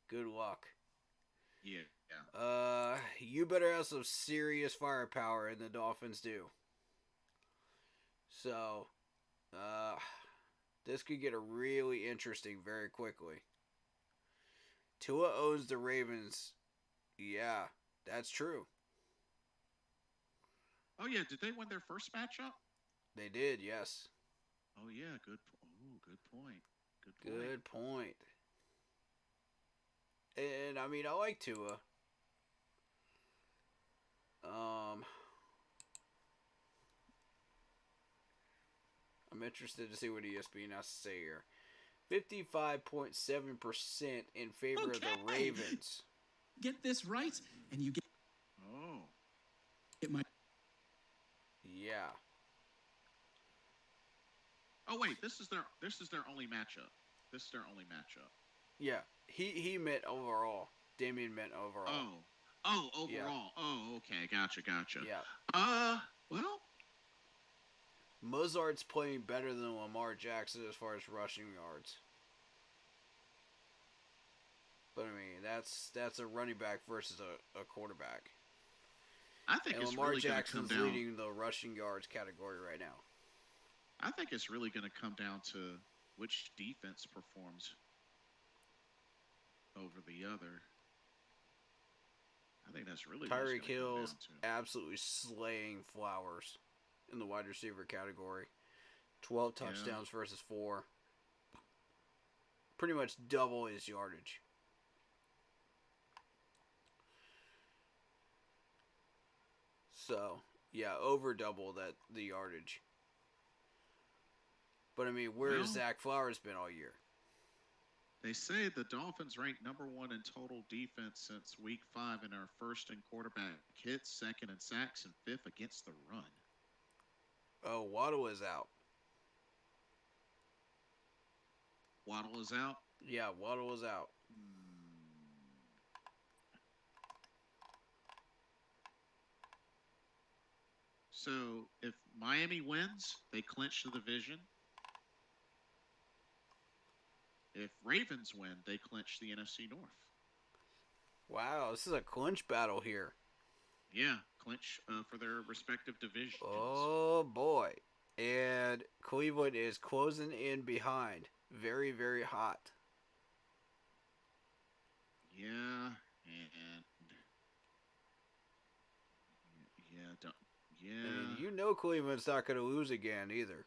Good luck. Yeah. You better have some serious firepower, and the Dolphins do. So, this could get really interesting very quickly. Tua owns the Ravens. Yeah, that's true. Oh yeah, did they win their first matchup? They did, yes. Oh yeah, good point. Good point. And I mean, I like Tua. I'm interested to see what ESPN has to say here. 55.7% in favor of the Ravens. Get this right, and you get my. Yeah. Oh wait, this is their only matchup. Yeah. He meant overall. Damien meant overall. Oh, overall. Yeah. Oh, okay, gotcha. Yeah. Well, Mozart's playing better than Lamar Jackson as far as rushing yards. But I mean, that's a running back versus a quarterback. I think it's Lamar really going to come Jackson's down. leading the rushing yards category right now. I think it's really going to come down to which defense performs over the other. I think that's really Tyreek what it's gonna come Hill's down to. absolutely slaying Flowers in the wide receiver category. 12 touchdowns versus 4. Pretty much double his yardage. So, yeah, over double the yardage. But I mean, where's Zach Flowers been all year? They say the Dolphins ranked number 1 in total defense since week 5 and are first in quarterback hits, second in sacks, and 5th against the run. Oh, Waddle is out. Waddle is out? Yeah, Waddle is out. So, if Miami wins, they clinch the division. If Ravens win, they clinch the NFC North. Wow, this is a clinch battle here. Yeah, clinch for their respective divisions. Oh, boy. And Cleveland is closing in behind. Very, very hot. Yeah, and I mean, you know Cleveland's not going to lose again either.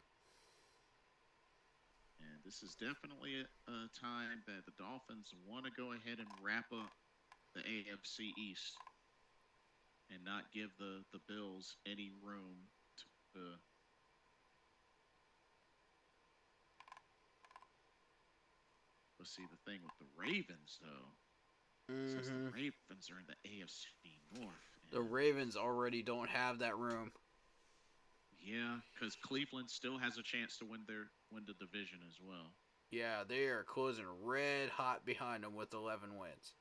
And this is definitely a time that the Dolphins want to go ahead and wrap up the AFC East and not give the Bills any room to let's see, the thing with the Ravens, though, says the Ravens are in the AFC North, The Ravens already don't have that room. Yeah, because Cleveland still has a chance to win the division as well. Yeah, they are closing red hot behind them with 11 wins.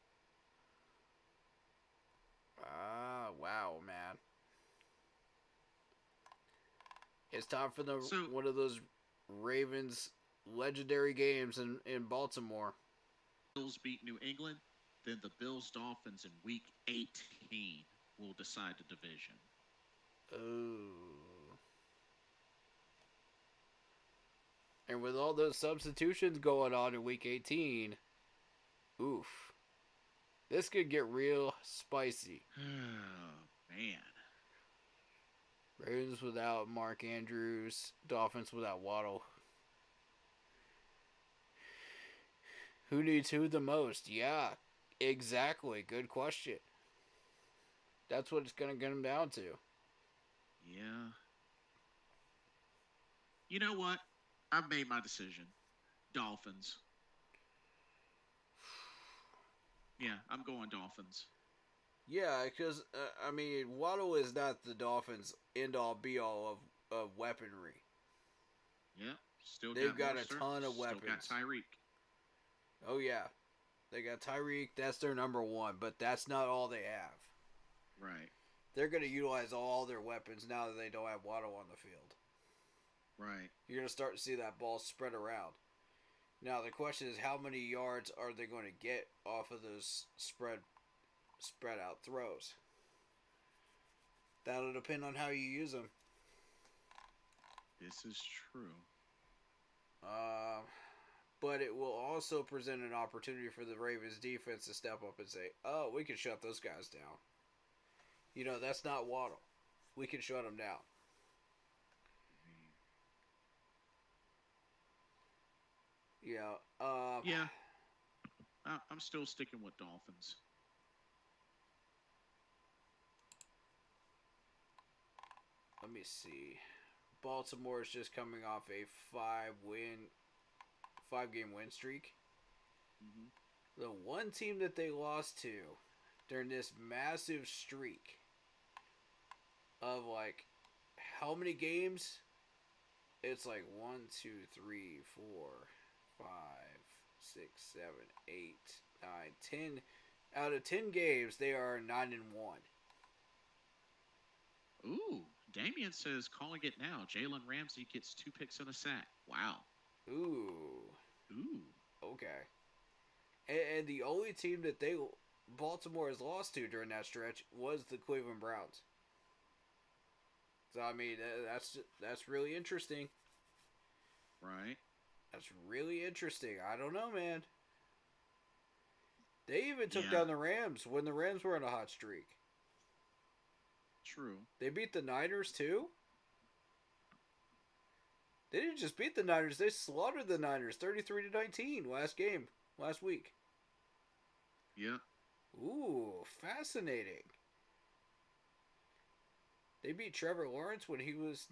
Ah, wow, man. It's time for one of those Ravens legendary games in Baltimore. Bills beat New England, then the Bills Dolphins in Week 18 will decide the division. Oh. And with all those substitutions going on in Week 18, oof. This could get real spicy. Oh, man. Ravens without Mark Andrews, Dolphins without Waddle. Who needs who the most? Yeah, exactly. Good question. That's what it's going to come down to. Yeah. You know what? I've made my decision. Dolphins. Yeah, I'm going Dolphins. Yeah, because, Waddle is not the Dolphins' end-all, be-all of weaponry. Yeah, They've got a ton of weapons. Still got Tyreek. Oh, yeah. They got Tyreek. That's their number one, but that's not all they have. Right. They're going to utilize all their weapons now that they don't have Waddle on the field. Right. You're going to start to see that ball spread around. Now, the question is, how many yards are they going to get off of those spread out throws? That'll depend on how you use them. This is true. But it will also present an opportunity for the Ravens defense to step up and say, oh, we can shut those guys down. You know, that's not Waddle. We can shut them down. Yeah. Yeah. I'm still sticking with Dolphins. Let me see. Baltimore is just coming off a 5-game win streak. Mm-hmm. The one team that they lost to during this massive streak of like how many games? It's like 1, 2, 3, 4, 5, 6, 7, 8, 9, 10. Out of 10 games, they are 9-1. Ooh, Damien says calling it now. Jalen Ramsey gets 2 picks and a sack. Wow. Ooh. Okay. And the only team that Baltimore has lost to during that stretch was the Cleveland Browns. So I mean, that's really interesting. Right. That's really interesting. I don't know, man. They even took down the Rams when the Rams were on a hot streak. True. They beat the Niners too? They didn't just beat the Niners, they slaughtered the Niners 33-19 last week. Yeah. Ooh, fascinating. They beat Trevor Lawrence when he was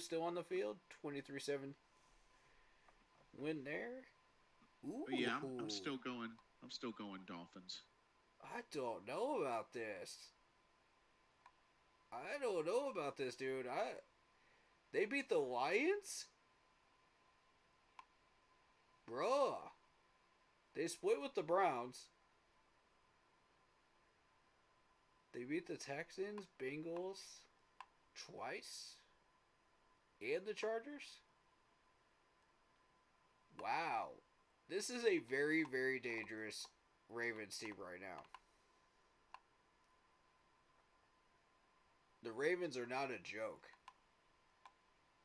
still on the field. 23-7 win there. Ooh. But yeah, I'm still going Dolphins. I don't know about this. Dude. They beat the Lions? Bruh. They split with the Browns. They beat the Texans, Bengals twice, and the Chargers. Wow. This is a very, very dangerous Ravens team right now. The Ravens are not a joke.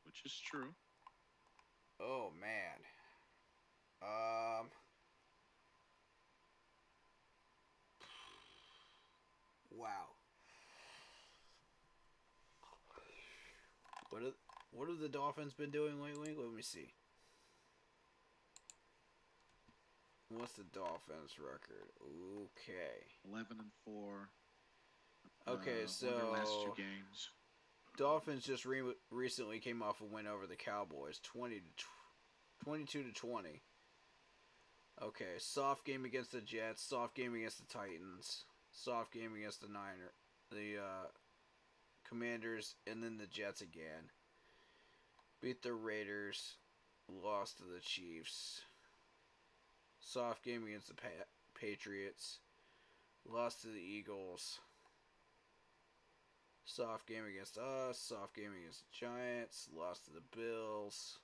Which is true. Oh, man. Wow. What have the Dolphins been doing lately? Let me see. What's the Dolphins' record? Okay. 11-4. Okay, so their last 2 games. Dolphins just recently came off a win over the Cowboys, 22-20. Okay, soft game against the Jets, soft game against the Titans, Soft game against the Commanders, and then the Jets again. Beat the Raiders, lost to the Chiefs. Soft game against the Patriots, lost to the Eagles. Soft game against us, soft game against the Giants, lost to the Bills.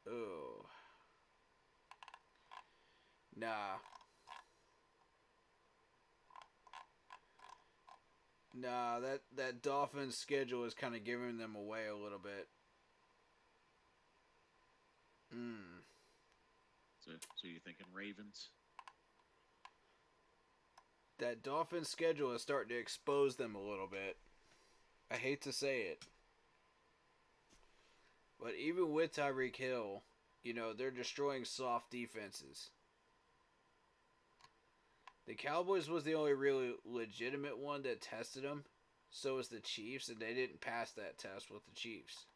Oh. Nah. Nah, that Dolphins schedule is kind of giving them away a little bit. So you're thinking Ravens? That Dolphins schedule is starting to expose them a little bit. I hate to say it. But even with Tyreek Hill, they're destroying soft defenses. The Cowboys was the only really legitimate one that tested them. So was the Chiefs, and they didn't pass that test with the Chiefs.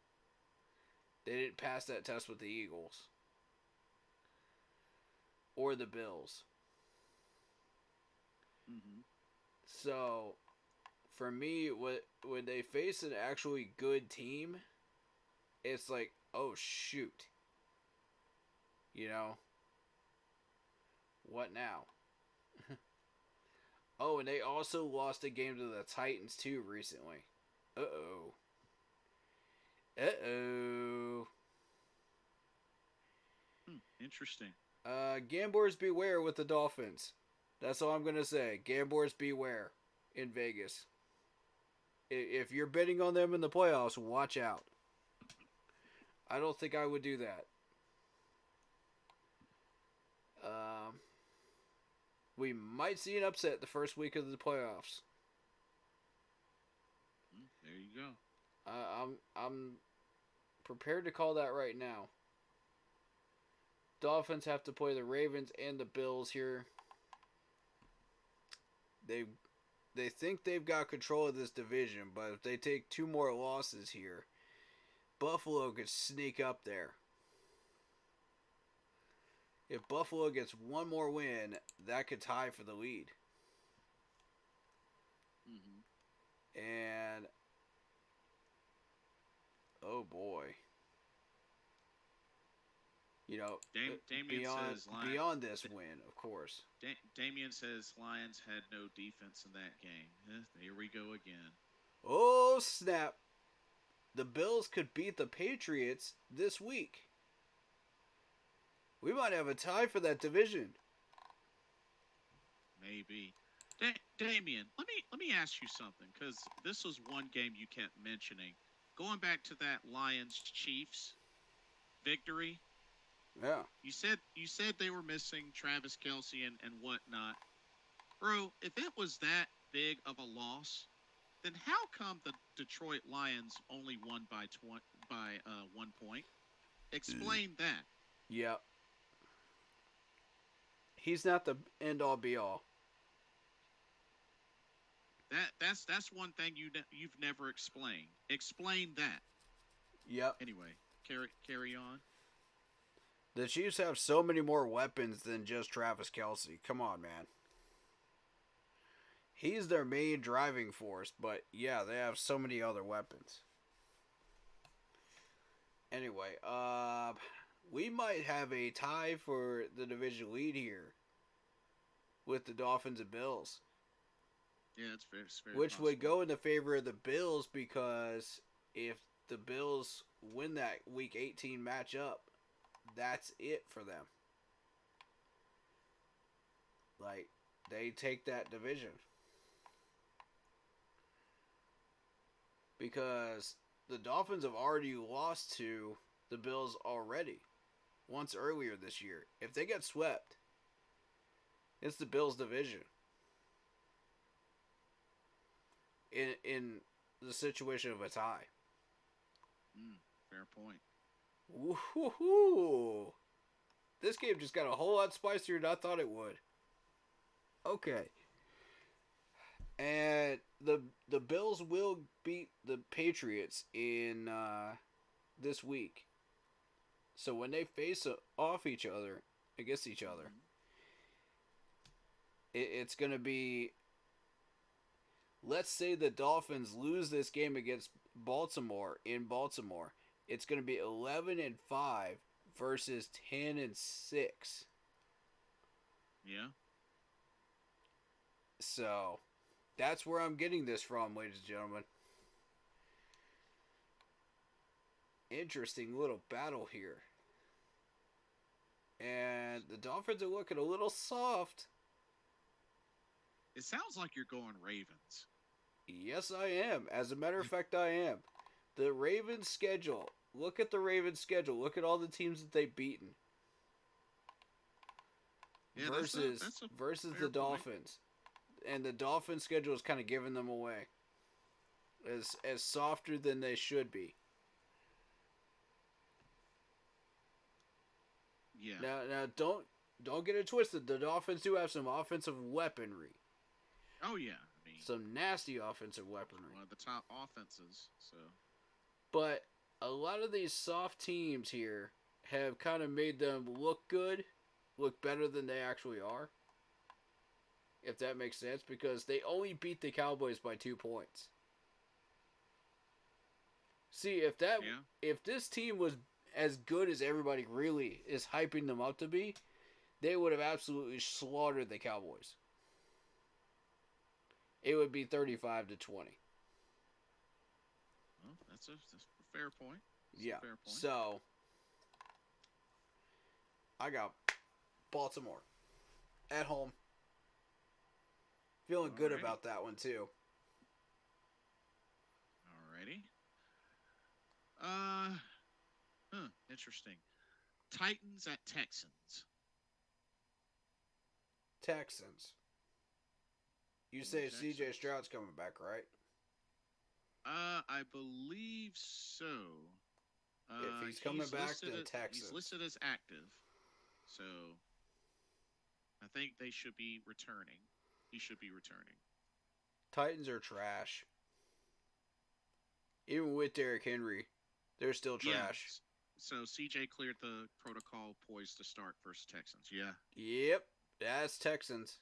They didn't pass that test with the Eagles. Or the Bills. Mm-hmm. So, for me, when they face an actually good team, it's like, oh, shoot. What now? Oh, and they also lost a game to the Titans, too, recently. Uh-oh. Interesting. Gamblers beware with the Dolphins. That's all I'm going to say. Gamblers beware in Vegas. If you're betting on them in the playoffs, watch out. I don't think I would do that. We might see an upset the first week of the playoffs. There you go. I'm prepared to call that right now. Dolphins have to play the Ravens and the Bills here. They think they've got control of this division, but if they take 2 more losses here, Buffalo could sneak up there. If Buffalo gets 1 more win, that could tie for the lead. Mm-hmm. And oh boy. Damien says beyond this win, of course. Damien says Lions had no defense in that game. Here we go again. Oh, snap. The Bills could beat the Patriots this week. We might have a tie for that division. Maybe. Damien, let me ask you something, because this was one game you kept mentioning. Going back to that Lions-Chiefs victory. Yeah. You said they were missing Travis Kelce and whatnot. Bro, if it was that big of a loss, then how come the Detroit Lions only won by 1 point? Explain that. Yep. He's not the end all be all. That's one thing you've never explained. Explain that. Yep. Anyway, carry on. The Chiefs have so many more weapons than just Travis Kelce. Come on, man. He's their main driving force, but yeah, they have so many other weapons. Anyway, we might have a tie for the division lead here with the Dolphins and Bills. Yeah, it's very which possible. would go in the favor of the Bills, because if the Bills win that Week 18 matchup, that's it for them. Like, they take that division. Because the Dolphins have already lost to the Bills already. Once earlier this year. If they get swept, it's the Bills division. In the situation of a tie. Fair point. Woohoo! This game just got a whole lot spicier than I thought it would. Okay. And the Bills will beat the Patriots in this week. So when they face off against each other, It's going to be. Let's say the Dolphins lose this game against Baltimore in Baltimore. It's going to be 11-5 versus 10-6. Yeah. So, that's where I'm getting this from, ladies and gentlemen. Interesting little battle here. And the Dolphins are looking a little soft. It sounds like you're going Ravens. Yes, I am. As a matter of fact, I am. The Ravens' schedule. Look at the Ravens' schedule. Look at all the teams that they've beaten. Yeah, versus that's a versus fair the point. Dolphins. And the Dolphins' schedule is kind of giving them away. As softer than they should be. Yeah. Now don't get it twisted. The Dolphins do have some offensive weaponry. Oh yeah. I mean, Some nasty offensive weaponry. one of the top offenses. So. But a lot of these soft teams here have kind of made them look good, look better than they actually are. If that makes sense, because they only beat the Cowboys by 2 points. See, if this team was as good as everybody really is hyping them up to be, they would have absolutely slaughtered the Cowboys. It would be 35-20. Well, that's a fair point. Yeah. Fair point. So I got Baltimore at home. Feeling good Alrighty. about that one too. Alrighty. Interesting. Titans at Texans. Texans. You say C.J. Stroud's coming back, right? I believe so. If he's coming back, then Texans. He's listed as active, so I think they should be returning. He should be returning. Titans are trash. Even with Derrick Henry, they're still trash. Yeah. So CJ cleared the protocol, poised to start versus Texans. Yeah. Yep, that's Texans.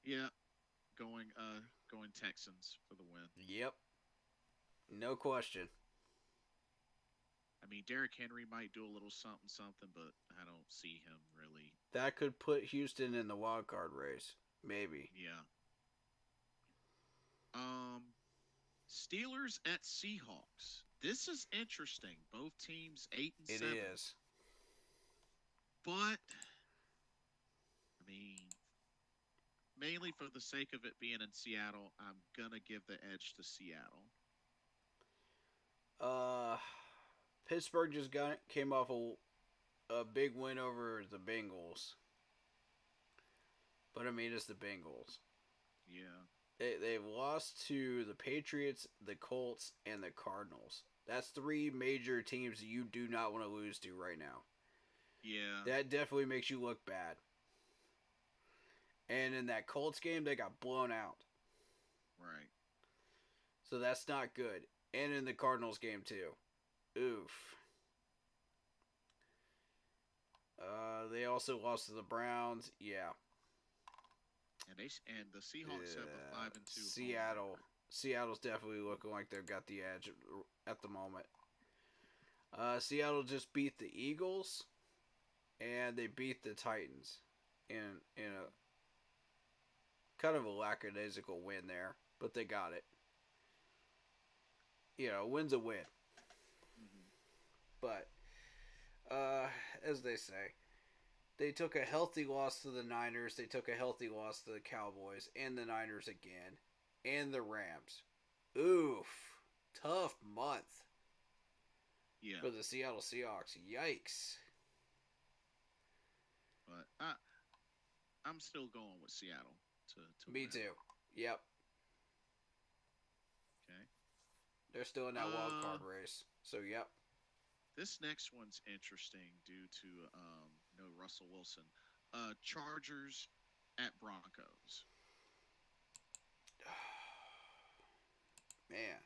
Yeah. Going Texans for the win. Yep. No question. I mean, Derrick Henry might do a little something, but I don't see him really. That could put Houston in the wild card race. Maybe. Yeah. Steelers at Seahawks. This is interesting. Both teams 8-7. It is. But I mean, mainly for the sake of it being in Seattle, I'm gonna give the edge to Seattle. Pittsburgh just came off a big win over the Bengals. But I mean, it's the Bengals. Yeah. They've lost to the Patriots, the Colts, and the Cardinals. That's 3 major teams that you do not want to lose to right now. Yeah. That definitely makes you look bad. And in that Colts game, they got blown out. Right. So that's not good. And in the Cardinals game, too. Oof. They also lost to the Browns. Yeah. And the Seahawks have a 5-2. Seattle's definitely looking like they've got the edge at the moment. Seattle just beat the Eagles, and they beat the Titans in a kind of a lackadaisical win there, but they got it. You know, win's a win. Mm-hmm. But as they say, they took a healthy loss to the Niners. They took a healthy loss to the Cowboys and the Niners again, and the Rams. Oof, tough month. Yeah. For the Seattle Seahawks. Yikes. But I'm still going with Seattle to Me win. too. Yep. Okay. They're still in that wild card race. So, yep. This next one's interesting due to no Russell Wilson. Chargers at Broncos. Man.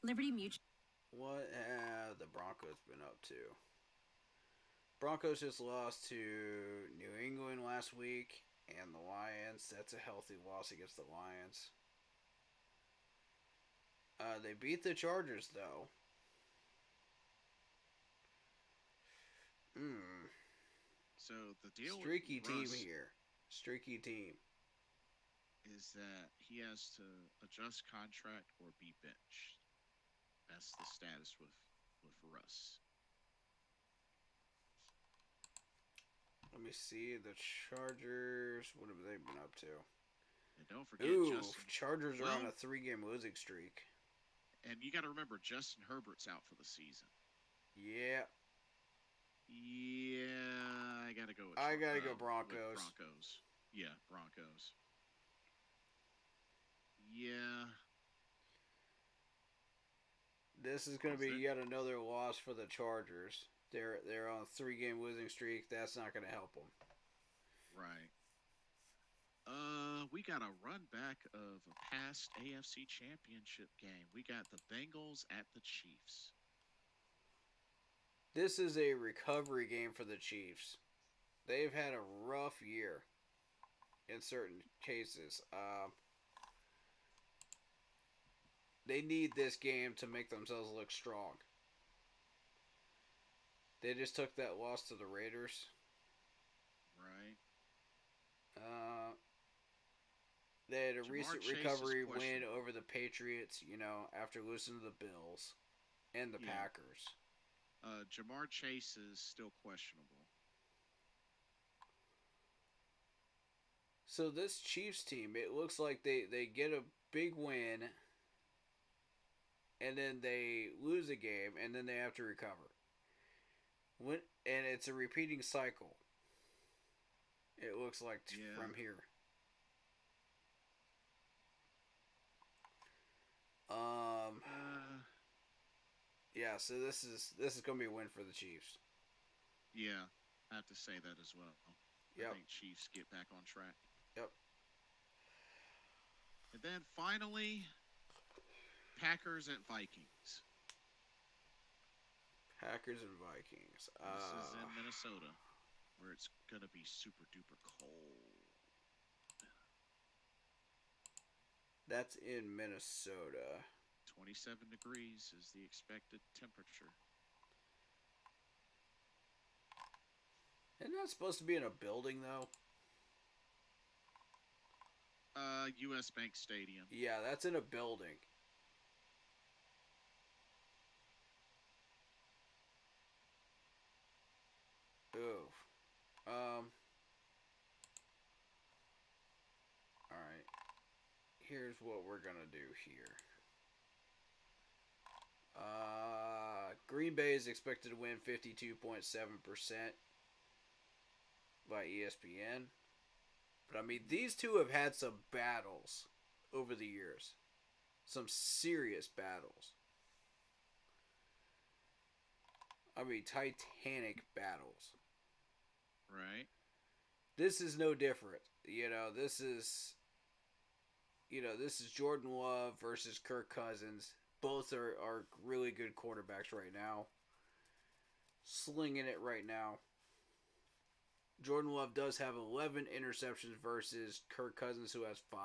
Liberty Mutual. What have the Broncos been up to? Broncos just lost to New England last week and the Lions. That's a healthy loss against the Lions. They beat the Chargers, though. So the deal Streaky with team Russ here. Streaky team. is that he has to adjust contract or be benched. That's the status with Russ. Let me see. The Chargers. What have they been up to? And don't forget Ooh, Justin. Chargers are on Well- a 3-game losing streak. And you got to remember, Justin Herbert's out for the season. Yeah. Yeah, I got to go with I gotta go with Broncos. Broncos. Yeah, Broncos. Yeah. This is going to Is be it? yet another loss for the Chargers. They're on a 3-game losing streak. That's not going to help them. Right. We got a run back of a past AFC Championship game. We got the Bengals at the Chiefs. This is a recovery game for the Chiefs. They've had a rough year in certain cases. They need this game to make themselves look strong. They just took that loss to the Raiders. Right. They had a Jamar recent Chase is recovery win questionable. over the Patriots, after losing to the Bills and the Yeah. Packers. Jamar Chase is still questionable. So this Chiefs team, it looks like they get a big win, and then they lose a game, and then they have to recover. And it's a repeating cycle. It looks like Yeah. from here. Yeah. So this is gonna be a win for the Chiefs. Yeah, I have to say that as well. Yep. I think Chiefs get back on track. Yep. And then finally, Packers at Vikings. Packers and Vikings. This is in Minnesota, where it's gonna be super duper cold. That's in Minnesota. 27 degrees is the expected temperature. Isn't that supposed to be in a building though? U.S. Bank Stadium. Yeah, that's in a building. Ooh. Alright. Here's what we're gonna do here. Green Bay is expected to win 52.7% by ESPN. But I mean, these two have had some battles over the years. Some serious battles. I mean, titanic battles. Right. This is no different. This is Jordan Love versus Kirk Cousins. Both are really good quarterbacks right now. Slinging it right now. Jordan Love does have 11 interceptions versus Kirk Cousins, who has 5.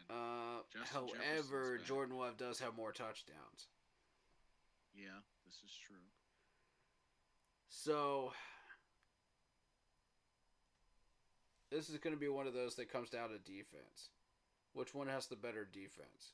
And Justin However, Jefferson's back. Jordan Love does have more touchdowns. Yeah, this is true. So, this is going to be one of those that comes down to defense. Which one has the better defense?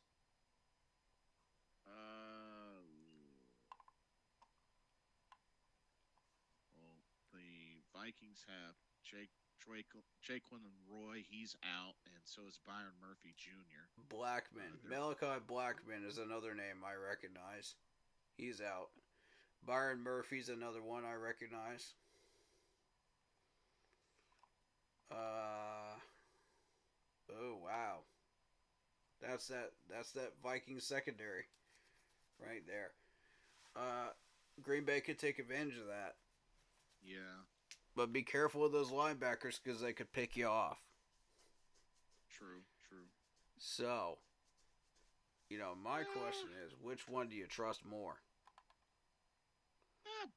Well, the Vikings have Jaquan and Roy. He's out, and so is Byron Murphy Jr. Blackman. Malachi Blackman is another name I recognize. He's out. Byron Murphy's another one I recognize. Oh wow. That's that Vikings secondary right there. Green Bay could take advantage of that. Yeah, But be careful with those linebackers because they could pick you off. true. So, my question is, which one do you trust more?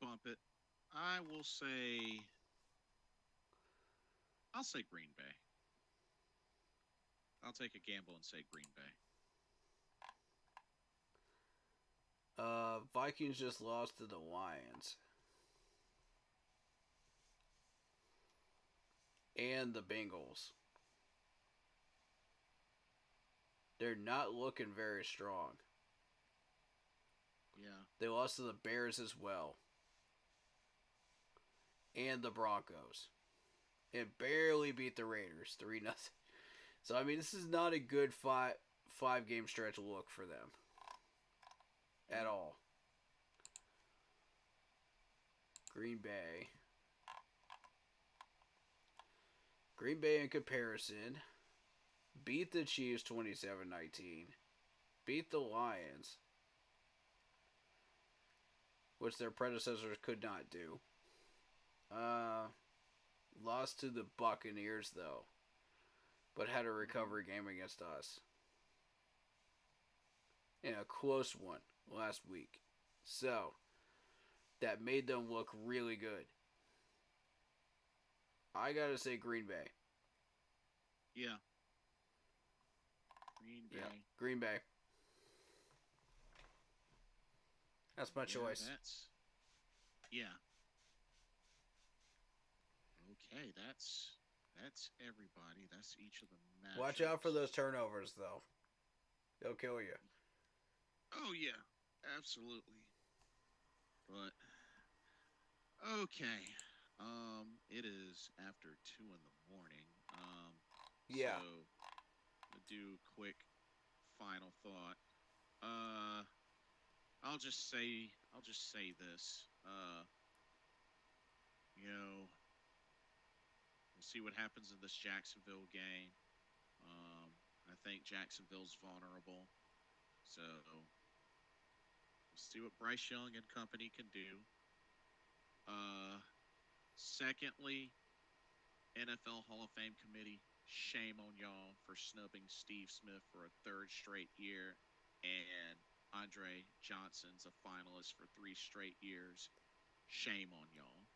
Bump it. I will say, I'll say Green Bay. I'll take a gamble and say Green Bay. Vikings just lost to the Lions and the Bengals. They're not looking very strong. Yeah. They lost to the Bears as well. And the Broncos. And barely beat the Raiders 3-0. So I mean this is not a good five game stretch look for them. At all. Green Bay. Green Bay in comparison beat the Chiefs 27-19. Beat the Lions, which their predecessors could not do. Lost to the Buccaneers though, but had a recovery game against us. In a close one last week. So, that made them look really good. I gotta say Green Bay. Yeah. Green Bay. Yeah, Green Bay. That's my choice. Yeah. Okay, that's everybody. That's each of the matches. Watch out for those turnovers, though. They'll kill you. Oh yeah, absolutely. But okay, it is after 2 in the morning. Yeah. So I'll do quick final thought. I'll just say this. You know, we'll see what happens in this Jacksonville game. I think Jacksonville's vulnerable. So we'll see what Bryce Young and company can do. Secondly, NFL Hall of Fame committee, shame on y'all for snubbing Steve Smith for a third straight year, and Andre Johnson's a finalist for 3 straight years. Shame on y'all.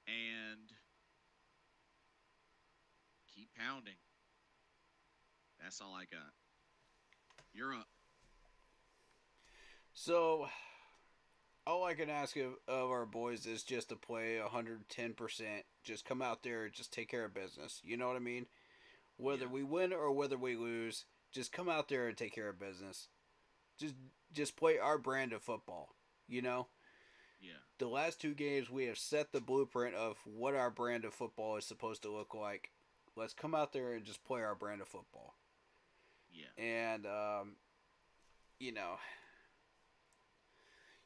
And keep pounding. That's all I got. You're up. So, all I can ask of our boys is just to play 110%. Just come out there and just take care of business. You know what I mean? Whether we win or whether we lose, just come out there and take care of business. Just play our brand of football. You know? Yeah. The last 2 games, we have set the blueprint of what our brand of football is supposed to look like. Let's come out there and just play our brand of football. Yeah. And, you know,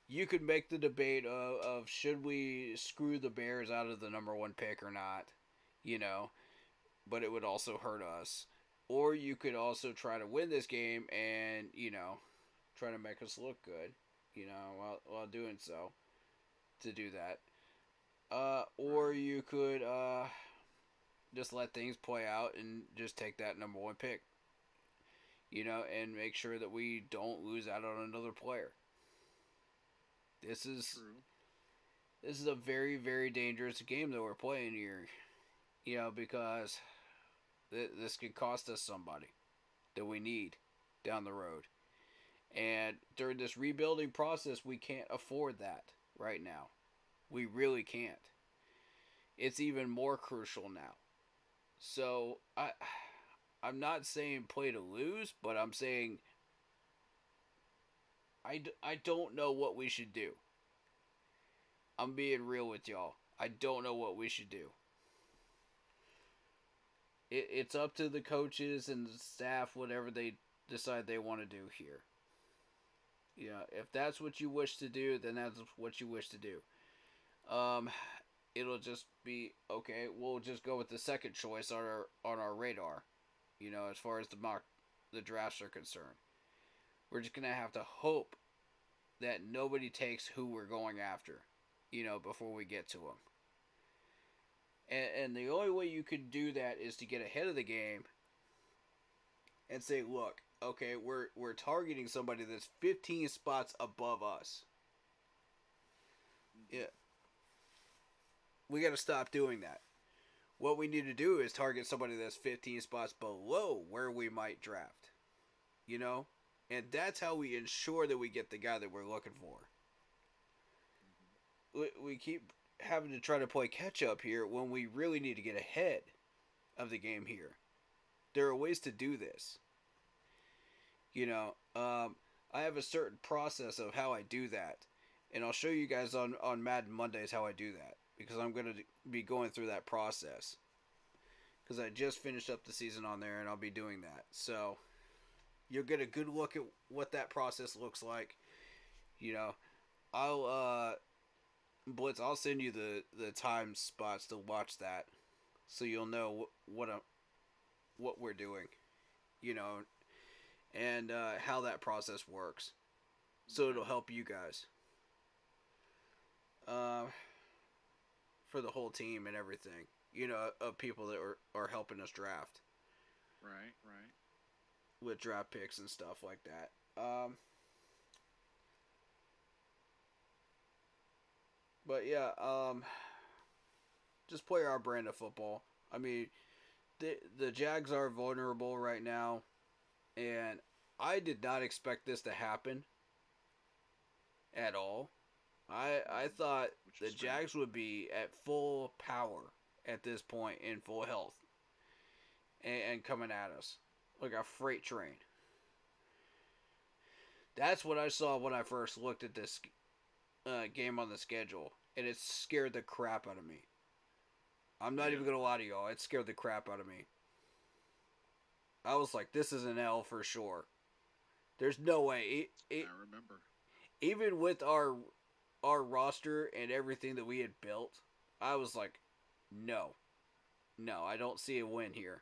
you could make the debate of should we screw the Bears out of the number 1 pick or not, you know, but it would also hurt us. Or you could also try to win this game and, you know, try to make us look good, you know, while doing so, to do that. Or you could just let things play out and just take that number 1 pick, you know, and make sure that we don't lose out on another player. This is a very, very dangerous game that we're playing here, you know, because this could cost us somebody that we need down the road. And during this rebuilding process, we can't afford that right now. We really can't. It's even more crucial now. So, I'm not saying play to lose, but I'm saying I don't know what we should do. I'm being real with y'all. I don't know what we should do. It's up to the coaches and the staff, whatever they decide they want to do here. You know, if that's what you wish to do, then that's what you wish to do. It'll just be okay. We'll just go with the second choice on our radar. You know, as far as the drafts are concerned, we're just gonna have to hope that nobody takes who we're going after. You know, before we get to them. And the only way you can do that is to get ahead of the game and say, look, okay, we're targeting somebody that's 15 spots above us. Yeah. We got to stop doing that. What we need to do is target somebody that's 15 spots below where we might draft. You know? And that's how we ensure that we get the guy that we're looking for. We keep having to try to play catch up here when we really need to get ahead of the game here. There are ways to do this. You know, I have a certain process of how I do that. And I'll show you guys on Madden Mondays how I do that. Because I'm going to be going through that process. Because I just finished up the season on there and I'll be doing that. So, you'll get a good look at what that process looks like. You know, Blitz, I'll send you the time spots to watch that. So you'll know what we're doing. You know, and how that process works. So it'll help you guys. For the whole team and everything. You know, of people that are helping us draft. Right. With draft picks and stuff like that. But yeah, just play our brand of football. I mean, the Jags are vulnerable right now, and I did not expect this to happen at all. I thought the Jags would be at full power at this point, in full health, and coming at us like a freight train. That's what I saw when I first looked at this game on the schedule, and it scared the crap out of me. I'm not even going to lie to y'all. It scared the crap out of me. I was like, this is an L for sure. There's no way. I remember. Even with our roster and everything that we had built, I was like, no, I don't see a win here.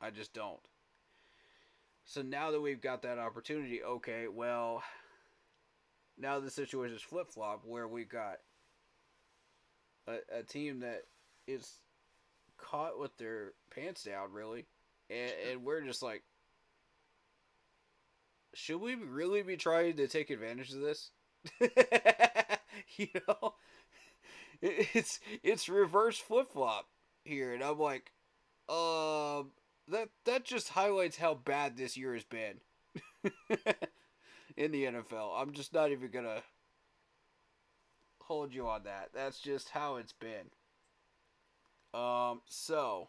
I just don't. So now that we've got that opportunity, okay, well, now the situation is flip-flop where we've got a team that is caught with their pants down, really, and we're just like, should we really be trying to take advantage of this? You know, it's reverse flip-flop here, and I'm like, that just highlights how bad this year has been in the NFL. I'm just not even gonna hold you on that. That's just how it's been. So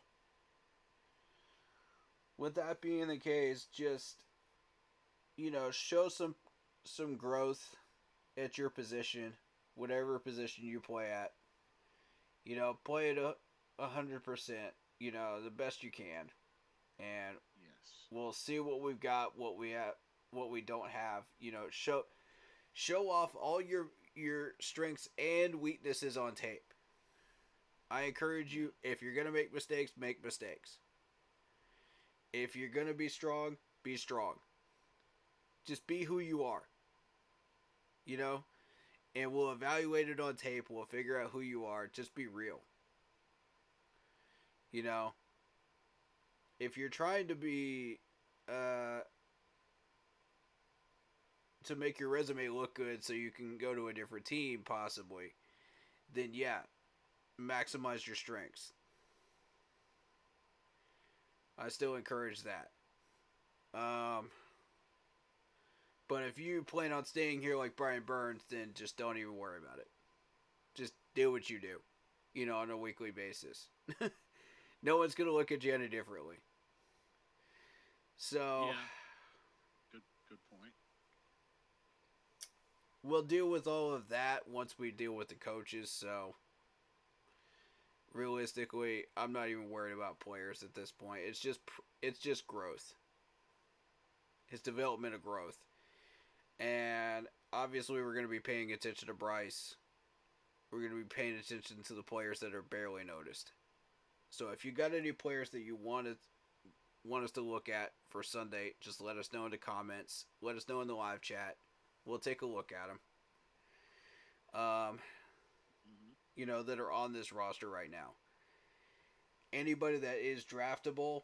with that being the case, just, you know, show some growth at your position, whatever position you play at. You know, play it 100%. You know, the best you can, and Yes. we'll see what we've got, what we have, what we don't have. You know, show off all your strengths and weaknesses on tape. I encourage you, if you're gonna make mistakes, make mistakes. If you're gonna be strong, be strong. Just be who you are. You know, and we'll evaluate it on tape. We'll figure out who you are. Just be real. You know, if you're trying to be, to make your resume look good so you can go to a different team, possibly, then yeah, maximize your strengths. I still encourage that. But if you plan on staying here like Brian Burns, then just don't even worry about it. Just do what you do, you know, on a weekly basis. No one's going to look at you any differently. So, yeah. Good point. We'll deal with all of that once we deal with the coaches. So, realistically, I'm not even worried about players at this point. It's just growth. It's development of growth. And obviously, we're going to be paying attention to Bryce. We're going to be paying attention to the players that are barely noticed. So if you got any players that you want us to look at for Sunday, just let us know in the comments. Let us know in the live chat. We'll take a look at them. You know, that are on this roster right now. Anybody that is draftable,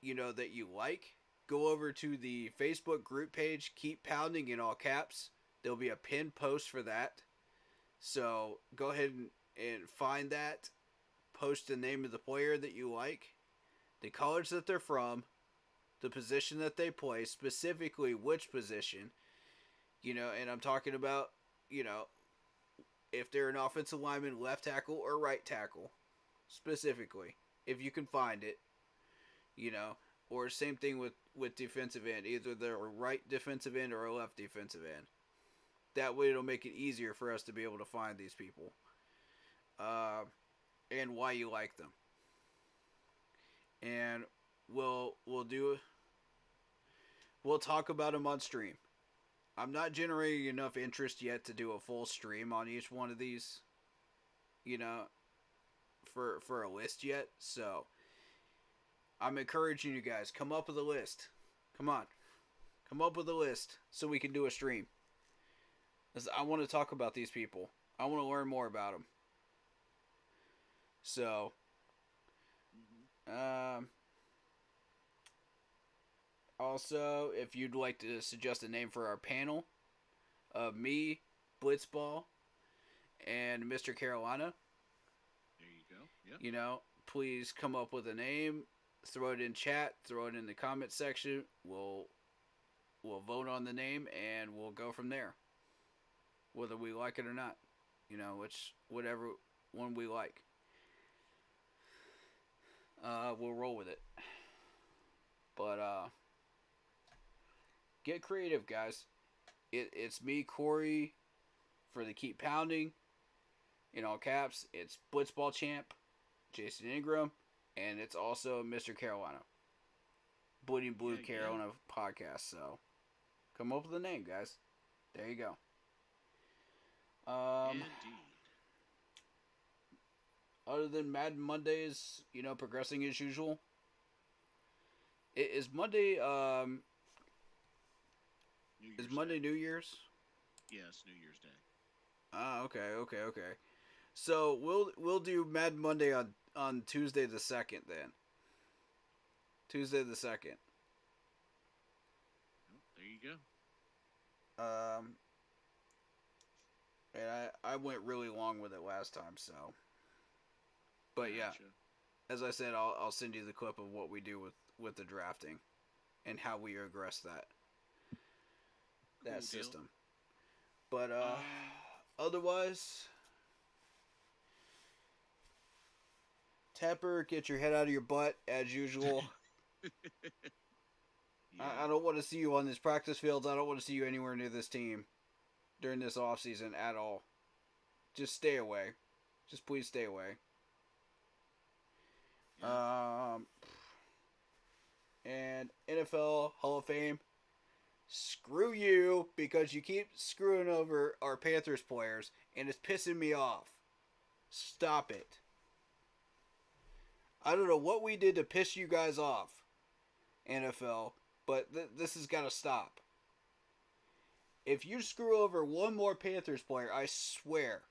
that you like, go over to the Facebook group page, Keep Pounding in all caps. There'll be a pinned post for that. So go ahead and find that. Post the name of the player that you like, the college that they're from, the position that they play, specifically which position. And I'm talking about, if they're an offensive lineman, left tackle or right tackle, specifically, if you can find it, or same thing with defensive end, either they're a right defensive end or a left defensive end. That way it'll make it easier for us to be able to find these people, and why you like them. And we'll talk about them on stream. I'm not generating enough interest yet to do a full stream on each one of these, for a list yet. So I'm encouraging you guys, come up with a list. Come on. Come up with a list so we can do a stream. I want to talk about these people. I want to learn more about them. So, also, if you'd like to suggest a name for our panel of me, Blitzball, and Mr. Carolina, there you go. Yep. Please come up with a name, throw it in chat, throw it in the comment section. We'll vote on the name and we'll go from there, whether we like it or not. Whatever one we like. We'll roll with it. But get creative, guys. It's me, Corey, for the Keep Pounding, in all caps. It's Blitzballchamp, Jason Ingram, and it's also Mr. Carolina. Bleeding Blue Carolina podcast. So, come up with a name, guys. There you go. Indeed. Other than Madden Mondays, progressing as usual. Is Monday is Monday New Year's? Yes, New Year's Day. Okay. So we'll do Madden Monday on Tuesday the 2nd then. Tuesday the 2nd. There you go. And I went really long with it last time, so. But yeah, as I said, I'll send you the clip of what we do with the drafting, and how we regress that system. But otherwise, Tapper, get your head out of your butt as usual. I don't want to see you on this practice field. I don't want to see you anywhere near this team during this offseason at all. Just stay away. Just please stay away. And NFL Hall of Fame, screw you, because you keep screwing over our Panthers players, and it's pissing me off. Stop it. I don't know what we did to piss you guys off, NFL, but this has got to stop. If you screw over one more Panthers player, I swear.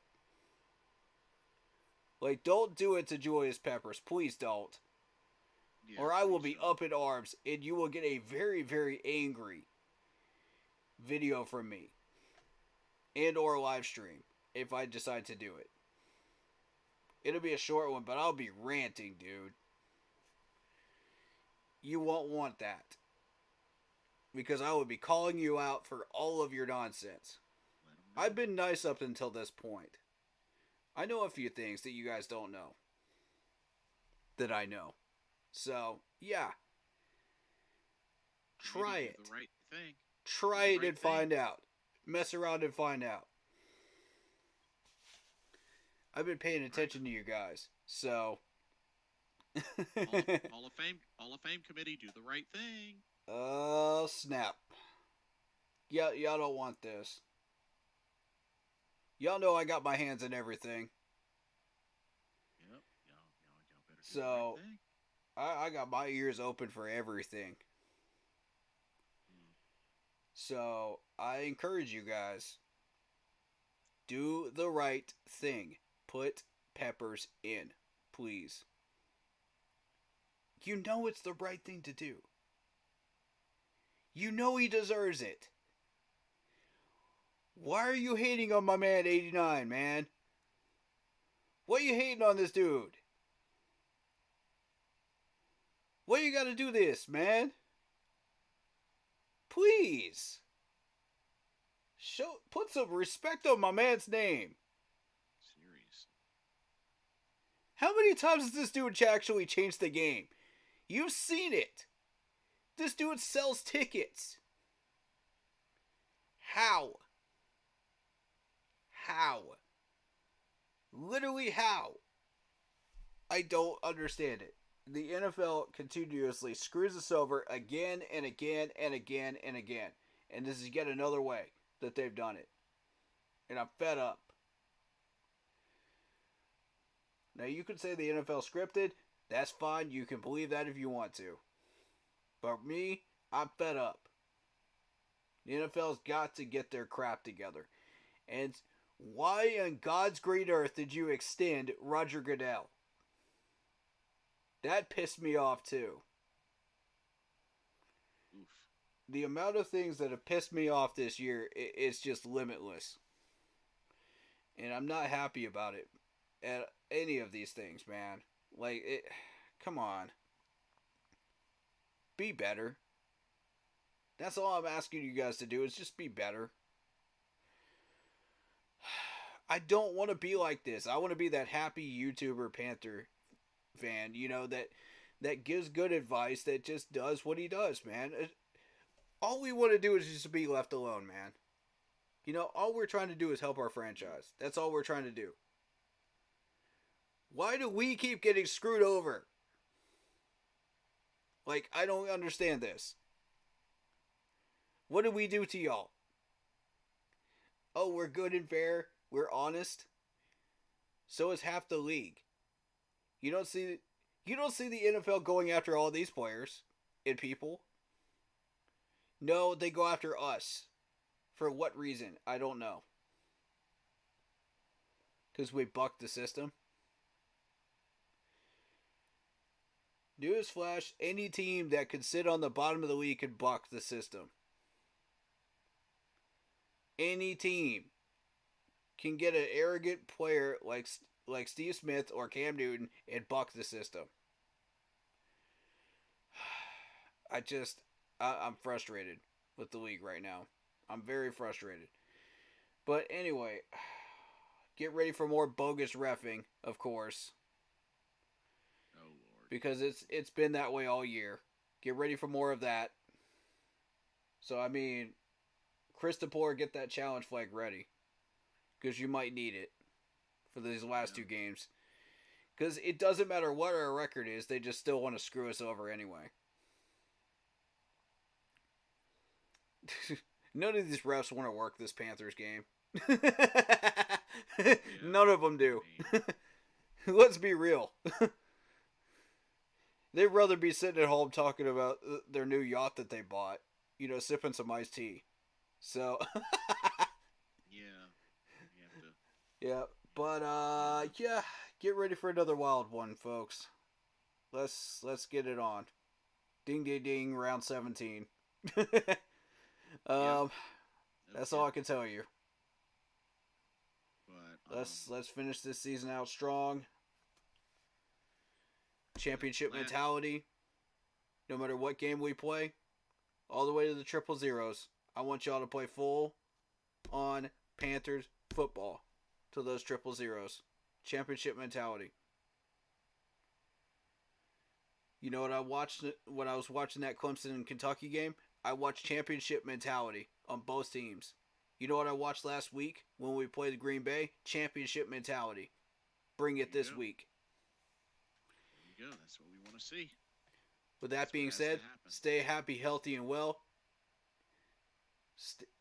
Don't do it to Julius Peppers. Please don't. Yeah, or I will be up in arms, and you will get a very, very angry video from me. And or live stream, if I decide to do it. It'll be a short one, but I'll be ranting, dude. You won't want that. Because I will be calling you out for all of your nonsense. I've been nice up until this point. I know a few things that you guys don't know. That I know. So, yeah. Try it. The right thing. Try it and find out. Mess around and find out. I've been paying attention to you guys. So. Hall of Fame committee, do the right thing. Oh, snap. Yeah, y'all don't want this. Y'all know I got my hands in everything. Yep. Y'all better do so, the right thing. I got my ears open for everything. So, I encourage you guys, do the right thing. Put Peppers in, please. You know it's the right thing to do. You know he deserves it. Why are you hating on my man 89, man? What are you hating on this dude? Why you gotta do this, man? Please. Put some respect on my man's name. Seriously. How many times has this dude actually changed the game? You've seen it. This dude sells tickets. How? How? Literally how? I don't understand it. The NFL continuously screws us over again and again and again and again. And this is yet another way that they've done it. And I'm fed up. Now you could say the NFL scripted. That's fine. You can believe that if you want to. But me, I'm fed up. The NFL's got to get their crap together. And why on God's great earth did you extend Roger Goodell? That pissed me off too. Oof. The amount of things that have pissed me off this year is just limitless. And I'm not happy about it at any of these things, man. Like, come on. Be better. That's all I'm asking you guys to do is just be better. I don't want to be like this. I want to be that happy YouTuber Panther fan, you know, that gives good advice, that just does what he does, man. All we want to do is just be left alone, man. You know, all we're trying to do is help our franchise. That's all we're trying to do. Why do we keep getting screwed over? Like, I don't understand this. What did we do to y'all? Oh, we're good and fair. We're honest. So is half the league. You don't see the NFL going after all these players and people. No, they go after us. For what reason? I don't know. Because we bucked the system. Newsflash, any team that could sit on the bottom of the league could buck the system. Any team can get an arrogant player like Steve Smith or Cam Newton and buck the system. I'm frustrated with the league right now. I'm very frustrated. But anyway, get ready for more bogus reffing, of course. Oh, Lord. Because it's been that way all year. Get ready for more of that. So, I mean, Christopher, get that challenge flag ready. Because you might need it for these last two games. Because it doesn't matter what our record is, they just still want to screw us over anyway. None of these refs want to work this Panthers game. None of them do. Let's be real. They'd rather be sitting at home talking about their new yacht that they bought. You know, sipping some iced tea. So. Yeah, but yeah, get ready for another wild one, folks. Let's get it on. Ding ding ding, round 17. That's all I can tell you. But let's finish this season out strong. Championship mentality. No matter what game we play, all the way to the 000s. I want y'all to play full on Panthers football. To those 000s. Championship mentality. You know what I watched when I was watching that Clemson and Kentucky game? I watched championship mentality on both teams. You know what I watched last week when we played Green Bay? Championship mentality. Bring it this week. There you go. That's what we want to see. With that being said, stay happy, healthy, and well.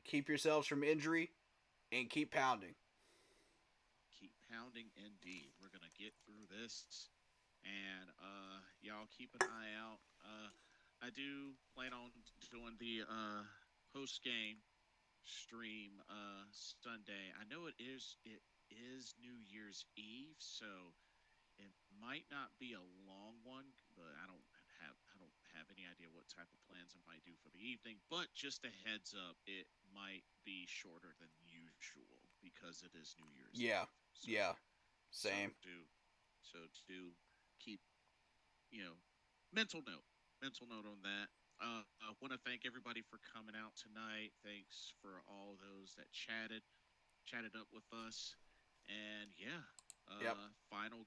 Keep yourselves from injury and keep pounding. Keep pounding indeed. We're going to get through this. And y'all keep an eye out. I do plan on doing the post-game stream Sunday. I know it is New Year's Eve, so it might not be a long one, but I don't what type of plans I might do for the evening. But just a heads up, it might be shorter than usual because it is New Year's Yeah. Eve. So, Yeah. so Same. do keep, you know, mental note on that. I want to thank everybody for coming out tonight. Thanks for all those that chatted up with us, and yeah, Yep. final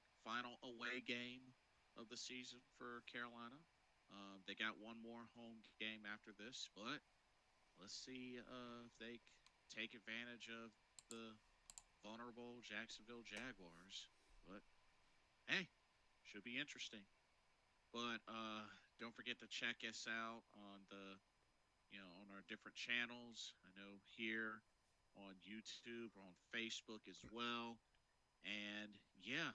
away game of the season for Carolina. They got one more home game after this, but let's see if they take advantage of the vulnerable Jacksonville Jaguars. But hey, should be interesting. But don't forget to check us out on on our different channels. I know here on YouTube or on Facebook as well. And yeah,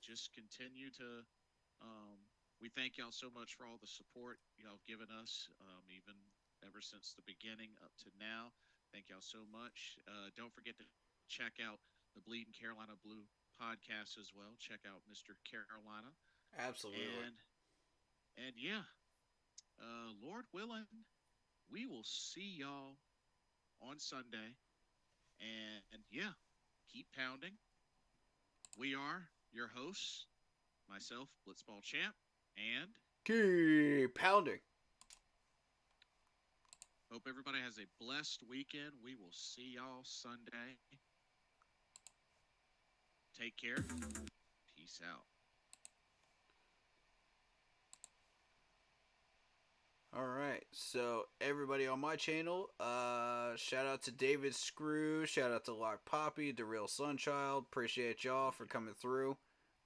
just continue to. Um, we thank y'all so much for all the support y'all have given us, even ever since the beginning up to now. Thank y'all so much. Don't forget to check out the Bleeding Carolina Blue podcast as well. Check out Mr. Carolina. Absolutely. And yeah, Lord willing, we will see y'all on Sunday. And yeah, keep pounding. We are your hosts, myself, Blitzballchamp, and Keep pounding. hope everybody has a blessed weekend. We will see y'all Sunday. Take care. Peace out. All right, so everybody on my channel, shout out to David Screw, shout out to Lock Poppy, The Real Sunchild. Appreciate y'all for coming through.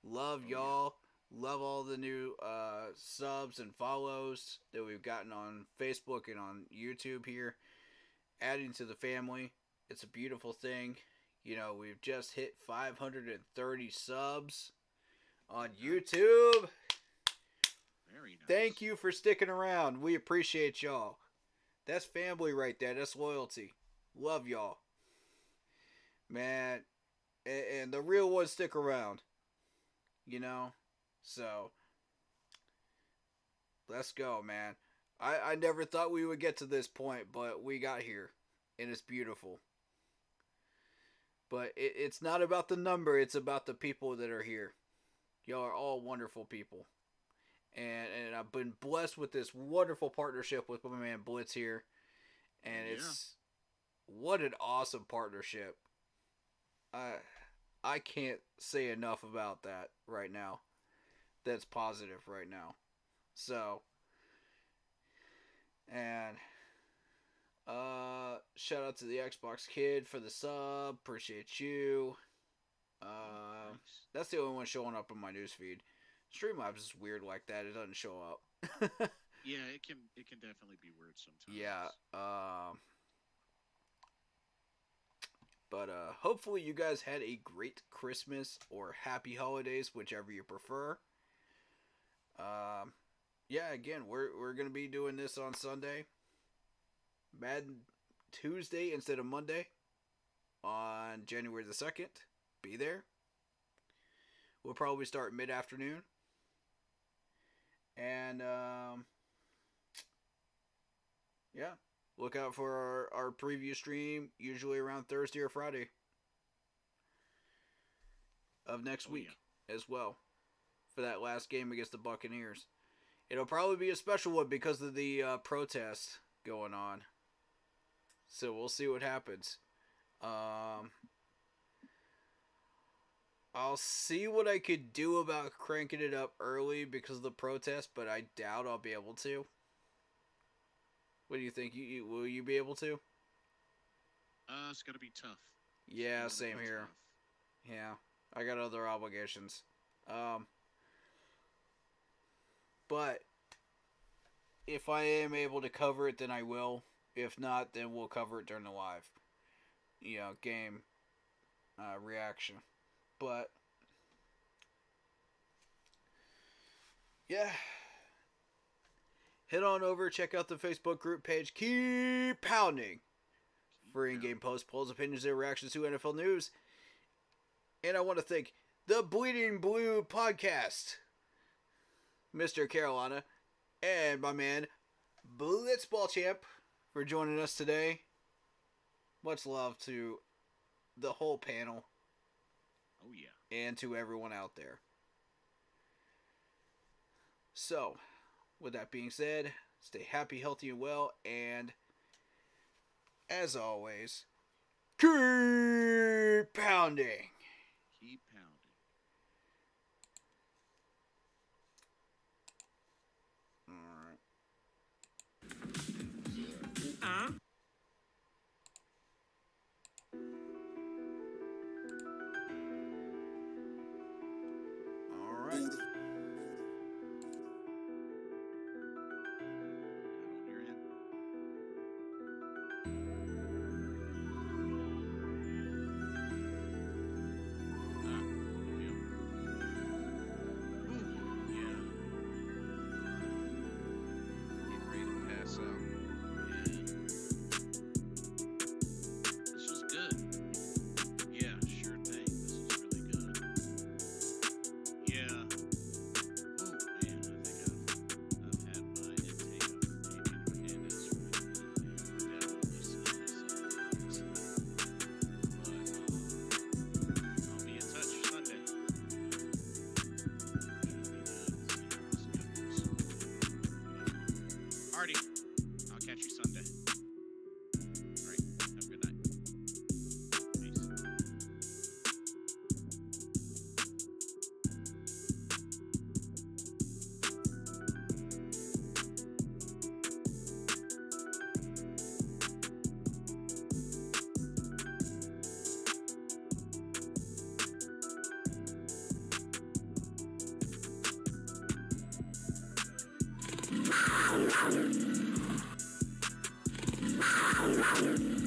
Love y'all. Love all the new subs and follows that we've gotten on Facebook and on YouTube here. Adding to the family. It's a beautiful thing. You know, we've just hit 530 subs on YouTube. Very nice. Thank you for sticking around. We appreciate y'all. That's family right there. That's loyalty. Love y'all. Man, and the real ones stick around. You know? So, let's go, man. I never thought we would get to this point, but we got here. And it's beautiful. But it's not about the number. It's about the people that are here. Y'all are all wonderful people. And I've been blessed with this wonderful partnership with my man Blitz here. And it's what an awesome partnership. I can't say enough about that right now. That's positive right now. So, and shout out to the Xbox Kid for the sub. Appreciate you. Nice. That's the only one showing up in my newsfeed. Streamlabs is weird like that. It doesn't show up. Yeah, it can definitely be weird sometimes. Yeah. But hopefully you guys had a great Christmas or happy holidays, whichever you prefer. Yeah, again, we're gonna be doing this on Sunday. Madden Tuesday instead of Monday. On January the 2nd. Be there. We'll probably start mid-afternoon. And, yeah. Look out for our preview stream, usually around Thursday or Friday of next week as well, for that last game against the Buccaneers. It'll probably be a special one because of the protest going on. So we'll see what happens. I'll see what I could do about cranking it up early because of the protest, but I doubt I'll be able to. What do you think? Will you be able to? It's gonna be tough. Yeah, same here. Tough. Yeah, I got other obligations. But if I am able to cover it, then I will. If not, then we'll cover it during the live, game reaction. But yeah, head on over, check out the Facebook group page. Keep pounding for in-game posts, polls, opinions, and reactions to NFL news. And I want to thank the Bleeding Blue podcast, Mr. Carolina, and my man Blitzballchamp for joining us today. Much love to the whole panel. Oh, yeah. And to everyone out there. So, with that being said, stay happy, healthy, and well, and as always, keep pounding. Keep pounding. Alright. Alright. Good on your end. Yeah. Ooh, yeah. Getting ready to pass out. Yeah. This was good. Yeah, sure thing. This was really good. Yeah. Ooh, man, I think I've had my intake of Damien Hernandez for a minute. Definitely seen this but I'll be in touch Sunday. Alrighty, I'll catch you Sunday. Alright, have a good night. Peace. Wow.